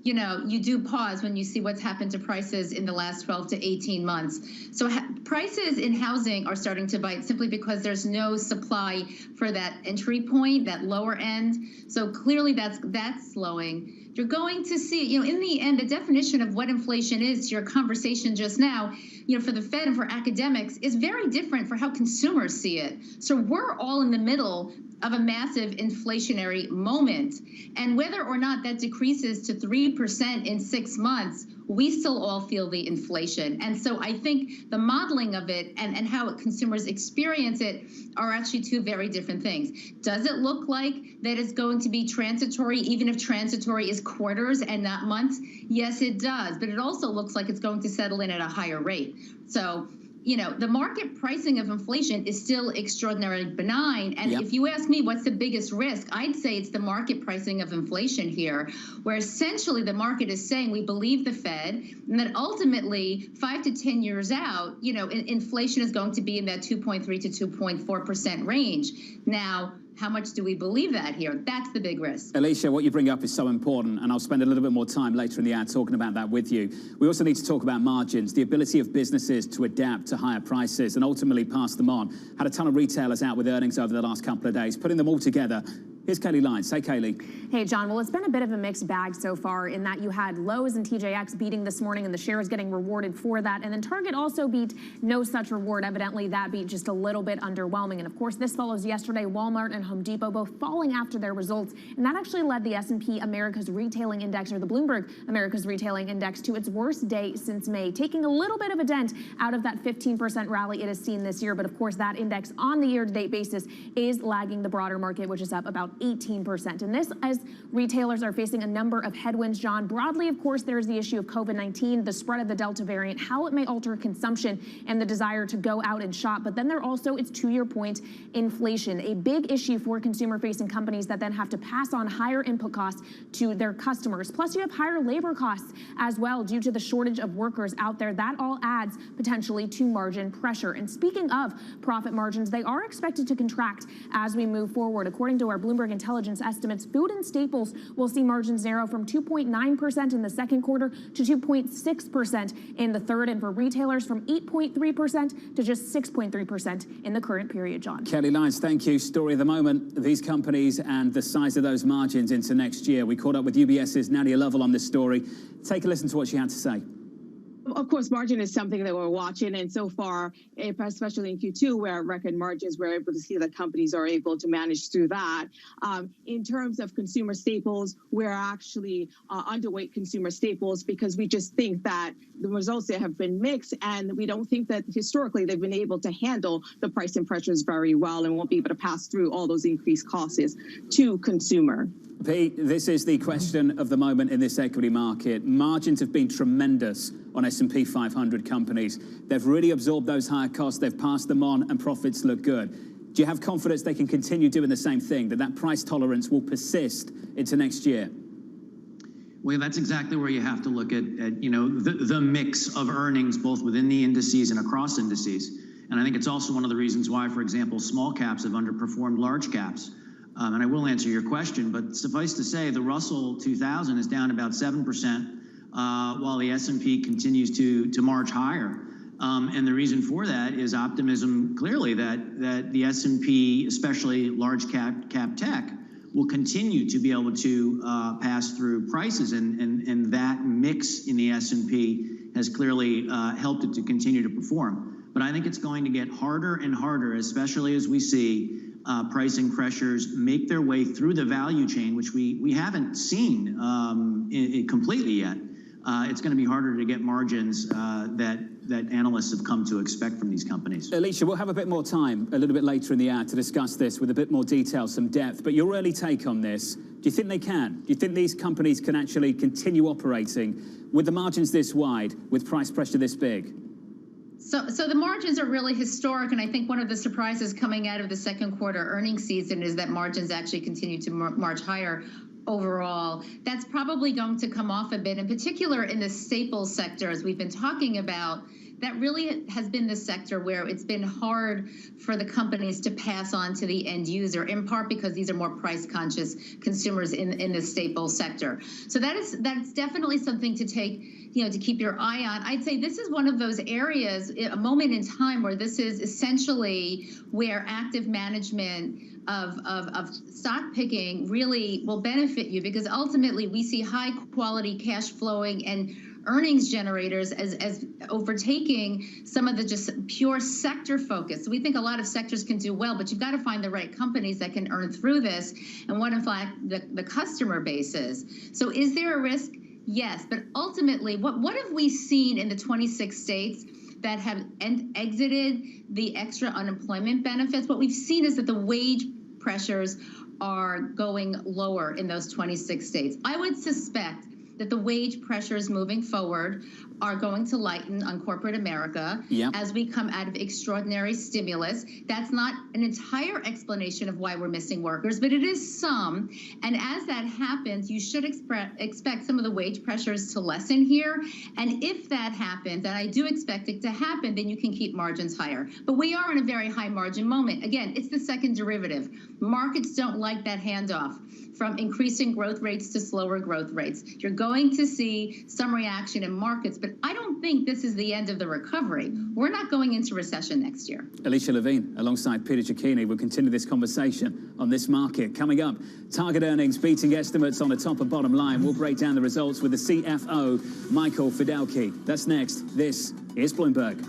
you do pause when you see what's happened to prices in the last 12 to 18 months. So prices in housing are starting to bite simply because there's no supply for that entry point, that lower end. So clearly that's slowing. you're going to see, in the end, the definition of what inflation is, your conversation just now, for the Fed and for academics is very different for how consumers see it. So we're all in the middle of a massive inflationary moment. And whether or not that decreases to 3% in 6 months, we still all feel the inflation. And so I think the modeling of it and how consumers experience it are actually two very different things. Does it look like that it's going to be transitory, even if transitory is quarters and not months? Yes, it does. But it also looks like it's going to settle in at a higher rate. So, the market pricing of inflation is still extraordinarily benign. And if you ask me what's the biggest risk, I'd say it's the market pricing of inflation here, where essentially the market is saying we believe the Fed and that ultimately 5 to 10 years out, inflation is going to be in that 2.3 to 2.4% range. Now, how much do we believe that here? That's the big risk. Alicia, what you bring up is so important, and I'll spend a little bit more time later in the ad talking about that with you. We also need to talk about margins, the ability of businesses to adapt to higher prices and ultimately pass them on. Had a ton of retailers out with earnings over the last couple of days. Putting them all together, here's Kaylee Lyons. Hey, Kaylee. Hey, John. Well, it's been a bit of a mixed bag so far in that you had Lowe's and TJX beating this morning and the shares getting rewarded for that. And then Target also beat no such reward. Evidently, that beat just a little bit underwhelming. And of course, this follows yesterday, Walmart and Home Depot both falling after their results. And that actually led the S&P America's Retailing Index, or the Bloomberg America's Retailing Index, to its worst day since May, taking a little bit of a dent out of that 15% rally it has seen this year. But of course, that index on the year-to-date basis is lagging the broader market, which is up about 18%. And this as retailers are facing a number of headwinds, John. Broadly, of course, there's the issue of COVID-19, the spread of the Delta variant, how it may alter consumption and the desire to go out and shop. But then there also, it's to your point, inflation, a big issue for consumer-facing companies that then have to pass on higher input costs to their customers. Plus, you have higher labor costs as well due to the shortage of workers out there. That all adds potentially to margin pressure. And speaking of profit margins, they are expected to contract as we move forward. According to our Bloomberg Intelligence estimates, food and staples will see margins narrow from 2.9% in the second quarter to 2.6% in the third, and for retailers from 8.3% to just 6.3% in the current period, John. Kaylee Lyons, thank you. Story of the moment, these companies and the size of those margins into next year. We caught up with UBS's Nadia Lovell on this story. Take a listen to what she had to say. Of course, margin is something that we're watching, and so far, especially in Q2, where record margins, we're able to see that companies are able to manage through that. In terms of consumer staples, we're actually underweight consumer staples because we just think that the results there have been mixed, and we don't think that historically they've been able to handle the pricing pressures very well and won't be able to pass through all those increased costs to consumer. Pete, this is the question of the moment in this equity market. Margins have been tremendous on S&P 500 companies. They've really absorbed those higher costs. They've passed them on, and profits look good. Do you have confidence they can continue doing the same thing, that price tolerance will persist into next year? Well, that's exactly where you have to look at the mix of earnings, both within the indices and across indices. And I think it's also one of the reasons why, for example, small caps have underperformed large caps. And I will answer your question, but suffice to say, the Russell 2000 is down about 7%, while the S&P continues to march higher. And the reason for that is optimism, clearly, that the S&P, especially large cap tech, will continue to be able to pass through prices, and that mix in the S&P has clearly helped it to continue to perform. But I think it's going to get harder and harder, especially as we see pricing pressures make their way through the value chain, which we haven't seen completely yet. It's going to be harder to get margins that analysts have come to expect from these companies. Alicia, we'll have a bit more time a little bit later in the ad to discuss this with a bit more detail, some depth. But your early take on this, do you think they can? Do you think these companies can actually continue operating with the margins this wide, with price pressure this big? So the margins are really historic, and I think one of the surprises coming out of the second quarter earnings season is that margins actually continue to march higher overall. That's probably going to come off a bit, in particular in the staples sector, as we've been talking about. That really has been the sector where it's been hard for the companies to pass on to the end user, in part because these are more price-conscious consumers in the staples sector. So that's definitely something to take, to keep your eye on. I'd say this is one of those areas, a moment in time where this is essentially where active management of stock picking really will benefit you, because ultimately we see high quality cash flowing and earnings generators as overtaking some of the just pure sector focus. So we think a lot of sectors can do well, but you've got to find the right companies that can earn through this and what in fact the customer base is. So is there a risk? Yes, but ultimately, what have we seen in the 26 states that have exited the extra unemployment benefits? What we've seen is that the wage pressures are going lower in those 26 states. I would suspect that the wage pressures moving forward are going to lighten on corporate America as we come out of extraordinary stimulus. That's not an entire explanation of why we're missing workers, but it is some. And as that happens, you should expect some of the wage pressures to lessen here. And if that happens, and I do expect it to happen, then you can keep margins higher. But we are in a very high margin moment. Again, it's the second derivative. Markets don't like that handoff from increasing growth rates to slower growth rates. You're going to see some reaction in markets, but I don't think this is the end of the recovery. We're not going into recession next year. Alicia Levine, alongside Peter Cecchini, will continue this conversation on this market. Coming up, target earnings beating estimates on the top and bottom line. We'll break down the results with the CFO, Michael Fidelki. That's next. This is Bloomberg.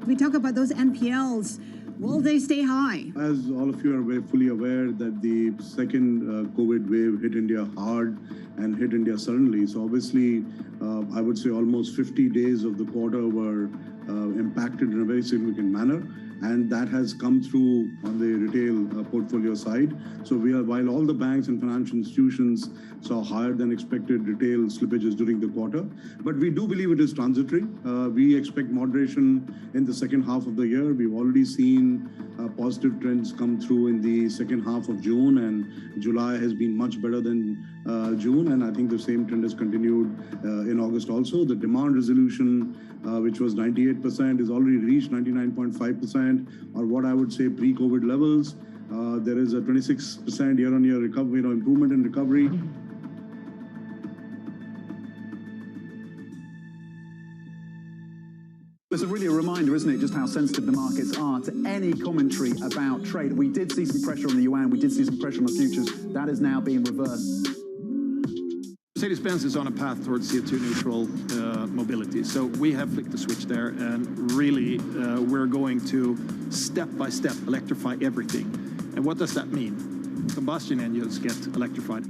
We talk about those NPLs. Will they stay high? As all of you are very fully aware that the second COVID wave hit India hard and hit India suddenly. So obviously, I would say almost 50 days of the quarter were impacted in a very significant manner. And that has come through on the retail portfolio side. So while all the banks and financial institutions saw higher than expected retail slippages during the quarter, but we do believe it is transitory. We expect moderation in the second half of the year. We've already seen positive trends come through in the second half of June, and July has been much better than June, and I think the same trend has continued in August also. The demand resolution, which was 98%, is already reached 99.5%, or what I would say pre-COVID levels. There is a 26% year-on-year recovery, improvement in recovery. It's really a reminder, isn't it, just how sensitive the markets are to any commentary about trade. We did see some pressure on the yuan, we did see some pressure on the futures. That is now being reversed. Mercedes-Benz is on a path towards CO2 neutral mobility. So we have flicked the switch there, and really we're going to step by step electrify everything. And what does that mean? Combustion engines get electrified.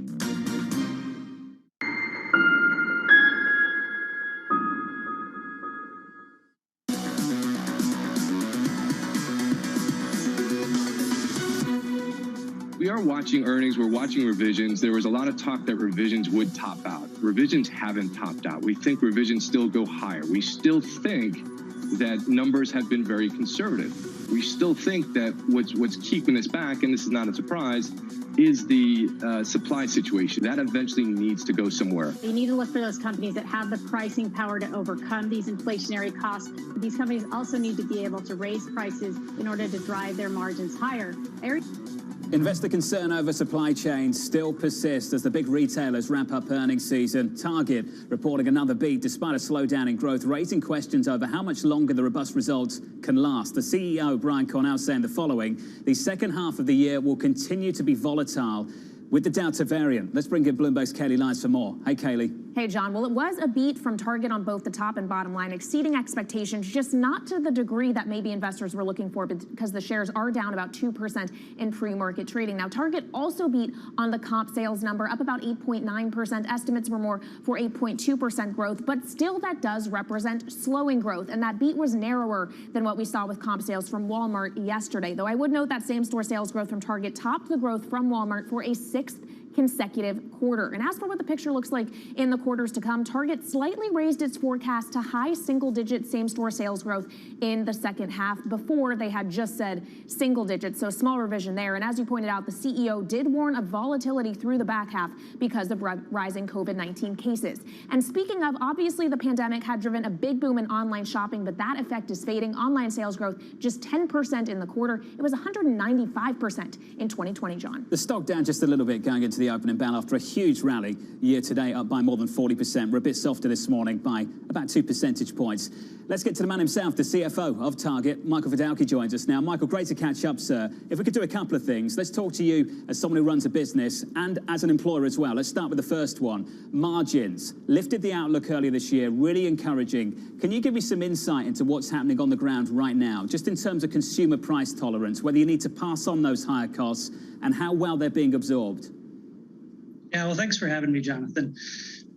We are watching earnings, we're watching revisions. There was a lot of talk that revisions would top out. Revisions haven't topped out. We think revisions still go higher. We still think that numbers have been very conservative. We still think that what's keeping us back, and this is not a surprise, is the supply situation. That eventually needs to go somewhere. You need to look for those companies that have the pricing power to overcome these inflationary costs. These companies also need to be able to raise prices in order to drive their margins higher. Investor concern over supply chains still persists as the big retailers wrap up earnings season. Target reporting another beat despite a slowdown in growth, raising questions over how much longer the robust results can last. The CEO, Brian Cornell, saying the following: the second half of the year will continue to be volatile with the Delta variant. Let's bring in Bloomberg's Kaylee Lyons for more. Hey, Kaylee. Hey, John. Well, it was a beat from Target on both the top and bottom line, exceeding expectations, just not to the degree that maybe investors were looking for, because the shares are down about 2% in pre-market trading. Now, Target also beat on the comp sales number, up about 8.9%. Estimates were more for 8.2% growth, but still that does represent slowing growth, and that beat was narrower than what we saw with comp sales from Walmart yesterday. Though I would note that same-store sales growth from Target topped the growth from Walmart for a sixth consecutive quarter. And as for what the picture looks like in the quarters to come, Target slightly raised its forecast to high single-digit same-store sales growth in the second half. Before, they had just said single digits, so a small revision there. And as you pointed out, the CEO did warn of volatility through the back half because of rising COVID-19 cases. And speaking of, obviously the pandemic had driven a big boom in online shopping, but that effect is fading. Online sales growth just 10% in the quarter. It was 195% in 2020, John. The stock down just a little bit going into the opening bell after a huge rally year to date, up by more than 40%. We're a bit softer this morning by about 2 percentage points. Let's get to the man himself, the CFO of Target. Michael Fidalki joins us now. Michael, great to catch up, sir. If we could do a couple of things, let's talk to you as someone who runs a business and as an employer as well. Let's start with the first one. Margins lifted the outlook earlier this year, really encouraging. Can you give me some insight into what's happening on the ground right now, just in terms of consumer price tolerance, whether you need to pass on those higher costs and how well they're being absorbed? Yeah, well, thanks for having me, Jonathan.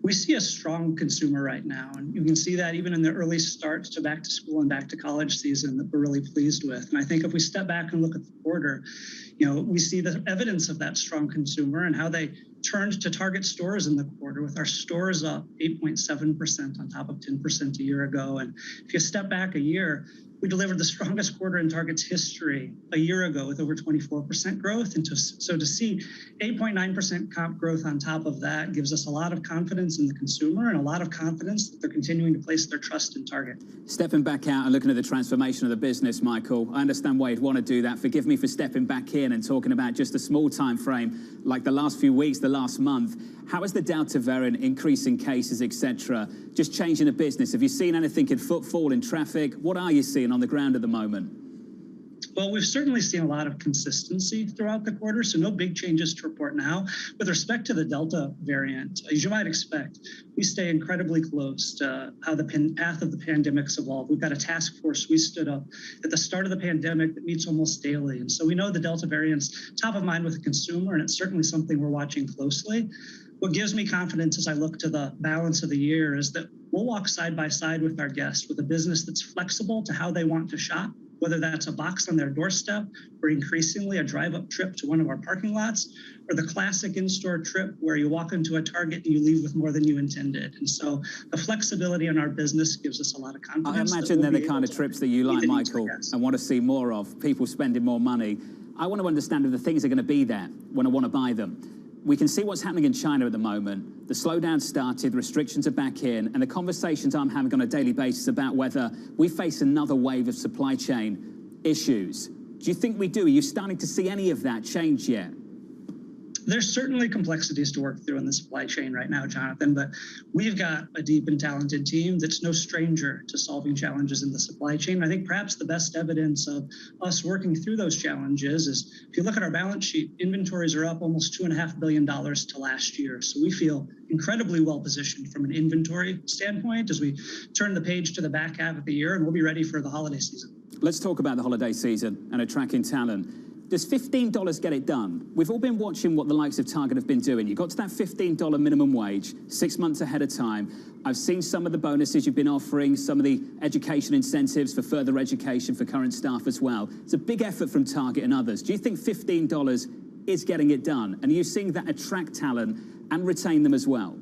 We see a strong consumer right now, and you can see that even in the early start to back to school and back to college season that we're really pleased with. And I think if we step back and look at the quarter, we see the evidence of that strong consumer and how they turned to Target stores in the quarter, with our stores up 8.7% on top of 10% a year ago. And if you step back a year, we delivered the strongest quarter in Target's history a year ago with over 24% growth. And so to see 8.9% comp growth on top of that gives us a lot of confidence in the consumer and a lot of confidence that they're continuing to place their trust in Target. Stepping back out and looking at the transformation of the business, Michael, I understand why you'd want to do that. Forgive me for stepping back in and talking about just a small time frame, like the last few weeks, the last month. How is the Delta variant increasing cases, etc., just changing the business? Have you seen anything in footfall, in traffic? What are you seeing on the ground at the moment? Well, we've certainly seen a lot of consistency throughout the quarter, so no big changes to report now. With respect to the Delta variant, as you might expect, we stay incredibly close to how the path of the pandemic's evolved. We've got a task force we stood up at the start of the pandemic that meets almost daily. And so we know the Delta variant's top of mind with the consumer, and it's certainly something we're watching closely. What gives me confidence as I look to the balance of the year is that we'll walk side by side with our guests with a business that's flexible to how they want to shop, whether that's a box on their doorstep or increasingly a drive-up trip to one of our parking lots, or the classic in-store trip where you walk into a Target and you leave with more than you intended. And so the flexibility in our business gives us a lot of confidence. I imagine they're the kind of trips that you like, Michael, and want to see more of, people spending more money. I want to understand if the things are going to be there when I want to buy them. We can see what's happening in China at the moment. The slowdown started, restrictions are back in, and the conversations I'm having on a daily basis about whether we face another wave of supply chain issues. Do you think we do? Are you starting to see any of that change yet? There's certainly complexities to work through in the supply chain right now, Jonathan, but we've got a deep and talented team that's no stranger to solving challenges in the supply chain. I think perhaps the best evidence of us working through those challenges is if you look at our balance sheet, inventories are up almost $2.5 billion to last year. So we feel incredibly well positioned from an inventory standpoint as we turn the page to the back half of the year, and we'll be ready for the holiday season. Let's talk about the holiday season and attracting talent. Does $15 get it done? We've all been watching what the likes of Target have been doing. You got to that $15 minimum wage 6 months ahead of time. I've seen some of the bonuses you've been offering, some of the education incentives for further education for current staff as well. It's a big effort from Target and others. Do you think $15 is getting it done? And are you seeing that attract talent and retain them as well?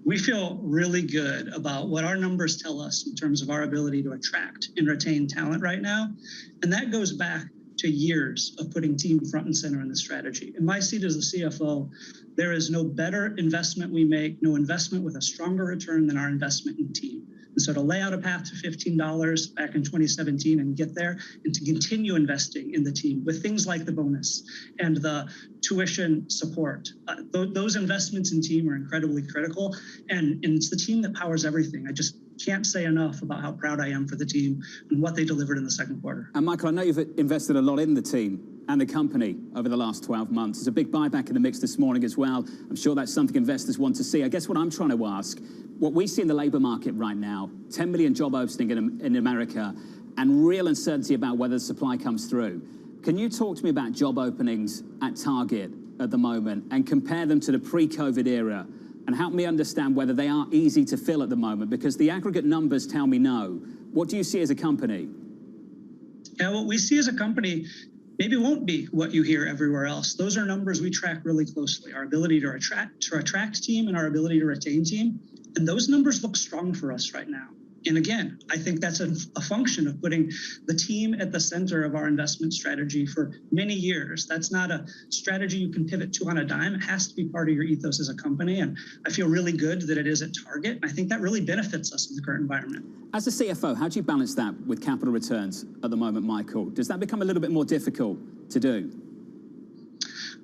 We feel really good about what our numbers tell us in terms of our ability to attract and retain talent right now. And that goes back to years of putting team front and center in the strategy. In my seat as the CFO, there is no better investment we make, no investment with a stronger return than our investment in team. And so to lay out a path to $15 back in 2017 and get there, and to continue investing in the team with things like the bonus and the tuition support, those investments in team are incredibly critical. And it's the team that powers everything. I just can't say enough about how proud I am for the team and what they delivered in the second quarter. And Michael, I know you've invested a lot in the team and the company over the last 12 months. There's a big buyback in the mix this morning as well. I'm sure that's something investors want to see. I guess what I'm trying to ask, what we see in the labor market right now, 10 million job opening in America, and real uncertainty about whether the supply comes through. Can you talk to me about job openings at Target at the moment and compare them to the pre-COVID era and help me understand whether they are easy to fill at the moment? Because the aggregate numbers tell me no. What do you see as a company? Yeah, what we see as a company maybe won't be what you hear everywhere else. Those are numbers we track really closely, our ability to attract team and our ability to retain team. And those numbers look strong for us right now. And again, I think that's a function of putting the team at the center of our investment strategy for many years. That's not a strategy you can pivot to on a dime. It has to be part of your ethos as a company. And I feel really good that it is at Target. And I think that really benefits us in the current environment. As a CFO, how do you balance that with capital returns at the moment, Michael? Does that become a little bit more difficult to do?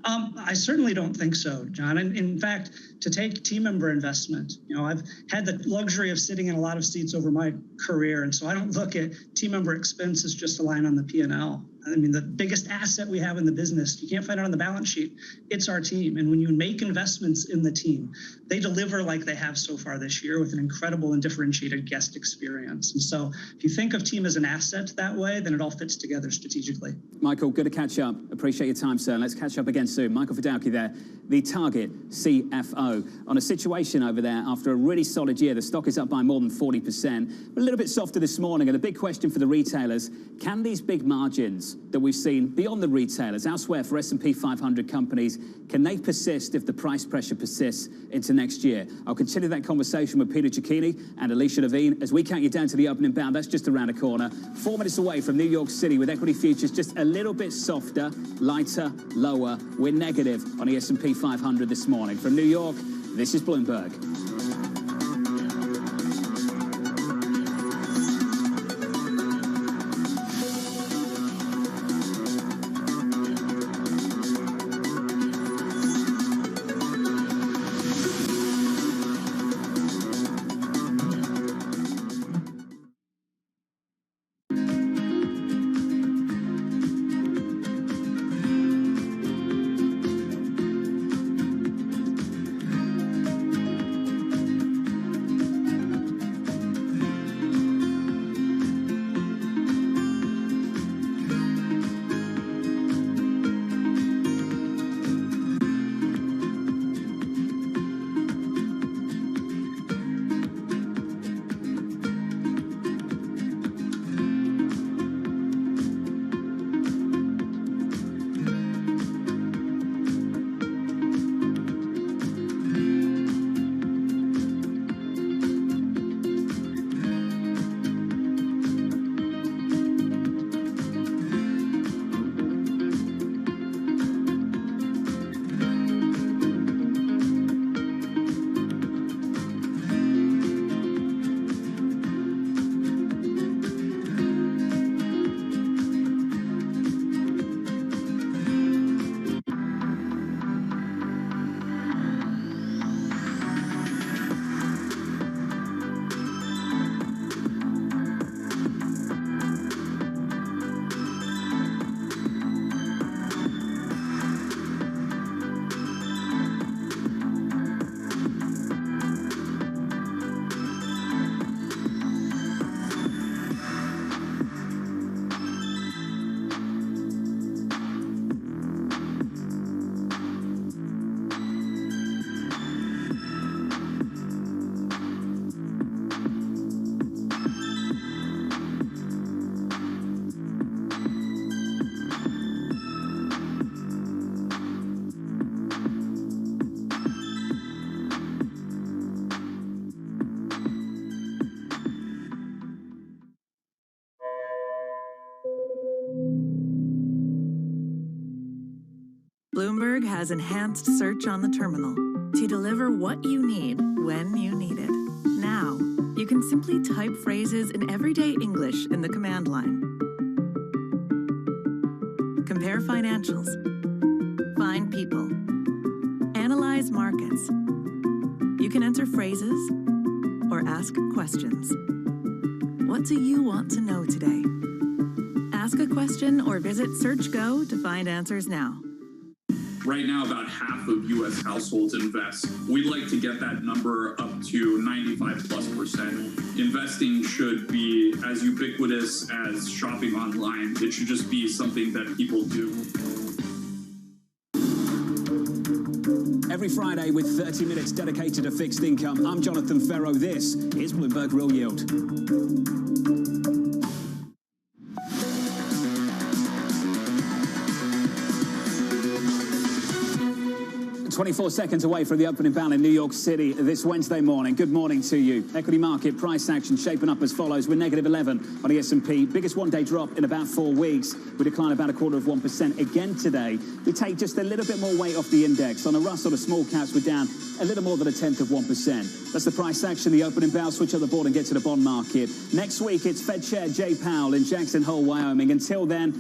I certainly don't think so, John. And in fact, to take team member investment, I've had the luxury of sitting in a lot of seats over my career. And so I don't look at team member expense as just a line on the P&L. I mean, the biggest asset we have in the business, you can't find it on the balance sheet, it's our team. And when you make investments in the team, they deliver like they have so far this year with an incredible and differentiated guest experience. And so if you think of team as an asset that way, then it all fits together strategically. Michael, good to catch up. Appreciate your time, sir. Let's catch up again soon. Michael Fidalki there, the Target CFO, on a situation over there after a really solid year. The stock is up by more than 40%, but a little bit softer this morning. And the big question for the retailers, can these big margins that we've seen beyond the retailers, elsewhere for S&P 500 companies, can they persist if the price pressure persists into next year? I'll continue that conversation with Peter Cicchini and Alicia Levine as we count you down to the opening bell. That's just around the corner. 4 minutes away from New York City with equity futures just a little bit softer, lighter, lower. We're negative on the S&P 500 this morning. From New York, this is Bloomberg. Bloomberg has enhanced search on the terminal to deliver what you need when you need it. Now, you can simply type phrases in everyday English in the command line. Compare financials. Find people. Analyze markets. You can enter phrases, or ask questions. What do you want to know today? Ask a question or visit SearchGo to find answers now. Right now, about half of U.S. households invest. We'd like to get that number up to 95+%. Investing should be as ubiquitous as shopping online. It should just be something that people do. Every Friday with 30 minutes dedicated to fixed income, I'm Jonathan Ferro. This is Bloomberg Real Yield. 24 seconds away from the opening bell in New York City this Wednesday morning. Good morning to you. Equity market price action shaping up as follows. We're negative 11 on the S&P. Biggest one-day drop in about 4 weeks. We decline about 0.25% again today. We take just a little bit more weight off the index. On the Russell, the small caps were down a little more than 0.1%. That's the price action, the opening bell. Switch on the board and get to the bond market. Next week, it's Fed Chair Jay Powell in Jackson Hole, Wyoming. Until then,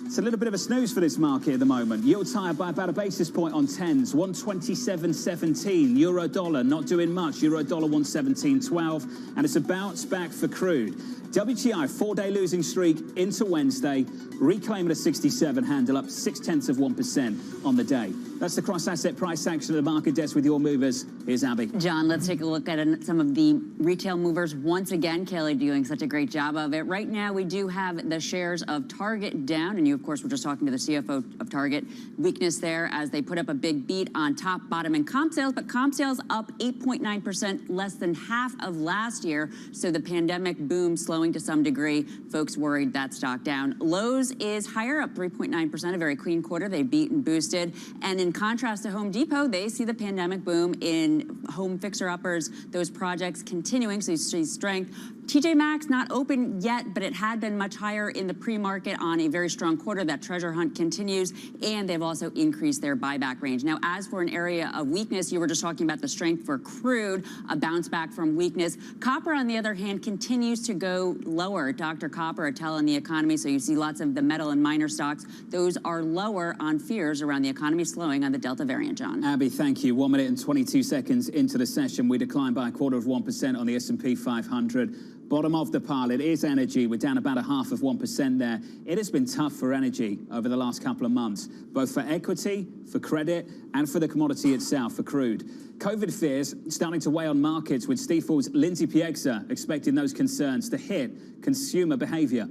it's a little bit of a snooze for this market at the moment. Yields higher by about a basis point on 10s. 127.17. Euro dollar not doing much. Euro dollar 117.12. And it's a bounce back for crude. WTI 4-day losing streak into Wednesday, reclaiming a 67 handle, up 0.6% on the day. That's the cross-asset price action of the market desk with your movers. Here's Abby. John, let's take a look at some of the retail movers once again. Kelly doing such a great job of it. Right now, we do have the shares of Target down, and you, of course, were just talking to the CFO of Target. Weakness there as they put up a big beat on top, bottom, and comp sales, but comp sales up 8.9%, less than half of last year. So the pandemic boom slowing to some degree. Folks worried that stock down. Lowe's is higher, up 3.9%, a very clean quarter. They beat and boosted. And in contrast to Home Depot, they see the pandemic boom in home fixer-uppers, those projects continuing, so you see strength. TJ Maxx not open yet, but it had been much higher in the pre-market on a very strong quarter. That treasure hunt continues, and they've also increased their buyback range. Now, as for an area of weakness, you were just talking about the strength for crude, a bounce back from weakness. Copper, on the other hand, continues to go lower. Dr. Copper, a tell on the economy, so you see lots of the metal and minor stocks. Those are lower on fears around the economy slowing on the Delta variant, John. Abby, thank you. 1 minute and 22 seconds into the session, we declined by 0.25% on the S&P 500. Bottom of the pile, it is energy. We're down about 0.5% there. It has been tough for energy over the last couple of months, both for equity, for credit, and for the commodity itself, for crude. COVID fears starting to weigh on markets, with Stifel's Lindsay Piegza expecting those concerns to hit consumer behavior.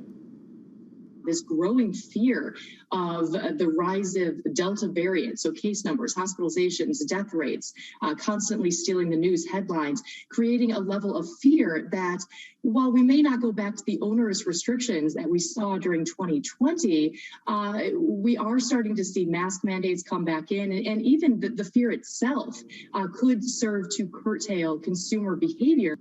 This growing fear of the rise of the Delta variant, so case numbers, hospitalizations, death rates, constantly stealing the news headlines, creating a level of fear that while we may not go back to the onerous restrictions that we saw during 2020, we are starting to see mask mandates come back in, and even the fear itself could serve to curtail consumer behavior.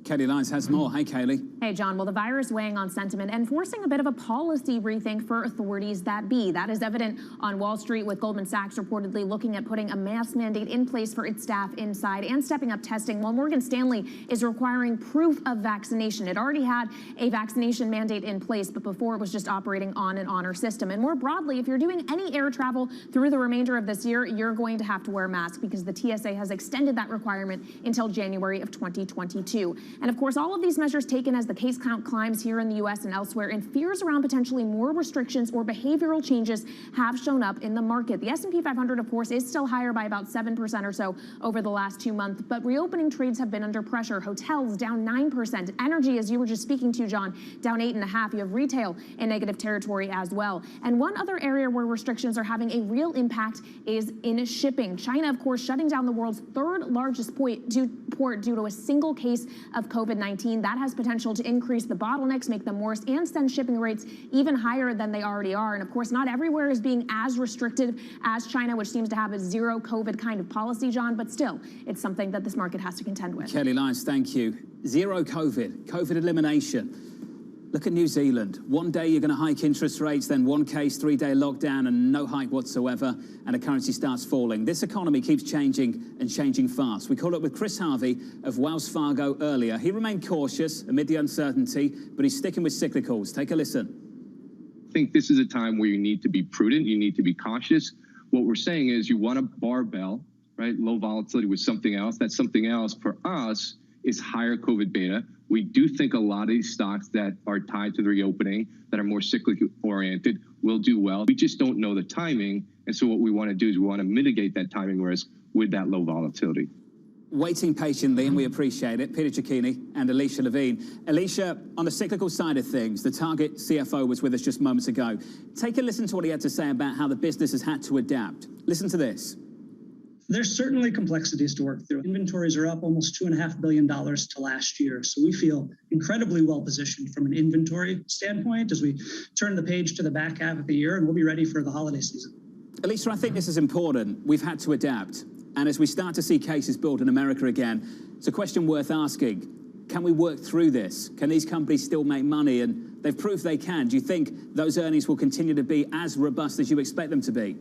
Kaylee Lyons has more. Hey, Kaylee. Hey, John. Well, the virus weighing on sentiment and forcing a bit of a policy rethink for authorities that be. That is evident on Wall Street, with Goldman Sachs reportedly looking at putting a mask mandate in place for its staff inside and stepping up testing, while Morgan Stanley is requiring proof of vaccination. It already had a vaccination mandate in place, but before it was just operating on an honor system. And more broadly, if you're doing any air travel through the remainder of this year, you're going to have to wear a mask because the TSA has extended that requirement until January of 2022. And of course, all of these measures taken as the case count climbs here in the U.S. and elsewhere, and fears around potentially more restrictions or behavioral changes have shown up in the market. The S&P 500, of course, is still higher by about 7% or so over the last 2 months, but reopening trades have been under pressure. Hotels down 9%. Energy, as you were just speaking to, John, down 8.5%. You have retail in negative territory as well. And one other area where restrictions are having a real impact is in shipping. China, of course, shutting down the world's third largest port due to a single case of COVID-19. That has potential to increase the bottlenecks, make them worse, and send shipping rates even higher than they already are. And of course, not everywhere is being as restrictive as China, which seems to have a zero COVID kind of policy, John, but still, it's something that this market has to contend with. Kelly Lyons, thank you. Zero COVID elimination. Look at New Zealand. One day you're going to hike interest rates, then one case, 3-day lockdown, and no hike whatsoever, and the currency starts falling. This economy keeps changing and changing fast. We caught up with Chris Harvey of Wells Fargo earlier. He remained cautious amid the uncertainty, but he's sticking with cyclicals. Take a listen. I think this is a time where you need to be prudent. You need to be cautious. What we're saying is you want a barbell, right? Low volatility with something else. That something else for us is higher COVID beta. We do think a lot of these stocks that are tied to the reopening, that are more cyclically oriented, will do well. We just don't know the timing. And so what we want to do is we want to mitigate that timing risk with that low volatility. Waiting patiently, and we appreciate it. Peter Cecchini and Alicia Levine. Alicia, on the cyclical side of things, the Target CFO was with us just moments ago. Take a listen to what he had to say about how the business has had to adapt. Listen to this. There's certainly complexities to work through. Inventories are up almost $2.5 billion to last year. So we feel incredibly well positioned from an inventory standpoint as we turn the page to the back half of the year, and we'll be ready for the holiday season. Alicia, I think this is important. We've had to adapt. And as we start to see cases build in America again, it's a question worth asking. Can we work through this? Can these companies still make money? And they've proved they can. Do you think those earnings will continue to be as robust as you expect them to be?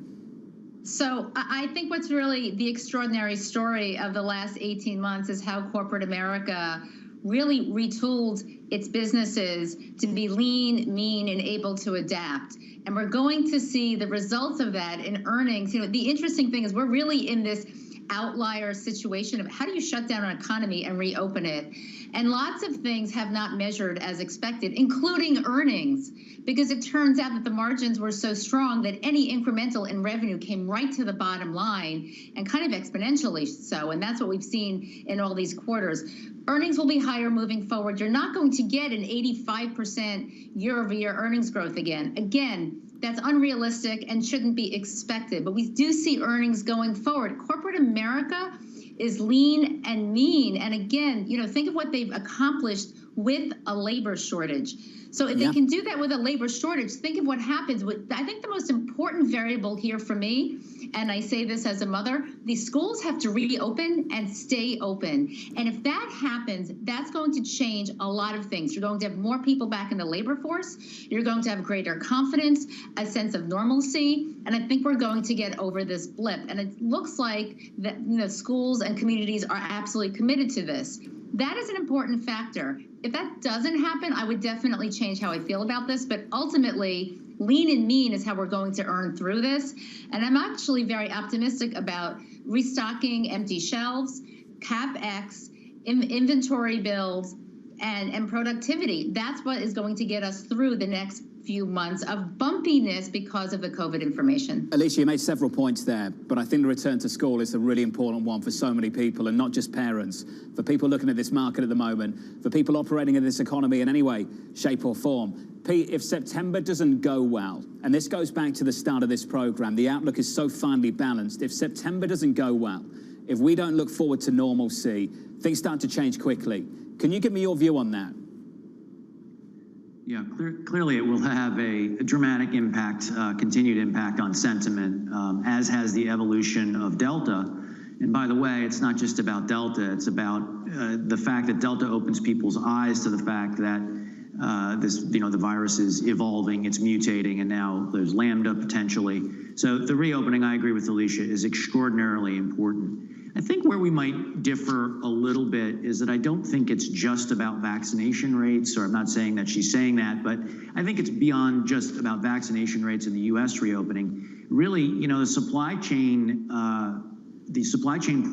So I think what's really the extraordinary story of the last 18 months is how corporate America really retooled its businesses to be lean, mean, and able to adapt. And we're going to see the results of that in earnings. You know, the interesting thing is we're really in this outlier situation of how do you shut down an economy and reopen it? And lots of things have not measured as expected, including earnings, because it turns out that the margins were so strong that any incremental in revenue came right to the bottom line and kind of exponentially so. And that's what we've seen in all these quarters. Earnings will be higher moving forward. You're not going to get an 85% year-over-year earnings growth again. Again, that's unrealistic and shouldn't be expected. But we do see earnings going forward. Corporate America is lean and mean. And again, you know, think of what they've accomplished with a labor shortage. So if they can do that with a labor shortage, think of what happens with, I think the most important variable here for me, and I say this as a mother, the schools have to reopen and stay open. And if that happens, that's going to change a lot of things. You're going to have more people back in the labor force. You're going to have greater confidence, a sense of normalcy. And I think we're going to get over this blip. And it looks like that, you know, schools and communities are absolutely committed to this. That is an important factor. If that doesn't happen, I would definitely change how I feel about this. But ultimately, lean and mean is how we're going to earn through this. And I'm actually very optimistic about restocking empty shelves, CapEx, inventory builds, and productivity. That's what is going to get us through the next few months of bumpiness because of the COVID information. Alicia, you made several points there, but I think the return to school is a really important one for so many people, and not just parents, for people looking at this market at the moment, for people operating in this economy in any way, shape or form. Pete, if September doesn't go well, and this goes back to the start of this program, the outlook is so finely balanced. If September doesn't go well, if we don't look forward to normalcy, things start to change quickly. Can you give me your view on that? Yeah, clearly it will have a dramatic impact, continued impact on sentiment, as has the evolution of Delta. And by the way, it's not just about Delta, it's about the fact that Delta opens people's eyes to the fact that the virus is evolving, it's mutating, and now there's Lambda potentially. So the reopening, I agree with Alicia, is extraordinarily important. I think where we might differ a little bit is that I don't think it's just about vaccination rates, or I'm not saying that she's saying that, but I think it's beyond just about vaccination rates in the U.S. reopening. Really, you know, the supply chain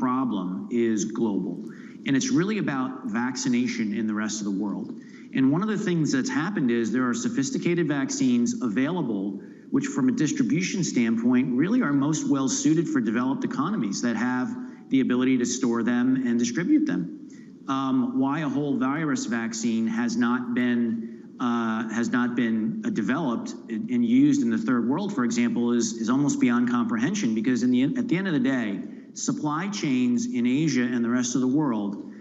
problem is global, and it's really about vaccination in the rest of the world. And one of the things that's happened is there are sophisticated vaccines available, which from a distribution standpoint really are most well suited for developed economies that have the ability to store them and distribute them. Why a whole virus vaccine has not been developed and used in the third world, for example, is almost beyond comprehension, because at the end of the day, supply chains in Asia and the rest of the world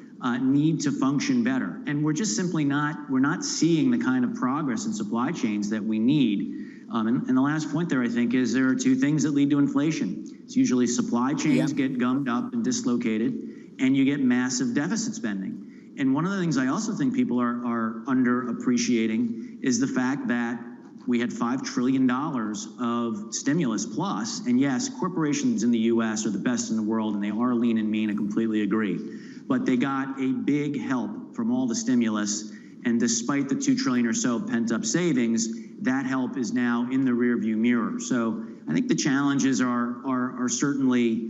need to function better. And we're just simply we're not seeing the kind of progress in supply chains that we need. And the last point there, I think, is there are two things that lead to inflation. It's usually supply chains get gummed up and dislocated, and you get massive deficit spending. And one of the things I also think people are underappreciating is the fact that we had $5 trillion of stimulus plus, and yes, corporations in the U.S. are the best in the world, and they are lean and mean, I completely agree. But they got a big help from all the stimulus, and despite the $2 trillion or so pent-up savings, that help is now in the rearview mirror. So I think the challenges are certainly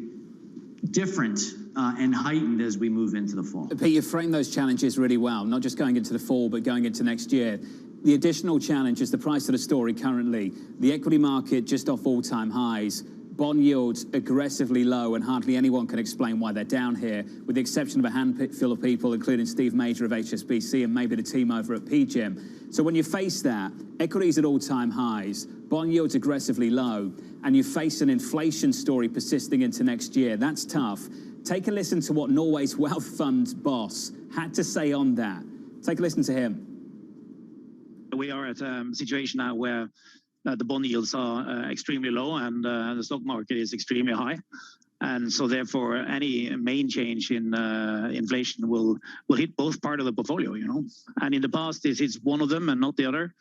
different and heightened as we move into the fall. Pete, you framed those challenges really well, not just going into the fall, but going into next year. The additional challenge is the price of the story currently. The equity market just off all-time highs, bond yields aggressively low, and hardly anyone can explain why they're down here, with the exception of a handful of people, including Steve Major of HSBC and maybe the team over at PGIM. So when you face that, equities at all-time highs, bond yields aggressively low, and you face an inflation story persisting into next year, that's tough. Take a listen to what Norway's wealth fund's boss had to say on that. Take a listen to him. We are at a situation now where the bond yields are extremely low and the stock market is extremely high. And so therefore, any main change in inflation will hit both part of the portfolio, you know. And in the past, it hits one of them and not the other.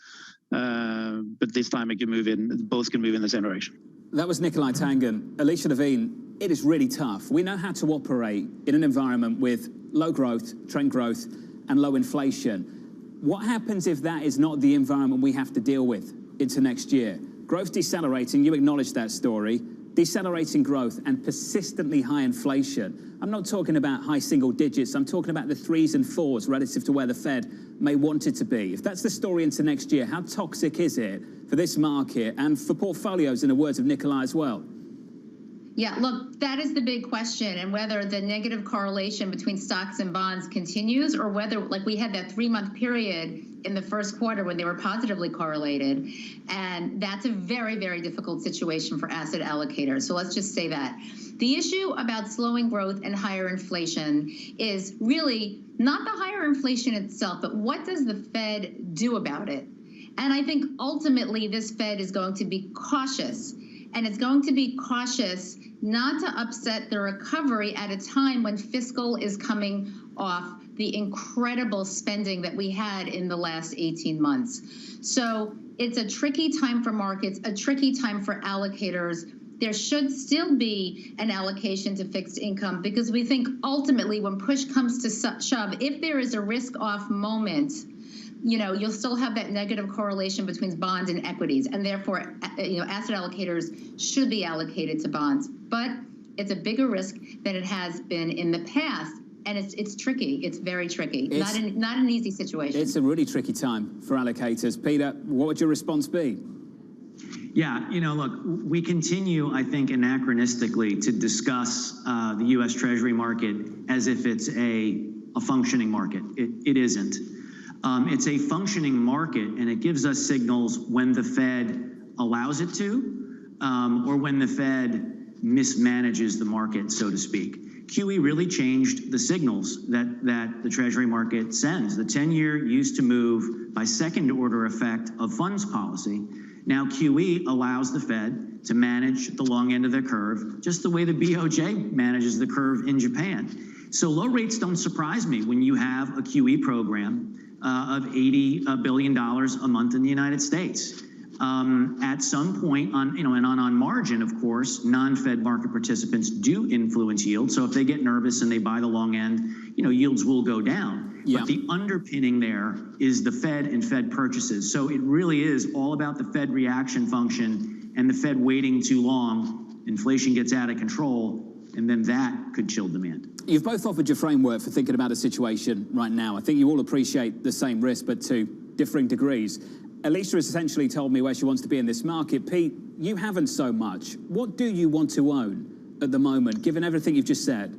But this time it can move in, both can move in the same direction. That was Nikolai Tangen. Alicia Levine, it is really tough. We know how to operate in an environment with low growth, trend growth, and low inflation. What happens if that is not the environment we have to deal with into next year? Growth decelerating, you acknowledge that story. Decelerating growth and persistently high inflation. I'm not talking about high single digits. I'm talking about the 3s and 4s relative to where the Fed may want it to be. If that's the story into next year, how toxic is it for this market and for portfolios, in the words of Nikolai as well? Yeah, look, that is the big question, and whether the negative correlation between stocks and bonds continues, or whether, like, we had that 3-month period in the first quarter when they were positively correlated. And that's a very, very difficult situation for asset allocators. So let's just say that. The issue about slowing growth and higher inflation is really not the higher inflation itself, but what does the Fed do about it? And I think ultimately this Fed is going to be cautious. And it's going to be cautious not to upset the recovery at a time when fiscal is coming off the incredible spending that we had in the last 18 months. So it's a tricky time for markets, a tricky time for allocators. There should still be an allocation to fixed income, because we think ultimately when push comes to shove, if there is a risk-off moment, you know, you'll still have that negative correlation between bonds and equities, and therefore, you know, asset allocators should be allocated to bonds. But it's a bigger risk than it has been in the past, and it's tricky. It's very tricky. Not an easy situation. It's a really tricky time for allocators. Peter, what would your response be? Yeah, you know, look, we continue, I think, anachronistically to discuss the U.S. Treasury market as if it's a functioning market. It isn't. It's a functioning market, and it gives us signals when the Fed allows it to, or when the Fed mismanages the market, so to speak. QE really changed the signals that the Treasury market sends. The 10-year used to move by second-order effect of funds policy. Now QE allows the Fed to manage the long end of the curve, just the way the BOJ manages the curve in Japan. So low rates don't surprise me when you have a QE program of $80 billion a month in the United States. At some point, on margin, of course, non-Fed market participants do influence yield. So if they get nervous and they buy the long end, yields will go down. Yeah. But the underpinning there is the Fed and Fed purchases. So it really is all about the Fed reaction function, and the Fed waiting too long, inflation gets out of control, and then that could chill demand. You've both offered your framework for thinking about a situation right now. I think you all appreciate the same risk, but to differing degrees. Alicia has essentially told me where she wants to be in this market. Pete, you haven't so much. What do you want to own at the moment, given everything you've just said?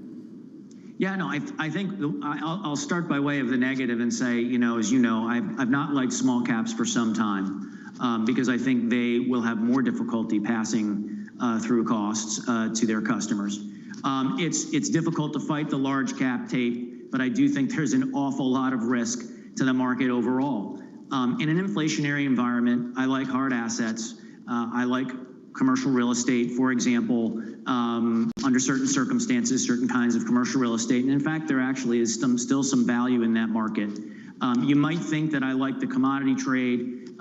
Yeah, no, I think I'll start by way of the negative and say, as you know, I've not liked small caps for some time because I think they will have more difficulty passing through costs to their customers. It's difficult to fight the large cap tape, but I do think there's an awful lot of risk to the market overall. In an inflationary environment, I like hard assets. I like commercial real estate, for example, under certain circumstances, certain kinds of commercial real estate. And in fact, there actually is still some value in that market. You might think that I like the commodity trade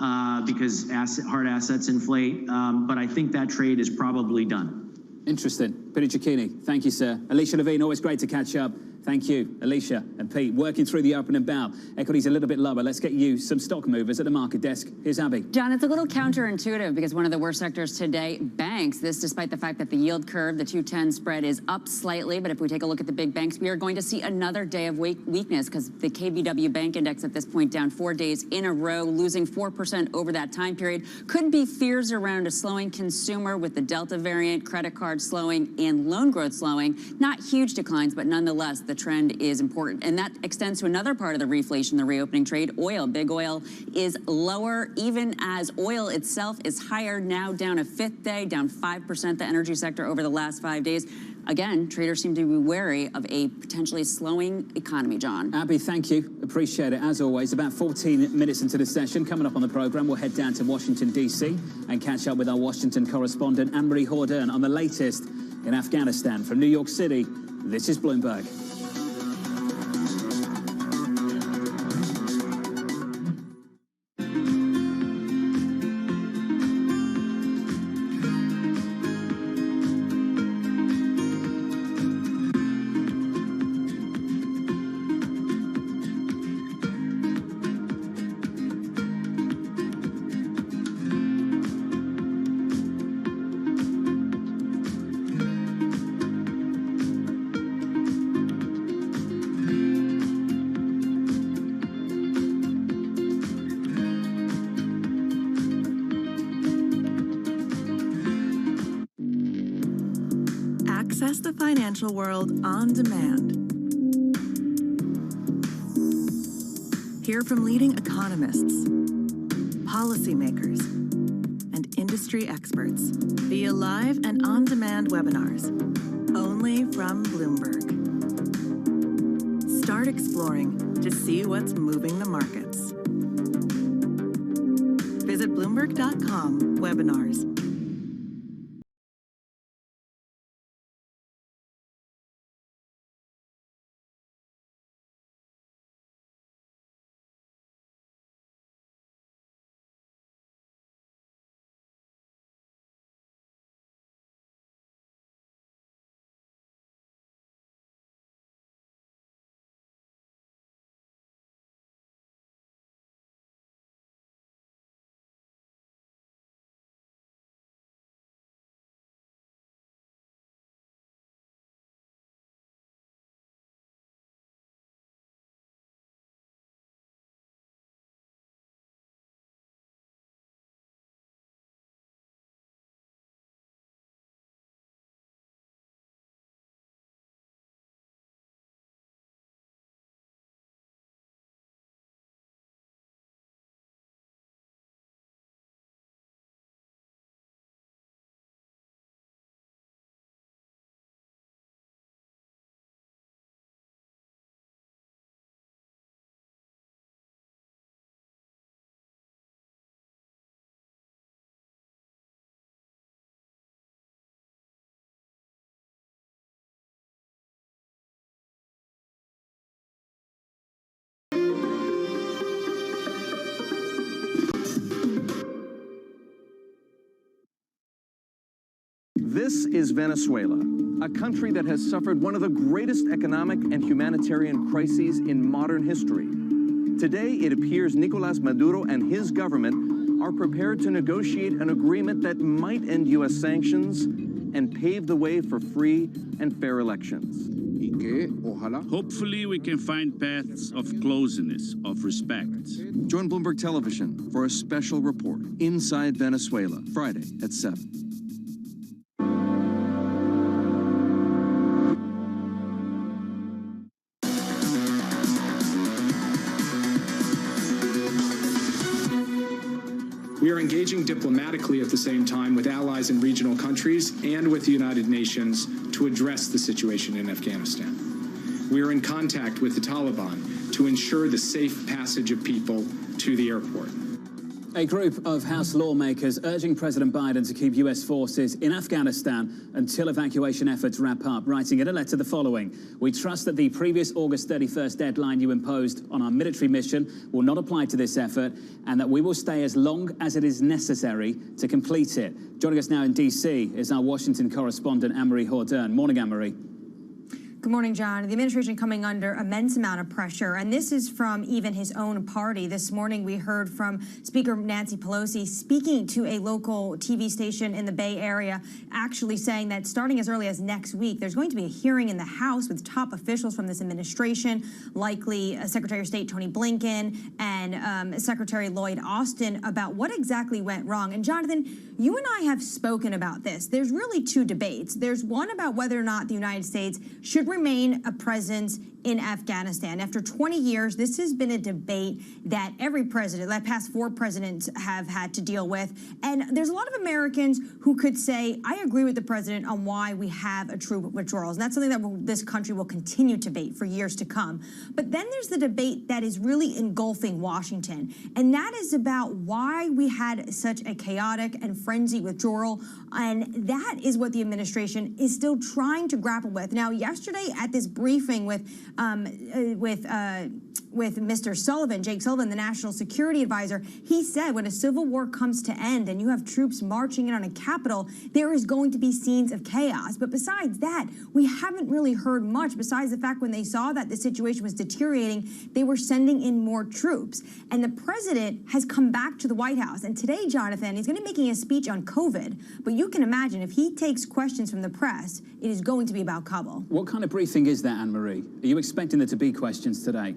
because hard assets inflate, but I think that trade is probably done. Interesting. Peter Cecchini, thank you, sir. Alicia Levine, always great to catch up. Thank you, Alicia and Pete. Working through the opening bell. Equities a little bit lower. Let's get you some stock movers at the market desk. Here's Abby. John, it's a little counterintuitive because one of the worst sectors today, banks. This despite the fact that the yield curve, the 210 spread is up slightly. But if we take a look at the big banks, we are going to see another day of weakness because the KBW Bank Index at this point down 4 days in a row, losing 4% over that time period. Could be fears around a slowing consumer with the Delta variant, credit cards slowing, and loan growth slowing. Not huge declines, but nonetheless, the trend is important. And that extends to another part of the reflation, the reopening trade, oil. Big oil is lower, even as oil itself is higher, now down a fifth day, down 5%, the energy sector over the last 5 days. Again, traders seem to be wary of a potentially slowing economy, John. Abby, thank you. Appreciate it, as always. About 14 minutes into the session, coming up on the program, we'll head down to Washington, D.C. and catch up with our Washington correspondent, Anne-Marie Hordern, on the latest in Afghanistan. From New York City, this is Bloomberg. Access the financial world on demand. Hear from leading economists, policymakers, and industry experts via live and on-demand webinars, only from Bloomberg. Start exploring to see what's moving the markets. Visit Bloomberg.com/webinars. This is Venezuela, a country that has suffered one of the greatest economic and humanitarian crises in modern history. Today, it appears Nicolás Maduro and his government are prepared to negotiate an agreement that might end U.S. sanctions and pave the way for free and fair elections. Hopefully, we can find paths of closeness, of respect. Join Bloomberg Television for a special report, Inside Venezuela, Friday at 7. We are engaging diplomatically at the same time with allies in regional countries and with the United Nations to address the situation in Afghanistan. We are in contact with the Taliban to ensure the safe passage of people to the airport. A group of House lawmakers urging President Biden to keep U.S. forces in Afghanistan until evacuation efforts wrap up, writing in a letter the following: "We trust that the previous August 31st deadline you imposed on our military mission will not apply to this effort, and that we will stay as long as it is necessary to complete it." Joining us now in D.C. is our Washington correspondent, Anne-Marie Hordern. Morning, Anne-Marie. Good morning, John. The administration coming under immense amount of pressure, and this is from even his own party. This morning, we heard from Speaker Nancy Pelosi speaking to a local TV station in the Bay Area, actually saying that starting as early as next week, there's going to be a hearing in the House with top officials from this administration, likely Secretary of State Tony Blinken and Secretary Lloyd Austin, about what exactly went wrong. And Jonathan, you and I have spoken about this. There's really two debates. There's one about whether or not the United States should remain a presence in Afghanistan. After 20 years, this has been a debate that every president, that past 4 presidents have had to deal with. And there's a lot of Americans who could say, I agree with the president on why we have a troop withdrawals. And that's something that this country will continue to debate for years to come. But then there's the debate that is really engulfing Washington. And that is about why we had such a chaotic and frenzied withdrawal. And that is what the administration is still trying to grapple with. Now, yesterday at this briefing with Mr. Sullivan, Jake Sullivan, the National Security Advisor, he said when a civil war comes to end and you have troops marching in on a capital, there is going to be scenes of chaos. But besides that, we haven't really heard much besides the fact when they saw that the situation was deteriorating, they were sending in more troops. And the president has come back to the White House. And today, Jonathan, he's going to be making a speech on COVID. But you can imagine if he takes questions from the press, it is going to be about Kabul. What kind of briefing is that, Anne-Marie? Are you expecting there to be questions today?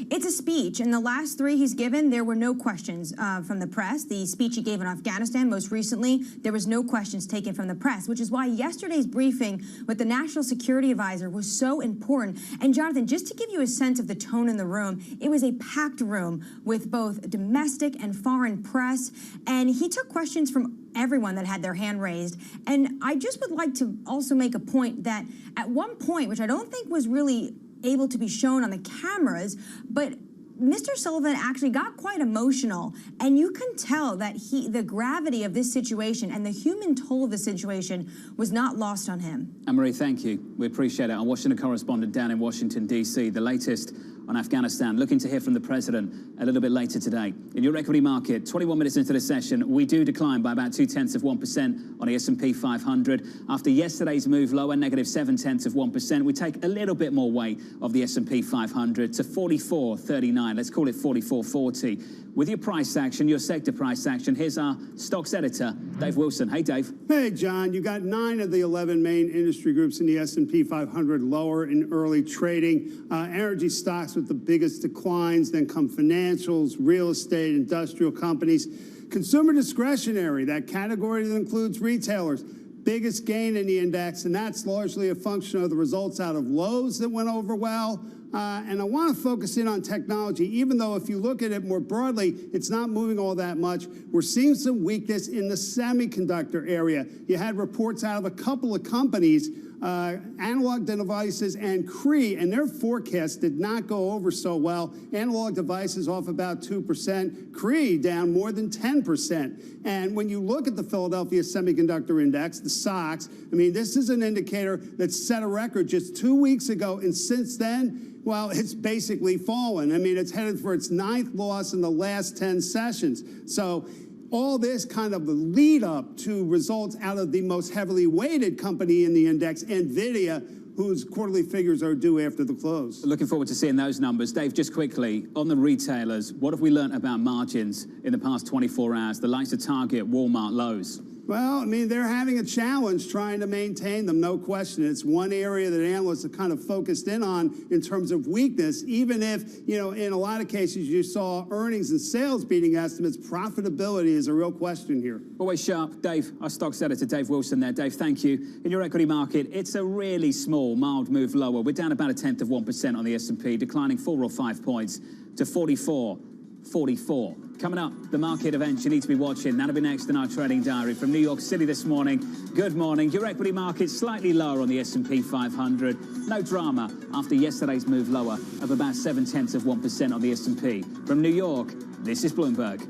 It's a speech. In the last 3 he's given, there were no questions from the press. The speech he gave in Afghanistan most recently, there was no questions taken from the press, which is why yesterday's briefing with the National Security Advisor was so important. And Jonathan, just to give you a sense of the tone in the room, it was a packed room with both domestic and foreign press. And he took questions from everyone that had their hand raised. And I just would like to also make a point that at one point, which I don't think was really able to be shown on the cameras, but Mr. Sullivan actually got quite emotional, and you can tell that the gravity of this situation and the human toll of the situation was not lost on him. Anne-Marie, thank you. We appreciate it. Our Washington correspondent down in Washington, D.C., the latest on Afghanistan, looking to hear from the president a little bit later today. In your equity market, 21 minutes into the session, we do decline by about 0.2% on the S&P 500. After yesterday's move lower, negative 0.7%, we take a little bit more weight of the S&P 500 to 44.39. Let's call it 44.40. With your price action, your sector price action, here's our stocks editor, Dave Wilson. Hey, Dave. Hey, John. You got 9 of the 11 main industry groups in the S&P 500 lower in early trading. Energy stocks with the biggest declines, then come financials, real estate, industrial companies. Consumer discretionary, that category that includes retailers. Biggest gain in the index, and that's largely a function of the results out of Lowe's that went over well. And I want to focus in on technology, even though if you look at it more broadly, it's not moving all that much. We're seeing some weakness in the semiconductor area. You had reports out of a couple of companies, Analog Devices and Cree, and their forecasts did not go over so well. Analog Devices off about 2%, Cree down more than 10%. And when you look at the Philadelphia Semiconductor Index, the SOX, I mean, this is an indicator that set a record just 2 weeks ago, and since then, well, it's basically fallen. I mean, it's headed for its 9th loss in the last 10 sessions. So all this kind of the lead up to results out of the most heavily weighted company in the index, NVIDIA, whose quarterly figures are due after the close. Looking forward to seeing those numbers. Dave, just quickly, on the retailers, what have we learned about margins in the past 24 hours? The likes of Target, Walmart, Lowe's. Well, I mean, they're having a challenge trying to maintain them, no question. It's one area that analysts have kind of focused in on in terms of weakness, even if, you know, in a lot of cases you saw earnings and sales beating estimates, profitability is a real question here. Always sharp. Dave, our stocks editor, Dave Wilson there. Dave, thank you. In your equity market, it's a really small, mild move lower. We're down about 0.1% on the S&P, declining 4 or 5 points to 44.44. Coming up, the market events you need to be watching. That'll be next in our trading diary from New York City this morning. Good morning. Your equity market slightly lower on the S&P 500. No drama after yesterday's move lower of about 0.7% on the S&P. From New York, this is Bloomberg.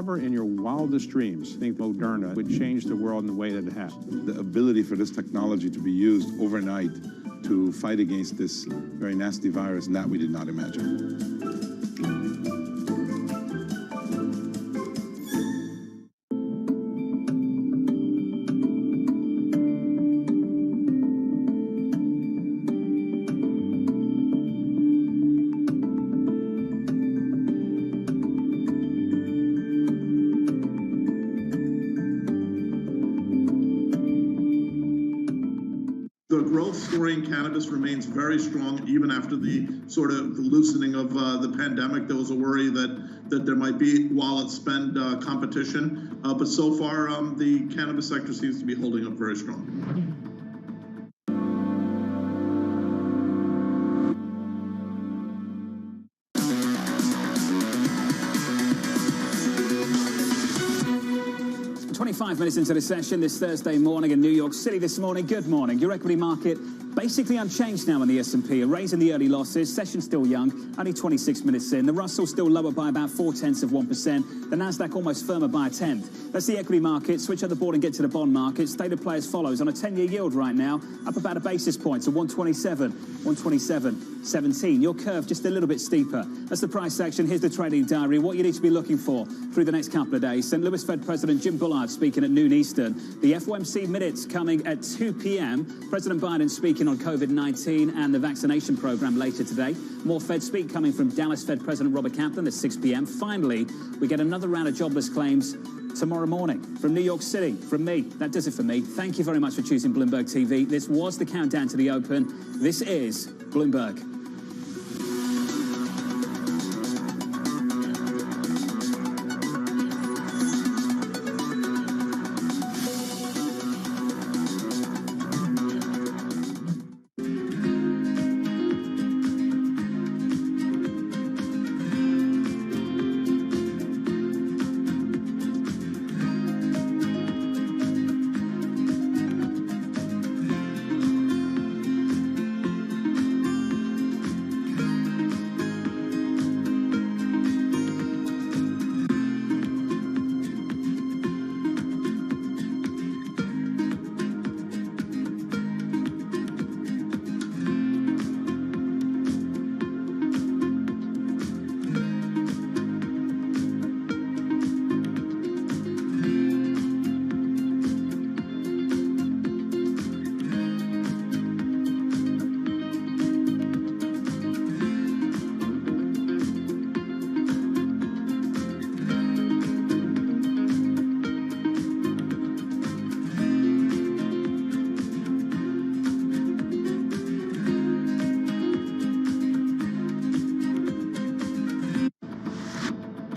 never in your wildest dreams think Moderna would change the world in the way that it has. The ability for this technology to be used overnight to fight against this very nasty virus, that we did not imagine. The growth story in cannabis remains very strong, even after the sort of the loosening of the pandemic. There was a worry that there might be wallet spend competition, but so far the cannabis sector seems to be holding up very strong. 25 minutes into the session this Thursday morning in New York City this morning. Good morning. Your equity market basically unchanged now in the S&P. A raise in the early losses. Session still young, only 26 minutes in. The Russell still lower by about 0.4%. The Nasdaq almost firmer by 1/10. That's the equity market. Switch on the board and get to the bond market. State of play as follows. On a 10-year yield right now, up about a basis point to 127.17. Your curve just a little bit steeper. That's the price action. Here's the trading diary. What you need to be looking for through the next couple of days. St. Louis Fed President Jim Bullard speaking at noon Eastern. The FOMC minutes coming at 2 p.m. President Biden speaking on COVID-19 and the vaccination program later today. More Fed speak coming from Dallas Fed President Robert Kaplan at 6 p.m. Finally, we get another round of jobless claims tomorrow morning from New York City. From me, that does it for me. Thank you very much for choosing Bloomberg TV. This was the countdown to the open. This is Bloomberg.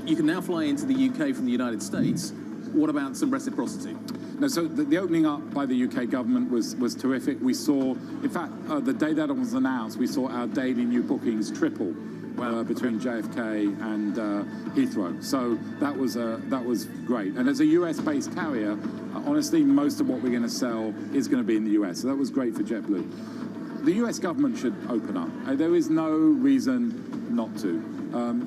You can now fly into the UK from the United States. What about some reciprocity? No, so the opening up by the UK government was terrific. We saw, in fact, the day that it was announced, we saw our daily new bookings triple between JFK and Heathrow. So that was great. And as a US-based carrier, honestly, most of what we're going to sell is going to be in the US. So that was great for JetBlue. The US government should open up. There is no reason not to.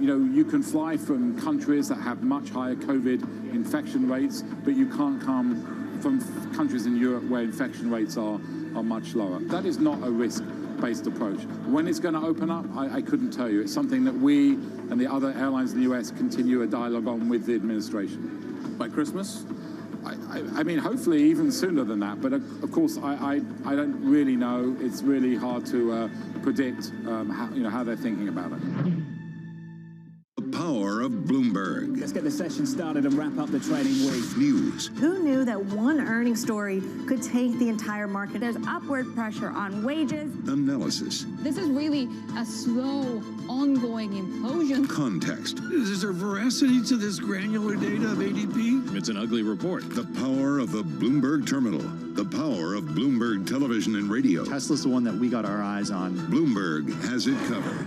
You know, you can fly from countries that have much higher COVID infection rates, but you can't come from countries in Europe where infection rates are much lower. That is not a risk-based approach. When it's going to open up, I couldn't tell you. It's something that we and the other airlines in the US continue a dialogue on with the administration. By Christmas? I mean, hopefully even sooner than that. But of course, I don't really know. It's really hard to predict how they're thinking about it. Power of Bloomberg. Let's get the session started and wrap up the trading week. News. Who knew that one earnings story could tank the entire market? There's upward pressure on wages. Analysis. This is really a slow, ongoing implosion. Context. Is there veracity to this granular data of ADP? It's an ugly report. The power of the Bloomberg terminal. The power of Bloomberg television and radio. Tesla's the one that we got our eyes on. Bloomberg has it covered.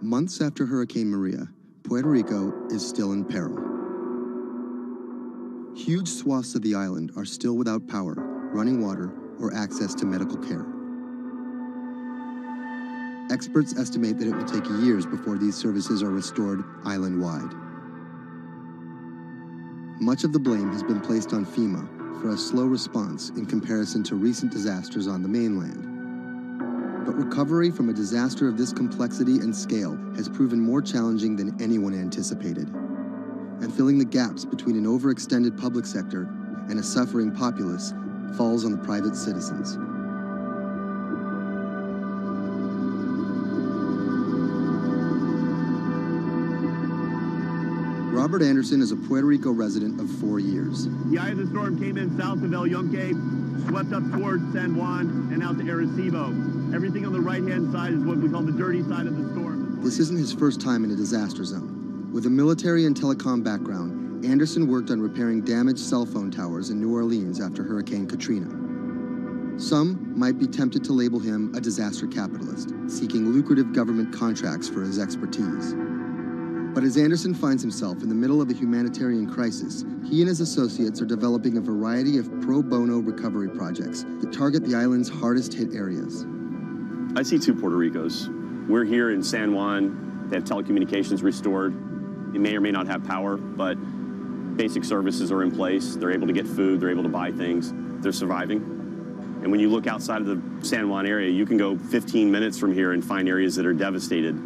Months after Hurricane Maria, Puerto Rico is still in peril. Huge swaths of the island are still without power, running water, or access to medical care. Experts estimate that it will take years before these services are restored island-wide. Much of the blame has been placed on FEMA for a slow response in comparison to recent disasters on the mainland. But recovery from a disaster of this complexity and scale has proven more challenging than anyone anticipated. And filling the gaps between an overextended public sector and a suffering populace falls on the private citizens. Robert Anderson is a Puerto Rico resident of 4 years. The eye of the storm came in south of El Yunque, swept up towards San Juan, and out to Arecibo. Everything on the right-hand side is what we call the dirty side of the storm. This isn't his first time in a disaster zone. With a military and telecom background, Anderson worked on repairing damaged cell phone towers in New Orleans after Hurricane Katrina. Some might be tempted to label him a disaster capitalist, seeking lucrative government contracts for his expertise. But as Anderson finds himself in the middle of a humanitarian crisis, he and his associates are developing a variety of pro bono recovery projects that target the island's hardest hit areas. I see two Puerto Ricos. We're here in San Juan. They have telecommunications restored. They may or may not have power, but basic services are in place. They're able to get food. They're able to buy things. They're surviving. And when you look outside of the San Juan area, you can go 15 minutes from here and find areas that are devastated.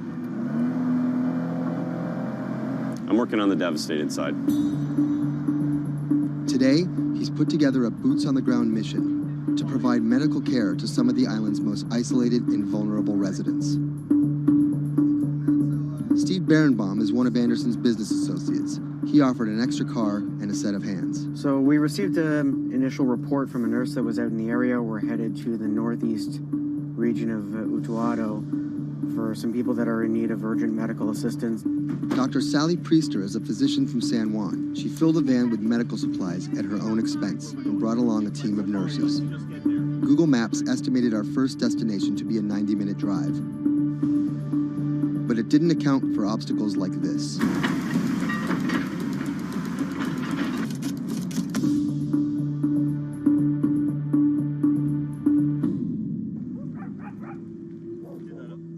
I'm working on the devastated side. Today, he's put together a boots-on-the-ground mission to provide medical care to some of the island's most isolated and vulnerable residents. Steve Berenbaum is one of Anderson's business associates. He offered an extra car and a set of hands. So we received an initial report from a nurse that was out in the area. We're headed to the northeast region of Utuado for some people that are in need of urgent medical assistance. Dr. Sally Priester is a physician from San Juan. She filled a van with medical supplies at her own expense and brought along a team of nurses. Google Maps estimated our first destination to be a 90-minute drive. But it didn't account for obstacles like this.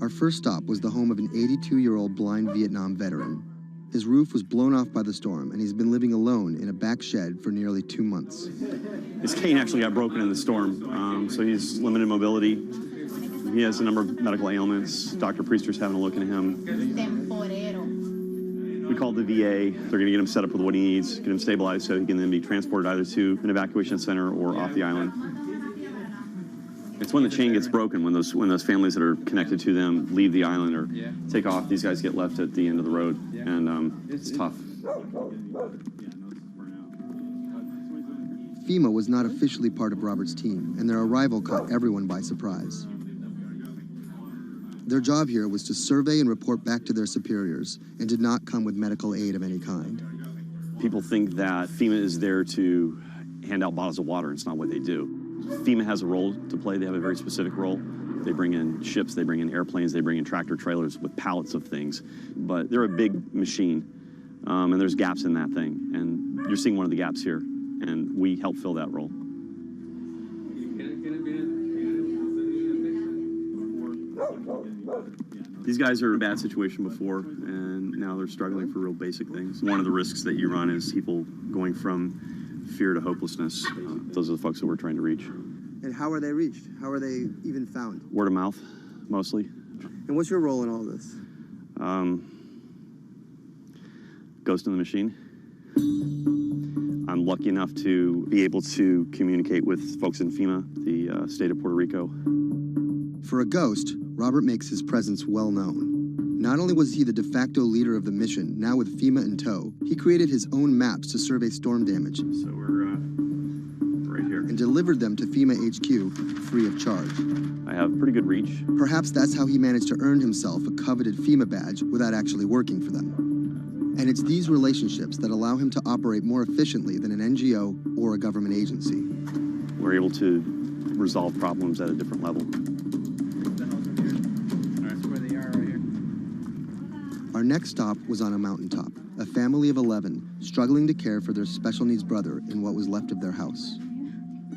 Our first stop was the home of an 82-year-old blind Vietnam veteran. His roof was blown off by the storm, and he's been living alone in a back shed for nearly 2 months. His cane actually got broken in the storm, so he's limited mobility. He has a number of medical ailments. Dr. Priester's having a look into him. We called the VA. They're going to get him set up with what he needs, get him stabilized so he can then be transported either to an evacuation center or off the island. It's when the chain gets broken, when those families that are connected to them leave the island or take off, these guys get left at the end of the road, and it's tough. FEMA was not officially part of Robert's team, and their arrival caught everyone by surprise. Their job here was to survey and report back to their superiors, and did not come with medical aid of any kind. People think that FEMA is there to hand out bottles of water, and it's not what they do. FEMA has a role to play. They have a very specific role. They bring in ships, they bring in airplanes, they bring in tractor trailers with pallets of things. But they're a big machine, and there's gaps in that thing. And you're seeing one of the gaps here, and we help fill that role. These guys are in a bad situation before, and now they're struggling for real basic things. One of the risks that you run is people going from fear to hopelessness. Those are the folks that we're trying to reach. And how are they reached? How are they even found? Word of mouth, mostly. And what's your role in all of this? Ghost in the machine. I'm lucky enough to be able to communicate with folks in FEMA, the state of Puerto Rico. For a ghost, Robert makes his presence well known. Not only was he the de facto leader of the mission, now with FEMA in tow, he created his own maps to survey storm damage. So we're right here. And delivered them to FEMA HQ free of charge. I have pretty good reach. Perhaps that's how he managed to earn himself a coveted FEMA badge without actually working for them. And it's these relationships that allow him to operate more efficiently than an NGO or a government agency. We're able to resolve problems at a different level. next stop was on a mountaintop, a family of 11 struggling to care for their special needs brother in what was left of their house.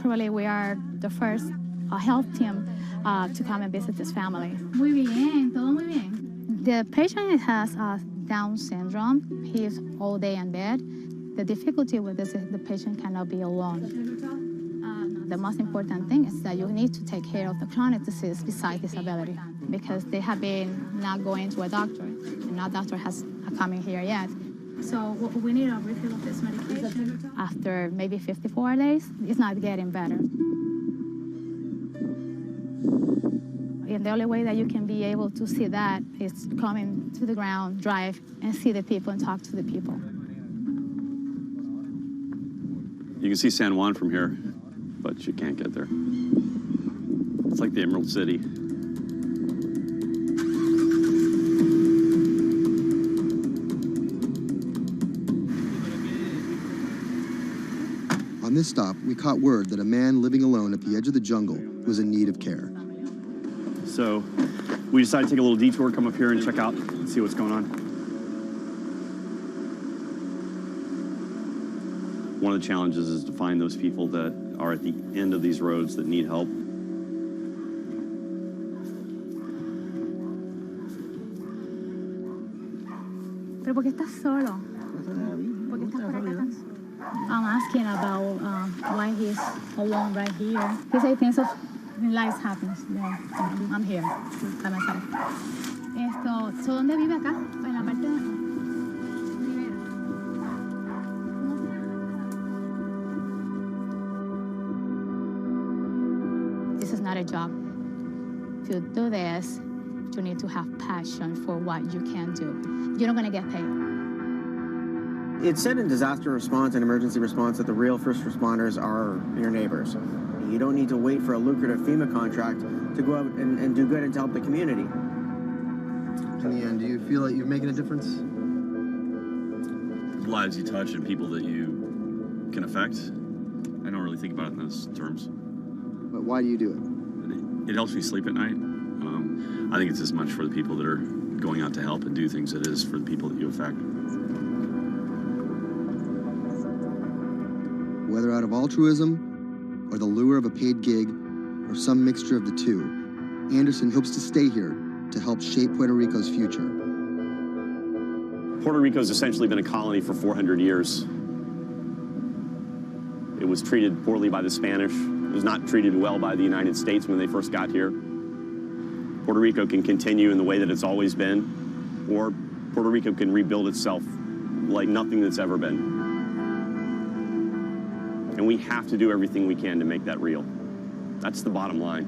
Probably we are the first health team to come and visit this family. Muy bien, todo muy bien. The patient has Down syndrome. He is all day in bed. The difficulty with this is the patient cannot be alone. The most important thing is that you need to take care of the chronic disease besides disability, because they have been not going to a doctor, and no doctor has come in here yet. So we need a refill of this medication. After maybe 54 days, it's not getting better. And the only way that you can be able to see that is coming to the ground, drive, and see the people and talk to the people. You can see San Juan from here, but you can't get there. It's like the Emerald City. On this stop, we caught word that a man living alone at the edge of the jungle was in need of care. So we decided to take a little detour, come up here and check out and see what's going on. One of the challenges is to find those people that are at the end of these roads that need help. ¿Pero por qué estás solo? ¿Por qué estás por acá tan solo? I'm asking about why he's alone right here. He said things of life happens. Yeah, I'm here by myself. So ¿dónde vive acá? En la parte de... This is not a job. To do this, you need to have passion for what you can do. You're not going to get paid. It's said in disaster response and emergency response that the real first responders are your neighbors. You don't need to wait for a lucrative FEMA contract to go out and do good and to help the community. In the end, do you feel like you're making a difference? Lives you touch and people that you can affect. I don't really think about it in those terms. But why do you do it? It helps me sleep at night. I think it's as much for the people that are going out to help and do things as it is for the people that you affect. Whether out of altruism, or the lure of a paid gig, or some mixture of the two, Anderson hopes to stay here to help shape Puerto Rico's future. Puerto Rico's essentially been a colony for 400 years. It was treated poorly by the Spanish. It was not treated well by the United States when they first got here. Puerto Rico can continue in the way that it's always been, or Puerto Rico can rebuild itself like nothing that's ever been. And we have to do everything we can to make that real. That's the bottom line.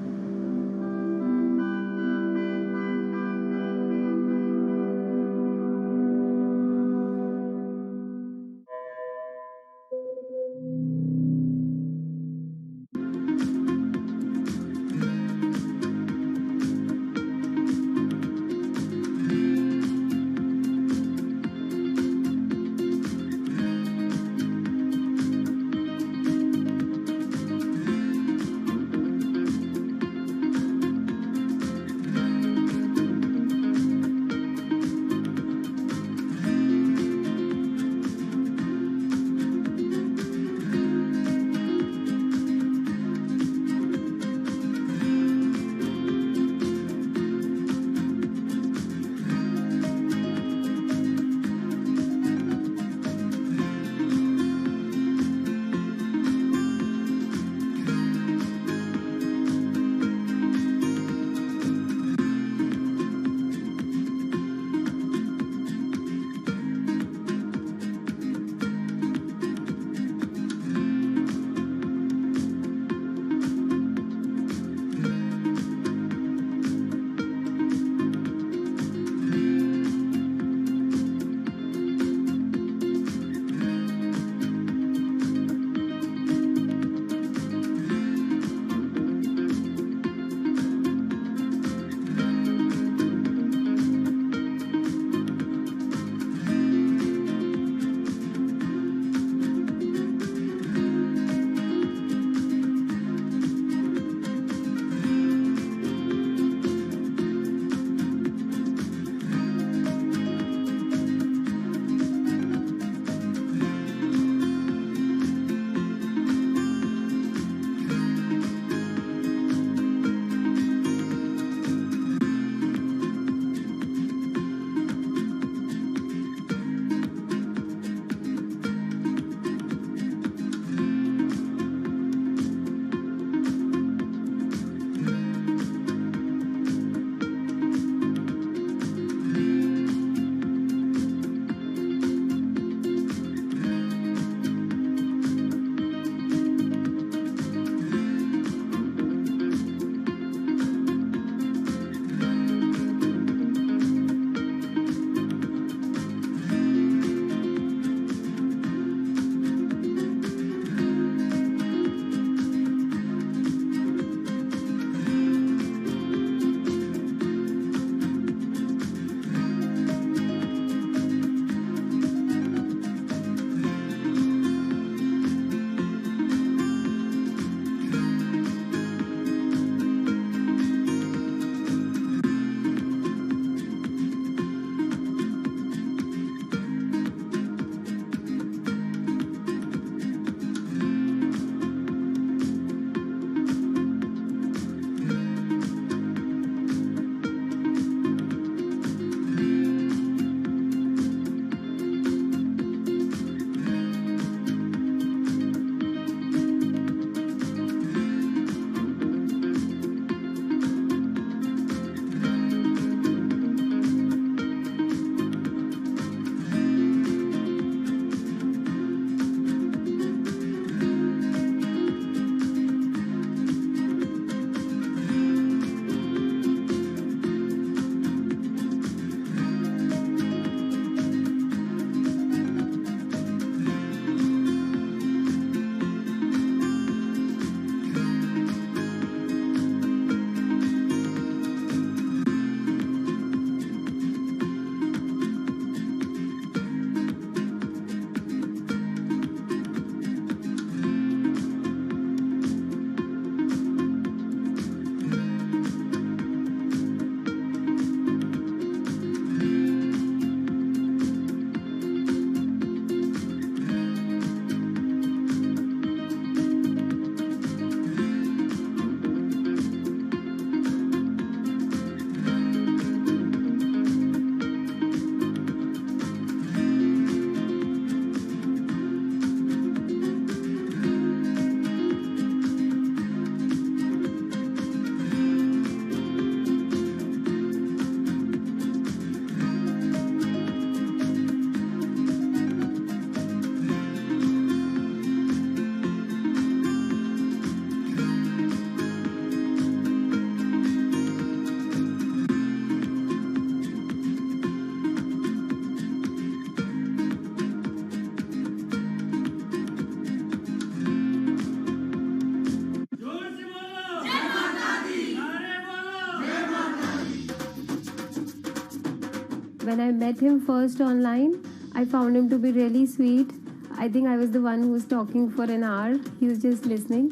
When I met him first online, I found him to be really sweet. I think I was the one who was talking for an hour. He was just listening.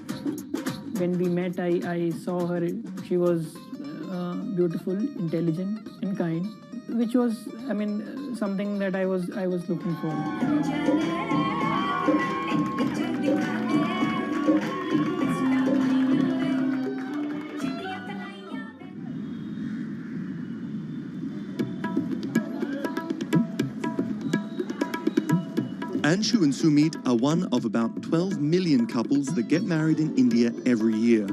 When we met, I saw her. She was beautiful, intelligent, and kind, which was, something that I was looking for. Anshu and Sumit are one of about 12 million couples that get married in India every year.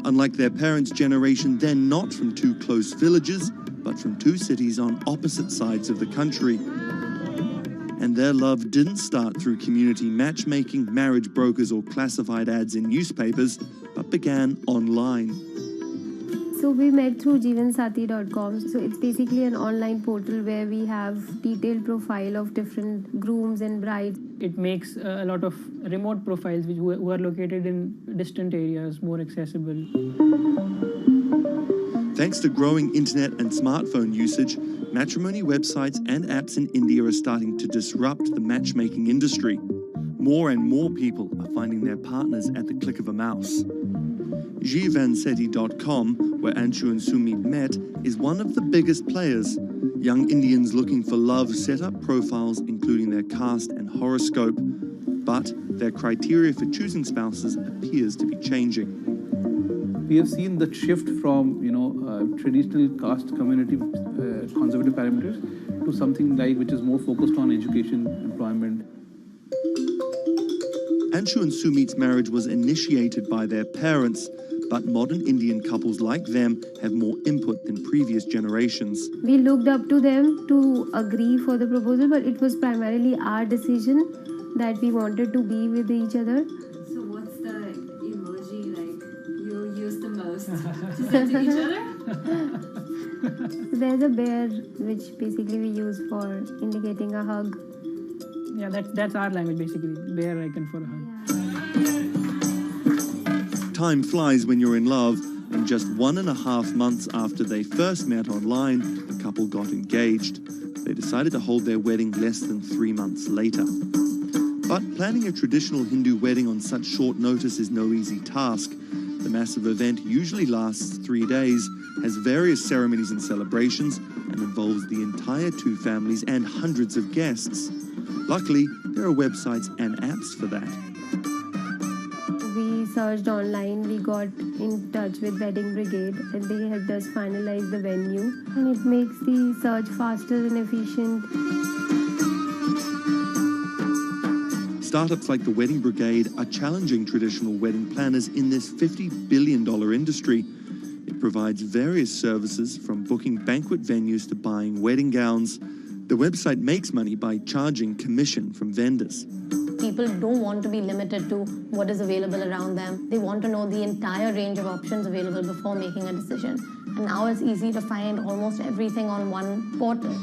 Unlike their parents' generation, they're not from two close villages, but from two cities on opposite sides of the country. And their love didn't start through community matchmaking, marriage brokers, or classified ads in newspapers, but began online. So we met through jeevansati.com. So it's basically an online portal where we have detailed profile of different grooms and brides. It makes a lot of remote profiles who are located in distant areas more accessible. Thanks to growing internet and smartphone usage, matrimony websites and apps in India are starting to disrupt the matchmaking industry. More and more people are finding their partners at the click of a mouse. jeevansati.com, where Anshu and Sumit met, is one of the biggest players. Young Indians looking for love set up profiles including their caste and horoscope, but their criteria for choosing spouses appears to be changing. We have seen the shift from, traditional caste community conservative parameters to something like which is more focused on education, employment. Anshu and Sumit's marriage was initiated by their parents, but modern Indian couples like them have more input than previous generations. We looked up to them to agree for the proposal, but it was primarily our decision that we wanted to be with each other. So what's the emoji you use the most to send to each other? There's a bear which basically we use for indicating a hug. Yeah, that's our language basically, bear icon for a hug. Time flies when you're in love, and just 1.5 months after they first met online, the couple got engaged. They decided to hold their wedding less than 3 months later. But planning a traditional Hindu wedding on such short notice is no easy task. The massive event usually lasts 3 days, has various ceremonies and celebrations, and involves the entire two families and hundreds of guests. Luckily, there are websites and apps for that. We searched online, we got in touch with Wedding Brigade, and they helped us finalize the venue. And it makes the search faster and efficient. Startups like the Wedding Brigade are challenging traditional wedding planners in this $50 billion industry. It provides various services from booking banquet venues to buying wedding gowns. The website makes money by charging commission from vendors. People don't want to be limited to what is available around them. They want to know the entire range of options available before making a decision. And now it's easy to find almost everything on one portal.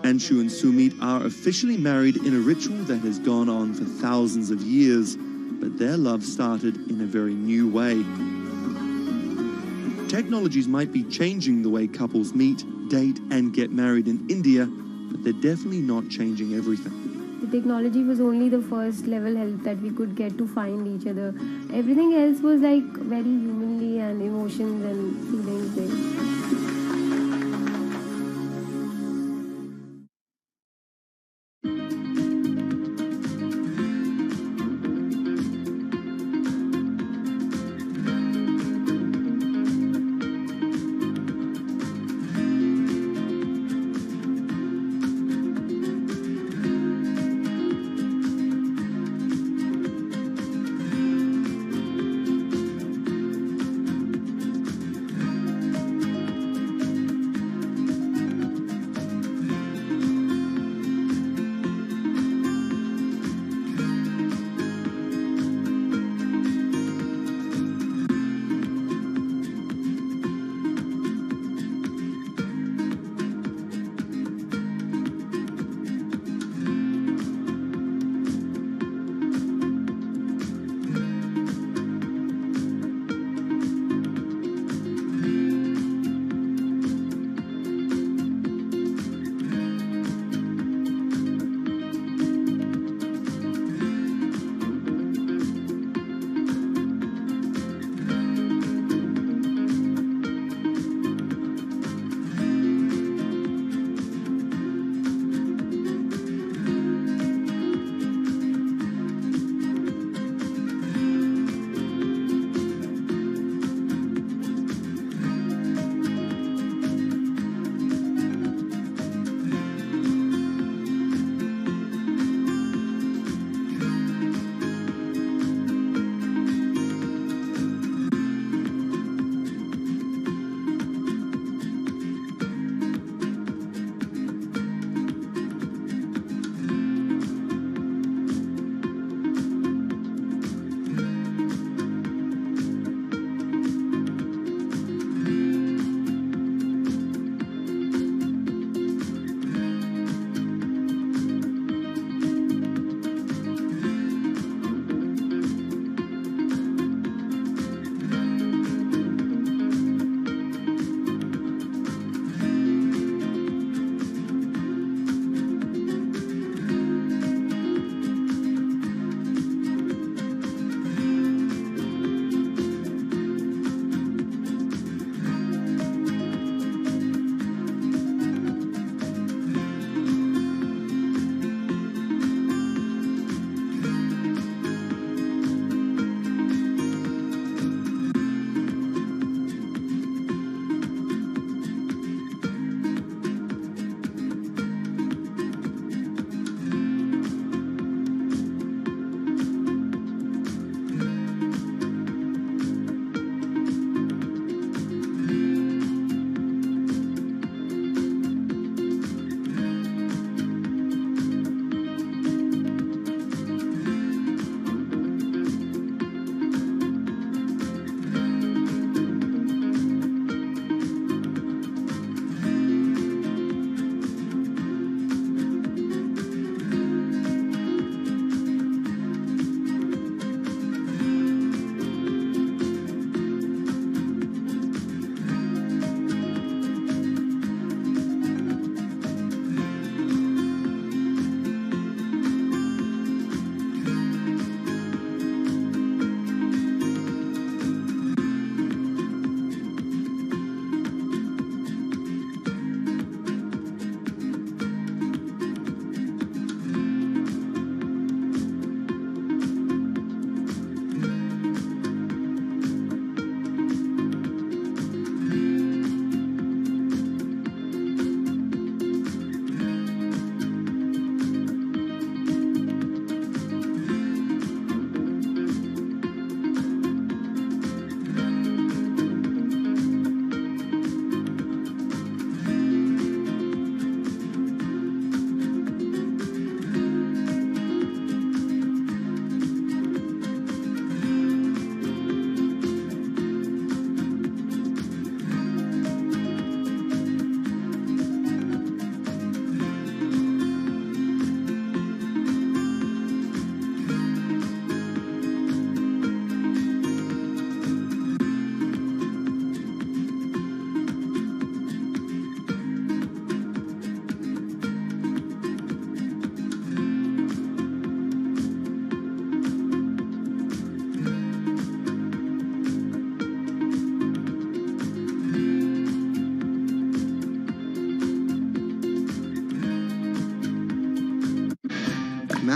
Anshu and Sumit are officially married in a ritual that has gone on for thousands of years, but their love started in a very new way. Technologies might be changing the way couples meet, date, and get married in India, but they're definitely not changing everything. The technology was only the first level help that we could get to find each other. Everything else was like very humanly and emotions and feelings based.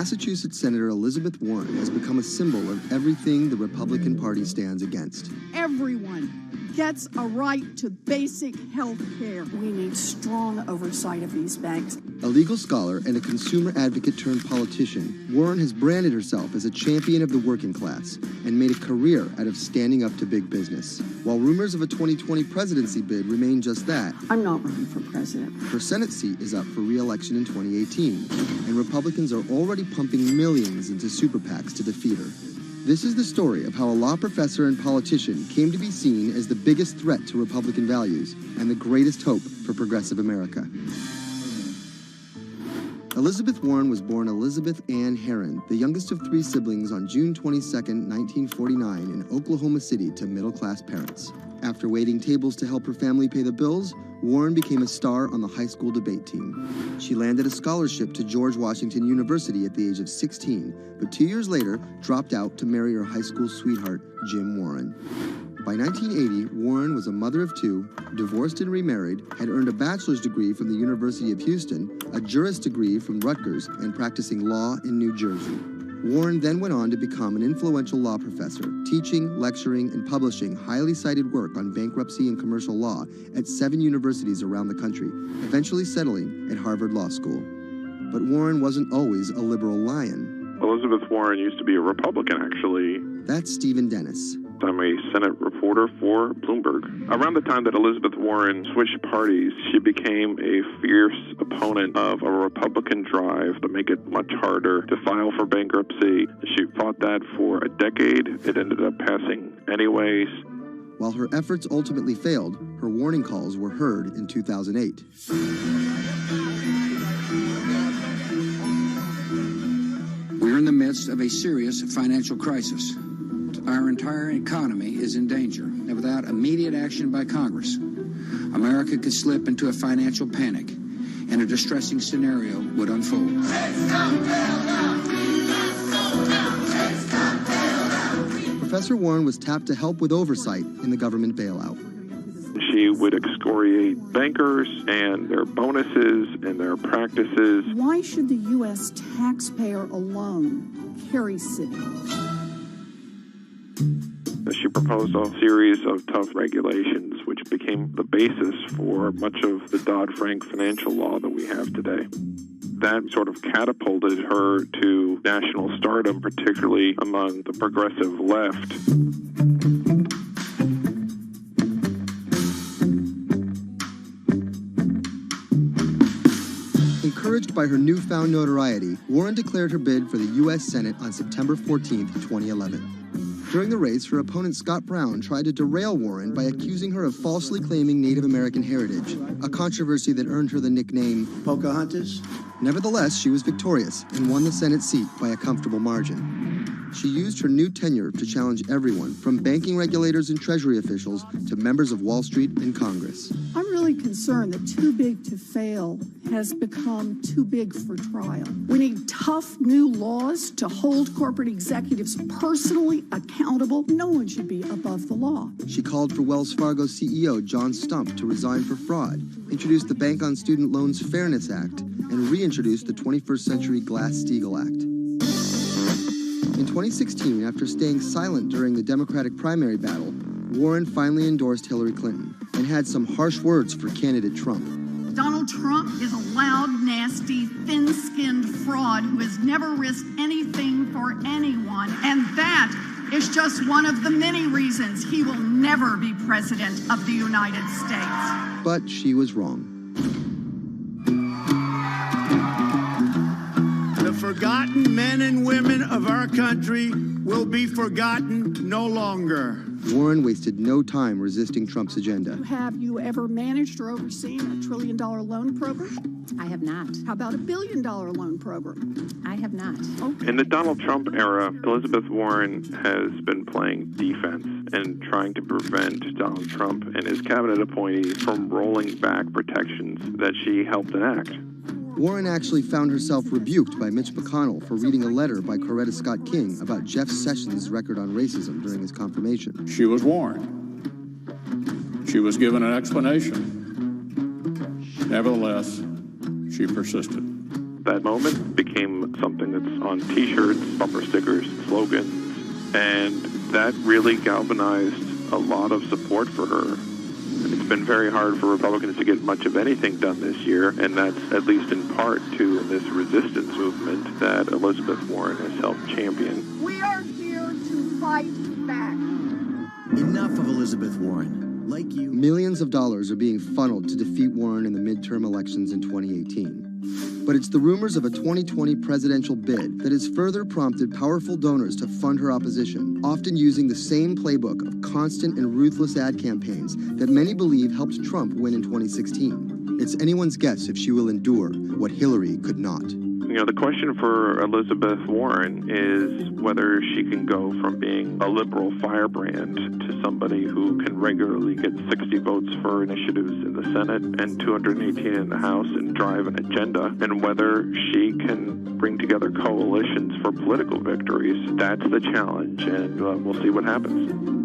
Massachusetts Senator Elizabeth Warren has become a symbol of everything the Republican Party stands against. Everyone gets a right to basic health care. We need strong oversight of these banks. A legal scholar and a consumer advocate turned politician, Warren has branded herself as a champion of the working class and made a career out of standing up to big business. While rumors of a 2020 presidency bid remain just that, I'm not running for president. her Senate seat is up for re-election in 2018, and Republicans are already pumping millions into super PACs to defeat her. This is the story of how a law professor and politician came to be seen as the biggest threat to Republican values and the greatest hope for progressive America. Elizabeth Warren was born Elizabeth Ann Herron, the youngest of 3 siblings, on June 22, 1949 in Oklahoma City to middle-class parents. After waiting tables to help her family pay the bills, Warren became a star on the high school debate team. She landed a scholarship to George Washington University at the age of 16, but 2 years later dropped out to marry her high school sweetheart, Jim Warren. By 1980, Warren was a mother of 2, divorced and remarried, had earned a bachelor's degree from the University of Houston, a juris degree from Rutgers, and practicing law in New Jersey. Warren then went on to become an influential law professor, teaching, lecturing, and publishing highly cited work on bankruptcy and commercial law at 7 universities around the country, eventually settling at Harvard Law School. But Warren wasn't always a liberal lion. Elizabeth Warren used to be a Republican, actually. That's Stephen Dennis. I'm a Senate reporter for Bloomberg. Around the time that Elizabeth Warren switched parties, she became a fierce opponent of a Republican drive to make it much harder to file for bankruptcy. She fought that for a decade. It ended up passing anyways. While her efforts ultimately failed, her warning calls were heard in 2008. We're in the midst of a serious financial crisis. Our entire economy is in danger, and without immediate action by Congress, America could slip into a financial panic, and a distressing scenario would unfold. Professor Warren was tapped to help with oversight in the government bailout. She would excoriate bankers and their bonuses and their practices. Why should the U.S. taxpayer alone carry Citi? She proposed a series of tough regulations, which became the basis for much of the Dodd-Frank financial law that we have today. That sort of catapulted her to national stardom, particularly among the progressive left. Encouraged by her newfound notoriety, Warren declared her bid for the U.S. Senate on September 14, 2011. During the race, her opponent Scott Brown tried to derail Warren by accusing her of falsely claiming Native American heritage, a controversy that earned her the nickname Pocahontas. Nevertheless, she was victorious and won the Senate seat by a comfortable margin. She used her new tenure to challenge everyone, from banking regulators and Treasury officials to members of Wall Street and Congress. I'm really concerned that too big to fail has become too big for trial. We need tough new laws to hold corporate executives personally accountable. No one should be above the law. She called for Wells Fargo CEO John Stump to resign for fraud, introduced the Bank on Student Loans Fairness Act, and reintroduced the 21st Century Glass-Steagall Act. In 2016, after staying silent during the Democratic primary battle, Warren finally endorsed Hillary Clinton and had some harsh words for candidate Trump. Donald Trump is a loud, nasty, thin-skinned fraud who has never risked anything for anyone, and that is just one of the many reasons he will never be president of the United States. But she was wrong. The forgotten men and women of our country will be forgotten no longer. Warren wasted no time resisting Trump's agenda. Have you ever managed or overseen a $1 trillion loan program? I have not. How about a $1 billion loan program? I have not. Okay. In the Donald Trump era, Elizabeth Warren has been playing defense and trying to prevent Donald Trump and his cabinet appointees from rolling back protections that she helped enact. Warren actually found herself rebuked by Mitch McConnell for reading a letter by Coretta Scott King about Jeff Sessions' record on racism during his confirmation. She was warned. She was given an explanation. Nevertheless, she persisted. That moment became something that's on T-shirts, bumper stickers, slogans, and that really galvanized a lot of support for her. It's been very hard for Republicans to get much of anything done this year, and that's at least in part to this resistance movement that Elizabeth Warren has helped champion. We are here to fight back. Enough of Elizabeth Warren. Like you. Millions of dollars are being funneled to defeat Warren in the midterm elections in 2018. But it's the rumors of a 2020 presidential bid that has further prompted powerful donors to fund her opposition, often using the same playbook of constant and ruthless ad campaigns that many believe helped Trump win in 2016. It's anyone's guess if she will endure what Hillary could not. You know, the question for Elizabeth Warren is whether she can go from being a liberal firebrand to somebody who can regularly get 60 votes for initiatives in the Senate and 218 in the House and drive an agenda, and whether she can bring together coalitions for political victories. That's the challenge, and we'll see what happens.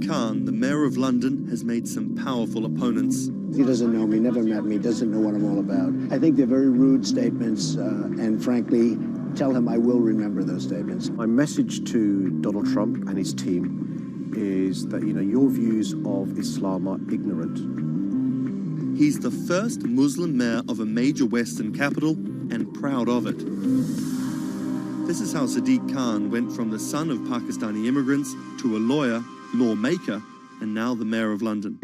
Khan, the mayor of London, has made some powerful opponents. He doesn't know me, never met me, doesn't know what I'm all about. I think they're very rude statements, and frankly, tell him I will remember those statements. My message to Donald Trump and his team is that, your views of Islam are ignorant. He's the first Muslim mayor of a major Western capital and proud of it. This is how Sadiq Khan went from the son of Pakistani immigrants to a lawyer, lawmaker, and now the mayor of London.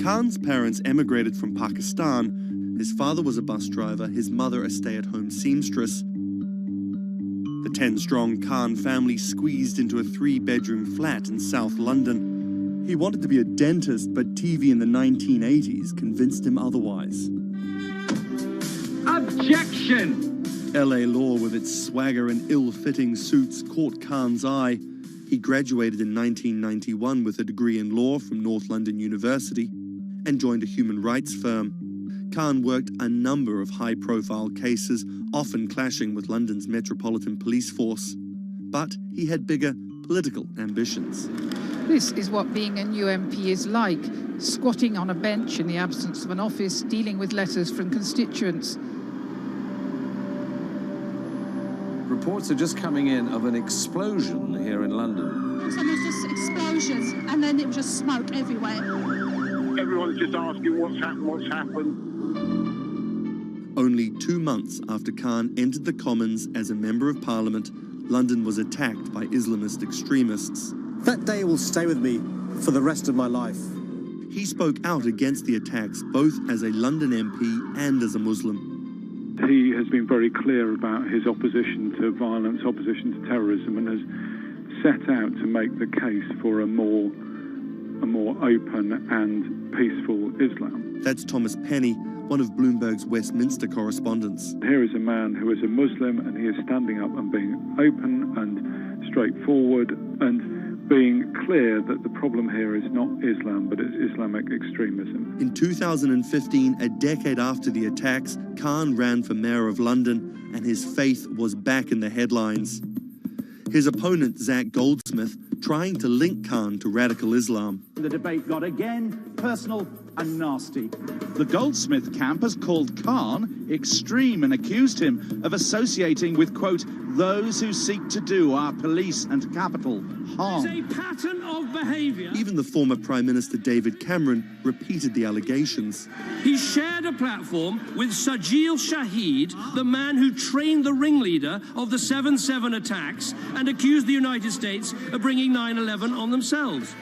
Khan's parents emigrated from Pakistan. His father was a bus driver, his mother a stay-at-home seamstress. The 10-strong Khan family squeezed into a 3-bedroom flat in South London. He wanted to be a dentist, but TV in the 1980s convinced him otherwise. Objection! LA law, with its swagger and ill-fitting suits, caught Khan's eye. He graduated in 1991 with a degree in law from North London University and joined a human rights firm. Khan worked a number of high-profile cases, often clashing with London's Metropolitan Police Force. But he had bigger political ambitions. This is what being a new MP is like, squatting on a bench in the absence of an office, dealing with letters from constituents. Reports are just coming in of an explosion here in London. So there's just explosions, and then it was just smoke everywhere. Everyone's just asking what's happened. Only 2 months after Khan entered the Commons as a Member of Parliament, London was attacked by Islamist extremists. That day will stay with me for the rest of my life. He spoke out against the attacks both as a London MP and as a Muslim. He has been very clear about his opposition to violence, opposition to terrorism, and has set out to make the case for a more open and peaceful Islam. That's Thomas Penny, one of Bloomberg's Westminster correspondents. Here is a man who is a Muslim, and he is standing up and being open and straightforward and being clear that the problem here is not Islam, but it's Islamic extremism. In 2015, a decade after the attacks, Khan ran for mayor of London, and his faith was back in the headlines. His opponent, Zach Goldsmith, trying to link Khan to radical Islam. The debate got again personal and nasty. The Goldsmith camp has called Khan extreme and accused him of associating with, quote, those who seek to do our police and capital harm. It's a pattern of behaviour. Even the former Prime Minister David Cameron repeated the allegations. He shared a platform with Sajil Shahid, the man who trained the ringleader of the 7/7 attacks and accused the United States of bringing 9/11 on themselves.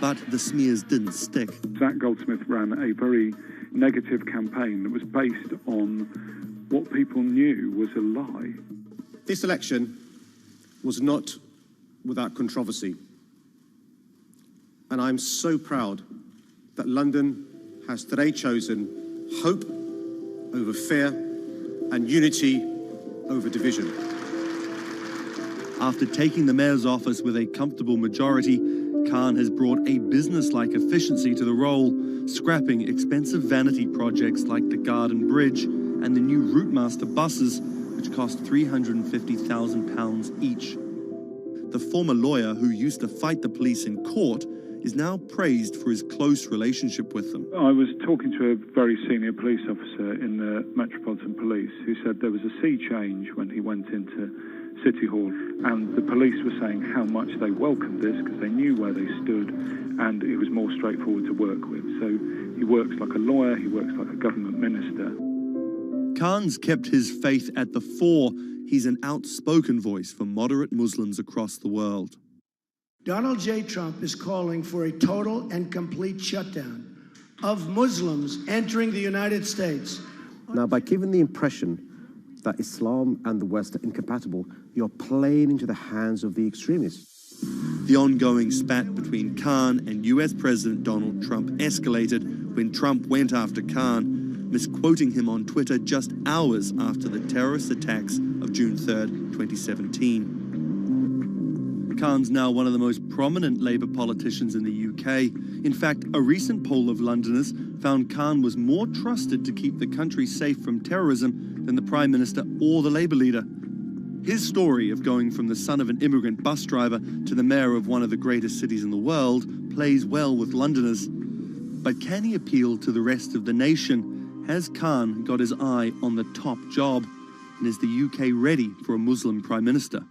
But the smears didn't stick. Zach Goldsmith ran a very negative campaign that was based on what people knew was a lie. This election was not without controversy. And I'm so proud that London has today chosen hope over fear and unity over division. After taking the mayor's office with a comfortable majority, Khan has brought a business-like efficiency to the role, scrapping expensive vanity projects like the Garden Bridge and the new Routemaster buses, which cost £350,000 each. The former lawyer who used to fight the police in court is now praised for his close relationship with them. I was talking to a very senior police officer in the Metropolitan Police who said there was a sea change when he went into City Hall, and the police were saying how much they welcomed this because they knew where they stood and it was more straightforward to work with. So he works like a lawyer, he works like a government minister. Khan's kept his faith at the fore. He's an outspoken voice for moderate Muslims across the world. Donald J. Trump is calling for a total and complete shutdown of Muslims entering the United States. Now, by giving the impression that Islam and the West are incompatible, you're playing into the hands of the extremists. The ongoing spat between Khan and US President Donald Trump escalated when Trump went after Khan, misquoting him on Twitter just hours after the terrorist attacks of June 3rd, 2017. Khan's now one of the most prominent Labour politicians in the UK. In fact, a recent poll of Londoners found Khan was more trusted to keep the country safe from terrorism than the Prime Minister or the Labour leader. His story of going from the son of an immigrant bus driver to the mayor of one of the greatest cities in the world plays well with Londoners. But can he appeal to the rest of the nation? Has Khan got his eye on the top job? And is the UK ready for a Muslim Prime Minister?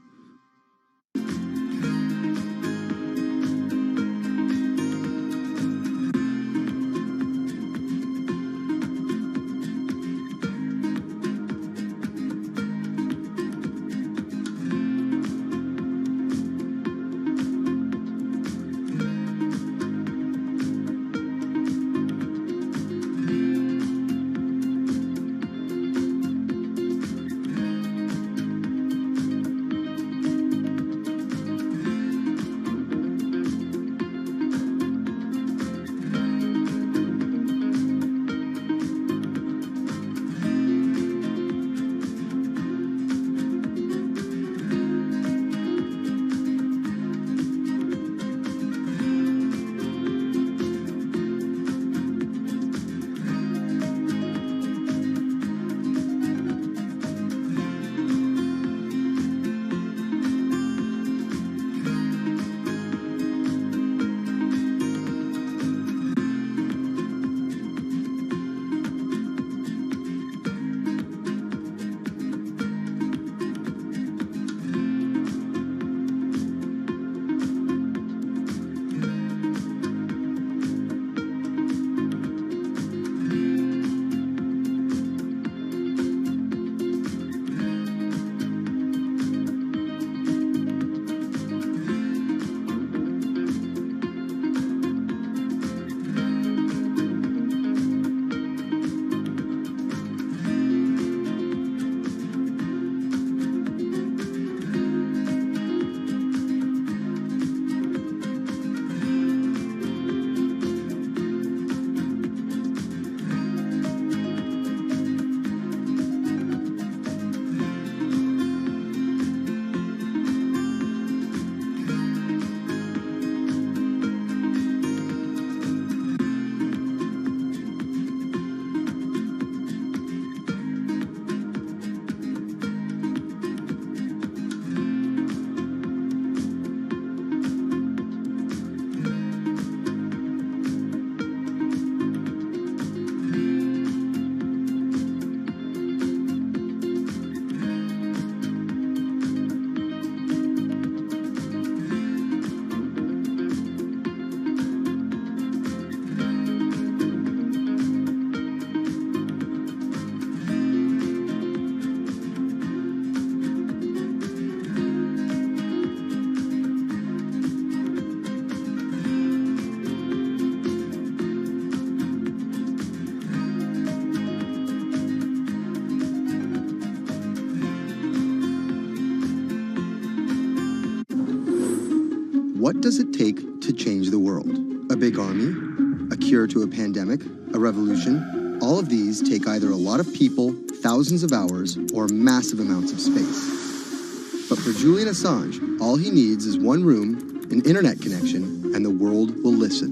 What does it take to change the world? A big army? A cure to a pandemic? A revolution? All of these take either a lot of people, thousands of hours, or massive amounts of space. But for Julian Assange, all he needs is one room, an internet connection, and the world will listen.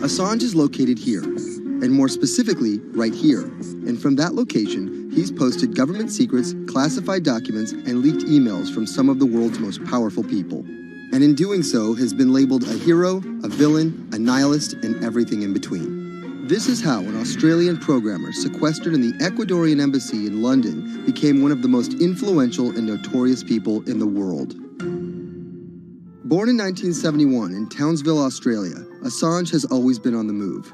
Assange is located here, and more specifically, right here. And from that location, he's posted government secrets, classified documents, and leaked emails from some of the world's most powerful people. And in doing so, has been labeled a hero, a villain, a nihilist, and everything in between. This is how an Australian programmer sequestered in the Ecuadorian embassy in London became one of the most influential and notorious people in the world. Born in 1971 in Townsville, Australia, Assange has always been on the move.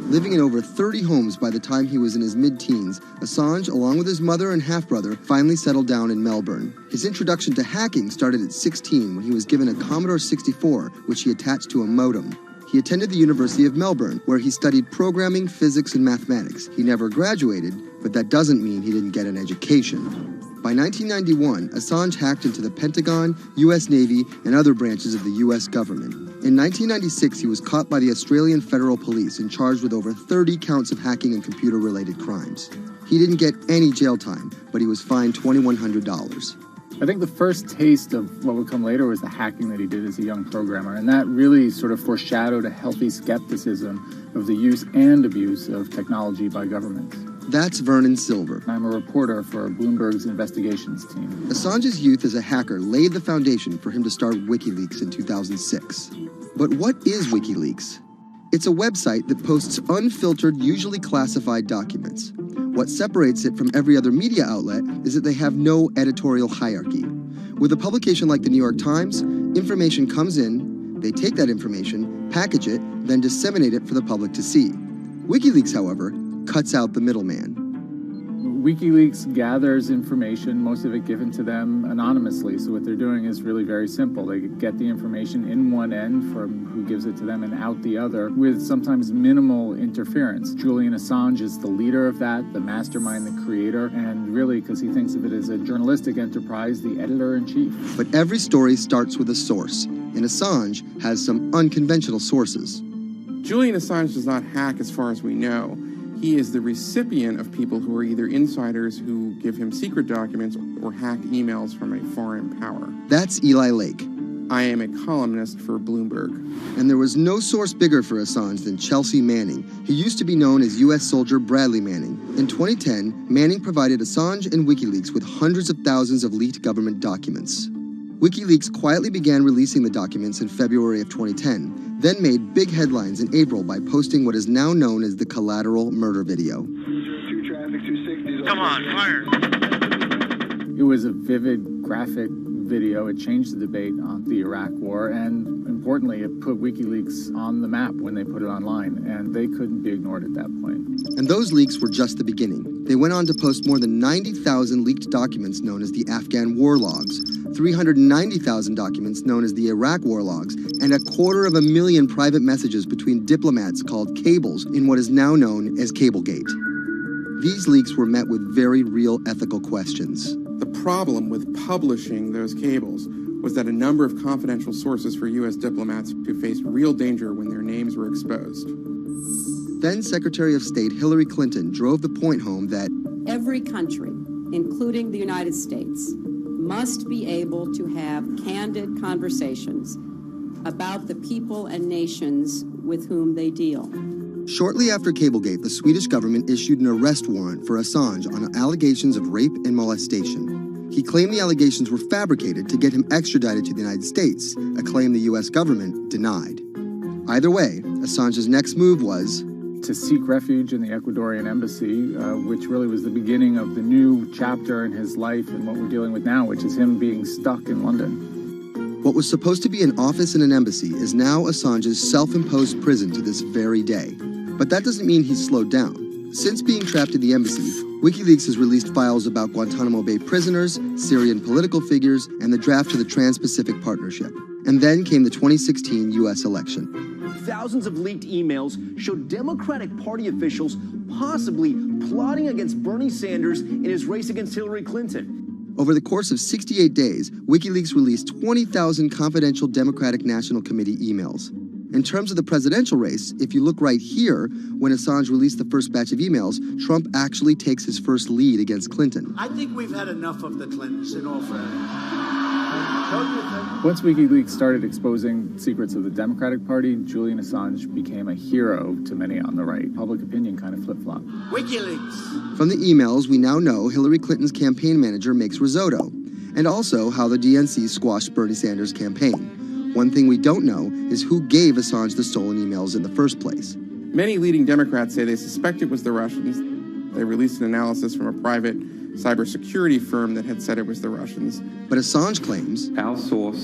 Living in over 30 homes by the time he was in his mid-teens, Assange, along with his mother and half-brother, finally settled down in Melbourne. His introduction to hacking started at 16 when he was given a Commodore 64, which he attached to a modem. He attended the University of Melbourne, where he studied programming, physics, and mathematics. He never graduated, but that doesn't mean he didn't get an education. By 1991, Assange hacked into the Pentagon, U.S. Navy, and other branches of the U.S. government. In 1996, he was caught by the Australian Federal Police and charged with over 30 counts of hacking and computer-related crimes. He didn't get any jail time, but he was fined $2,100. I think the first taste of what would come later was the hacking that he did as a young programmer, and that really sort of foreshadowed a healthy skepticism of the use and abuse of technology by governments. That's Vernon Silver. I'm a reporter for Bloomberg's investigations team. Assange's youth as a hacker laid the foundation for him to start WikiLeaks in 2006. But what is WikiLeaks? It's a website that posts unfiltered, usually classified documents. What separates it from every other media outlet is that they have no editorial hierarchy. With a publication like the New York Times, information comes in, they take that information, package it, then disseminate it for the public to see. WikiLeaks, however, cuts out the middleman. WikiLeaks gathers information, most of it given to them anonymously. So what they're doing is really very simple. They get the information in one end from who gives it to them and out the other with sometimes minimal interference. Julian Assange is the leader of that, the mastermind, the creator, and really, because he thinks of it as a journalistic enterprise, the editor-in-chief. But every story starts with a source, and Assange has some unconventional sources. Julian Assange does not hack as far as we know. He is the recipient of people who are either insiders who give him secret documents or hacked emails from a foreign power. That's Eli Lake. I am a columnist for Bloomberg. And there was no source bigger for Assange than Chelsea Manning. He used to be known as U.S. soldier Bradley Manning. In 2010, Manning provided Assange and WikiLeaks with hundreds of thousands of leaked government documents. WikiLeaks quietly began releasing the documents in February of 2010, then made big headlines in April by posting what is now known as the collateral murder video. Come on, fire! It was a vivid, graphic video. It changed the debate on the Iraq War, and importantly, it put WikiLeaks on the map when they put it online, and they couldn't be ignored at that point. And those leaks were just the beginning. They went on to post more than 90,000 leaked documents known as the Afghan war logs, 390,000 documents known as the Iraq war logs, and 250,000 private messages between diplomats called cables in what is now known as Cablegate. These leaks were met with very real ethical questions. The problem with publishing those cables was that a number of confidential sources for U.S. diplomats who faced real danger when their names were exposed. Then Secretary of State Hillary Clinton drove the point home that every country, including the United States, must be able to have candid conversations about the people and nations with whom they deal. Shortly after Cablegate, the Swedish government issued an arrest warrant for Assange on allegations of rape and molestation. He claimed the allegations were fabricated to get him extradited to the United States, a claim the U.S. government denied. Either way, Assange's next move was to seek refuge in the Ecuadorian embassy, which really was the beginning of the new chapter in his life and what we're dealing with now, which is him being stuck in London. What was supposed to be an office in an embassy is now Assange's self-imposed prison to this very day. But that doesn't mean he's slowed down. Since being trapped in the embassy, WikiLeaks has released files about Guantanamo Bay prisoners, Syrian political figures, and the draft to the Trans-Pacific Partnership. And then came the 2016 U.S. election. Thousands of leaked emails showed Democratic Party officials possibly plotting against Bernie Sanders in his race against Hillary Clinton. Over the course of 68 days, WikiLeaks released 20,000 confidential Democratic National Committee emails. In terms of the presidential race, if you look right here, when Assange released the first batch of emails, Trump actually takes his first lead against Clinton. I think we've had enough of the Clintons, in all fairness. Once WikiLeaks started exposing secrets of the Democratic Party, Julian Assange became a hero to many on the right. Public opinion kind of flip-flopped. WikiLeaks. From the emails, we now know Hillary Clinton's campaign manager makes risotto, and also how the DNC squashed Bernie Sanders' campaign. One thing we don't know is who gave Assange the stolen emails in the first place. Many leading Democrats say they suspect it was the Russians. They released an analysis from a private cybersecurity firm that had said it was the Russians. But Assange claims our source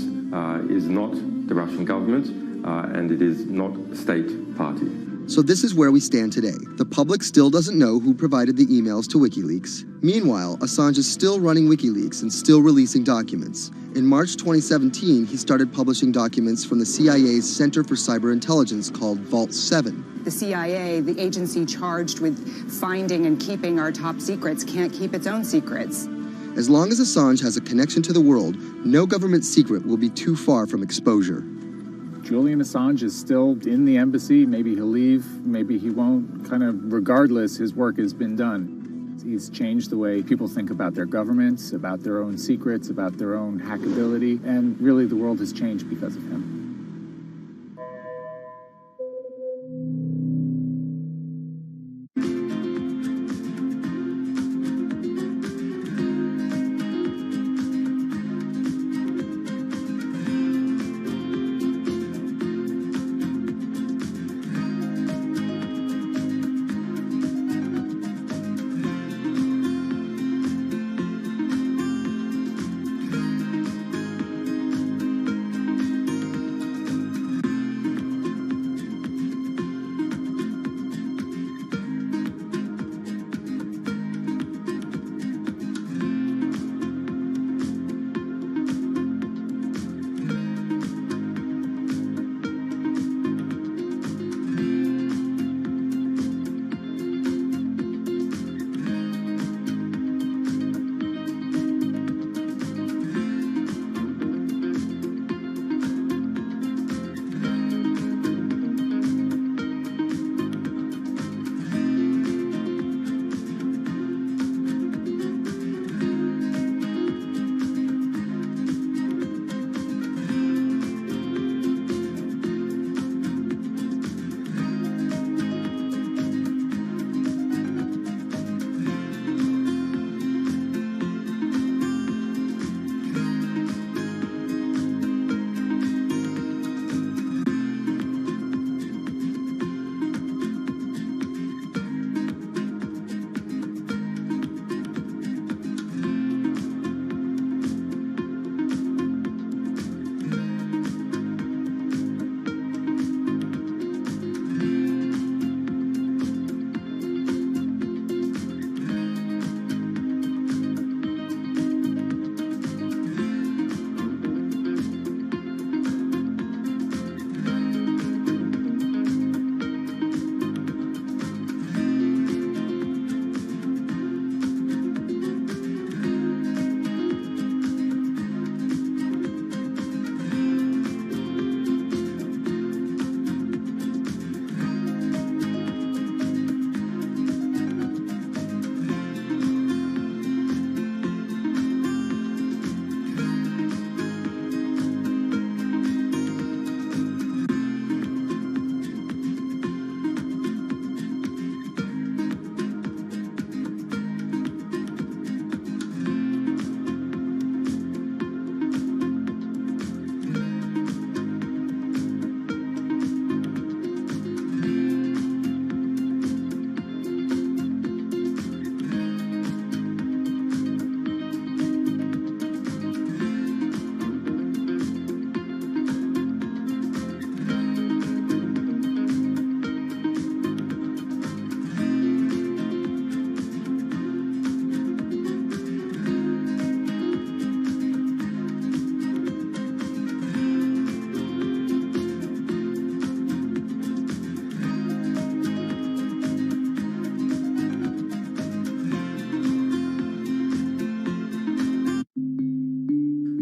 is not the Russian government, and it is not a state party. So this is where we stand today. The public still doesn't know who provided the emails to WikiLeaks. Meanwhile, Assange is still running WikiLeaks and still releasing documents. In March 2017, he started publishing documents from the CIA's Center for Cyber Intelligence called Vault 7. The CIA, the agency charged with finding and keeping our top secrets, can't keep its own secrets. As long as Assange has a connection to the world, no government secret will be too far from exposure. Julian Assange is still in the embassy. Maybe he'll leave, maybe he won't. Kind of regardless, his work has been done. He's changed the way people think about their governments, about their own secrets, about their own hackability, and really the world has changed because of him.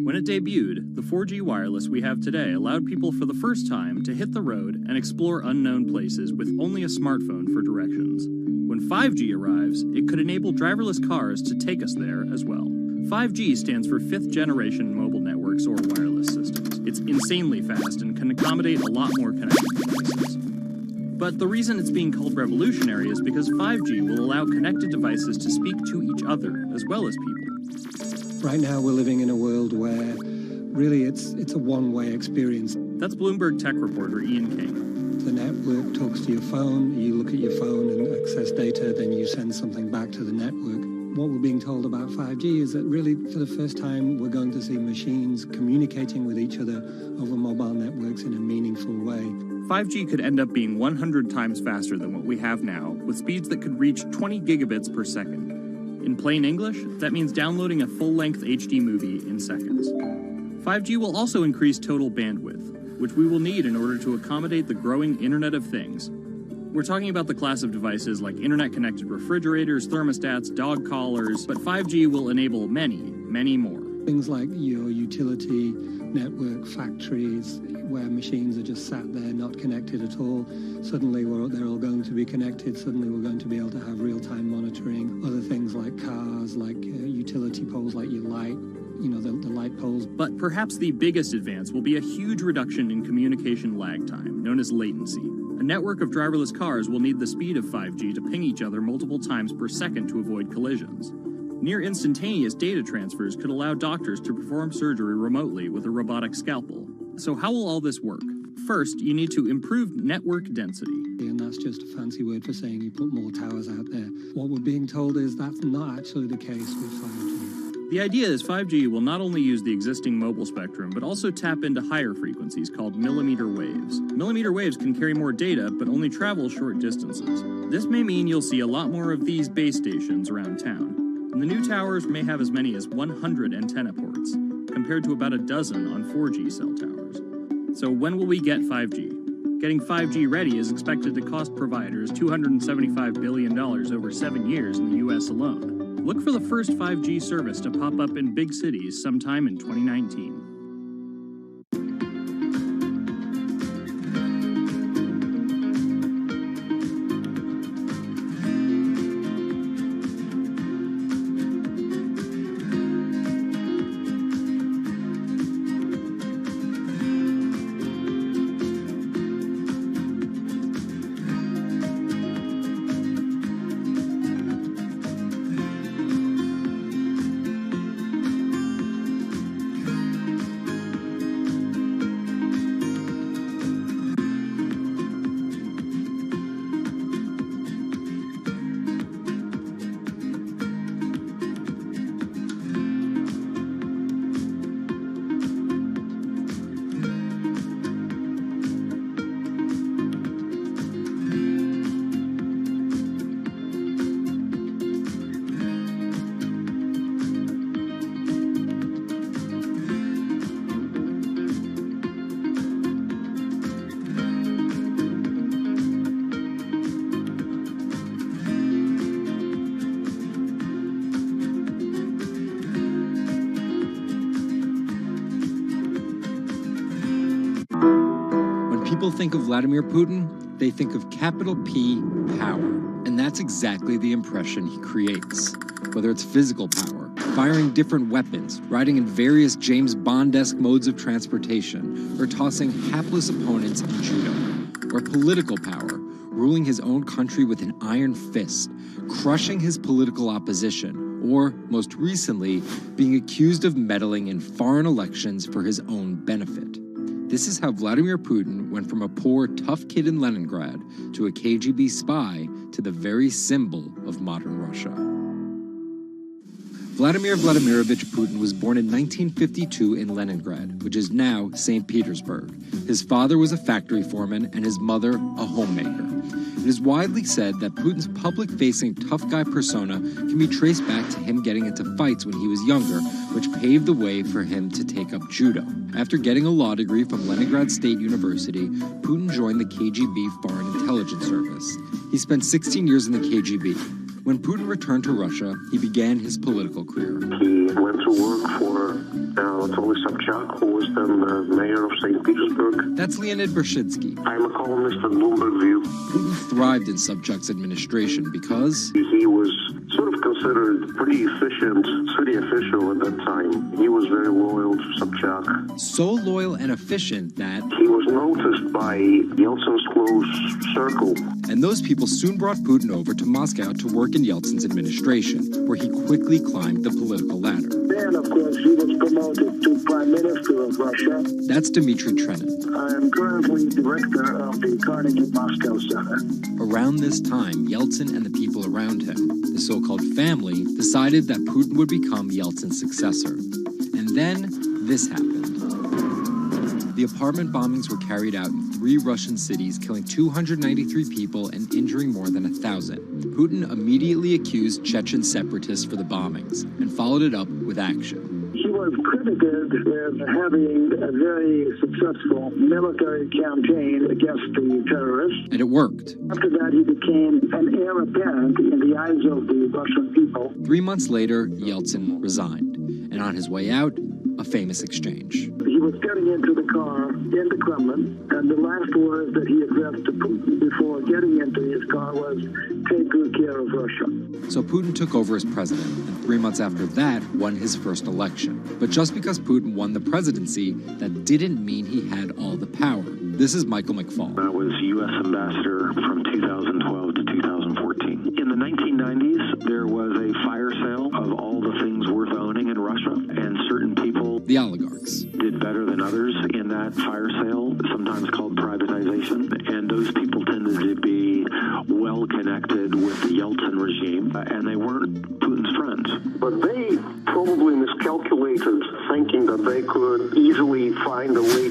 When it debuted, the 4G wireless we have today allowed people for the first time to hit the road and explore unknown places with only a smartphone for directions. When 5G arrives, it could enable driverless cars to take us there as well. 5G stands for 5th generation mobile networks or wireless systems. It's insanely fast and can accommodate a lot more connected devices. But the reason it's being called revolutionary is because 5G will allow connected devices to speak to each other as well as people. Right now we're living in a world where really it's a one-way experience. That's Bloomberg tech reporter Ian King. The network talks to your phone, you look at your phone and access data, then you send something back to the network. What we're being told about 5G is that really for the first time we're going to see machines communicating with each other over mobile networks in a meaningful way. 5G could end up being 100 times faster than what we have now, with speeds that could reach 20 gigabits per second. In plain English, that means downloading a full-length HD movie in seconds. 5G will also increase total bandwidth, which we will need in order to accommodate the growing Internet of Things. We're talking about the class of devices like internet-connected refrigerators, thermostats, dog collars, but 5G will enable many, many more. Things like your utility network factories where machines are just sat there not connected at all. Suddenly they're all going to be connected. Suddenly we're going to be able to have real-time monitoring. Other things like cars, like utility poles, like your light, the light poles. But perhaps the biggest advance will be a huge reduction in communication lag time, known as latency. A network of driverless cars will need the speed of 5G to ping each other multiple times per second to avoid collisions. Near instantaneous data transfers could allow doctors to perform surgery remotely with a robotic scalpel. So how will all this work? First, you need to improve network density. And that's just a fancy word for saying you put more towers out there. What we're being told is that's not actually the case with 5G. The idea is 5G will not only use the existing mobile spectrum, but also tap into higher frequencies called millimeter waves. Millimeter waves can carry more data, but only travel short distances. This may mean you'll see a lot more of these base stations around town. And the new towers may have as many as 100 antenna ports, compared to about a dozen on 4G cell towers. So when will we get 5G? Getting 5G ready is expected to cost providers $275 billion over 7 years in the US alone. Look for the first 5G service to pop up in big cities sometime in 2019. People think of Vladimir Putin, they think of capital P, power. And that's exactly the impression he creates. Whether it's physical power, firing different weapons, riding in various James Bond-esque modes of transportation, or tossing hapless opponents in judo. Or political power, ruling his own country with an iron fist, crushing his political opposition, or, most recently, being accused of meddling in foreign elections for his own benefit. This is how Vladimir Putin went from a poor, tough kid in Leningrad to a KGB spy to the very symbol of modern Russia. Vladimir Vladimirovich Putin was born in 1952 in Leningrad, which is now St. Petersburg. His father was a factory foreman and his mother a homemaker. It is widely said that Putin's public-facing tough guy persona can be traced back to him getting into fights when he was younger, which paved the way for him to take up judo. After getting a law degree from Leningrad State University, Putin joined the KGB Foreign Intelligence Service. He spent 16 years in the KGB. When Putin returned to Russia, he began his political career. He went to work for Anatoly Sobchak, who was then the mayor of St. Petersburg. That's Leonid Brzezinski. I'm a columnist at Bloomberg View. Putin thrived in Sobchak's administration because he was sort of considered pretty efficient city official at that time. He was very loyal to Sobchak. So loyal and efficient that he was noticed by Yeltsin's close circle. And those people soon brought Putin over to Moscow to work in Yeltsin's administration, where he quickly climbed the political ladder. Then, of course, he was promoted to Prime Minister of Russia. That's Dmitry Trenin. I am currently director of the Carnegie Moscow Center. Around this time, Yeltsin and the people around him, the so-called family, decided that Putin would become Yeltsin's successor. And then this happened. The apartment bombings were carried out in 3 Russian cities, killing 293 people and injuring more than 1,000. Putin immediately accused Chechen separatists for the bombings and followed it up with action. He was credited with having a very successful military campaign against the terrorists. And it worked. After that, he became an heir apparent in the eyes of the Russian people. 3 months later, Yeltsin resigned. And on his way out, a famous exchange. He was getting into the car in the Kremlin, and the last words that he addressed to Putin before getting into his car was, "Take good care of Russia." So Putin took over as president, and 3 months after that, won his first election. But just because Putin won the presidency, that didn't mean he had all the power. This is Michael McFall. I was U.S. ambassador from 2012 to 2014. In the 1990s, there was a fire sale of all the things worth owning in Russia, and certain people, the oligarchs, did better than others in that fire sale, sometimes called privatization, and those people tended to be well connected with the Yeltsin regime, and they weren't Putin's friends. But they probably miscalculated, thinking that they could easily find a way